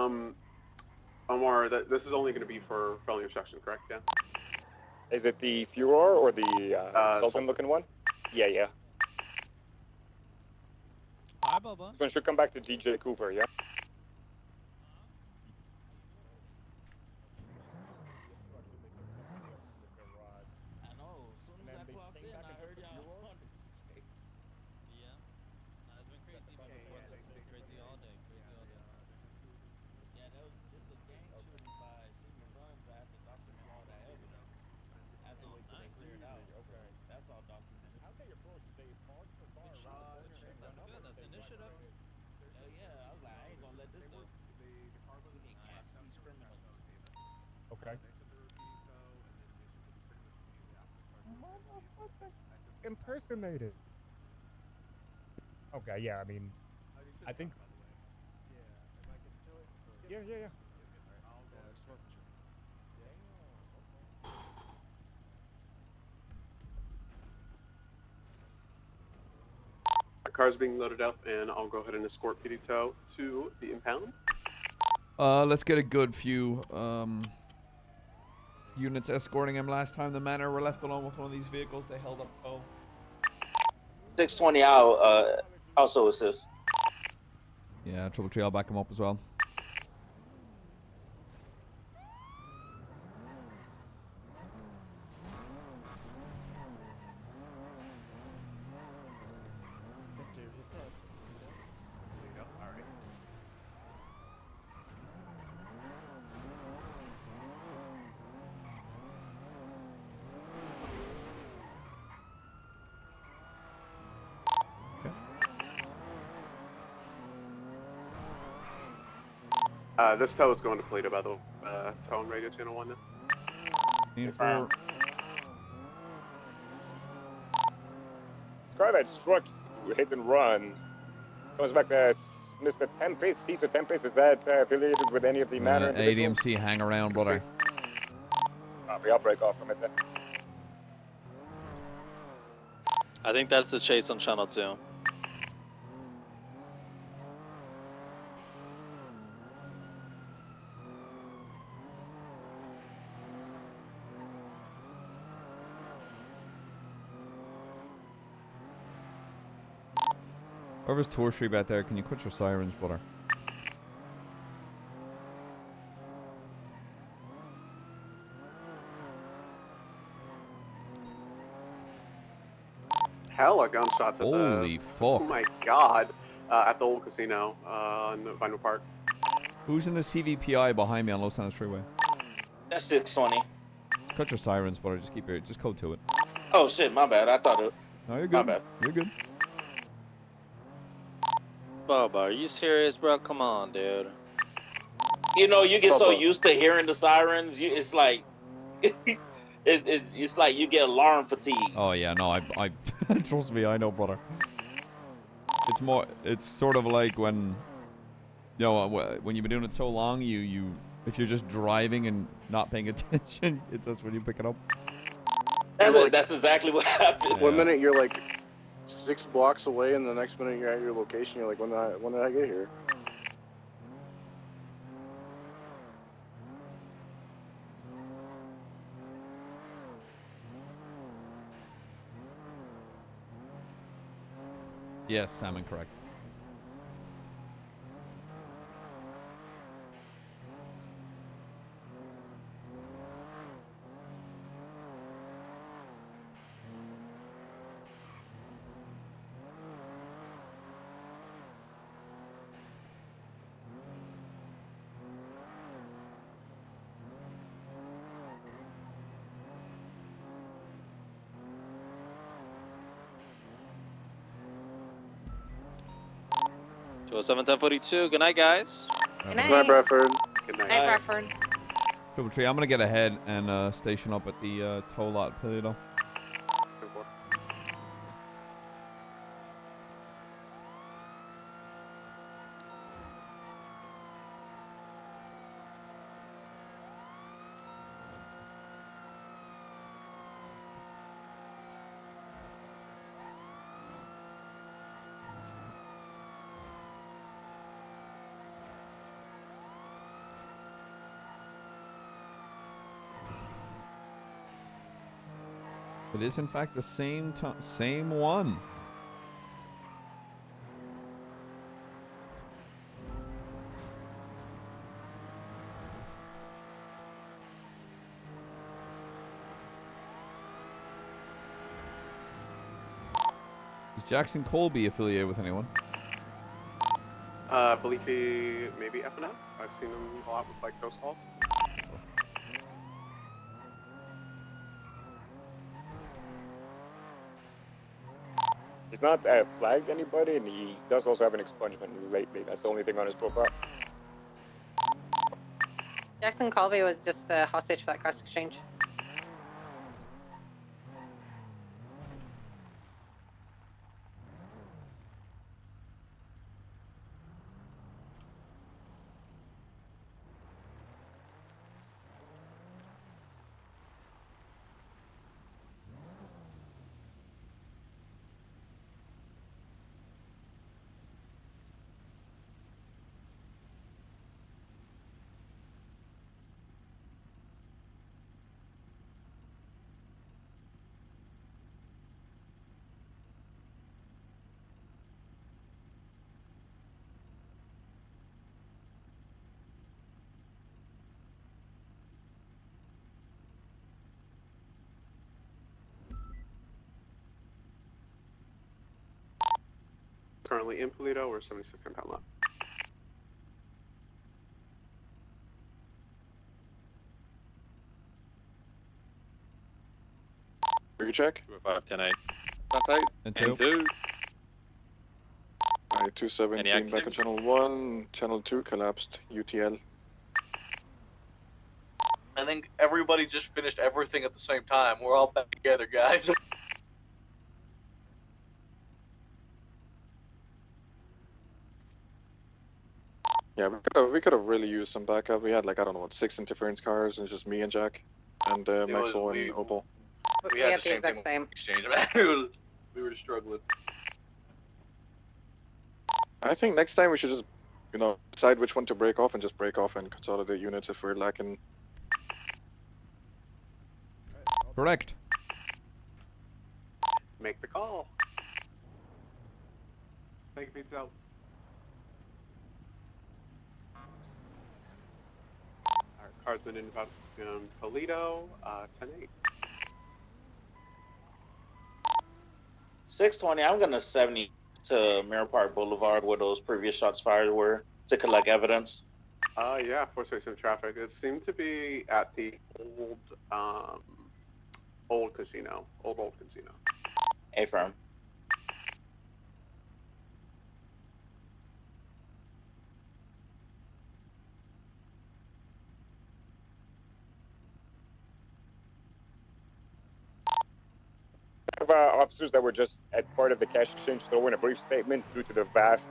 Omar, this is only going to be for felony obstruction, correct? Yeah. Is it the Furor or the Sultan-looking one? Yeah, yeah. Hi, Bubba. This one should come back to DJ Cooper, yeah? I know. As soon as I clocked in, I heard y'all on the street. Yeah. Nah, it's been crazy. Crazy all day. Crazy all day. Yeah, that was just a gang shooting by Sigma Runs. I had to document all that evidence. I had to wait till they cleared out. Okay. So that's all documented. How they approach? They park the car around the corner. That's good. That's initiative. Hell yeah. I was like, I ain't gonna let this go. We can catch these criminals. Okay. Motherfucker. Impersonated. Okay, yeah, I mean, I think. Yeah, yeah, yeah. Our car's being loaded up, and I'll go ahead and escort PD Tow to the impound. Let's get a good few units escorting him. Last time the Manor were left alone with one of these vehicles, they held up tow. 620 out, also assist. Yeah, Trouble Tree, I'll back him up as well. This tow is going to Toledo, by the tow and radio channel 1 now. This car that struck you, hit and run, comes back to Mr. Tempest, Cesar Tempest. Is that affiliated with any of the Manor individuals? ADMC, hang around, brother. Copy, I'll break off from it then. I think that's the chase on channel 2. Whoever's tertiary back there, can you quit your sirens, brother? Hella gunshots at the... Holy fuck. Oh my god. At the old casino in the Vinyl Park. Who's in the CVPI behind me on Los Angeles Freeway? That's 620. Cut your sirens, brother. Just code to it. Oh shit, my bad. I thought it. No, you're good. My bad. You're good. Bubba, are you serious, bro? Come on, dude. You know, you get so used to hearing the sirens, it's like, it's like you get alarm fatigue. Oh yeah, no, I trust me, I know, brother. It's sort of like when, you know, when you've been doing it so long, if you're just driving and not paying attention, that's when you pick it up. That's exactly what happened. Yeah. One minute you're like 6 blocks away, and the next minute you're at your location. You're like, when did I get here? Yes, Salmon, correct. So 7:10:42. Good night, guys. Good night. Good night, Bradford. Good Night, night. Bradford. Triple Tree, I'm gonna get ahead and station up at the toll lot, Paleto. It is in fact the same one. Is Jackson Colby affiliated with anyone? I believe he maybe F&F. I've seen him a lot with like ghost calls. He's not flagged anybody, and he does also have an expungement lately. That's the only thing on his profile. Jackson Colby was just the hostage for that cost exchange. Currently in Polito, we're 76 10-pound left. Bigger check. 5-10-8. Contact. And two. Alright, 217 back on channel 1. Channel 2 collapsed. UTL. I think everybody just finished everything at the same time. We're all back together, guys. Yeah, we could have really used some backup. We had like, I don't know what, 6 interference cars, and it's just me and Jack and Maxwell and Opal. We had the same thing. Exchange. We We were just struggling. I think next time we should just, decide which one to break off and just break off and consolidate units if we're lacking. Correct. Make the call. Take beats out. Our car's been in about Polito, 10-8. 620, I'm gonna 70 to Mirror Park Boulevard where those previous shots fired were to collect evidence. Yeah, 467 traffic. It seemed to be at the old casino. Old casino. A-firm. Of officers that were just at part of the cash exchange store in a brief statement due to the vast.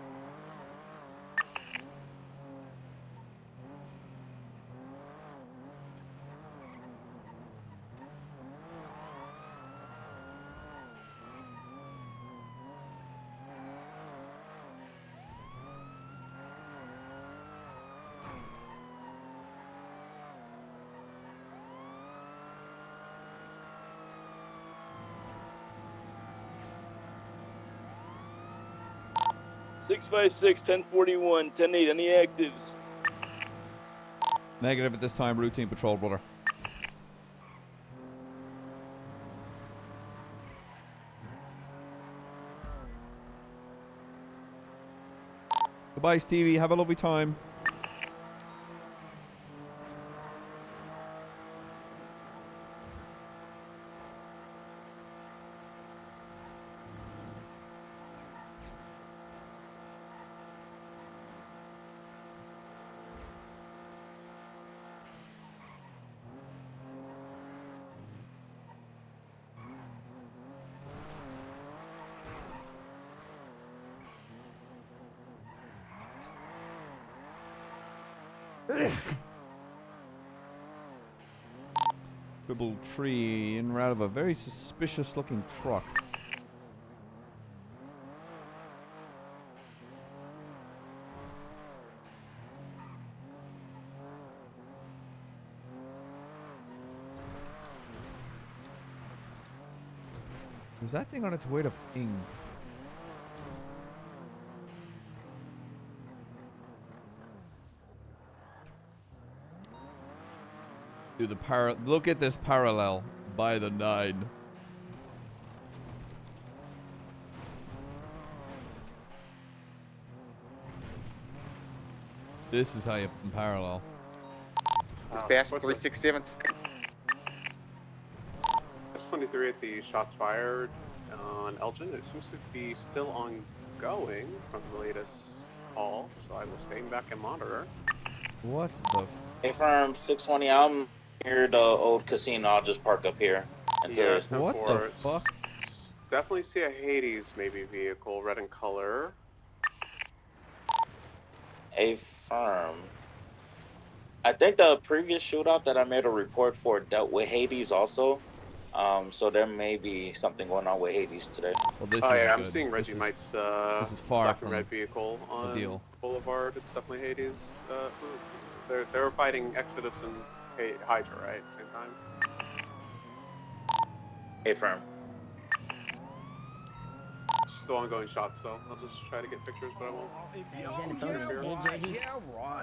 Six 1041, 10-8, any actives? Negative at this time, routine patrol, brother. Goodbye, Stevie. Have a lovely time. Dribble tree in route of a very suspicious looking truck. Was that thing on its way to Ing? Dude, look at this parallel by the 9. This is how you parallel. Dispatch 367. 23 at the shots fired on Elgin. It seems to be still ongoing from the latest call, so I will stay back and monitor. What the? Hey, firm 620. I'm near the old casino. I'll just park up here. Yeah, what the fuck? Definitely see a Hades maybe vehicle, red in color. A firm. I think the previous shootout that I made a report for dealt with Hades also. So there may be something going on with Hades today. Well, this yeah, I'm good. seeing Reggie Might's this is far black from and red vehicle on deal. Boulevard. It's definitely Hades. They were fighting Exodus and Hydra, right? Same time. A firm. Still ongoing shots, so I'll just try to get pictures, but I won't.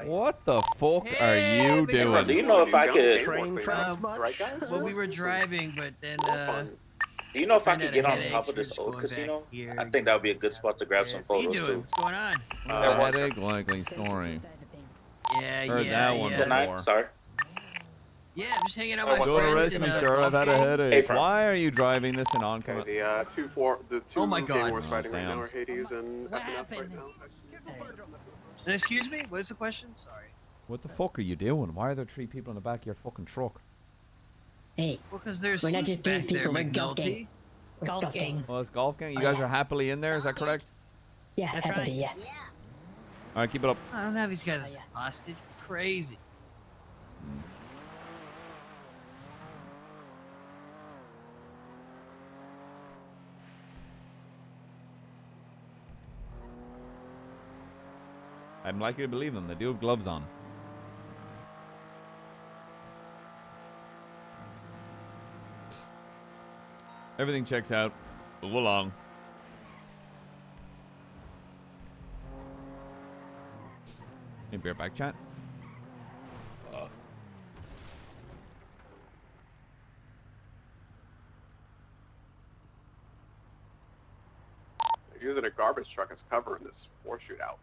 What the fuck are you doing? Do you know if I could? Well, we were driving, but then. Do you know if I ran could out get of on headaches, top of we're this just old going casino? back here. I think that would be a good spot to grab some What are you photos doing? too. What's going on? Headache likely story. Yeah, Heard that one before. Sorry. Yeah, I'm just hanging out with my Don't friends. arrest me, sir. I've had a headache. Why are you driving this in oncoming? The two Oh my God. wars fighting right now are Hades and FNF right now. Excuse me? What's the question? Sorry. What the fuck are you doing? Why are there 3 people in the back of your fucking truck? Hey. Well, because there's we're not seats just 3 back there, people, we're McNulty. golf gang. Golf gang. Well, it's golf gang. You guys are happily in there. Is that correct? Yeah, happily, yeah. All right, keep it up. I don't have these guys hostage. Crazy. I'm likely to believe them. They do have gloves on. Everything checks out. Move along. Maybe our back chat. They're using a garbage truck as cover in this war shootout.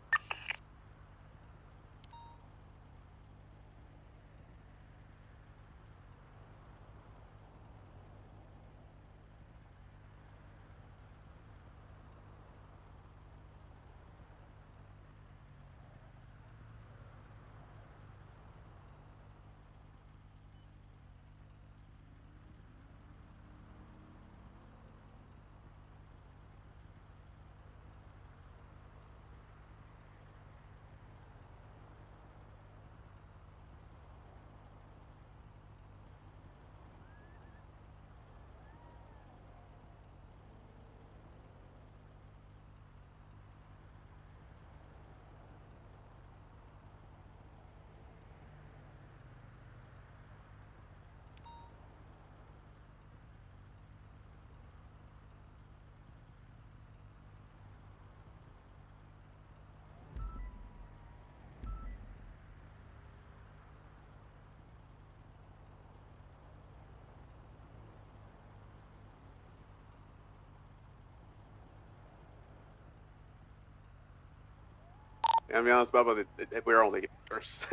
Yeah, I'll be honest, Bubba, we're only getting first.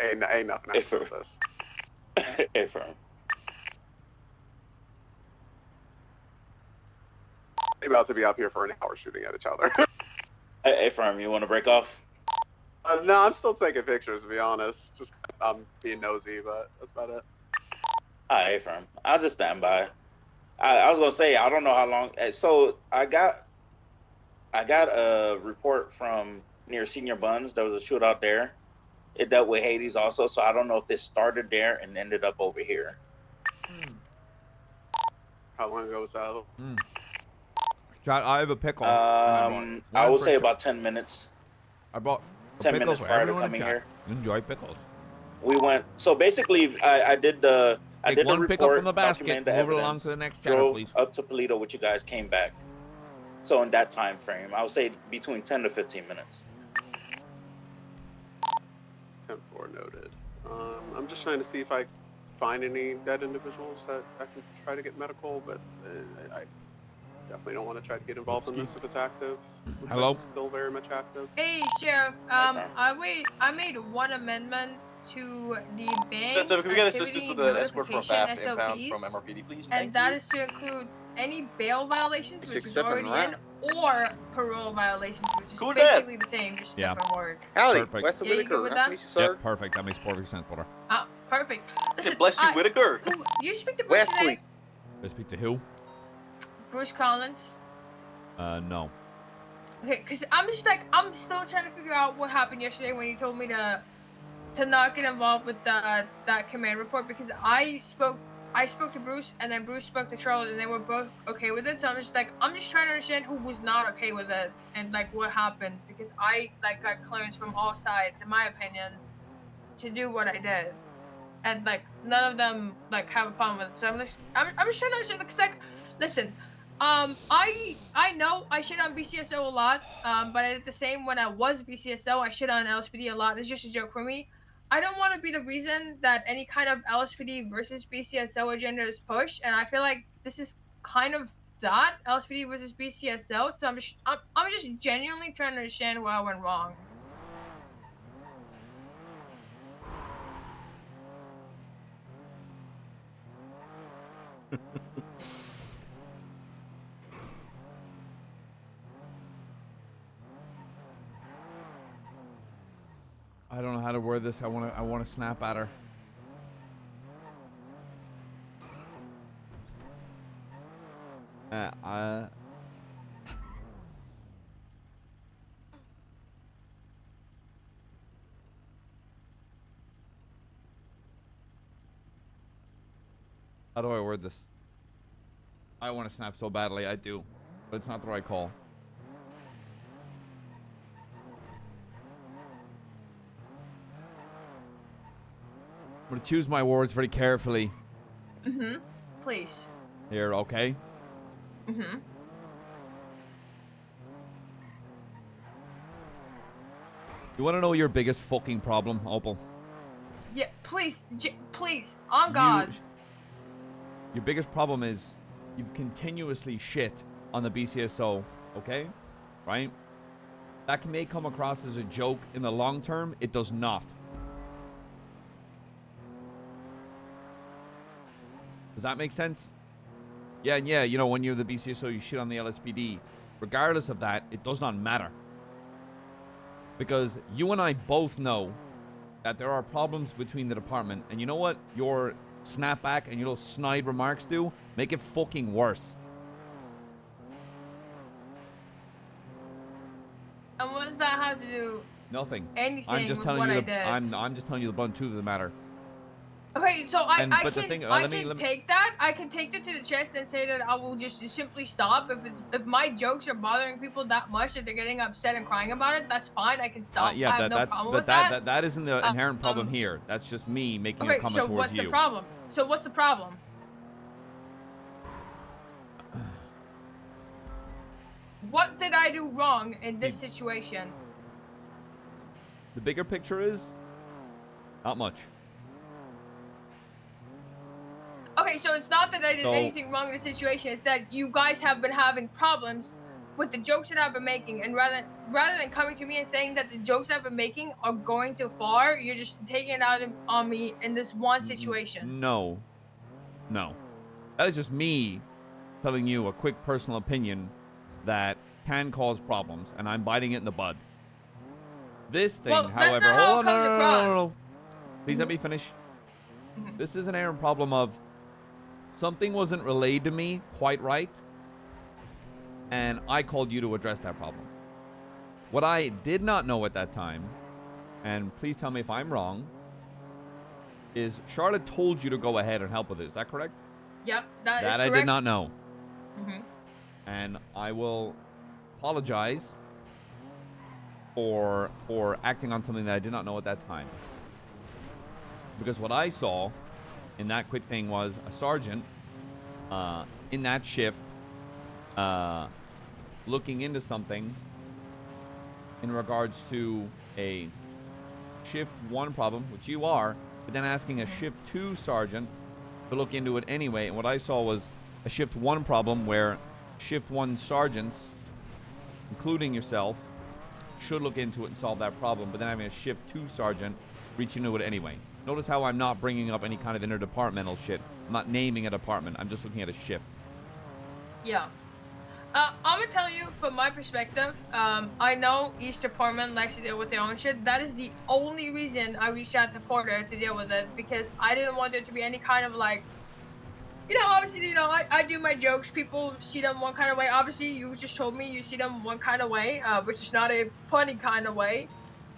ain't nothing after this. Hey, firm. They about to be up here for an hour shooting at each other. Hey, firm, you want to break off? No, I'm still taking pictures, to be honest. Just I'm being nosy, but that's about it. Hey, firm. I'll just stand by. I was gonna say I don't know how long. So I got a report from near Senior Buns. There was a shootout there. It dealt with Hades also, so I don't know if this started there and ended up over here. How long ago was that? Chat, I have a pickle. I will say about 10 minutes. I bought 10 minutes prior to coming here. Enjoy pickles. We went. So basically, I did the Take one report, pickle from the basket, documented the move it along evidence, to the next channel, drove please. up to Polito, which you guys came back. So in that time frame, I would say between 10 to 15 minutes. 10-4 noted. I'm just trying to see if I find any dead individuals that I can try to get medical, but I definitely don't want to try to get involved in this if it's active. Looks Hello? like it's still very much active. Hey, Sheriff. I made one amendment to the bank So can we get activity assistance with the escort from notification fast impound from SOPs, MRPD, please? and that is to include any bail violations, which is 6-7 already round. in, or parole violations, which is Cool that. basically the same, just Yeah. different word. Howdy, Perfect. Wesley Yeah, you Whitaker. good with Nice to that? meet you, sir. Yep, perfect. That makes perfect sense, brother. Perfect. Listen, God bless you, Whitaker. You speak to Bruce Wesley. today? I speak to who? Bruce Collins. No. Okay, cause I'm still trying to figure out what happened yesterday when you told me to not get involved with that command report, because I spoke to Bruce, and then Bruce spoke to Charlotte, and they were both okay with it. So I'm just trying to understand who was not okay with it and like what happened, because I got clearance from all sides, in my opinion, to do what I did, and none of them have a problem with it. So I'm just trying to understand, because listen, I know I shit on BCSO a lot, but at the same, when I was BCSO, I shit on LSPD a lot. It's just a joke for me. I don't want to be the reason that any kind of LSPD versus BCSO agenda is pushed, and I feel like this is kind of that, LSPD versus BCSO. So I'm just genuinely trying to understand where I went wrong. I don't know how to word this. I want to snap at her. How do I word this? I want to snap so badly, I do, but it's not the right call. I'm gonna choose my words very carefully. Mm-hmm. Please. Here, okay? Mm-hmm. You wanna know your biggest fucking problem, Opal? Yeah, please, please, on God. Your biggest problem is you've continuously shit on the BCSO, okay? Right? That may come across as a joke. In the long term, it does not. Does that make sense? Yeah, and yeah, you know, when you're the BCSO, you shit on the LSPD. Regardless of that, it does not matter. Because you and I both know that there are problems between the department. And you know what your snapback and your little snide remarks do? Make it fucking worse. And what does that have to do? Nothing. Anything I'm just with telling what you I the did. I'm just telling you the blunt truth of the matter. Okay, so I But the can thing- I let me- can let me- take that. I can take that to the chest and say that I will just simply stop if my jokes are bothering people that much that they're getting upset and crying about it. That's fine. I can stop. Yeah, I have no that's problem but with that. that isn't the inherent problem here. That's just me making a Okay, comment so towards what's you. the problem? So what's the problem? What did I do wrong in this situation? The bigger picture is not much. Okay, so it's not that I did So- anything wrong in the situation. It's that you guys have been having problems with the jokes that I've been making, and rather than coming to me and saying that the jokes I've been making are going too far, you're just taking it out on me in this one situation. No. That is just me telling you a quick personal opinion that can cause problems, and I'm biting it in the bud. This thing, Well, that's however, not how hold it on, comes no. across. Please let me finish. This is an errant problem of something wasn't relayed to me quite right, and I called you to address that problem. What I did not know at that time, and please tell me if I'm wrong, is Charlotte told you to go ahead and help with it. Is that correct? Yep, that is That correct. I did not know. Mhm. And I will apologize for acting on something that I did not know at that time. Because what I saw in that quick thing was a sergeant in that shift looking into something in regards to a shift 1 problem, which you are, but then asking a shift 2 sergeant to look into it anyway. And what I saw was a shift 1 problem where shift 1 sergeants, including yourself, should look into it and solve that problem, but then having a shift 2 sergeant reach into it anyway. Notice how I'm not bringing up any kind of interdepartmental shit. I'm not naming a department. I'm just looking at a shift. Yeah. I'm gonna tell you from my perspective, I know each department likes to deal with their own shit. That is the only reason I reached out to Porter to deal with it, because I didn't want there to be any kind of like, you know, obviously, you know, I do my jokes. People see them one kind of way. Obviously, you just told me you see them one kind of way, which is not a funny kind of way.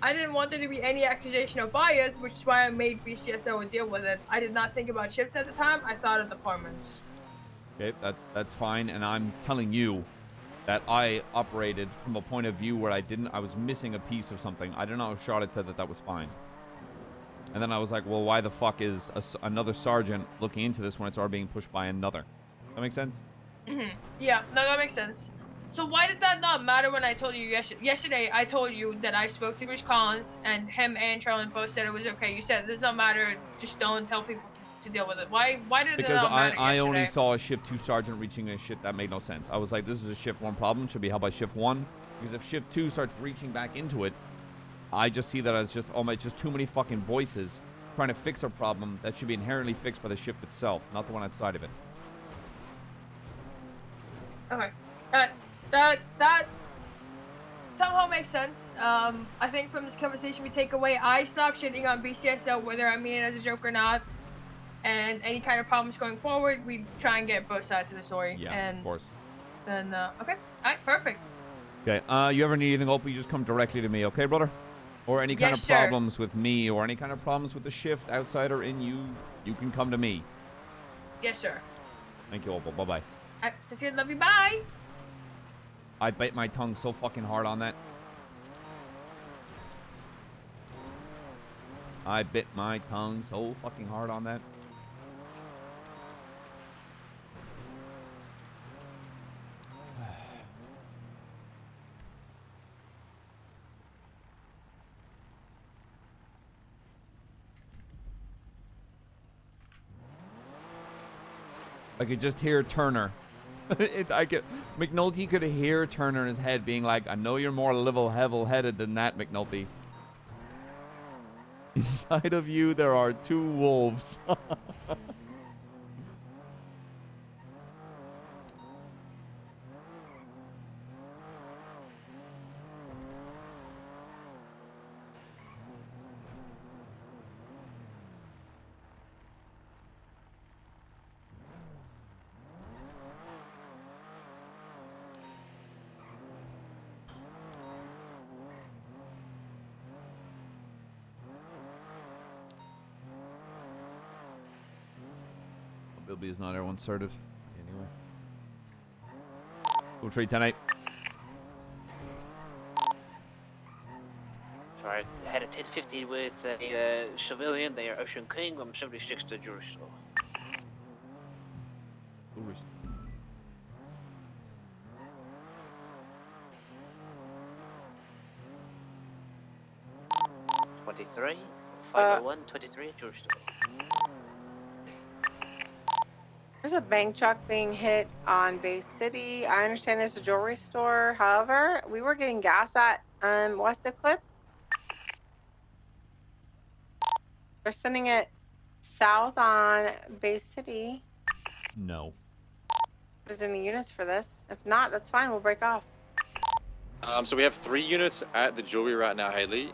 I didn't want there to be any accusation of bias, which is why I made BCSO deal with it. I did not think about shifts at the time. I thought of departments. Okay, that's fine, and I'm telling you that I operated from a point of view where I was missing a piece of something. I don't know if Charlotte said that was fine. And then I was like, well, why the fuck is another sergeant looking into this when it's already being pushed by another? That make sense? Yeah, no, that makes sense. So why did that not matter when I told you yesterday? I told you that I spoke to Rich Collins, and him and Charlotte both said it was okay. You said this don't matter. Just don't tell people to deal with it. Why did it not matter I only yesterday? saw a shift 2 sergeant reaching a shit that made no sense. I was like, this is a shift 1 problem. Should be held by shift 1. Because if shift 2 starts reaching back into it, I just see that as just, oh my, it's just too many fucking voices trying to fix a problem that should be inherently fixed by the shift itself, not the one outside of it. Okay. That somehow makes sense. I think from this conversation we take away, I stopped shitting on BCSO, whether I mean it as a joke or not. And any kind of problems going forward, we try and get both sides of the story. Yeah, and of course. Then, okay. Alright, perfect. Okay, you ever need anything, Opal, you just come directly to me, okay, brother? Or any kind Yes, of sir. problems with me, or any kind of problems with the shift, outside or in, you can come to me. Yes, sir. Thank you, Opal. Bye-bye. Just gonna love you. Bye. I bite my tongue so fucking hard on that. I bit my tongue so fucking hard on that. I could just hear Turner. McNulty could hear Turner in his head being like, I know you're more level-headed than that, McNulty. Inside of you, there are 2 wolves. Bilby is not everyone started. Anyway. We'll trade tonight. Sorry, I had a 1050 with a civilian. They are Ocean King. I'm 76 to Jerusalem. Ooh, 23, 501, 23, Jerusalem. There's a bank truck being hit on Bay City. I understand there's a jewelry store. However, we were getting gas at West Eclipse. They're sending it south on Bay City. No. There's any units for this? If not, that's fine. We'll break off. So we have 3 units at the jewelry right now, Haley.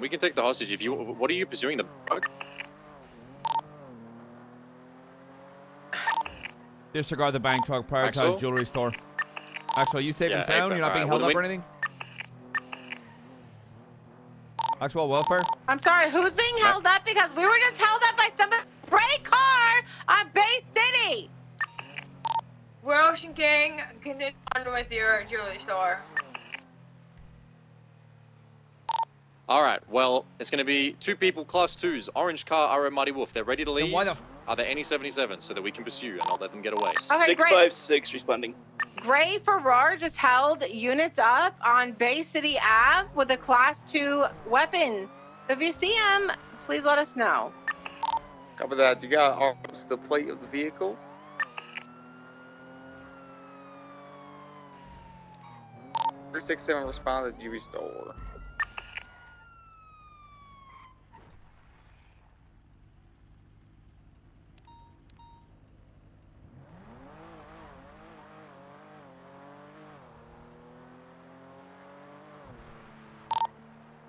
We can take the hostage if you. What are you pursuing? The bug? Disregard the bank truck. Prioritize Maxwell? jewelry store. Maxwell, you safe Yeah, and sound? You're not being held up or anything? Maxwell, welfare? I'm sorry, who's being held up? Because we were just held up by some gray car on Bay City. We're Ocean King. Continue on with your jewelry store. Alright, well, it's going to be 2 people, class 2s, orange car, RO Mighty Wolf. They're ready to leave. Why the Are there any 77s so that we can pursue and not let them get away? Okay, great. 656 responding. Gray Ferrar just held units up on Bay City Ave with a class 2 weapon. So if you see him, please let us know. Copy that. You got the plate of the vehicle? Three 67 respond to jewelry store.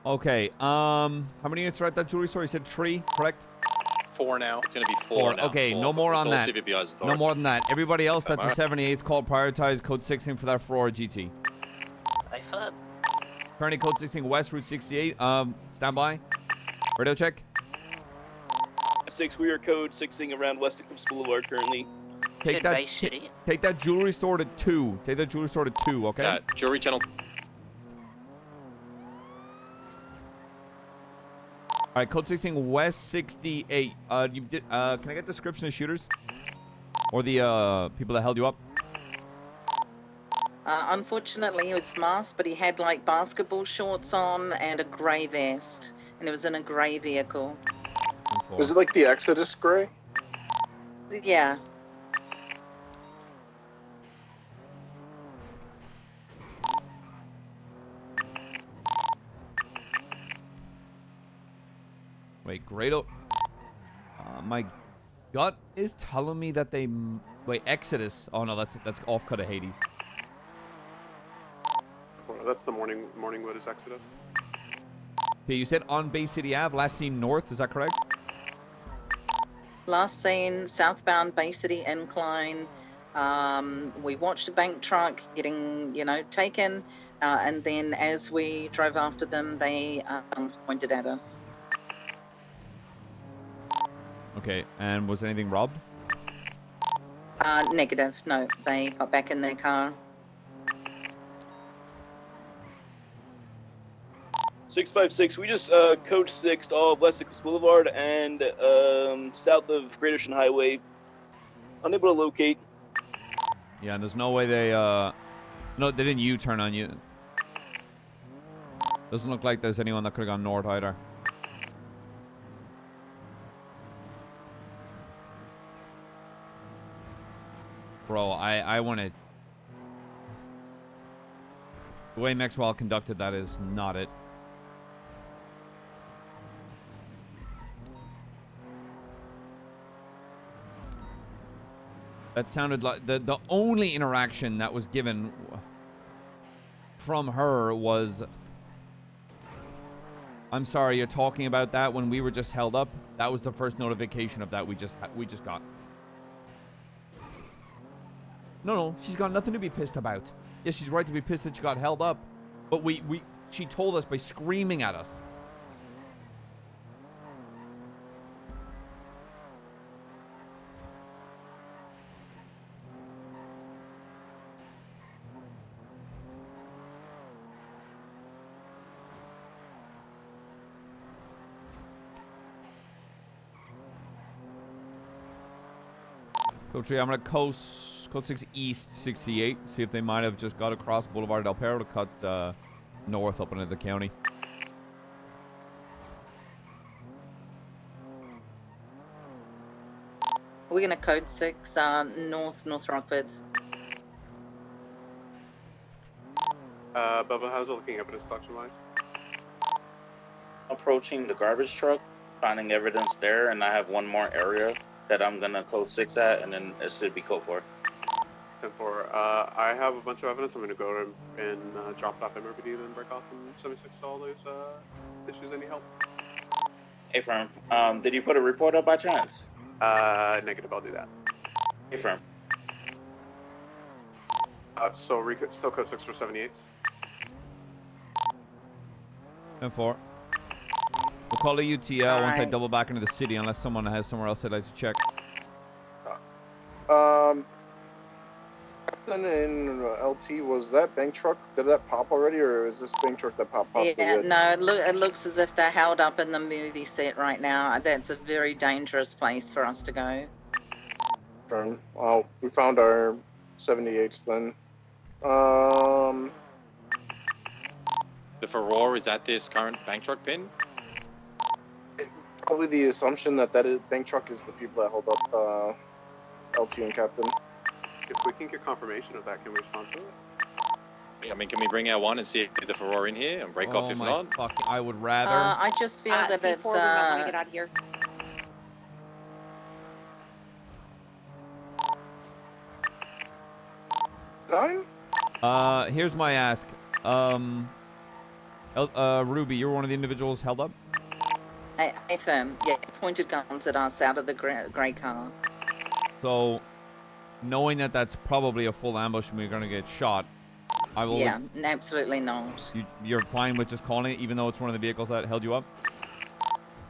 Okay, how many units are at that jewelry store? You said 3, correct? 4 now. It's going to be 4 now. Okay, 4. no more It's on all that. CVPI's No more than that. Everybody else that's a Alright. 78 called prioritize code 16 for that Ferrari GT. Affirm. Currently code 16 West Route 68. Stand by. Radio check. 6, we are code 6ing around West Eclipse Boulevard currently. Take that. Take that jewelry store to 2. Take that jewelry store to 2. Okay. Yeah, jewelry channel. All right, code 16 West 68. You did. Can I get description of shooters or the people that held you up? Unfortunately, he was masked, but he had like basketball shorts on and a grey vest, and it was in a grey vehicle. Was it like the Exodus gray? Yeah. Wait, Grado. My gut is telling me that they. Wait, Exodus. Oh no, that's off cut of Hades. Oh, that's the Morningwood is Exodus. Okay, you said on Bay City Ave, last seen north. Is that correct? Last seen southbound Bay City Incline. We watched a bank truck getting, taken, and then as we drove after them, they guns pointed at us. Okay, and was anything robbed? Negative. No, they got back in their car. 656. We just code 6 all of West Coast Boulevard and south of Great Ocean Highway. Unable to locate. Yeah, and there's no way they no, they didn't U-turn on you. Doesn't look like there's anyone that could have gone north either. Bro, I want to... The way Maxwell conducted that is not it. That sounded like... The only interaction that was given from her was... I'm sorry, you're talking about that when we were just held up? That was the first notification of that we just got. No, she's got nothing to be pissed about. Yes, she's right to be pissed that she got held up. But she told us by screaming at us. Code 3, I'm going to code 6 East 68. See if they might have just got across Boulevard Del Perro to cut north up into the county. We're going to code 6 North Rockford. Bubba, how's it looking evidence collection-wise? Approaching the garbage truck, finding evidence there, and I have one more area that I'm gonna code 6 at, and then it should be code 4. 10-4. I have a bunch of evidence. I'm going to go and drop it off MRPD, then break off and 76 all those issues. Any help? Hey, firm. Did you put a report up by chance? Negative. I'll do that. Hey, firm. So still code 6 for 78s. 10-4. We'll call a UTL once I Alright. double back into the city, unless someone has somewhere else they'd like to check. Captain in LT, was that bank truck, did that pop already, or is this bank truck that popped possibly Yeah, yet? no, it looks as if they're held up in the movie set right now. That's a very dangerous place for us to go. Turn. Well, we found our 78s then. The Ferrari, is that this current bank truck pin? Probably the assumption that bank truck is the people that hold up LT and Captain. If we can get confirmation of that, can we respond to it? I mean, can we bring our one and see if the Ferrari in here and break off if not? Fuck, I would rather. I just feel that it's we might want to get out of here. Nine? Here's my ask. Ruby, you're one of the individuals held up? Hey, firm. Yeah, pointed guns at us out of the grey car. So, knowing that that's probably a full ambush and we're going to get shot, I will... Yeah, absolutely not. You're fine with just calling it, even though it's one of the vehicles that held you up?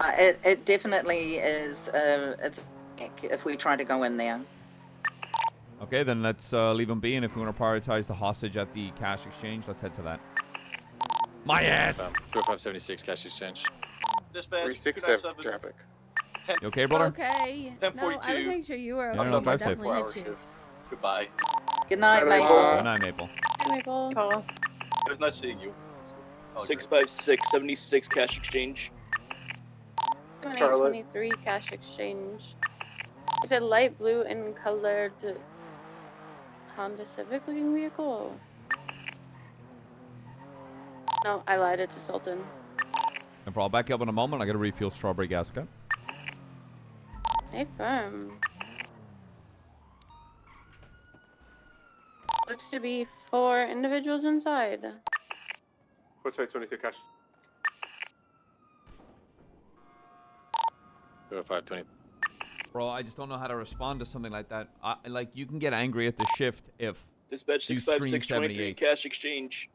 It definitely is. It's if we try to go in there. Okay, then let's leave them be, and if we want to prioritize the hostage at the cash exchange, let's head to that. My ass! 2576 cash exchange. Dispatch. 367 traffic. You okay, brother? Okay. No, I was 10:42. making sure you were okay. Yeah, no, I drive safe. definitely hit you. Shift. Goodbye. Good night, Good Maple. night, Maple. Hey, Maple. It was nice seeing you. 656 76 cash exchange. Charlotte. 23 cash exchange. It's a light blue and colored Honda Civic looking vehicle. No, I lied. It's a Sultan. No problem. I'll back you up in a moment. I got to refuel strawberry gas, okay? Hey, firm. Looks to be 4 individuals inside. What's 22 cash? 0520. Bro, I just don't know how to respond to something like that. Like, you can get angry at the shift if Dispatch you scream 656 23 78. cash exchange.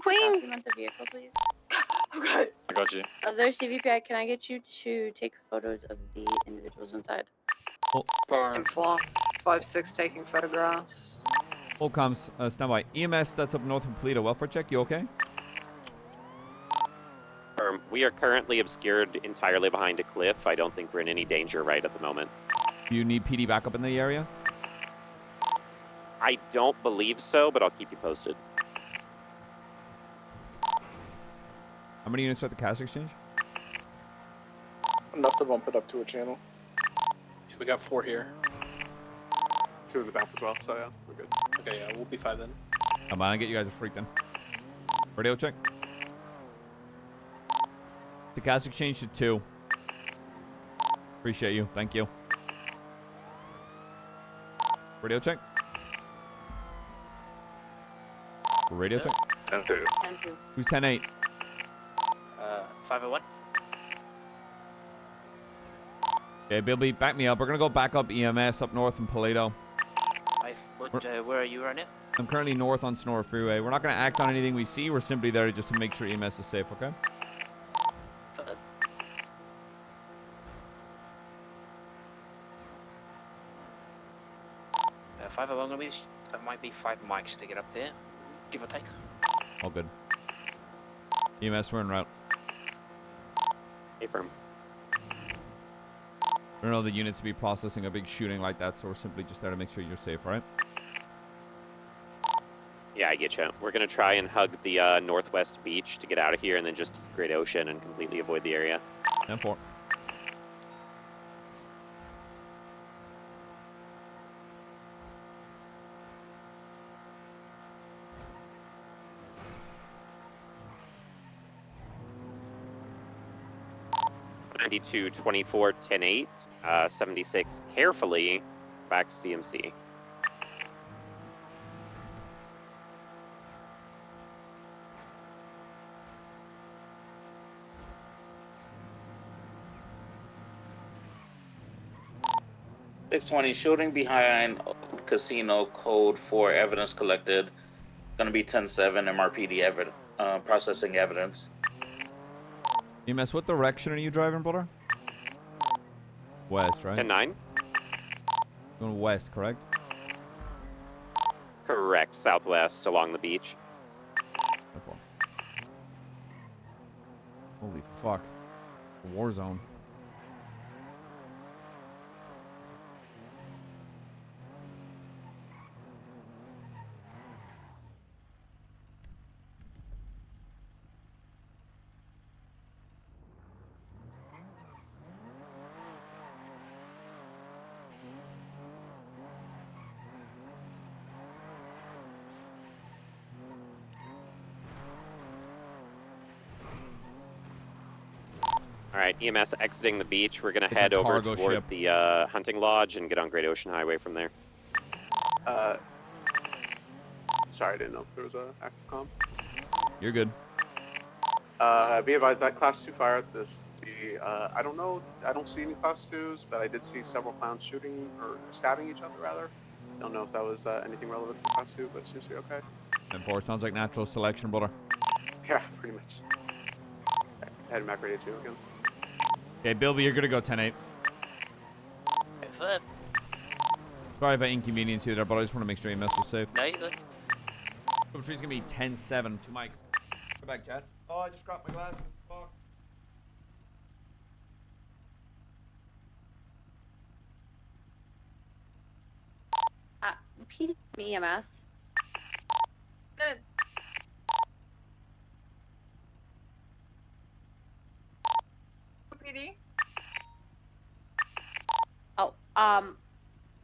Queen. Document the vehicle, please. Okay. I got you. Other CVPI, can I get you to take photos of the individuals inside? Farm. 4, 5-6 taking photographs. All comes. Stand by. EMS that's up north from Toledo. Welfare check. You okay? We are currently obscured entirely behind a cliff. I don't think we're in any danger right at the moment. Do you need PD backup in the area? I don't believe so, but I'll keep you posted. How many units are at the cash exchange? Enough to bump it up to a channel. We got 4 here. 2 in the back as well, so yeah, we're good. Okay, yeah, we'll be 5 then. I'm gonna get you guys a freak then. Radio check. The cash exchange to 2. Appreciate you. Thank you. Radio check. Radio check. 10-2. 10-2. Who's 10-8? 501. Okay, Bilby, back me up. We're gonna go back up EMS up north in Paleto. Where are you right now? I'm currently north on Sonora Freeway. We're not gonna act on anything we see. We're simply there just to make sure EMS is safe, okay? 501 gonna be. That might be 5 mics to get up there, give or take. All good. EMS, we're en route. Hey, firm. I don't know the units to be processing a big shooting like that, so we're simply just there to make sure you're safe, right? Yeah, I get you. We're gonna try and hug the northwest beach to get out of here, and then just Great Ocean and completely avoid the area. 10-4. $92, 24, 10-8, 76. Carefully back to CMC. $620 shooting behind casino code 4 evidence collected. Gonna be 10-7 MRPD processing evidence. EMS, what direction are you driving, brother? West, right? 10-9. Going west, correct? Correct, southwest along the beach. 10-4. Holy fuck. A war zone. All right, EMS exiting the beach. We're gonna It's head a over cargo toward ship. the hunting lodge and get on Great Ocean Highway from there. Sorry, I didn't know if there was a active comm. You're good. Be advised that class 2 fire at this. I don't know. I don't see any class 2s, but I did see several clowns shooting or stabbing each other rather. Don't know if that was anything relevant to class 2, but it seems to be okay. 10-4. Sounds like natural selection, brother. Yeah, pretty much. Okay, heading back radio 2 again. Okay, Bilby, you're gonna go 10-8. Sorry if I inconvenience you there, but I just want to make sure EMS is safe. No, you're good. Cover 3's gonna be 10-7. 2 mics. Go back, Chad. Oh, I just dropped my glasses. Fuck. PD EMS. Good. PD. Oh,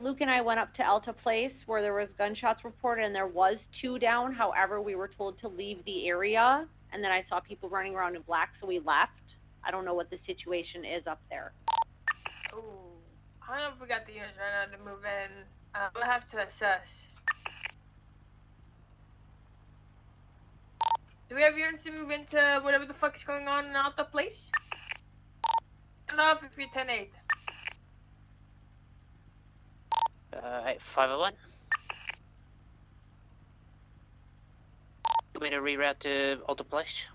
Luke and I went up to Alta Place where there was gunshots reported and there was 2 down. However, we were told to leave the area and then I saw people running around in black, so we left. I don't know what the situation is up there. Ooh, I don't know if we got the units right now to move in. We'll have to assess. Do we have units to move into whatever the fuck is going on in Alta Place? Enough if you're 10-8. 501. You want me to reroute to Alta Place?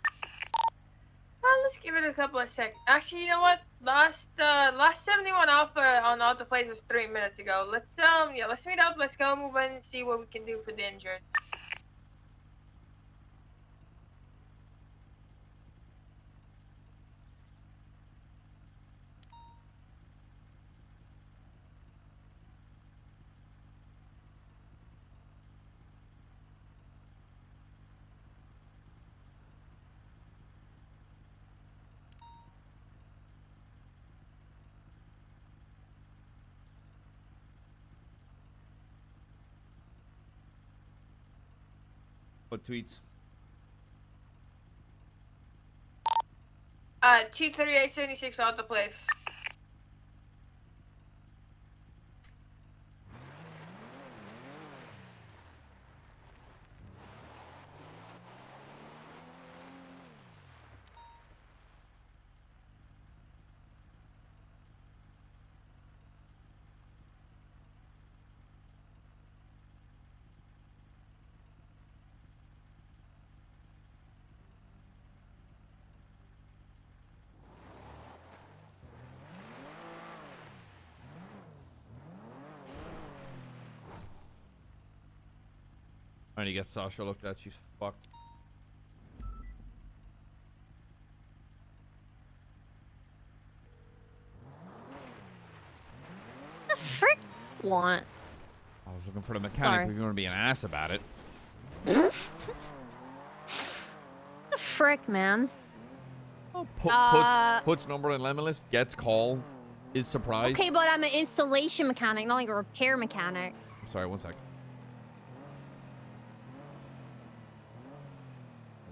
Give it a couple of seconds. Actually, you know what? Last 71 Alpha on Auto Plays was 3 minutes ago. Let's let's meet up. Let's go move in and see what we can do for the injured. What tweets? 23876 Auto Plays. I need to get Sasha looked at. She's fucked. The frick want? I was looking for the mechanic. Sorry. If you're going to be an ass about it. The frick, man. Puts number in lemon list. Gets call. Is surprised. Okay, but I'm an installation mechanic, not like a repair mechanic. I'm sorry. 1 sec.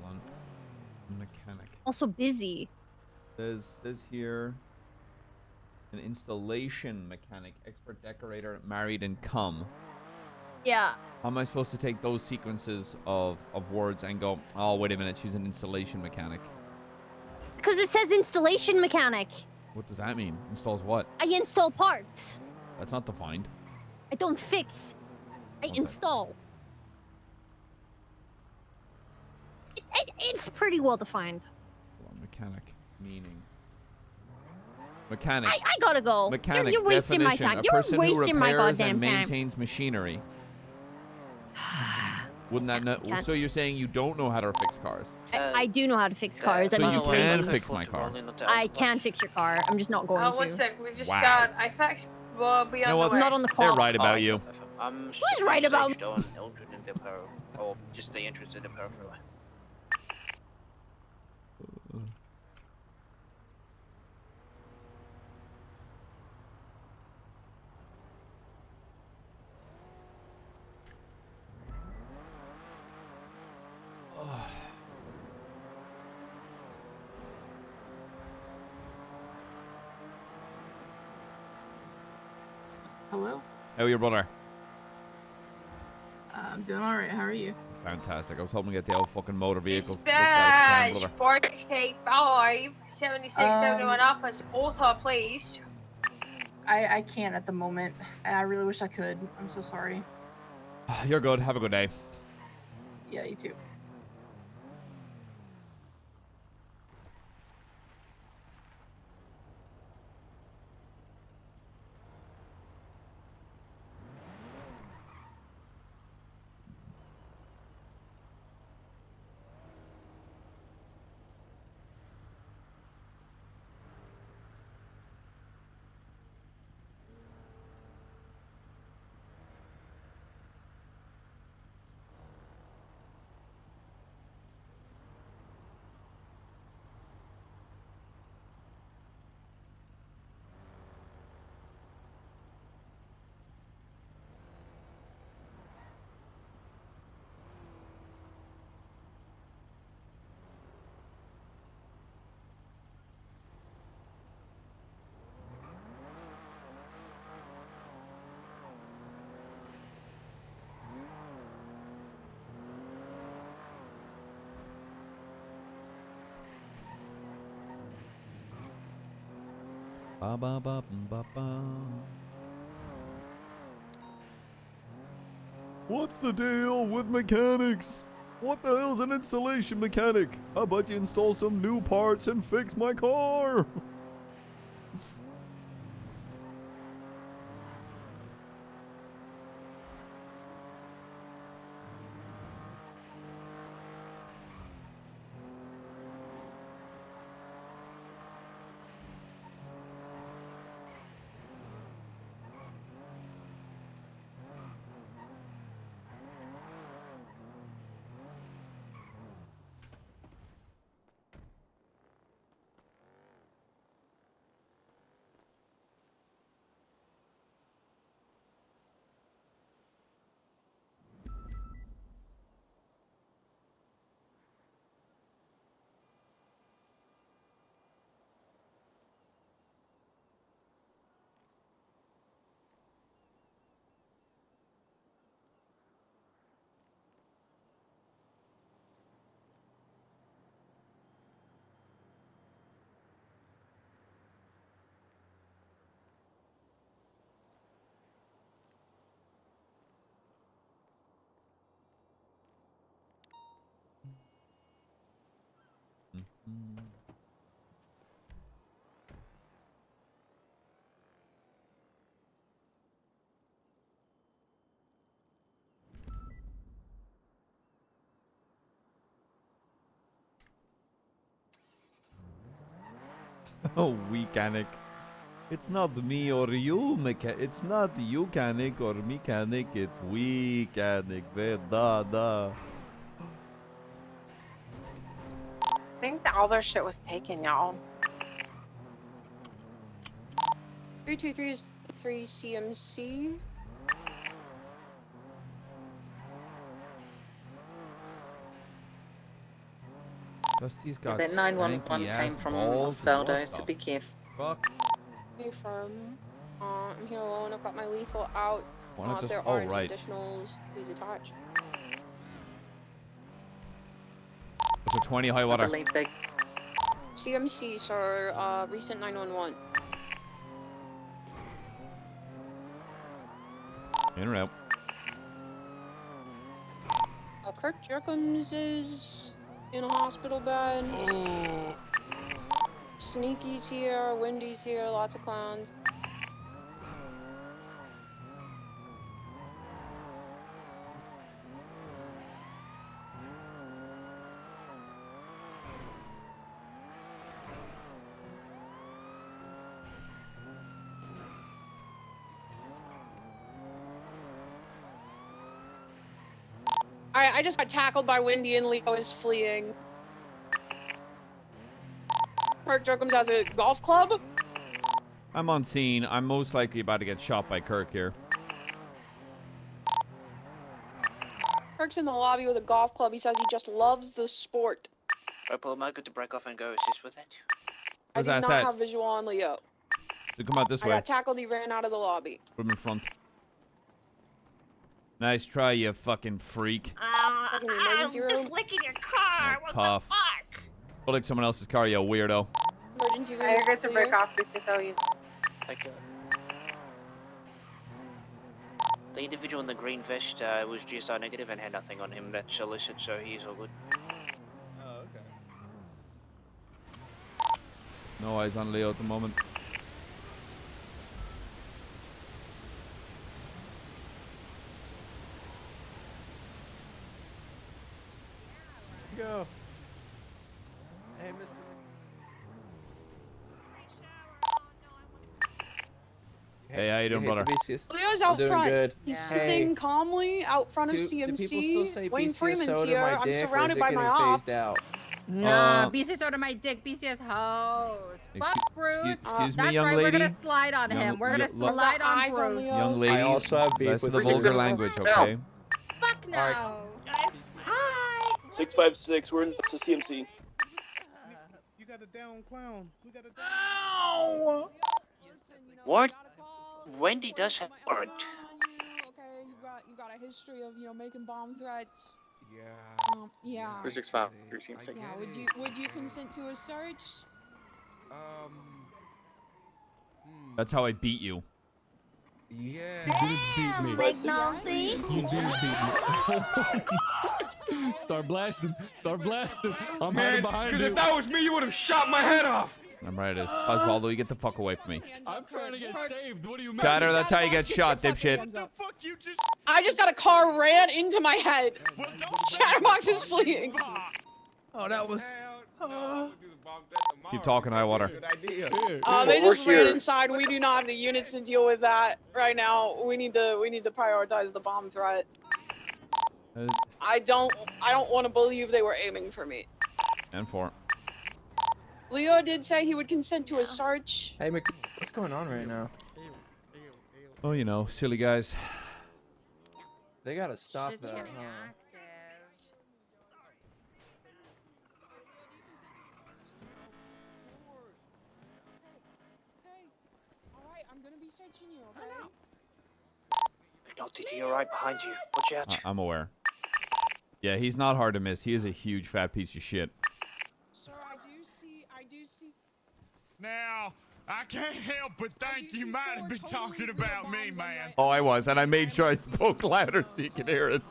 Hold on. Mechanic. Also busy. Says here. An installation mechanic, expert decorator, married and cum. Yeah. How am I supposed to take those sequences of words and go, oh, wait a minute, she's an installation mechanic? Because it says installation mechanic. What does that mean? Installs what? I install parts. That's not defined. I don't fix. I One sec. install. It's pretty well defined. Hold on, mechanic, meaning. Mechanic. I gotta go. Mechanic, You're wasting my definition, time. a You're person who wasting my repairs goddamn and time. maintains machinery. Wouldn't that not? Can't. So you're saying you don't know how to fix cars? I do know how to fix cars. So I'm you just can lazy. fix my car. I can fix your car. I'm just not going One to. sec. We just Wow. got. I faxed. Well, be You on know the what? way. Not on the They're clock. right about you. Who's right about me? On Eldred and the power, or just the entrance in the power for Hello? How are your brother? I'm doing alright. How are you? Fantastic. I was hoping to get the old fucking motor vehicle. looked at Badge if you can, brother. 485 7671 Alpha's Auto, please. I can't at the moment. I really wish I could. I'm so sorry. You're good. Have a good day. Yeah, you too. Ba ba ba ba ba. What's the deal with mechanics? What the hell's an installation mechanic? How about you install some new parts and fix my car? Oh, mechanic. It's not me or you, it's not you, mechanic or mechanic, it's we, mechanic. Da. I think that all their shit was taken, y'all. 323 is 3 CMC. Custy's got That 911 came from Osvaldo, so be careful. Fuck. Hey, firm. I'm here alone. I've got my lethal out. Why not If just- there oh, are any right. additionals, please attach. It's a 20 high water. CMC, sir. Recent 911. In or out? Kirk Jerkins is in a hospital bed. Oh. Sneaky's here. Wendy's here. Lots of clowns. I just got tackled by Wendy and Leo is fleeing. Kirk Jerkins has a golf club. I'm on scene. I'm most likely about to get shot by Kirk here. Kirk's in the lobby with a golf club. He says he just loves the sport. Right, Paul, am I good to break off and go assist with it? Where's I that do not set? have visual on Leo. So come out this I way. got tackled. He ran out of the lobby. From in front. Nice try, you fucking freak. Fucking the emergency room. Just licking your car. What Tough. the fuck? Go like someone else's car, you weirdo. Emergency room. You're good to break off, BCSO. Thank you. The individual in the green vest was GSR negative and had nothing on him that's illicit, so he's all good. Oh, okay. No eyes on Leo at the moment. Go. Hey, Mr. Hey, how you doing, brother? Leo's out doing front. good. He's Yeah. sitting calmly out front of Do CMC. people still say Wayne BCS Freeman's soda here. my I'm dick, or is surrounded it by my getting ops. phased out? Nah, BCS order my dick, BCS hoes. Fuck Bruce. excuse me, That's young right, lady. we're gonna slide on him. We're gonna slide on Bruce. Young lady, I also have beef less with of the BCS. vulgar language, okay? Fuck no. Hi. 656, we're in to CMC. You got a down clown. We got a down. Ow! What? Wendy does have warrant. Okay, you got a history of making bomb threats. Yeah. Yeah. 365. 366. Yeah. Would you consent to a search? That's how I beat you. Yeah. Damn, McNulty. You did beat me. Start blasting. Start blasting. I'm Man, hiding behind because you. if that was me, you would have shot my head off. I'm right, it is. Osvaldo, you get the fuck away from me. I'm trying to get saved. What do you mean? Chatter, that's how you get shot, dipshit. I just got a car ran into my head. Chatterbox is fleeing. Oh, that was. Keep talking, high water. They just ran inside. We do not have the units to deal with that right now. We need to prioritize the bomb threat. I don't want to believe they were aiming for me. And 4. Leo did say he would consent to a search. Hey, what's going on right now? Oh, you know, silly guys. They gotta stop Shit's that. getting Huh? active. Alright, I'm gonna be searching you, okay? McNulty to your right behind you. Watch out. I'm aware. Yeah, he's not hard to miss. He is a huge fat piece of shit. Sir, I do see. Now, I can't help but think you might have been talking about me, man. Oh, I was, and I made sure I spoke louder so you could hear it.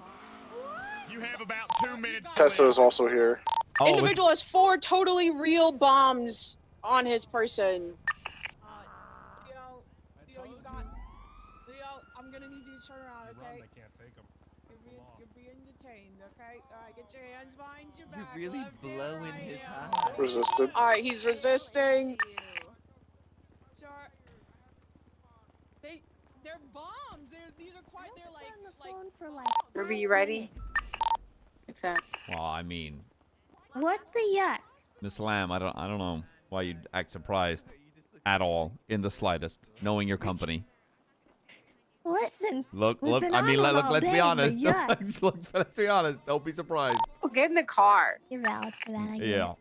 You have about 2 minutes. Tessa is also here. Oh, Individual has 4 totally real bombs on his person. Leo, I'm gonna need you to turn around, okay? They can't take them. You're being detained, okay? Alright, get your hands behind your back. You're really left hand, blowing right his hand. high. Resisted. Alright, he's resisting. Sir, they're bombs. These are quite. They're like. Ruby, you ready? Well, I mean, What the yuck? Miss Lamb, I don't know why you'd act surprised at all, in the slightest, knowing your company. Listen. Look, we've been I mean, on 'em look, all let's day, be but honest. yuck. Look, let's be honest. Don't be surprised. Get in the car. You're valid for that, I guess. Yeah.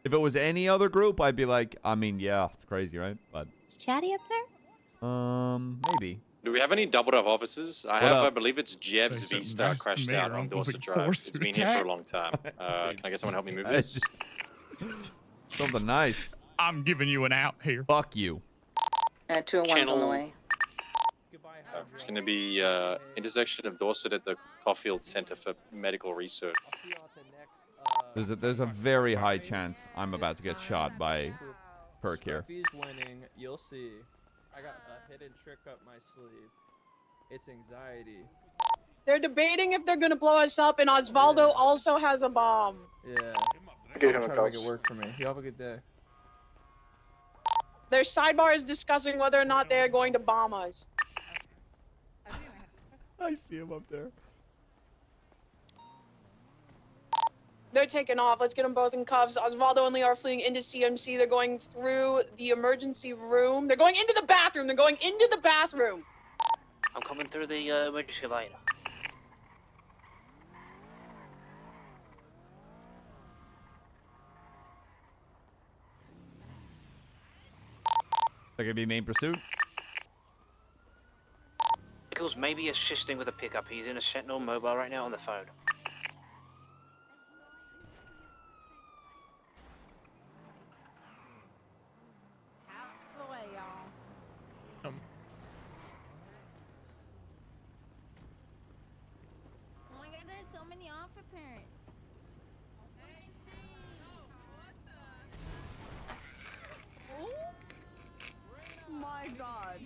If it was any other group, I'd be like, I mean, yeah, it's crazy, right? But, Is Chatty up there? maybe. Do we have any double up officers? I What have, up? I believe it's Jeb's Say something Vista nice to crashed me out or on I'm Dorset being Drive. forced It's to been here for attack. a long time. Can I get someone to help me move this? Something nice. I'm giving you an out here. Fuck you. 201's on the Channel- way. It's going to be intersection of Dorset at the Caulfield Center for Medical Research. There's a very high chance I'm about to get shot by Perk here. If he's winning, you'll see. I got a hidden trick up my sleeve. It's anxiety. They're debating if they're gonna blow us up, and Osvaldo also has a bomb. Yeah. Gave him I'm a trying to make cuss. it work for me. You have a good day. Their sidebar is discussing whether or not they are going to bomb us. I see him up there. They're taking off. Let's get them both in cuffs. Osvaldo and Leo are fleeing into CMC. They're going through the emergency room. They're going into the bathroom. They're going into the bathroom. I'm coming through the emergency light. They're gonna be main pursuit. Nichols may be assisting with a pickup. He's in a Sentinel mobile right now on the phone. Out the way, y'all. Oh my god, there's so many offer parents. Oh my god.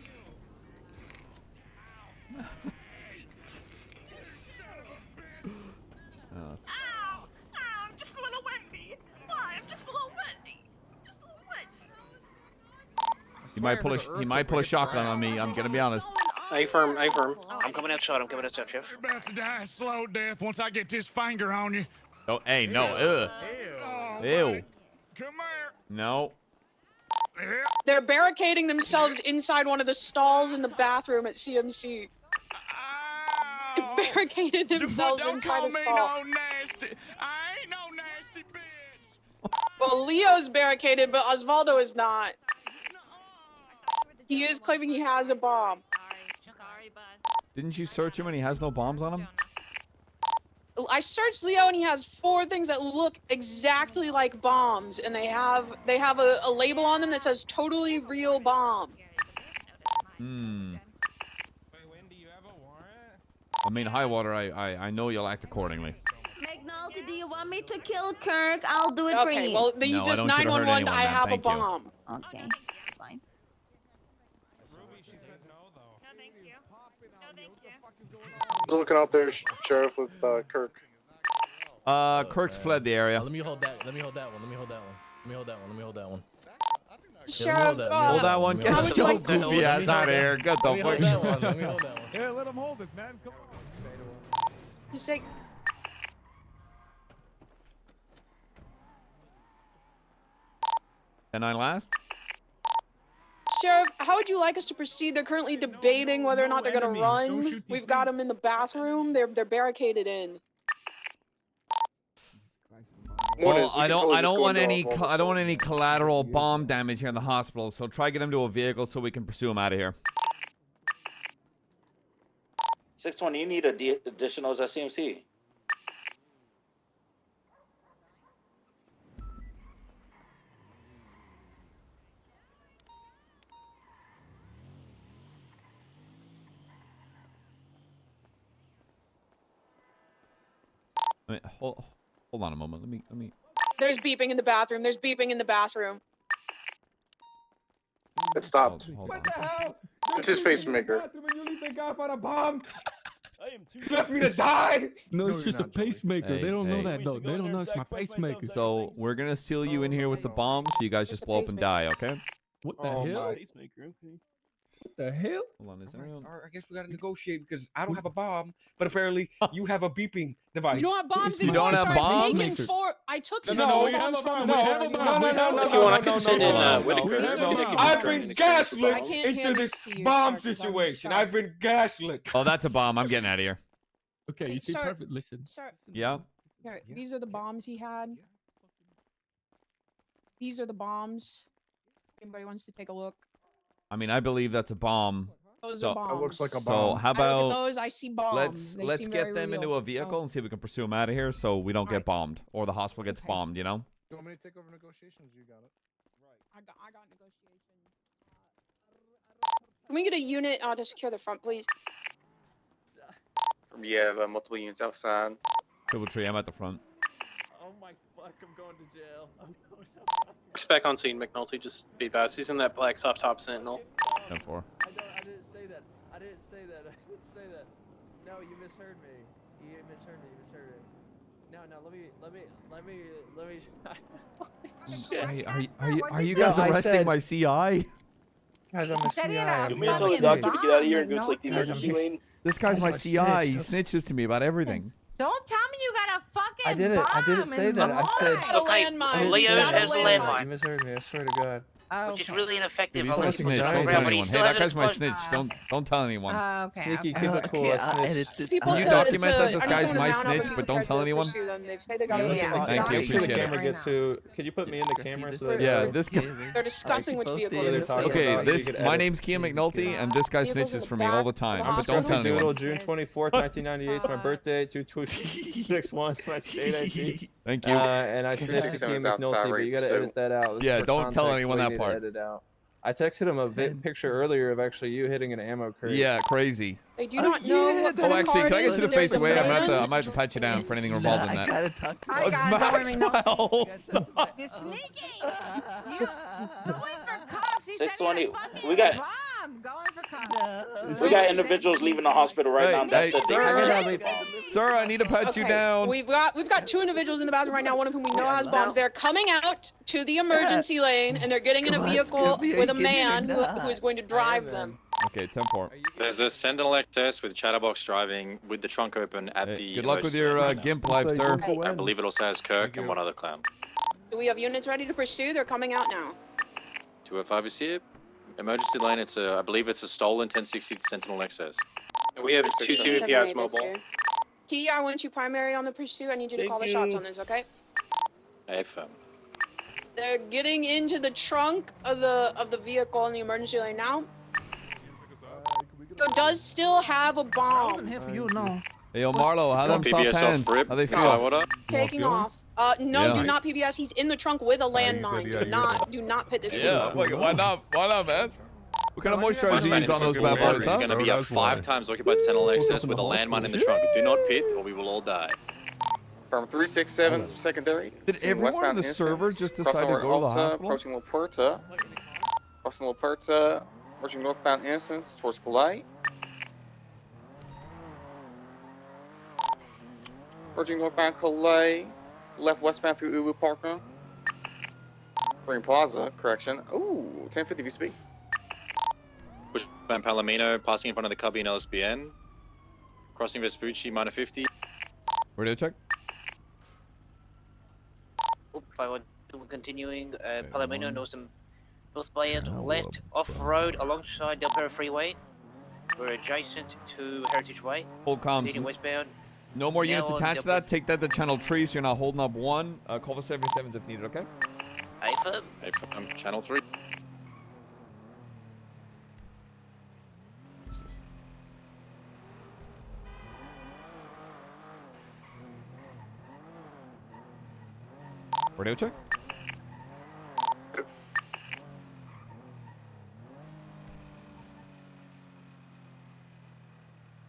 Oh, Ow! I'm just a little windy. Why? I'm just a little windy. Just a little windy. he might pull a shotgun on me. I'm gonna be honest. A-firm, A-firm. I'm coming outside. I'm coming outside, Jeff. You're about to die a slow death once I get this finger on you. Oh, hey, no, Oh, ew. buddy. Come No. here. They're barricading themselves inside one of the stalls in the bathroom at CMC. They barricaded themselves Don't inside call a me stall. no nasty. I ain't no nasty bitch. Well, Leo's barricaded, but Osvaldo is not. He is claiming he has a bomb. Sorry, bud. Didn't you search him and he has no bombs on him? I searched Leo and he has 4 things that look exactly like bombs, and they have a label on them that says "totally real bomb." Hmm. I mean, high water. I know you'll act accordingly. do you want me to kill Kirk? I'll do it for you. Okay, well, then you No, I just don't want you to hurt 911. anyone, I ma'am. have a Thank you. bomb. Okay, fine. I was looking out there, Sheriff, with Kirk. Kirk's fled the area. Let me hold that. Let me hold that one. Let me hold that one. Let me hold that one. Let me hold that one. Sheriff, Hold that one. Get would your you like to- goofy ass out of here. Get the Let me hold fuck. that one. Let me hold that one. Yeah, let him hold it, man. Come on. Just like, And I last. Sheriff, how would you like us to proceed? They're currently debating whether or not they're gonna enemy. Don't run. shoot the We've got them in the bathroom. They're barricaded in. Well, I don't want any collateral bomb damage here in the hospital. So try get him to a vehicle so we can pursue him out of here. 620, you need additionals at CMC. I mean, hold on a moment. Let me. There's beeping in the bathroom. There's beeping in the bathroom. It stopped. Hold What on. the hell? It's his pacemaker. You leave the guy for a bomb. I am too. You left me to die. No, it's just a pacemaker. Hey, they don't know hey. that though. They don't know it's my pacemaker. So we're gonna seal you in here with the bomb, so you guys just blow up and die, okay? What the Oh hell? my. Pacemaker. Okay. What the hell? Hold on, is anyone? I guess we gotta negotiate because I don't have a bomb, but apparently you have a beeping device. You don't have bombs You anymore, don't have so bombs? I took his No, bombs we have a from bomb. him. We so have a you bomb. guys- We have a If you want, I bomb. can send in I've been gaslit I can't into hand this this to you, bomb sir, 'cause I'm situation. stuck. I've been gaslit. Oh, that's a bomb. I'm getting out of here. Okay, you see Sir- perfect. Listen. Sir, Yeah. here, these are the bombs he had. These are the bombs. Anybody wants to take a look? I mean, I believe that's a bomb. Those So- are bombs. That looks like a So bomb. how I look at about those, I see bombs. They let's seem get very them into real. a vehicle Oh. and see if we can pursue them out of here, so we don't get Alright. bombed or the hospital gets Okay. bombed. You know. You want me to take over negotiations? You got it. I got negotiations. Can we get a unit to secure the front, please? We have multiple units outside. Triple tree. I'm at the front. Oh my fuck! I'm going to jail. I'm going Just back on scene, McNulty. Just be fast. He's in that black soft top Sentinel. 10-4. I didn't say that. I didn't say that. I didn't say that. No, you misheard me. You misheard me. You misheard me. No, let me. Hey, are you guys arresting my CI? Guys, I'm a CI. You may tell the doctor to get out of here and go to like the emergency lane. This guy's my Guys, CI. He snitched. snitches to me about everything. Don't tell me you got a fucking I didn't. I didn't say that. I said. Okay, landmine. Leo Got a has the landmine. landmine, You misheard me. I swear to God. which is really ineffective. Dude, he's my unless snitch. it's Don't program, tell but he anyone. Hey, still that has guy's it my close. snitch. Don't tell anyone. Okay. Sneaky, okay. keep it cool. I snitched. People You said document it's that this I just guy's wanna my mount up snitch, and but don't prepare tell to anyone? pursue them. They've said they got Yeah, a yeah. Thank you, Make sure the appreciate camera it. gets Can you put me in the camera so that Yeah, this guy. They're discussing which vehicle they're talking Okay, about, this you could my edit. name's Kian McNulty, and this guy Vehicles in snitches the for me all the back time. of the But don't tell Doodle, anyone. June 24th, 1998 is my birthday. 261 is my state ID. Thank you. And I snitched to Kian McNulty, but you gotta edit that out. This is Yeah, for don't tell context, anyone so you that need to part. edit out. I texted him a picture earlier of actually you hitting an ammo crate. Yeah, crazy. They do not know what Oh, actually, can I get you to face away? I man. might have to pat you down for anything involved in that. I got it. Maxwell, stop. You're sneaky. You're going for cops. He said 620. fucking We got. bomb. Going for cops. We got individuals leaving the hospital right now. Hey, That's it. sir, I need to pat you Okay, down. We've got two individuals in the bathroom right now, one of whom we know has bombs. They're coming out to the emergency lane and they're getting in a vehicle with a man who is going to drive them. Okay, 10-4. There's a Sentinel XS with chatterbox driving with the trunk open at the. Good luck with your GIMP life, sir. I believe it also has Kirk and one other clown. Do we have units ready to pursue? They're coming out now. 205 is here. Emergency lane. It's a. I believe it's a stolen 1060 Sentinel XS. And we have two CVPIs mobile. Key, I want you primary on the pursuit. I need you to call the shots on this, okay? AFM. They're getting into the trunk of the vehicle in the emergency lane now. So it does still have a bomb. Here for you, no. Hey, yo, Marlo, how them soft PBS hands? off rip. How they Is that feel? what up? Taking off. No, Yeah. do not PBS. He's in the trunk with a landmine. Do not pit this Yeah, vehicle. why not? Why not, man? What kind of moisturizer you use on those bad boys, It's huh? going to be a 5 times occupied Sentinel XS with a landmine in the trunk. Do not pit or we will all die. From 367 secondary. Did seeing everyone on westbound the server instance, just crossing decide to over go to the Alta, hospital? approaching La Puerta. Crossing La Puerta, approaching northbound instance towards Calais. Approaching northbound Calais, left westbound through Ubu Parker. Green Plaza, correction. Ooh, 1050 VSP. Westbound Palomino, passing in front of the Cubby and LSBN. Crossing Vespucci, minor 50. Radio check. Oop, 512 continuing. Palomino, northbound, left, off-road, alongside Del Perro Freeway. We're adjacent to Heritage Way. Hold comms. Continuing westbound. No more Now units on attached to Del that. Take that to channel 3 so you're not holding up 1. Call for 77s if needed, okay? AFib. AFib, channel 3. Radio check.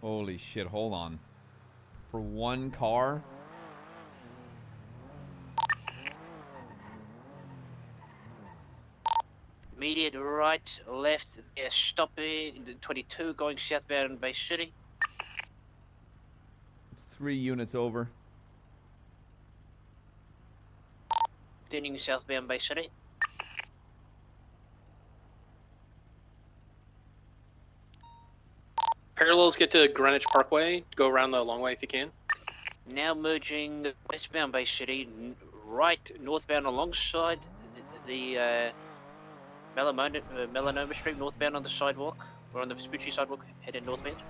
Holy shit, hold on. For one car? Immediate right, left, stopping, 22 going southbound Bay City. It's 3 units over. Continuing southbound Bay City. Parallels get to Greenwich Parkway. Go around the long way if you can. Now merging westbound Bay City, right, northbound alongside the Melanoma Street, northbound on the sidewalk. We're on the Vespucci sidewalk, heading northbound.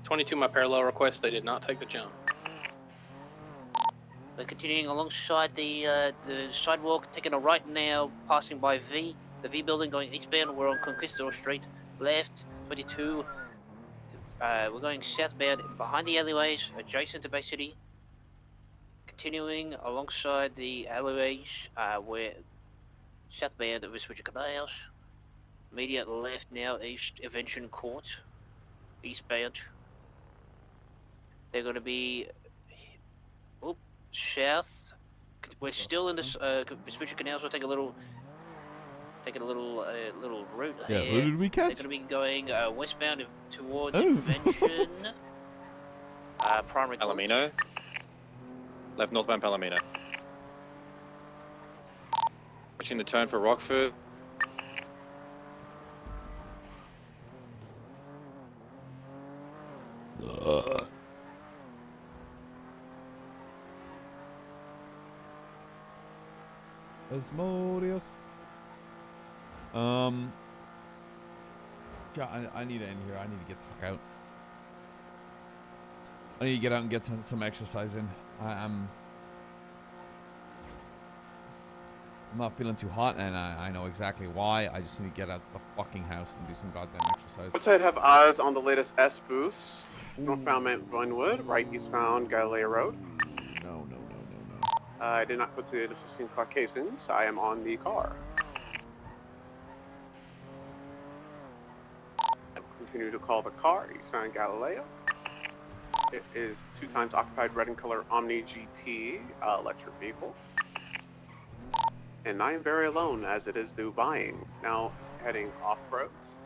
22, my parallel request. They did not take the jump. We're continuing alongside the sidewalk, taking a right now, passing by V, the V building going eastbound. We're on Conquistador Street, left, 22. We're going southbound behind the alleyways, adjacent to Bay City. Continuing alongside the alleyways, we're southbound of Vespucci Canals. Immediate left now, east Invention Court, eastbound. They're going to be south. We're still in this Vespucci Canals. We'll take a little route Yeah, here. who did we catch? They're going to be going westbound towards Oh. Invention. Primary Court. Palomino. Left northbound Palomino. Pushing the turn for Rockford. Asmodeus. Yeah, I need to end here. I need to get the fuck out. I need to get out and get some exercise in. I'm not feeling too hot, and I know exactly why. I just need to get out the fucking house and do some goddamn exercise. Outside have eyes on the latest S booths. Northbound Mount Vinewood, right eastbound Galileo Road. No. I did not go to the initial scene clock casings. I am on the car. I will continue to call the car eastbound Galileo. It is 2 times occupied red and color Omni GT electric vehicle. And I am very alone as it is due buying. Now heading off-roads.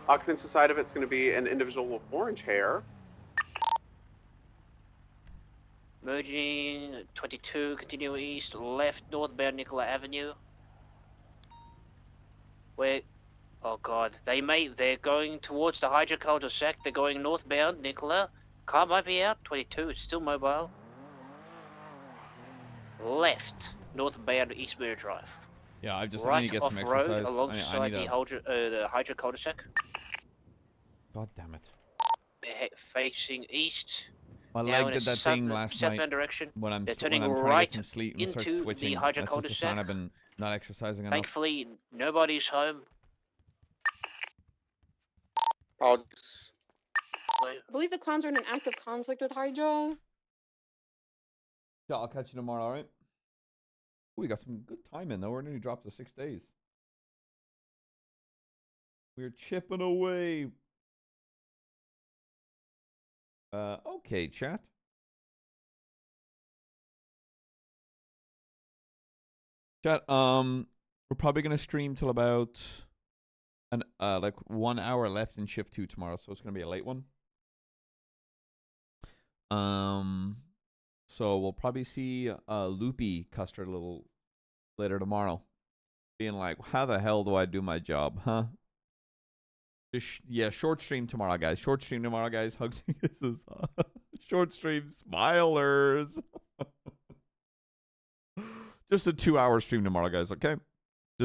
Occupants side of it's going to be an individual with orange hair. Merging 22, continue east, left, northbound Nicola Avenue. Where, oh god, they're going towards the Hydro cul-de-sac. They're going northbound Nicola. Car might be out, 22, it's still mobile. Left, northbound Eastbury Drive. Yeah, I just right need to get some off-road exercise. alongside I need the Hydro cul-de-sac. God damn it. They're facing east. My now leg in did a that thing last southbound night direction. when I'm They're when turning I'm trying right to get some sleep and starts into twitching. the Hydro That's just a sign cul-de-sac. I've been not exercising enough. Thankfully, nobody's home. Apologies. I believe the clowns are in an active conflict with Hydra. Yeah, I'll catch you tomorrow, alright? We got some good time in though. We're nearly dropped to 6 days. We're chipping away. Okay, chat. Chat, we're probably gonna stream till about like 1 hour left in shift 2 tomorrow, so it's gonna be a late one. So we'll probably see Loopy Custer a little later tomorrow, being like, "How the hell do I do my job, huh?" Just yeah, short stream tomorrow, guys. Short stream tomorrow, guys. Hugs, kisses. Short stream, smilers. Just a 2-hour stream tomorrow, guys. Okay.